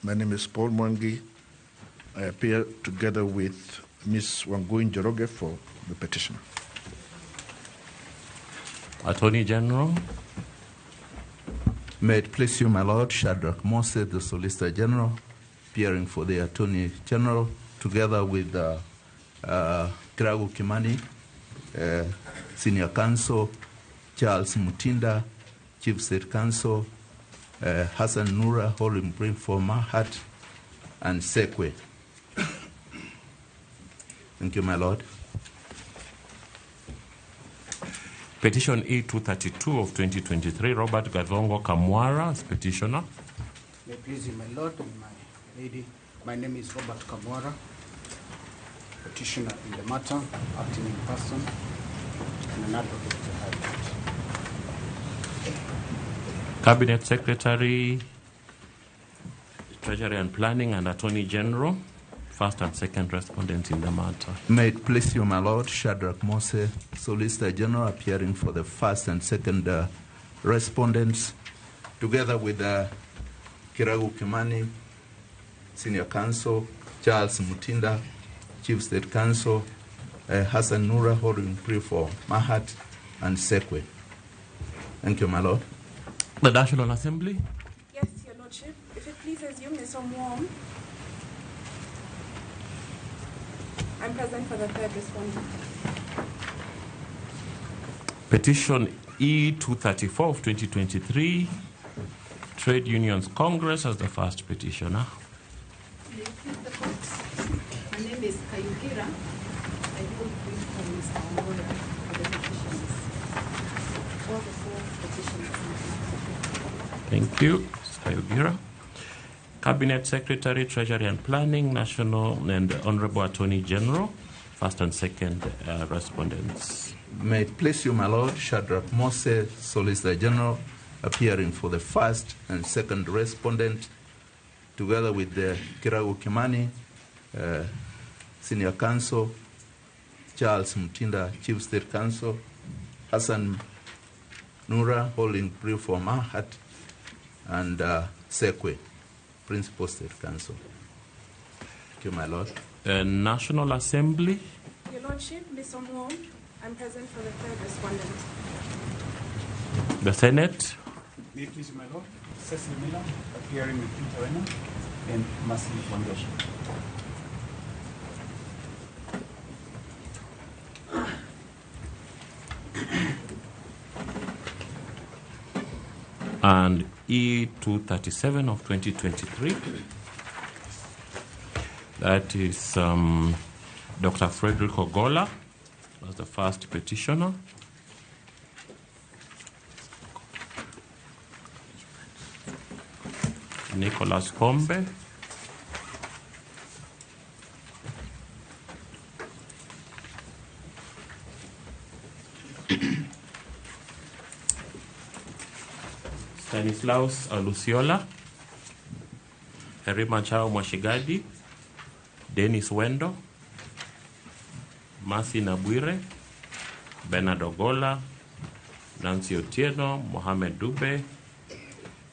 My name is Paul Mwangi. I appear together with Ms. Wangui Njoroge for the petitioner. Attorney General. May it please you, my lord, Shadrach Mose, the Solicitor General, appearing for the Attorney General, together with Kiragu Kimani, Senior Counsel, Charles Mutinda, Chief State Counsel, Hassan Nura, holding brief for Mahat, and Sekwe. Thank you, my lord. Petition E232 of 2023, Robert Gavongo Kamwara as petitioner. May it please you, my lord and my lady. My name is Robert Kamwara, petitioner in the matter, acting in person, and an advocate to the High Court. Cabinet Secretary, Treasury and Planning, and Attorney General, first and second respondents in the matter. May it please you, my lord, Shadrach Mose, Solicitor General, appearing for the first and second respondents, together with Kiragu Kimani, Senior Counsel, Charles Mutinda, Chief State Counsel, Hassan Nura, holding brief for Mahat, and Sekwe. Thank you, my lord. The National Assembly. Yes, Your Lordship. If it pleases you, Ms. Omwom, I'm present for the third respondent. Petition E234 of 2023, Trade Unions Congress as the first petitioner. May it please the court. My name is Kayugira. I hold brief for Mr. Nonro for the petitions. All the four petitions. Thank you, Sayugira. Cabinet Secretary, Treasury and Planning, National and Honorable Attorney General, first and second respondents. May it please you, my lord, Shadrach Mose, Solicitor General, appearing for the first and second respondent, together with Kiragu Kimani, Senior Counsel, Charles Mutinda, Chief State Counsel, Hassan Nura, holding brief for Mahat, and Sekwe, Principal State Counsel. Thank you, my lord. National Assembly. Your Lordship, Ms. Omwom, I'm present for the third respondent. The Senate. May it please you, my lord. Cecil Miller, appearing with Peter Wenner and Mercy Wangeshi. And E237 of 2023. That is Dr. Frederick Ogola was the first petitioner. Nicholas Kombe. Stanislaus Aluciola, Herima Chao Mwashigadi, Dennis Wendo, Mercy Nabwire, Bernard Ogola, Nancy Otieno, Mohamed Dube,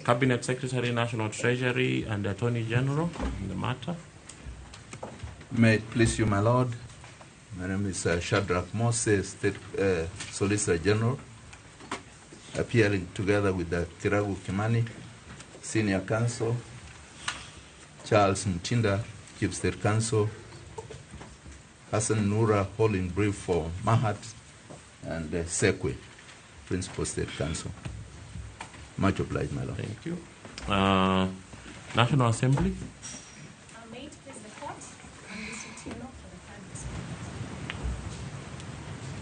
Cabinet Secretary, National Treasury, and the Attorney General in the matter. May it please you, my Lord. My name is Shadrach Moses, State Solicitor General, appearing together with the Kiragu Kimani, Senior Counsel, Charles Mutinda, Chief State Counsel, Hassan Nura, holding brief for Mahat, and Sekwe, Principal State Counsel. Much obliged, my Lord. Thank you. National Assembly. May it please the court, and Ms. Otieno for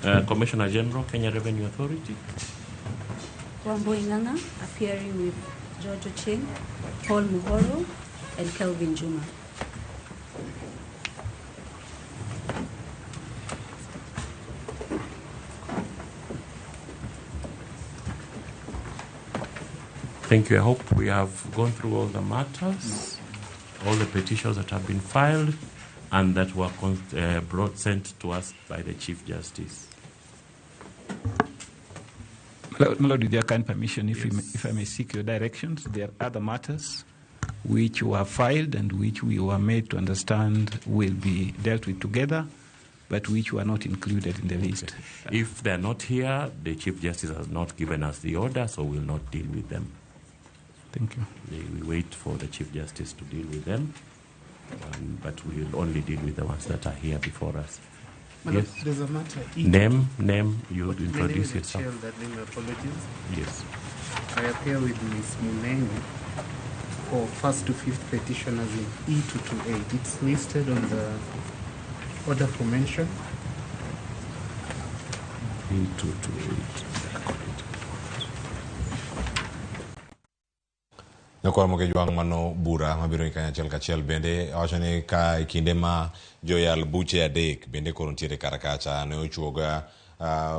the third. Commissioner General, Kenya Revenue Authority. Wamboinganga, appearing with George Ocheng, Paul Muhoro, and Kelvin Juma. Thank you. I hope we have gone through all the matters, all the petitions that have been filed, and that were sent to us by the Chief Justice. My Lord, with your kind permission, if I may seek your directions, there are other matters which were filed and which we were made to understand will be dealt with together, but which were not included in the list. Okay. If they're not here, the Chief Justice has not given us the order, so we'll not deal with them. Thank you. We wait for the Chief Justice to deal with them, but we'll only deal with the ones that are here before us. Madam, yes. There's a matter. Name, you introduce yourself. My apologies. Yes. I appear with Ms. Munengi for first to fifth petitioners in E228. It's listed on the order for mention. E228. Nakwamo juang mano bura mabiro kanya chel kachiel bende awachoni ka kinde ma joyal buche adek bende korontiere karakacha ne ochuoga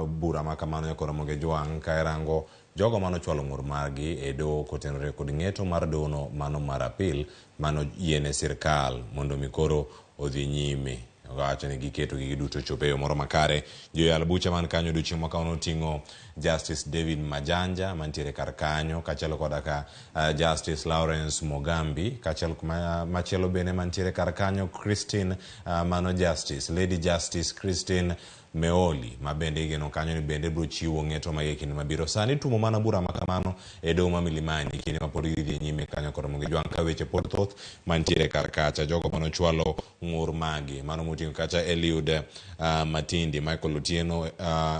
bura ma kamano yakwamo juang ka erango jogo mano chwalo ng'ur margi e do kotenore kod ng'eto mar dono mano mar apil mano yiene sirkal mondo mikoro odhi nyime wacho ni giketo gigi duto chope yo moro makare. Joyal bucha man kanyo odiochieng' makawuono oting'o Justice David Majanja mantiere kar kanyo, kachielo koda ka Justice Lawrence Mogambi, kachielo machielo bende mantiere kar kanyo Christine mano Justice Lady Justice Christine Meoli ma bende igeno kanyo ni bende biro chiwo ng'eto ma kinde mabiro. Sani tumo mana bura makamano e doho ma Milimani kinde ma pod idhi nyime kanyo kod Ramogi Juang ka weche pod thoth mantiere kar kacha jogo mano chwalo ng'ur magi mano moting'o kacha Eliud Matindi, Michael Otieno,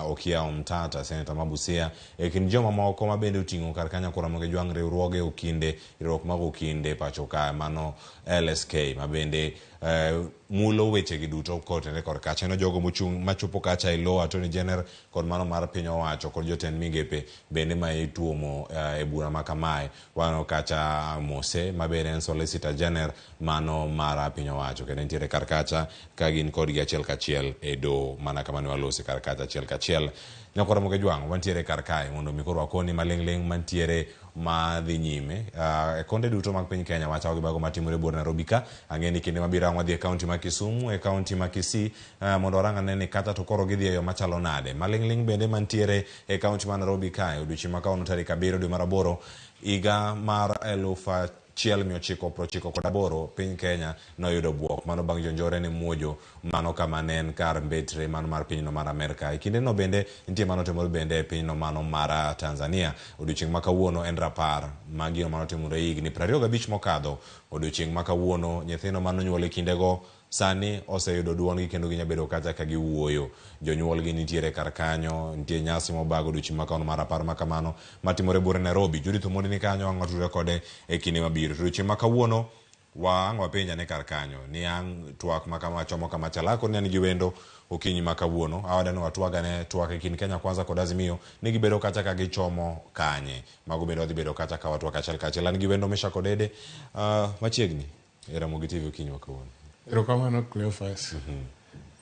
Okia Omtata, Senator Mabusia e kind joma moko ma bende oting'o kar kanyo kod Ramogi Juang riwruoge okinde riwruok mag okinde pacho ka mano LSK ma bende mulo weche gi duto kotenore kod kacha no jogo mochung' machopo kacha e law Attorney General kod mano mar piny owacho kod jotend migepe bende ma ituomo e bura ma kamae wano kacha Mose ma bende en Solicitor General mano mar piny owacho kendo nitiere kar kacha ka gin kod gi achiel kachiel e do mana kamano walosi kar kacha achiel kachiel. Nyako Ramogi Juang wantiere kar kae mondo mikoro akoni maling'ling mantiere ma dhi nyime e konde duto mag piny Kenya wacha gi bago matimore bor Nairobi ka ang'eni kinde mabiro wadhi e kaunti ma Kisumu e kaunti ma Kisii mondo warang ane ni kata to koro gidhi e yo machalo nade maling'ling bende mantiere e kaunti ma Nairobi ka odiochieng' ma kawuono tarik 7 dwe mar 8 higa mar 1998 piny Kenya noyudo buok mano bang' jonjore ne muojo mano kama ne en kar mbetre mano mar pinyno mar Amerika. E kinde no bende nitie mano timore bende e pinyno mano mar Tanzania. Odiochieng' ma kawuono en rapar magino mano timore higni 25 mokadho. Odiochieng' ma kawuono nyithino mano nyuol e kindego sani oseyudo duongi kendo ginyabedo kacha ka giwuoyo. Jonyuol gi nitiere kar kanyo, nitie nyasi mobago odiochieng' makano mar 10 makamano matimore bore Nairobi. Judith Omondi ni kanyo, ang' watudore kode e kinde mabiro. To odiochieng' makawuono ang' wapenja ne kar kanyo ni ang' twak makama chomo kama chalako ni an gi wendo okinyi makawuono. Awadano watwaga ne twak e kind Kenya Kwanza kod Azimio ni gibedo kacha ka gichomo kanye. Mago bende wadhi bedo kacha ka watwak achiel kachiel. An gi wendo Mesha Kodede machiegni e Ramogi TV okinyi makawuono. Erokamano Cleophas.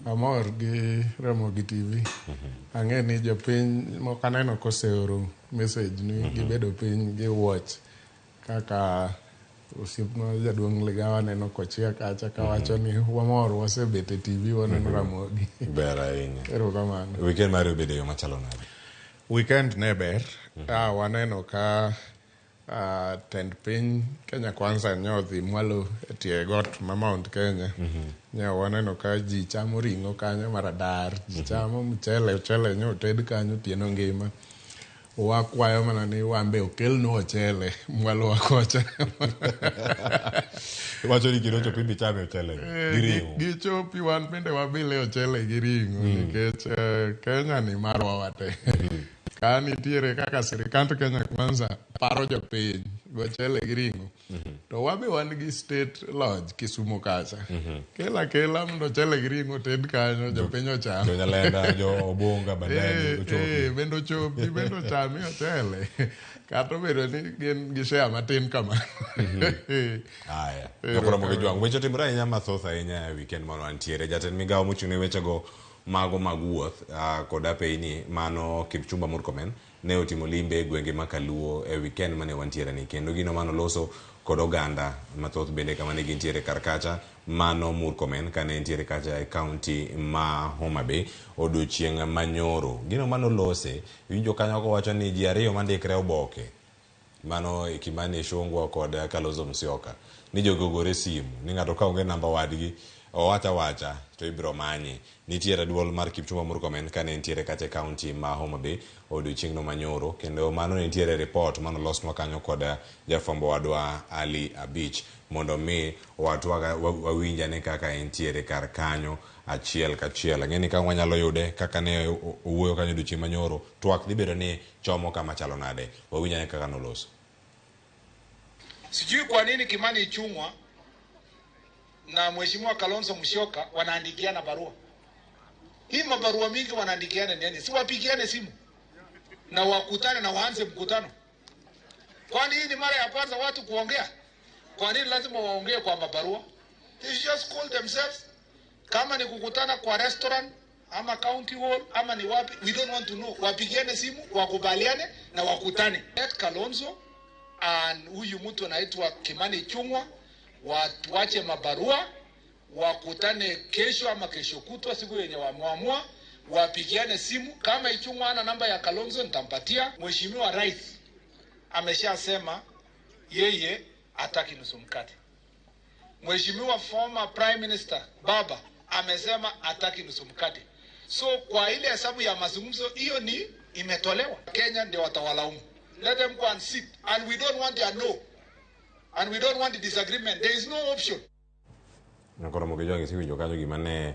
Amor gi Ramogi TV. Ang'e ni jopiny moko aneno koseoro message ni gibedo piny gi watch kaka osiepno jaduong' Ligawa neno kochia kacha kawacho ni wamor wasebet e TV waneno Ramogi. Ber ahinya. Erokamano. Weekend mari obedo yo machalo nade? Weekend ne ber. Waneno ka tend piny Kenya Kwanza nyodhi mwalo tie got ma Mount Kenya. Waneno ka ji chamo ring'o kanyo maradar, ji chamo mchele nyoted kanyo tieno ngima. Wakwayo mana ni wambe okelno ochele mwalo wakocha. Wacho ni kiro chopi bichame ochele gi ring'o. Gichopi wan bende wabile ochele gi ring'o nikech Kenya ni marwa wate. Ka nitiere kaka sirikand Kenya Kwanza paro jopiny gochele gi ring'o, to wabe wan gi state lodge Kisumu kacha. Kela mondo ochele gi ring'o ted kanyo jopiny ocham. Jo Nyalenda, jo Obonga, Bandari, ochopi. Bendo chopi, bendo chami ochele. Kata obedo ni gin gi share matin kama. Aya. Ramogi jwang' weche timore ahinya mathoth ahinya e weekend mano antiere. Jatend migawo mochung' ne wechego mago mag wuoth kod apeyni mano Kipchumba Murkomen ne otimo limbe e gwenge ma Kaluo e weekend mane wantiere ni, kendo gino mano loso kod oganda mathoth bende kama ne gintiere kar kacha. Mano Murkomen kane entiere kacha e kaunti ma Homa Bay odiochieng' manyoro. Gino mano lose winjo kanyo kowacho ni ji ariyo mandikre oboke mano Kimani Ichung'wah kod Kalonzo Musyoka ni jogogore simu ni ng'ato ka onge namba wadgi wacha to ibiro manye. Nitiere duol mar Kipchumba Murkomen kane entiere kacha e kaunti ma Homa Bay odiochieng'no manyoro, kendo mano nitiere report mano losnwa kanyo kod jafwambo wadwa Ali Abich mondo mi wawinja ne kaka entiere kar kanyo achiel kachiel. Ang'eni ka wanyalo yude kaka ne owuoyo kanyo odiochieng' manyoro, twak dhi bedo ni chomo kama chalo nade, wawinja ne kaka noloso. Sijui kwa nini Kimani Ichung'wah na Mheshimiwa Kalonzo Musyoka wanaandikiana barua. Hii mabarua mingi wanaandikiana nini? Si wapigiane simu na wakutane na waanze mkutano. Kwani hii ni mara ya kwanza watu kuongea? Kwa nini lazima waongee kwa mabarua? They just call themselves. Kama ni kukutana kwa restaurant ama county hall ama ni wapi, we don't want to know. Wapigiane simu, wakubaliane na wakutane. Kalonzo and huyu mtu anaitwa Kimani Ichung'wah wache mabarua, wakutane kesho ama kesho kutwa, siku yenye wamuamua, wapigiane simu. Kama Ichung'wah ana namba ya Kalonzo nitampatia. Mheshimiwa Rais ameshasema yeye hataki nusu mkate. Mheshimiwa former Prime Minister Baba amesema hataki nusu mkate. So kwa ile hesabu ya mazungumzo hiyo ni imetolewa. Kenya ndio watawalaumu. Let them go and sit, and we don't want their no. And we don't want the disagreement. There is no option. Nakoro Ramogi jwang' isiwinjo kanyo gima ne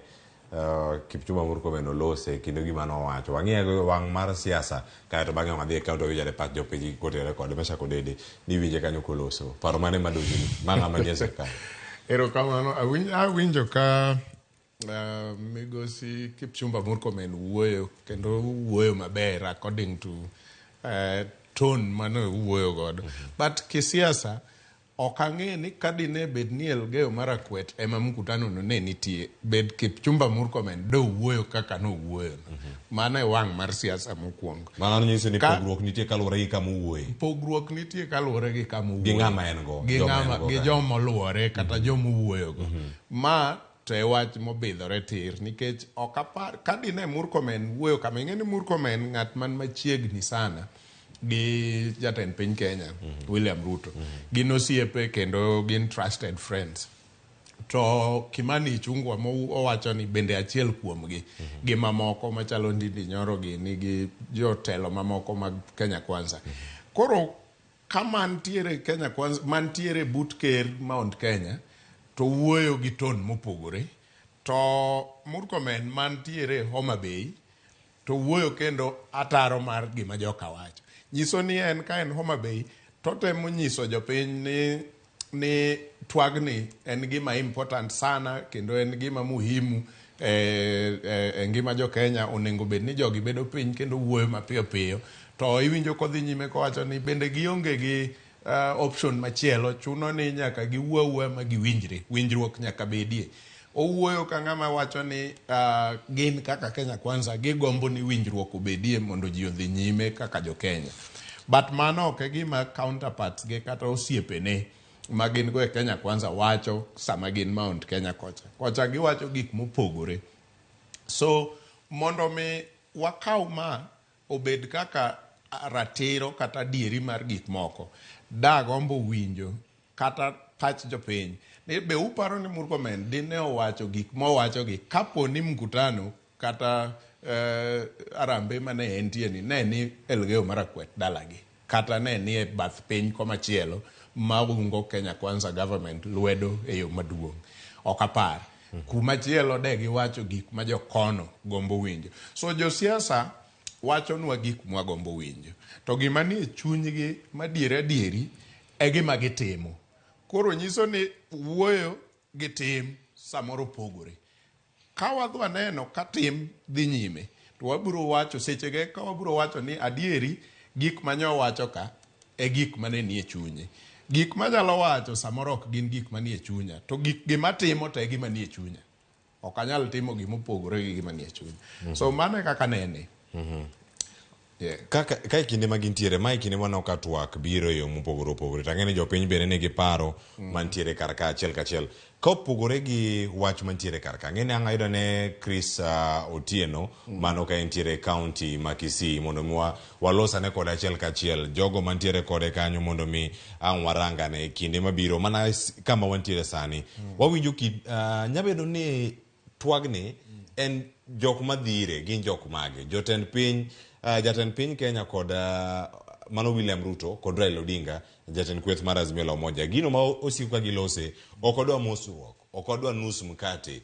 Kipchumba Murkomen olose kendo gima nowacho. Wang'e wang' mar siasa kaeto bang'e wadhi e kaunti wawinjore pat jopiny kotere kod Mesha Kodede ni winje kanyo koloso. Paro mane madonjini ma ng'ama nie sirkal? Erokamano. Awinjo ka migosi Kipchumba Murkomen wuoyo kendo wuoyo maber according to tone mano wuoyo godo. But kisiasa ok ang'e ni kadine bed ni Elgeyo Marakwet ema mkutano no ne nitie, bed Kipchumba Murkomen do wuoyo kaka no wuoyo. Mana e wang' mar siasa mokwongo. Mano nyiso ni pogruok nitie kaluwore gi kama uwuoye. Pogruok nitie kaluwore gi kama uwuoye. Gi ng'ama en go. Gi joma oluwore kata joma uwuoyo go. Ma to e wach mobidhore tir nikech ok apar kadine Murkomen wuoyo kama, ing'e ni Murkomen ng'at man machiegni sana gi jatend piny Kenya William Ruto. Gin osiepe kendo gin trusted friends. To Kimani Ichung'wah owacho ni bende achiel kuomgi gi mamoko machalo Ndindi Nyoro gini gi jotelo mamoko mag Kenya Kwanza. Koro kama ntiere Kenya Kwanza mantiere but ker Mount Kenya to wuoyo gi ton mopogore to Murkomen mantiere Homa Bay to wuoyo kendo ataro mar gima joka wacho. Nyiso ni en ka en Homa Bay to temo nyiso jopiny ni twagni en gima important sana kendo en gima muhimu ngima jo Kenya. Onego bed ni jogi bedo piny kendo wuoyo mapiyo piyo, to iwinjo kodhi nyime kowacho ni bende gionge gi option machielo, chuno ni nyaka giwuowe ma giwinjre, winjruok nyaka bedie. Owuoyo ka ng'ama wacho ni gin kaka Kenya Kwanza gigombo ni winjruok obedie mondo ji odhi nyime kaka jo Kenya. But mano ok e gima counterparts ge kata osiepene ma gin go e Kenya Kwanza wacho sama gin Mount Kenya kocha giwacho gik mopogore. So mondo mi wakaw ma obed kaka ratiro kata dieri mar gik moko, dagombo winjo kata pach jopiny ni be uparo ni Murkomen dine owacho gik mowacho gi kapo ni mkutano kata arambe mane entie ni ne ni Elgeyo Marakwet dalagi kata ne ni e bath piny komachielo ma ungo Kenya Kwanza government lwedo e yo maduong'. Ok apar kumachielo de giwacho gik ma jokono gombo winjo. So josiasa wacho nwa gik mwagombo winjo, to gima ni chunygi madieri e gima gitimo. Koro nyiso ni wuoyo gi tim samoro pogore. Ka wadhwa neno ka tim dhi nyime, to wabiro wacho sechege ka wabiro wacho ni adieri gik manyo wacho ka e gik mane nie chunye. Gik manyalo wacho samoro ok gin gik manie chunya, to gima timo to e gima nie chunya. Ok anyal timo gima opogore gi gima nie chunya. So mano kaka nene. Ka kinde ma gintiere, ma kinde manok ka twak biro yo mopogore opogore, tang'eni jopiny bende ne giparo mantiere kar ka achiel kachiel. Ka opogore gi wach mantiere kar ka, ng'eni ang' ayudo ne Chris Otieno mano ka entiere county ma Kisii mondo mi walosane kode achiel kachiel jogo mantiere kode kanyo mondo mi ang' warangane kinde mabiro mana kama wantiere sani. Wawinjo nyabedo ni twagni en jok madhire gin jok mage, jotend piny Kenya kod mano William Ruto kod Raila Odinga, jatend kweth mar Azimio la Umoja. Gino ma osiko ka gilose ok odwa mosruok, ok odwa nus mkate.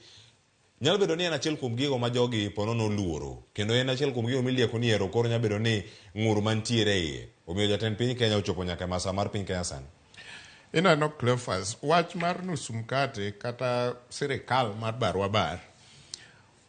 Nyalo bedo ni en achiel kuom gigo ma jogi ponono luoro, kendo en achiel kuom gigo milieko ni ero, koro nyalo bedo ni ng'ur mantiere iye omiyo jatend piny Kenya ochopo nyaka masa mar piny Kenya sani. Inano Cleophas, wach mar nus mkate kata sirikal mar barwa bar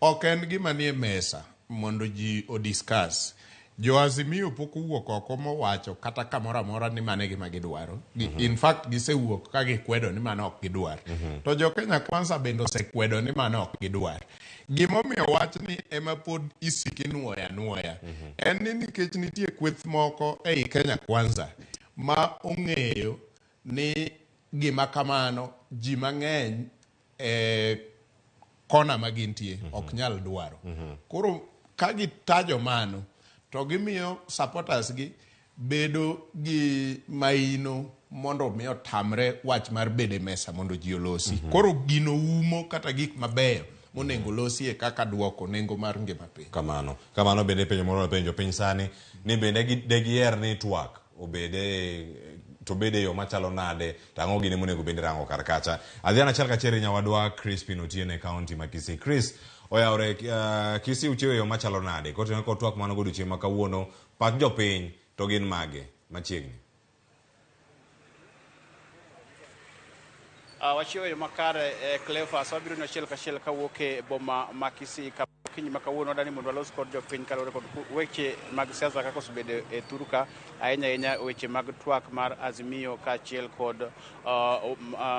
ok en gima nie mesa mondo ji odiscuss. Jo Azimio pok owuok oko mowacho kata kamoro amora ni mane gima gidwaro. In fact gisewuok ka gikwedo ni mano ok gidwar. To jo Kenya Kwanza bende osekwedo ni mano ok gidwar. Gimomiyo wach ni ema pod isiki nuoya. En ni nikech nitie kweth moko ei Kenya Kwanza ma ong'eyo ni gima kamano ji mang'eny kona ma gintie ok nyal dwaro. Koro ka gitajo mano to gimiyo supporters gi bedo gi maino mondo mi otamre wach mar bede mesa mondo ji olosi. Koro gino umo kata gik mabeyo monengo losi e kaka duoko nengo mar ngima piny. Kamano bende penjo moro penjo piny sani ni bende degier ni twak obede to bede yo machalo nade tang'o gine monego bende rango kar kacha. Adhiana chal kacheri nyawadwa Crispin Otieno e county ma Kisii. Chris, oyawre Kisii uchiwo yo machalo nade kotengo ko twak mano godo chieng' ma kawuono pak jopiny to gin mage machiegni. Wachiwo yo makare Cleophas, wabiro no achiel kachiel kawuok e boma ma Kisii kiny ma kawuono dani mondo walos kod jopiny kaluwore kod weche mag siasa kaka osebedo e thuruka ahinya weche mag twak mar Azimio kaachiel kod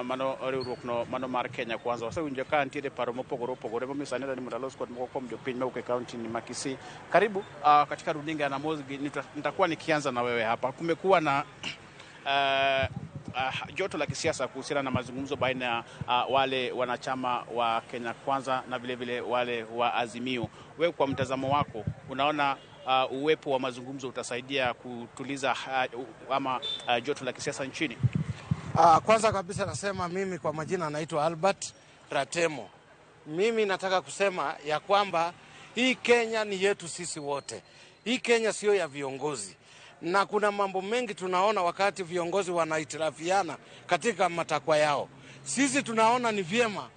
mano riwruokno mano mar Kenya Kwanza. Wasewinjo ka nitiere paro mopogore opogore momiyo sani dani mondo walos kod moko kuom jopiny mawuok e kaunti ni ma Kisii. Karibu katika runinga ya Ramogi. Nitakuwa nikianza na wewe hapa. Kumekuwa na joto la kisiasa kuhusiana na mazungumzo baina ya wale wanachama wa Kenya Kwanza na vile vile wale wa Azimio. Wewe kwa mtazamo wako unaona uwepo wa mazungumzo utasaidia kutuliza ama joto la kisiasa nchini? Kwanza kabisa nasema mimi kwa majina naitwa Albert Ratemo. Mimi nataka kusema ya kwamba hii Kenya ni yetu sisi wote. Hii Kenya sio ya viongozi. Na kuna mambo mengi tunaona wakati viongozi wanaitirafiana katika matakwa yao. Sisi tunaona ni vyema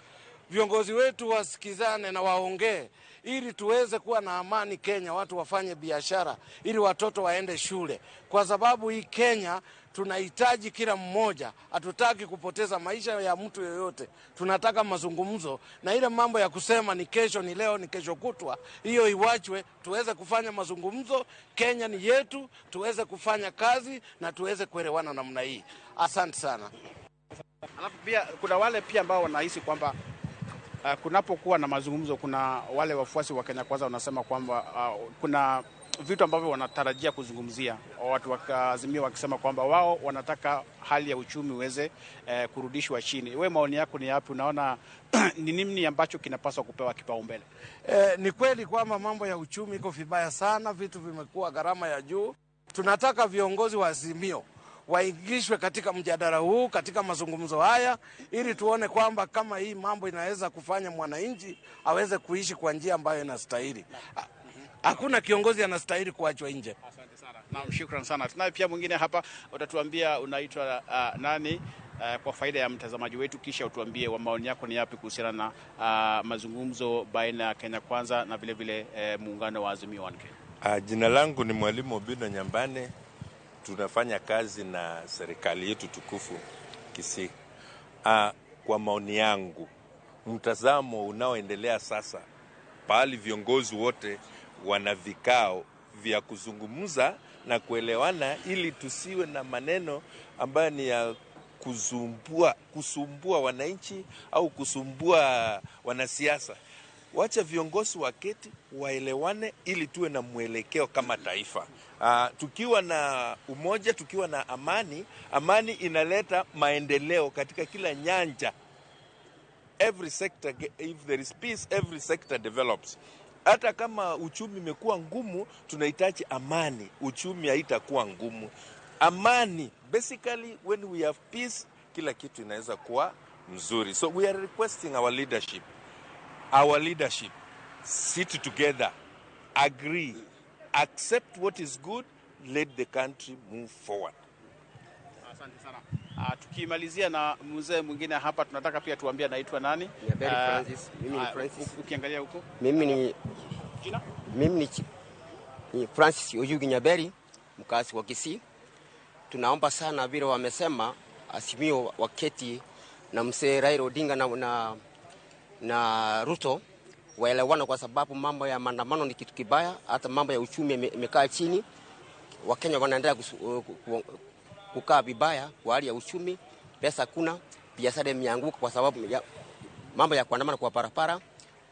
viongozi wetu wasikizane na waongee ili tuweze kuwa na amani Kenya, watu wafanye biashara, ili watoto waende shule, kwa sababu hii Kenya tunahitaji kila mmoja. Hatutaki kupoteza maisha ya mtu yoyote, tunataka mazungumzo, na ile mambo ya kusema ni kesho, ni leo, ni kesho kutwa, hiyo iwachwe, tuweze kufanya mazungumzo. Kenya ni yetu, tuweze kufanya kazi na tuweze kuelewana namna hii. Asante sana. Alafu pia kuna wale pia ambao wanahisi kwamba kunapokuwa na mazungumzo, kuna wale wafuasi wa Kenya Kwanza wanasema kwamba kuna vitu ambavyo wanatarajia kuzungumzia, watu wakaazimia wakisema kwamba wao wanataka hali ya uchumi uweze kurudishwa chini. Wewe maoni yako ni yapi? Unaona ni nini ambacho kinapaswa kupewa kipaumbele? Ni kweli kwamba mambo ya uchumi iko vibaya sana, vitu vimekuwa gharama ya juu. Tunataka viongozi wa Azimio waingishwe katika mjadala huu, katika mazungumzo haya, ili tuone kwamba kama hii mambo inaweza kufanya mwananchi aweze kuishi kwa njia ambayo inastahili. Hakuna kiongozi anastahili kuachwa nje. Asante sana. Naam, shukrani sana. Tunaye pia mwingine hapa, utatuambia unaitwa nani kwa faida ya mtazamaji wetu, kisha utuambie maoni yako ni yapi kuhusiana na mazungumzo baina ya Kenya Kwanza na vile vile muungano wa Azimio One Kenya. Jina langu ni Mwalimu Obino Nyambane. Tunafanya kazi na serikali yetu tukufu Kisii. Kwa maoni yangu, mtazamo unaoendelea sasa, pahali viongozi wote wana vikao vya kuzungumza na kuelewana, ili tusiwe na maneno ambayo ni ya kusumbua wananchi au kusumbua wanasiasa. Wacha viongozi waketi waelewane, ili tuwe na mwelekeo kama taifa. Tukiwa na umoja, tukiwa na amani inaleta maendeleo katika kila nyanja. Every sector, if there is peace, every sector develops. Hata kama uchumi umekuwa ngumu, tunahitaji amani. Uchumi haitakuwa ngumu. Amani, basically when we have peace, kila kitu inaweza kuwa mzuri. So we are requesting our leadership sit together, agree, accept what is good, let the country move forward. Asante sana. Tukimalizia na mzee mwingine hapa, tunataka pia tuambie anaitwa nani? Francis. Mimi ni Francis. Ukiangalia huko. Mimi ni Francis Oyugi Nyaberi, mkazi wa Kisii. Tunaomba sana vile wamesema Azimio waketi na mzee Raila Odinga na Ruto waelewana, kwa sababu mambo ya maandamano ni kitu kibaya, hata mambo ya uchumi imekaa chini. Wakenya wanaendelea kukaa vibaya kwa hali ya uchumi, pesa kuna, biashara imeanguka kwa sababu ya mambo ya kuandamana kwa barabara.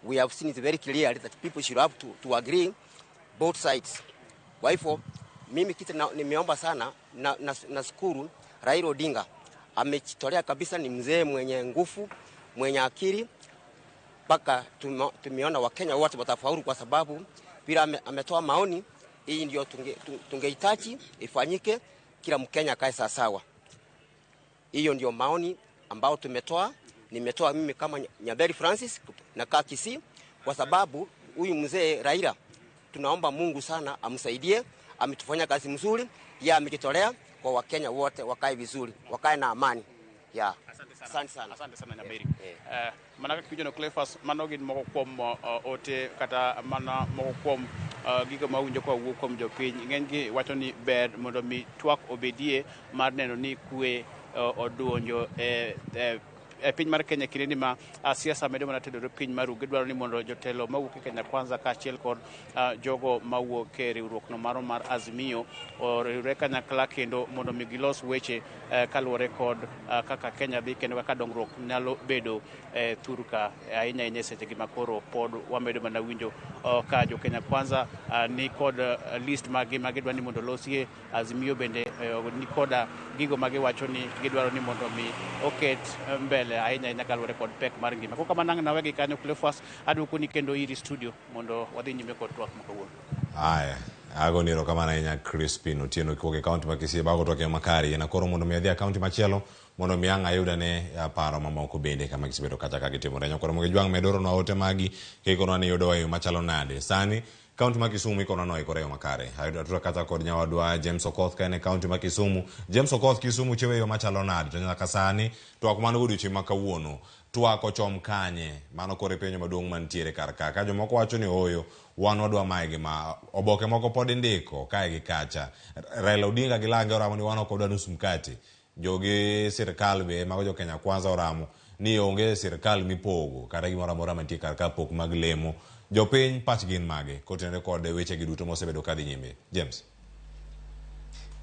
We have seen it very clearly that people should have to agree both sides. Kwa hivyo mimi kitu nimeomba sana na shukuru Raila Odinga amejitolea kabisa, ni mzee mwenye nguvu, mwenye akili, mpaka tumeona Wakenya wote watafaulu, kwa sababu bila ametoa maoni hii ndio tungehitaji ifanyike, kila Mkenya kae sawa. Hiyo ndio maoni ambao nimetoa mimi kama Nyaberi Francis na Kisii, kwa sababu huyu mzee Raila tunaomba Mungu sana amsaidie, ametufanya kazi mzuri, yeye amejitolea kwa Wakenya wote wakae vizuri, wakae na amani. Yeah. Asante sana Nyaberi. Manaka kijono Clefas manogin moko kuom ote kata mana moko kuom gigo mawinjo kwa wuok kuom jopiny, ng'enygi wacho ni ber mondo mi twak obedie mar neno ni kwe oduonjo piny mar Kenya, kinde ma siasa medo mana tedore piny maru. Gidwaro ni mondo jotelo mawuok e Kenya Kwanza kaachiel kod jogo mawuok e riwruok no mar Azimio oriwre kanyakla kendo mondo mi gilos weche kaluwore kod kaka Kenya dhi kendo kaka dongruok nyalo bedo thurka ahinya seche gi makoro pod wamedo mana winjo ka jo Kenya Kwanza ni kod list magidwa ni mondo losie. Azimio bende ni koda gigo magiwacho ni gidwaro ni mondo mi oket mbele ahinya kaluwore kod pek mar ngima. Koka manang nawe gi kanyo Clefas aduoko ni kendo iri studio mondo wadhi nyime kod twak makawuono. Aya, ago niro kamana inya Crispin Otieno koke kaunti ma Kisii bago toke makari na koro mondo mi adhi kaunti machielo mondo mi anga yudane paro mamoko bende kama gisebedo kata ka gitimore. Nyakoro mo gijwang medoro na ote magi kekono ni yudo wayo machalo nade sani kaunti ma Kisumu ikono no ikore yo makare. Hayudo tura kata kod nyawadwa James Okoth kane kaunti ma Kisumu. James Okoth Kisumu chewe yo machalo nade to nyaka sani to akumano gudu chima kawuono twak ochom kanye, mano kore penjo maduong' mantiere kar ka jomoko wacho ni oyo wan wadwa mae gima oboke moko pod indiko kae gi kacha. Raila Odinga gi Lange oramo ni wan ok odwa nus mkate, jogi sirkal be mago jo Kenya Kwanza oramo ni onge sirkal mipogo kata gimoro amora mantie kar ka pok mag lemo. Jopiny pach gin mage kotenore kod weche gi duto mosebedo kadhi nyime. James.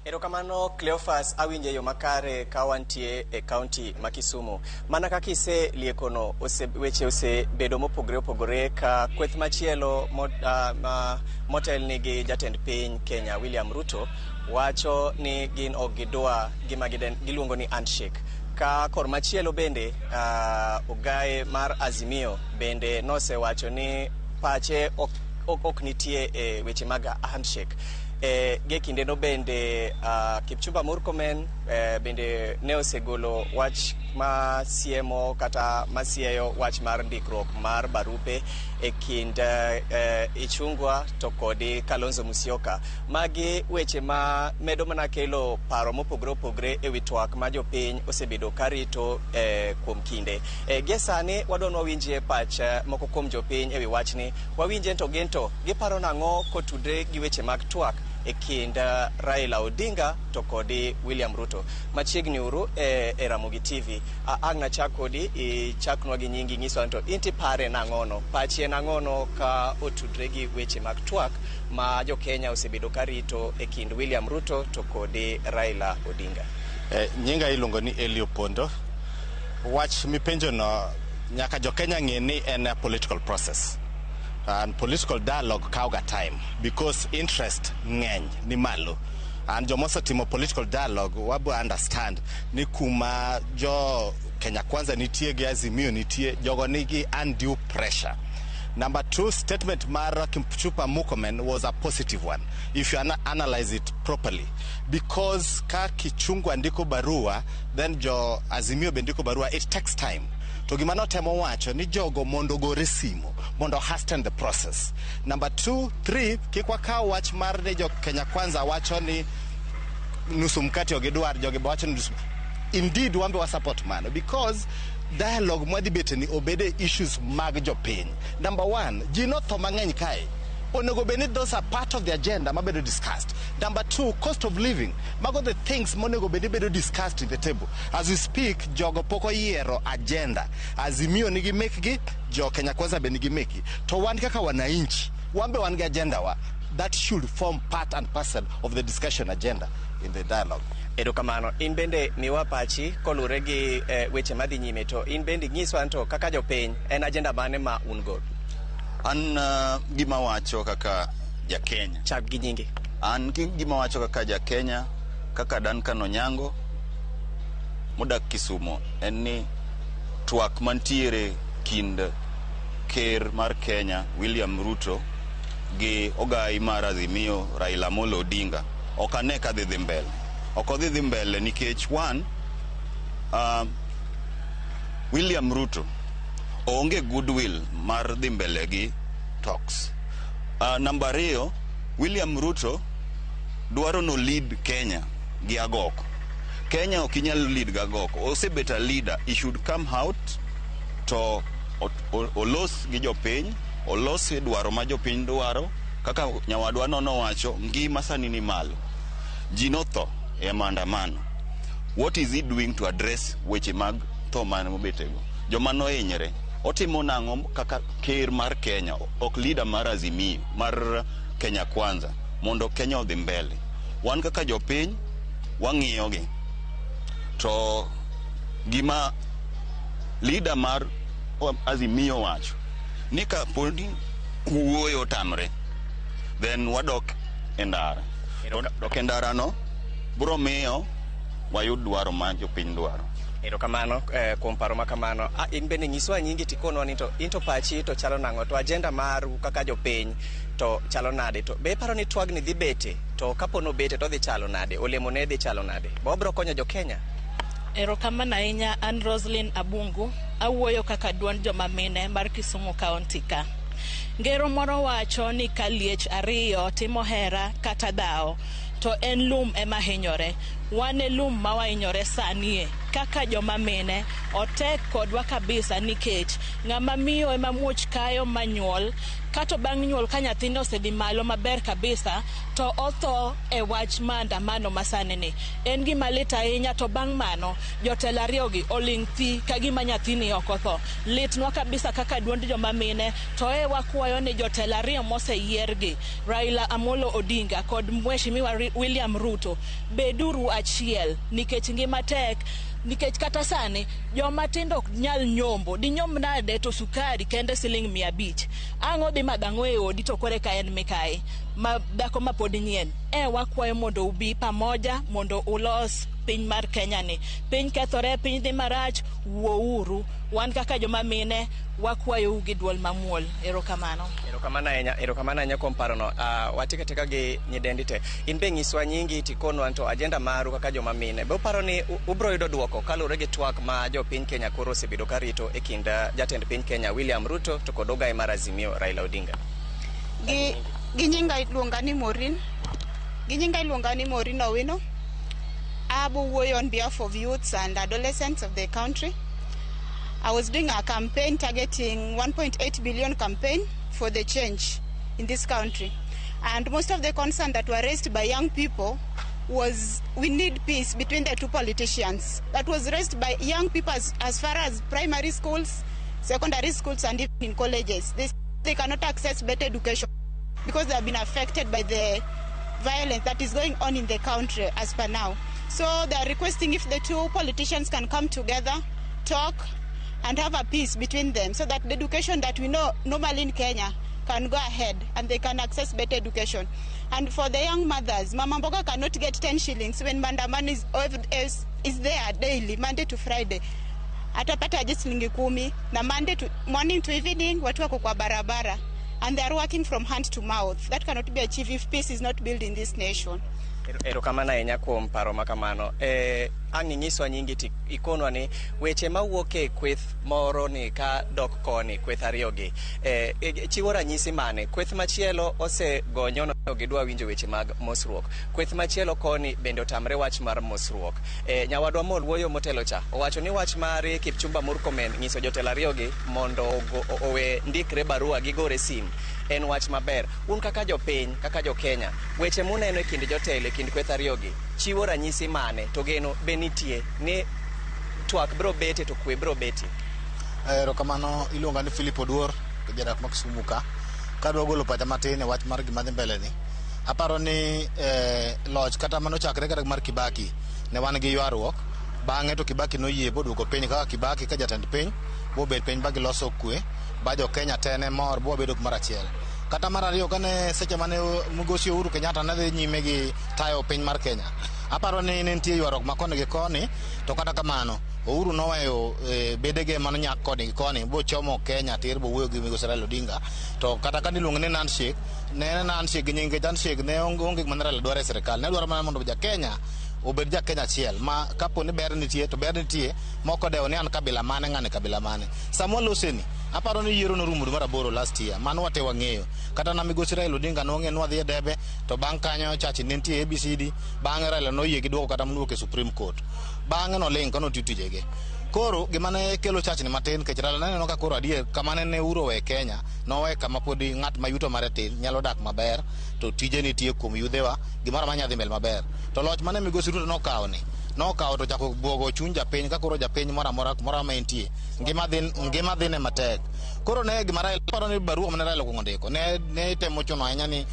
Erokamano Cleophas, awinje yo makare ka wantie e kaunti ma Kisumu. Mana kaka iseliekono weche osebedo mopogore opogore ka kweth machielo motel nigi jatend piny Kenya William Ruto wacho ni gin ok gidwa gima giluongo ni handshake. Ka kor machielo bende ogaye mar Azimio bende nosewacho ni pache ok nitie e weche mag handshake. Ge kinde no bende Kipchumba Murkomen bende ne osegolo wach ma siemo kata masieyo wach mar ndikruok mar barupe e kind Ichungwa to kod Kalonzo Musyoka. Magi weche ma medo mana kelo paro mopogore opogore e wi twak ma jopiny osebedo karito kuom kinde. Ge sani wadwa winjie pach moko kuom jopiny e wi wachni. Wawinje to gento giparo nang'o kotudre gi weche mag twak e kind Raila Odinga to kodi William Ruto. Machiegni uru e Ramogi TV. Agna chakodi chaknwa gi nyingi nyiso anto inti pare nang'ono. Pachi nang'ono ka otudre gi weche mag twak ma jo Kenya osebedo karito e kind William Ruto to kodi Raila Odinga. Nyinga iluongo ni Eliopondo. Wach mipenjo no nyaka jo Kenya ng'e ni en a political process. And political dialogue kauga time because interest ng'eny ni malo. And jomoso timo political dialogue wabu understand ni kuma jo Kenya Kwanza nitie gi Azimio nitie jogo nigi undue pressure. Number 2, statement Mara Kipchumba Murkomen was a positive one if you analyze it properly, because ka Kichungwa ndiko barua then jo Azimio bendiko barua, it takes time. To gimano temo wacho ni jogo mondo gore simo mondo hasten the process. Number 2, 3 kikwa ka wach mar ne jo Kenya Kwanza wacho ni nusu mkate ogedwar joge wacho ni nusu. Indeed wambe wa support mano because dialogue mwadi bete ni obede issues mag jopiny. Number 1, jino tho mang'eny kae onego beni those are part of the agenda mabedo discussed. Number 2, cost of living mago the things monego beni bedo discussed in the table. As we speak jogo poko yiero agenda Azimio nigi mekgi jo Kenya Kwanza be nigi meki to wan kaka wananchi wambe wan gi agenda wa that should form part and parcel of the discussion agenda in the dialogue. Erokamano, in bende miwa pachi kolure gi weche madhi nyime to in bende nyiswa anto kaka jopiny en agenda mane ma ungo. An gima wacho kaka ja Kenya. Chak gi nyingi. An gima wacho kaka ja Kenya, kaka Duncan Onyango modak Kisumu en ni twak mantiere kind ker mar Kenya William Ruto gi ogai mar Azimio Raila Amolo Odinga ok ane ka dhi mbele. Ok odhi mbele nikech one, William Ruto onge goodwill mar dhi mbele gi talks. Number 2, William Ruto dwaro no lead Kenya gi agoko. Kenya ok inyal lead gi agoko. Osebet a leader, he should come out to olos gi jopiny, olos dwaro ma jopiny dwaro, kaka nyawadwa no wacho ngima sani ni malo. Jinotho e maandamano. What is he doing to address weche mag tho mane mobetego? Joma no hinyre. Otimo nang'o kaka ker mar Kenya, ok leader mar Azimio, mar Kenya Kwanza, mondo Kenya odhi mbele. Wan kaka jopiny wang'iyo gi. To gima leader mar Azimio wacho ni ka podi wuoyo tamre, then wadok endara. Dok endara no bro miyo wayud dwaro ma jopiny dwaro. Erokamano kuom paro makamano. In bende nyiswa nyingi tikono ni to into pachi to chalo nang'o to agenda maru kaka jopiny to chalo nade to be paro ni twagni dhi bete to kapono bete to dhi chalo nade, olemo ne dhi chalo nade, bobro konyo jo Kenya. Erokamano ahinya. An Roslyn Abungu awuoyo kaka duond joma mine mar Kisumu County ka. Ngero moro wacho ni ka liech ariyo timo hera kata dhao to en lum ema hinyore. Wan e lum ma wahinyore sanie kaka joma mine otek kodwa kabisa nikech ng'ama miyo ema muoch kayo manyuol kato bang' nyuol ka nyathino osedhi malo maber kabisa to otho e wach maandamano masanini. En gima lit ahinya to bang' mano jotelo ariyogi oling' thi ka gima nyathini ok otho. Litnwa kabisa kaka duond joma mine to wakwayo ni jotelo ariyo moseyiergi Raila Amolo Odinga kod Mheshimiwa William Ruto beduru achiel nikech ngima tek. Nikech kata sani joma tindo ok nyal nyombo dinyom nade to sukari kende siling 500 ang'o dhi madang'o e odi to kore ka en mikae ma dhako ma pod nyien. Wakwayo mondo ubi pamoja mondo ulos piny mar Kenya ni. Piny kethore, piny dhi marach, wuouru. Wan kaka joma mine wakwayo gi duol mamuol. Erokamano ahinya kuom parono. Watiketeka gi nyidendi te. In be nyiswa nyingi tikonwa to ajenda maru kaka joma mine. Be uparo ni ubro yudo duoko kaluwore gi twak ma jo piny Kenya koro osebedo ka rito e kind jatend piny Kenya William Ruto to kod ogai mar Azimio Raila Odinga. Ginyinga iluonga ni Morin Owino. Abu Woyo on behalf of youths and adolescents of the country. I was doing a campaign targeting 1.8 billion campaign for the change in this country. And most of the concern that were raised by young people was we need peace between the two politicians. That was raised by young people as far as primary schools, secondary schools, and even in colleges. They cannot access better education because they have been affected by the violence that is going on in the country as per now. So they are requesting if the two politicians can come together, talk, and have a peace between them so that the education that we know normally in Kenya can go ahead and they can access better education. And for the young mothers, Mama Mboga cannot get 10 shillings when Mandaman is there daily, Monday to Friday. Atapata just shilingi 10 na morning to evening watu wako kwa barabara and they are working from hand to mouth. That cannot be achieved if peace is not built in this nation. Erokamano ahinya kuom paro makamano. Ang'ingiswa nyingi ikonwa ni weche mawuok e kweth moro ni ka dok koni kweth ariyogi chiwo ranyisi mane. Kweth machielo osegonyo gidwa winjo weche mag mosruok. Kweth machielo koni bende otamre wach mar mosruok. Nyawadwa Mol Wuoyo motelo cha owacho ni wach mar Kipchumba Murkomen nyiso jotelo ariyogi mondo owe ndikre barua gigore sim en wach maber. Un kaka jopiny, kaka jo Kenya, weche muneno e kind jotelo e kind kweth ariyogi chiwo ranyisi mane to geno benitie ni twak bro bete to kwe bro bete. Erokamano. Iluonga ni Philip Oduor, jadak ma Kisumu ka. Kadwa golo pacha matin e wach mar gima dhi mbele ni. Aparo ni loch kata mano chakre kata mar Kibaki ne wan gi ywaruok. Bang'e to Kibaki noyie boduoko piny kaka Kibaki ka jatend piny bobet piny ba giloso kwe ba jo Kenya tene mor bo bedo kumoro achiel. Kata mar ariyo kane seche mane Migosi Uhuru Kenyatta ne dhi nyime gi tayo piny mar Kenya. Aparo ni nitie ywaruok ma koni gi koni to kata kamano Uhuru noweyo bedege mano nyak koni gi koni bo chomo Kenya tir bo wuoyo gi Migosi Raila Odinga to kata kan iluongo ni handshake ne handshake nyinge handshake ne onge mana Raila dwaro e sirkal ne dwaro mana mondo ja Kenya obed ja Kenya achiel ma kapo ni ber nitie to ber nitie moko dewo ni an kabila mane ng'ane kabila mane. Samuel Loseni aparo ni yiero norumo dwe mar 8 last year mano wate wang'eyo kata na Migosi Raila Odinga nong'e nwa dhi e debe to bang' kanyo chachi ne nitie ABCD bang'e Raila noyie gi duoko kata mduoko e Supreme Court bang'e noling kono titujege. Koro gima ne kelo chachni matin kech Raila neno ka koro adier kamane ne uro we Kenya nowe kama podi ng'at ma yuto mare tin nyalo dak maber to tije nitie kuom yudhewa gimoro manya dhi mbele maber to loch mane Migosi Ruto nokawo to chako buogo chuny japiny ka koro japiny moro amora ma entie ngima dhi ne matek. Koro ne gima Raila paro ni barua mane Raila kuongo ndiko ne temo chuno ahinya ni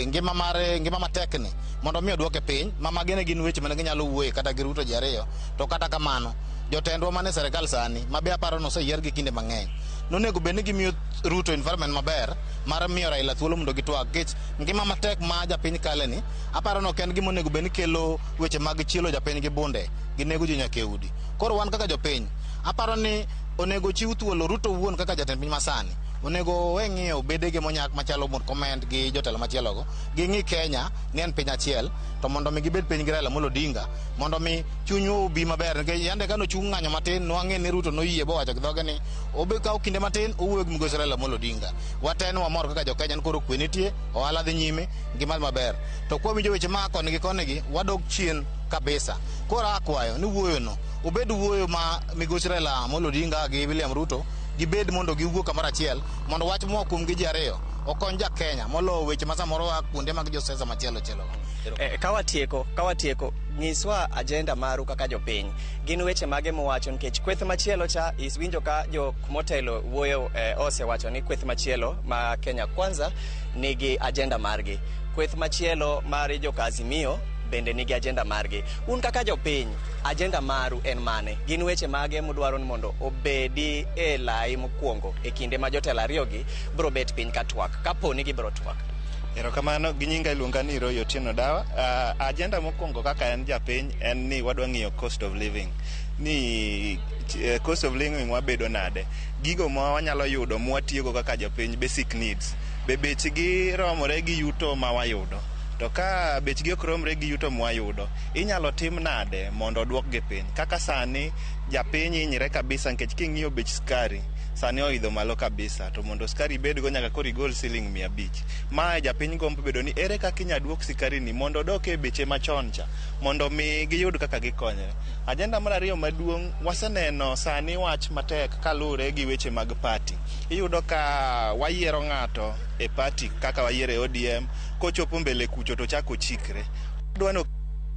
ngima matek ni mondo mi oduoke piny ma magene gin weche mane ginyalo wuoye kata gi Ruto ji ariyo to kata kamano jotendwa mane serikal sani ma be aparo no oseyier gi kinde mang'eny nonego bed ni gimiyo Ruto environment maber mar miyo Raila thuolo mondo gitwak kech ngima matek ma japiny kale ni aparo no ken gima onego bed ni kelo weche mag chielo japiny gi bunde gi nego ji nyaka e udi. Koro wan kaka jopiny aparo ni onego chiw thuolo Ruto wuon kaka jatend piny masani onego we ng'iyo bedege monyak machalo Murkomen gi jotelo machielogo gi ng'i Kenya ni en piny achiel to mondo mi gibed piny gi Raila Amolo Odinga mondo mi chunyu obi maber nikech yande kano chung ng'anyo matin nwang'e ni Ruto noyie bo wacho gi dhoge ni obe kawo kinde matin owuoyo gi Migosi Raila Amolo Odinga. Waten wamor kaka jo Kenya koro kwe nitie ohala dhi nyime ngima maber to kwa winjo weche ma koni gi wadok chien kabisa. Koro akwayo ni wuoyono obed wuoyo ma Migosi Raila Amolo Odinga gi William Ruto gibed mondo giwuo kamoro achiel mondo wach mo kum gi ji ariyo okony ja Kenya molo weche ma samoro kuonde mag josiasa machielo chelo. Kawatieko nyiswa agenda maru kaka jopiny gin weche mage mowacho nikech kweth machielo cha iswinjo ka jok motelo wuoyo osewacho ni kweth machielo ma Kenya Kwanza nigi agenda margi, kweth machielo mar joka Azimio bende nigi agenda margi. Un kaka jopiny agenda maru en mane? Gin weche mage mudwaro ni mondo obedi e lai mokwongo e kinde ma jotelo ariyogi bro bet piny ka twak kapo ni gibro twak? Erokamano, ginyinga iluonga ni Roy Otieno Dawa. Agenda mokwongo kaka en japiny en ni wadwa ng'iyo cost of living, ni cost of living wabedo nade, gigo ma wanyalo yudo mwatiyogo kaka jopiny, basic needs, be bechgi romore gi yuto ma wayudo. To ka bechgi ok romre gi yuto mwayudo, inyalo tim nade mondo odwokgi piny? Kaka sani japiny hinyre kabisa nikech king'iyo bech skari sani oidho malo kabisa, to mondo skari bedgo nyaka koro igol siling 500. Mae japiny gombo bedo ni ere kaka inyadwok skari ni mondo odok e beche machon cha mondo mi giyud kaka gikonyre. Agenda mar ariyo maduong' waseneno sani wach matek kalure gi weche mag party. Iyudo ka wayiero ng'ato e party kaka wayiero e ODM, kochopo mbele kucho to chako chikre. Dwano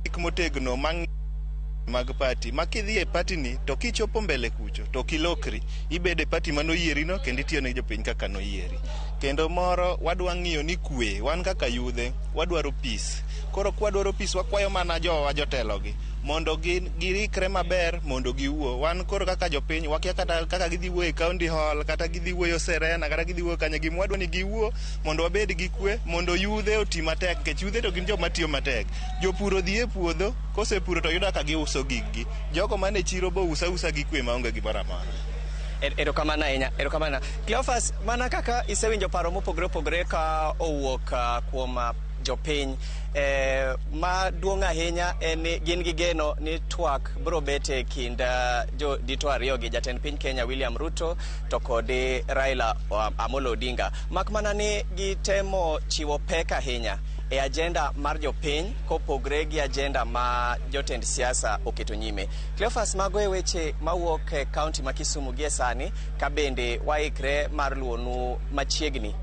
gik motegno mag party makidhi e party ni to kichopo mbele kucho to kilokri ibede party manoyieri no kendo itiyo ne jopiny kaka noyieri. Kendo moro wadwa ng'iyo ni kwe, wan kaka yudhe wadwaro peace. Koro kwadwaro peace wakwayo mana jowa jotelogi mondo girikre maber mondo giwuo. Wan koro kaka jopiny wakia kata kaka gidhi wuoyo e county hall kata gidhi wuoyo Serena kata gidhi wuoyo kanye, gimwadwa ni giwuo mondo wabed gi kwe mondo yudhe oti matek, nikech yudhe to gin joma tiyo matek. Jopur odhi e puodho, kosepuro to yudo ka giuso gigi. Jogo mane chiro bo usa gi kwe maonge gimoro amora. Erokamano ahinya, erokamano. Cleophas, mana kaka isewinjo paro mopogore opogore ka owuok kuom jopiny, maduong' ahinya en gin gi geno ni twak bro bet e kind dito ariyo gi jatend piny Kenya William Ruto to kod Raila Amolo Odinga. Mak mana ni gitemo chiwo pek ahinya e agenda mar jopiny kopogre gi agenda ma jotend siasa oketo nyime. Cleophas, mago e weche mawuok e kaunti ma Kisumu gie sani, ka bende waikre mar luonu machiegni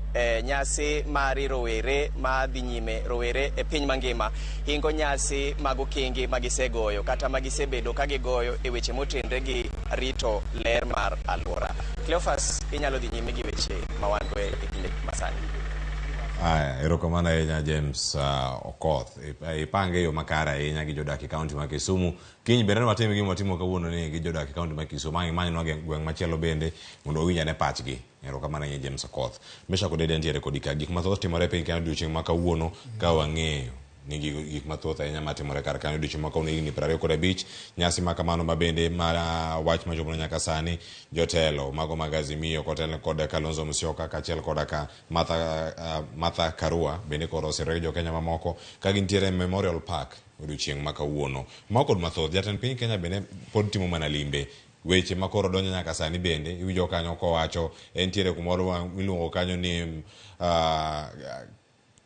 nyasi mari rowere ma dhi nyime, rowere e piny mangima hingo nyasi mag okingi magisegoyo kata magisebedo ka gigoyo e weche motenre gi rito ler mar alwora. Cleophas, inyalo dhi nyime gi weche ma wan go e kinde masani. Erokamano ahinya James Okoth. Ipange yo makare ahinya gi jodak e kaunti ma Kisumu. Kiny bende watimo gima watimo kawuono ni gi jodak e kaunti ma Kisumu. Manyonwa gweng' machielo bende mondo owinj ane pachgi. Erokamano ahinya James Okoth. Mesha kod ntiere kod gik mathoth timore piny Kenya odiochieng' ma kawuono ka wang'eyo ni gik mathoth ahinya matimore kar kanyo odiochieng' ma kawuono higni 25. Nyasi ma kamano ma bende ma wach machopo nyaka sani jotelo mago mag Azimio kod Kalonzo Musyoka kaachiel kod ka Martha Karua bende koro osiriyo jo Kenya mamoko ka gintiere Memorial Park odiochieng' ma kawuono. Moko kod mathoth jatend piny Kenya bende pod timo mana limbe. Weche makoro donjo nyaka sani bende iwinjo kanyo kowacho entiere kumoro miluongo kanyo ni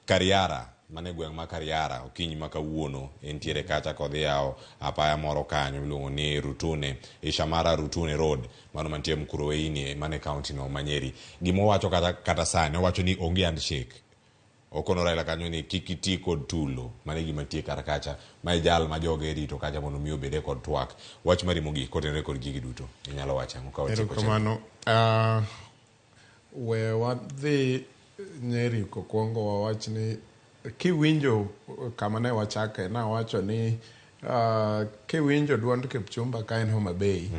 Kariara, mane gweng' ma Kariara okinyi ma kawuono entiere kacha kodhi yawo apaya moro kanyo miluongo ni Rutune, Ishamara Rutune Road, mano mantie Mkuruweini mane kaunti no Manyeri. Gimo wacho kata sani owacho ni onge handshake. Okono Raila kanyo ni kikiti kod tulo mane gima tie kar kacha ma jal ma joge rito kacha mondo mi obede kod twak. Wach mari mogi kotenre kod gigi duto inyalo wacha ngo ka wacho. Erokamano. We wadhi Nyeri kokwongo wawach ni kiwinjo kama ne wachake na wacho ni kiwinjo duond Kipchumba ka en Homa Bay,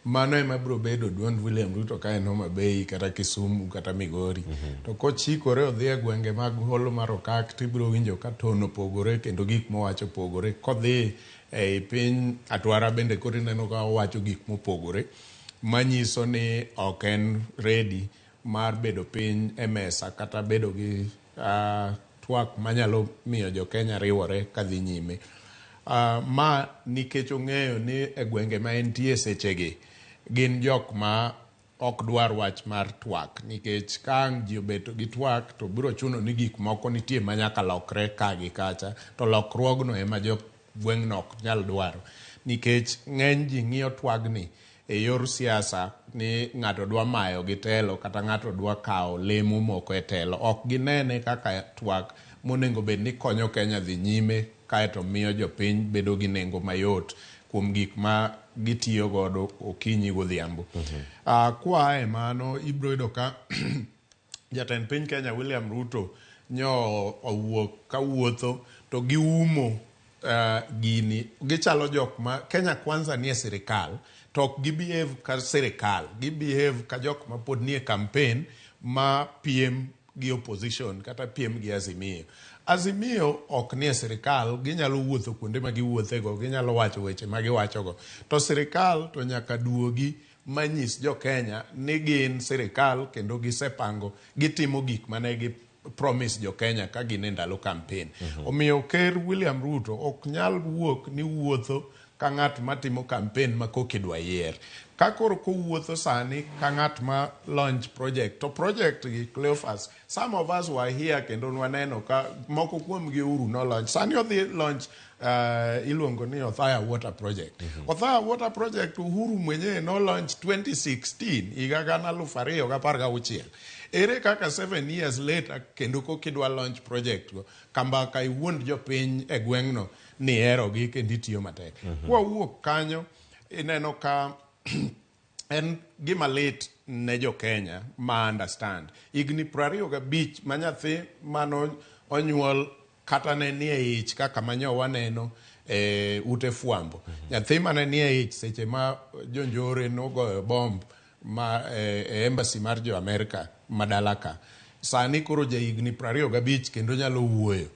mano ema biro bedo duond William Ruto ka en Homa Bay kata Kisumu kata Migori. To kochikore odhi e gwenge mag holo mar Okak tibiro winjo ka tono pogore kendo gik mowacho pogore. Kodhi e piny Atwara bende koro ineno ka owacho gik mopogore manyiso ni ok en ready mar bedo piny e mesa kata bedo gi twak manyalo miyo jo Kenya riwore kadhi nyime. Ma nikech ong'eyo ni e gwenge ma entie sechegi gin jok ma ok dwar wach mar twak, nikech kang' ji obeto gi twak to biro chuno ni gik moko nitie manyaka lokre ka gi kacha, to lokruogno ema gweng'no ok nyal dwaro, nikech ng'eny ji ng'iyo twagni e yor siasa ni ng'ato dwa mayo gi telo kata ng'ato dwa kawo lemo moko e telo. Ok ginene kaka twak monego bed ni konyo Kenya dhi nyime kaeto miyo jopiny bedo gi nengo mayot kuom gik ma gitiyo godo okinyi godhiambo. Kwa e mano ibro yudo ka jatend piny Kenya William Ruto nyo owuok ka wuotho to giumo gini. Gichalo jok ma Kenya Kwanza nie sirikal to ok gibehave ka sirikal, gibehave ka jok ma pod nie campaign ma piem gi opposition kata piem gi Azimio. Azimio ok nie sirikal, ginyalo wuotho kuonde ma giwuothego, ginyalo wacho weche ma giwachogo. To sirikal to nyaka duogi manyis jo Kenya ni gin sirikal kendo gisepango, gitimo gik mane gi promise jo Kenya ka gin e ndalo campaign. Omiyo ker William Ruto ok nyal wuok ni wuotho ka ng'at matimo campaign ma kokidwa yier. Ka koro kowuotho sani ka ng'at ma launch project, to project gi Cleophas, some of us were here kendo nwaneno ka moko kuom gi Uhuru no launch. Sani odhi launch iluongo ni Othaya Water Project. Othaya Water Project Uhuru mwenyewe no launch 2016, higa gana 2016. Ere kaka 7 years later kendo kokidwa launch project go, kambaka iwuond jopiny e gweng'no ni erogi kendo itiyo matek. Kwa wuok kanyo ineno ka en gima lit ne jo Kenya ma understand. Igni 25 ma nyathi mano onyuol kata ne nie ich kaka manyo waneno ute fwambo. Nyathi mane nie ich seche ma jonjore nogoyo bomb ma embassy mar jo Amerika madalaka. Sani koro ja igni 25 kendo nyalo wuoyo.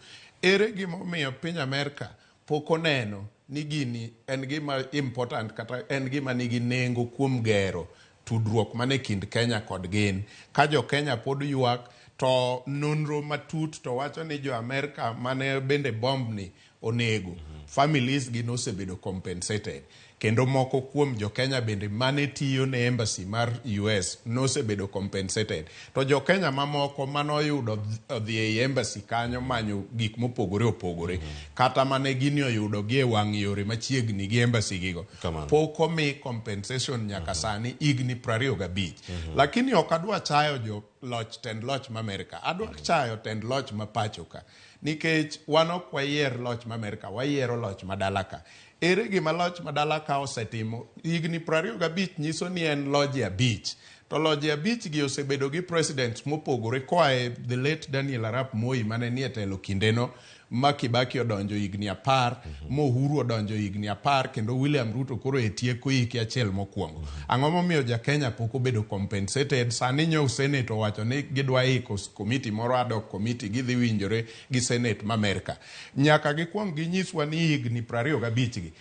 Ere gima omiyo piny Amerika pok oneno ni gini en gima important kata en gima nigi nengo kuom gero tudruok mane kind Kenya kod gin. Ka jo Kenya pod ywak to nonro matut to wacho ni jo Amerika mane bende bomb ni onego, families gi nosebedo compensated. Kendo moko kuom jo Kenya bende mane tiyo ne embassy mar US nosebedo compensated. To jo Kenya mamoko manoyudo dhi e embassy kanyo manyo gik mopogore opogore, kata mane gini oyudo gi e wang' yore machiegni gi embassy gigo, pok omi compensation nyaka sani igni 25. Lakini ok adwa chayo jo loch tend loch ma Amerika, adwa chayo tend loch ma pachoka, nikech wan ok wayier loch ma Amerika, wayiero loch madalaka. Ere gima loch madalaka osetimo igni 25 nyiso ni en loji 5. To loji 5 gi osebedo gi presidents mopogore koa e the late Daniel Arap Moi mane nie telo kindeno, ma Kibaki odonjo igni 10, Uhuru odonjo igni 10, kendo William Ruto koro etieko hiki achiel mokwongo. Ang'o momiyo ja Kenya pok obedo compensated? Sani nyo Senate owacho ni gidwa iko committee moro ad hoc committee gidhi winjore gi Senate ma Amerika. Nyaka gikwong ginyiswa ni igni 25 gi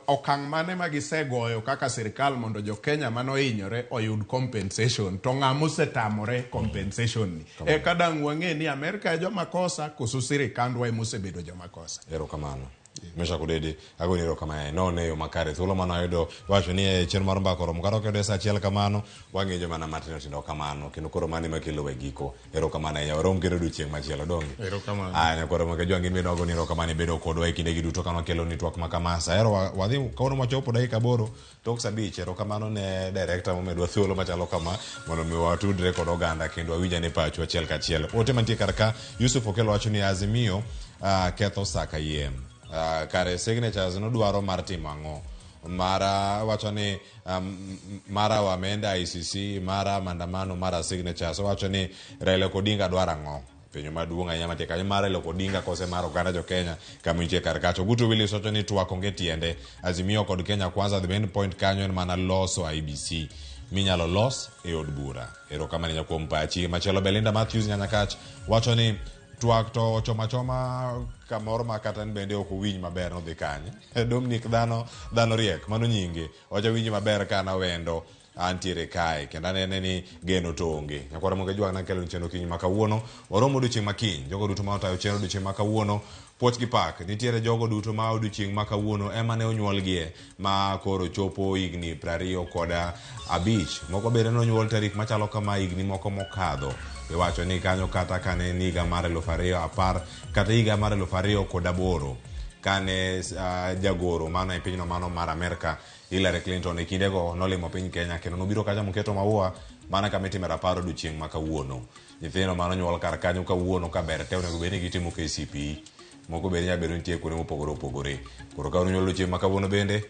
okang' mane ma gisegoyo kaka sirikal mondo jo Kenya manohinyore oyud compensation, to ng'ama osetamore compensation ni. Eka dang' wang'e ni Amerika e joma kosa koso sirikandwa mosebedo joma kosa. Erokamano. Mesha kudedi agoni erokamano none yo makare thuolo mano ayudo wacho ni e chen mar mbaka rom karo kede sa achiel kamano wang'eyo mana matino tindo kamano kendo koro mani makelo we giko. Erokamano ya rom kendo duchieng' machielo dongi. Erokamano. Anya koro maka jwangi bedo agoni erokamano bedo kodwa e kinde gi duto kano kelo ni twak makamasa. Ero wadhi kawono machopo dakika 8 tok saa 5. Erokamano ne director momedwa thuolo machalo kama mondo mi watudre kod oganda kendo awinja ne pacho achiel kachiel. Ote mantie karka Yusuf okelo wacho ni Azimio ketho saka yiem. Kare signatures no dwaro mar timo ang'o, mara wacho ni mara wamenda ICC, mara mandamano, mara signatures. Wacho ni Raila Odinga dwaro ang'o, penyo maduong' ahinya mantie kanyo mar Raila Odinga kose mar oganda jo Kenya kama nitie kar kacho. Guto Willis wacho ni twak onge tiende, Azimio kod Kenya Kwanza the main point kanyo en mana loso IBC minyalo los e od bura. Erokamano nyakuom pachi. Machielo Belinda Matthews Nyanyakach wacho ni twak to choma kamoro makata bende ok owinj maber no dhi kanye. Dominic dhano riek mano nyinge oja winji maber kana wendo antiere kae kendo anene ni geno to onge. Nyakwara monge jwang na kelo cheno kinyi makawuono oromo odiochieng' makiny jogo duto ma otayo cheno odiochieng' makawuono poch gi pak nitiere jogo duto ma odiochieng' makawuono ema ne onyuolgie ma koro chopo higni 25. Moko bende nonyuol tarik machalo kama higni moko mokadho. Iwacho ni kanyo kata kane higa mar 2010 kata higa mar 2008 kane jagoro mano e pinyno mano mar Amerika Hillary Clinton e kindego nolimo piny Kenya kendo nobiro kacha moketo maua mana kama itime raparo odiochieng' ma kawuono. Nyithindo mano nyuol kar kanyo kawuono ka ber te onego bed ni gitimo KCPE, moko bende nyalo bedo nitie kuonde mopogore opogore. Koro ka nyuol odiochieng' ma kawuono bende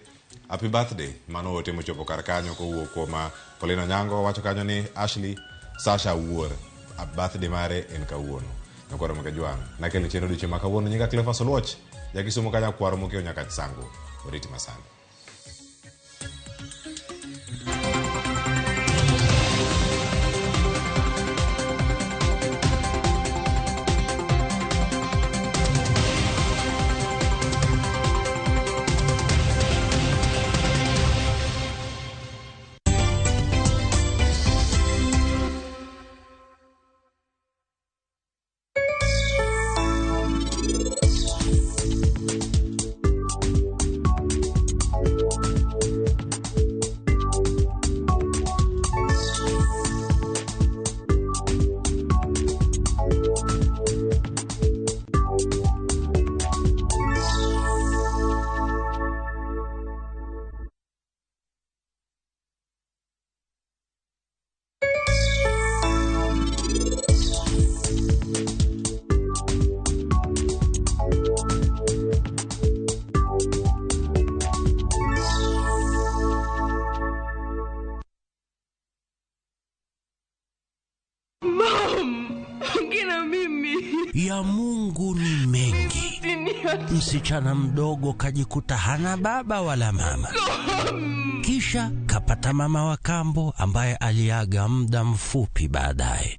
happy birthday. Mano ote mochopo kar kanyo kowuok kuom Paulina Nyango wacho kanyo ni Ashley Sasha Wuor birthday mare en kawuono. Nakoro mkajwang nakelo chenro odiochieng' ma kawuono nyinga Clefa Soluoch jakisumo kanya kwaro mokeo nyaka sango. Oriti masani. Ya Mungu ni mengi. Msichana mdogo kajikuta hana baba wala mama. Kisha kapata mama wa kambo ambaye aliaga muda mfupi baadaye.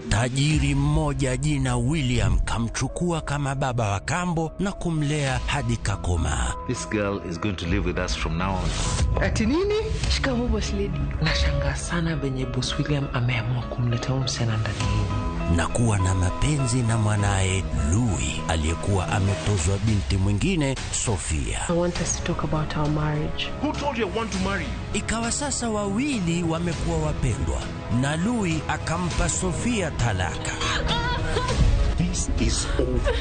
Tajiri mmoja jina William kamchukua kama baba wa kambo na kumlea hadi kakoma. This girl is going to live with us from now on. Ati nini? Shikamoo boss lady. Nashangaa sana venye boss William ameamua kumleta msichana ndani yenu. Na kuwa na mapenzi na mwanae Louis aliyekuwa ametozwa binti mwingine Sofia. I want us to talk about our marriage. Who told you I want to marry? Ikawa sasa wawili wamekuwa wapendwa na Louis akampa Sofia talaka. This is over.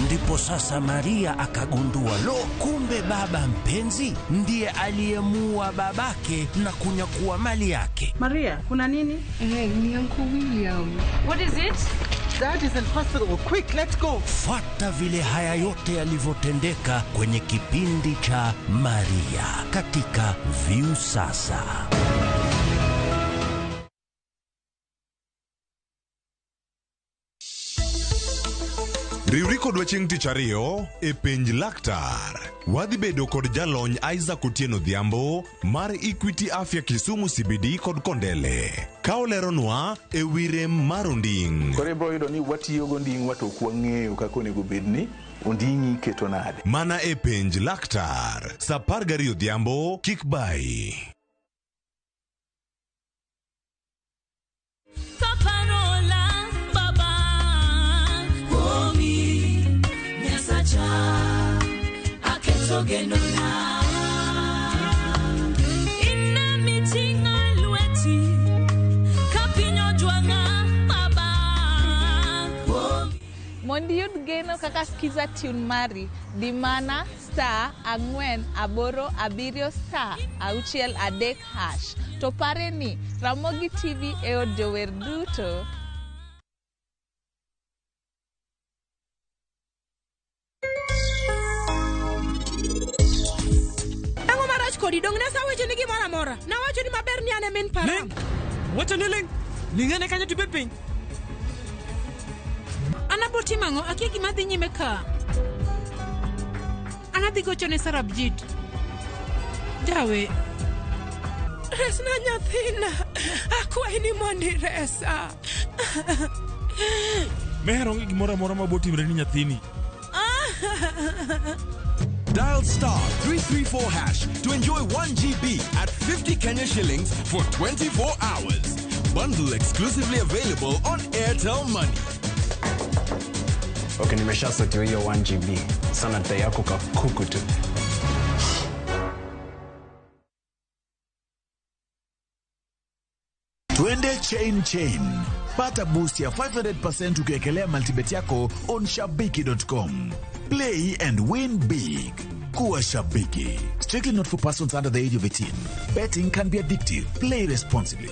Ndipo sasa Maria akagundua kumbe baba mpenzi ndiye aliyemua babake na kunyakua mali yake. Maria, kuna nini? Ni Uncle William. What is it? Dad is in hospital. Quick, let's go. Fuata vile haya yote yalivyotendeka kwenye kipindi cha Maria katika View Sasa. Riwri kod waching tich ariyo e penj laktar. Wadhi bedo kod jalony Isaac Otieno Dhiambo mar Equity Afya Kisumu CBD kod Kondele. Ka oleronwa e wi rem mar onding'. Koro ibro yudo ni watiyo gonding' wato kwang'eyo kaka onego bedni onding'i keto nade. Mana e penj laktar. Sa 12 odhiambo kik bai. Mondi yud geno kaka skiza tune mari di mana *487*6 to pare ni Ramogi TV e odio wer duto. Kodi dong na saweche ni gimora mora. Na wacho ni maber ni ane min para. Ling. Wacho ni ling. Lingane kanya tibet piny. Anaboti mango akia gima dhi nyime ka. Anadhi gocho ne Sarabjit. Dawe. Resna nyathina. Akwai ni mondi resa. Mehero ngi gimora mora mabotimre ni nyathini. Dial *334# to enjoy 1 GB at 50 Kenya shillings for 24 hours. Bundle exclusively available on Airtel Money. Okay, nimeshasetiwa hiyo 1 GB. Sana data yako kakuku tu. Twende chain. Pata boost ya 500% ukiekelea multibet yako on shabiki.com. Play and win big. Kuwa Shabiki. Strictly not for persons under the age of 18. Betting can be addictive. Play responsibly.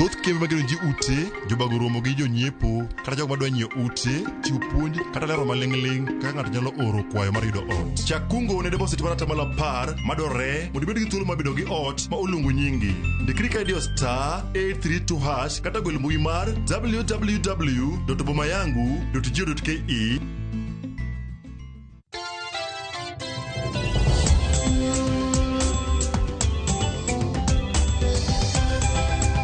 Thoth kembe magero ji ute, jobago romo gi jonyiepo, kata jogo madwa nyiewo ute, chiwo puonj, kata lero maling'ling kaka ng'ato nyalo oro kwayo mar yudo ot. Chak kungo ne deposit mar atamalo 10 madwarore mondo ibed gi thuolo mar bedo gi ot ma oluongo nyingi. Ndikri ka idiyo *832# kata gol mbui mar www.bomayangu.go.ke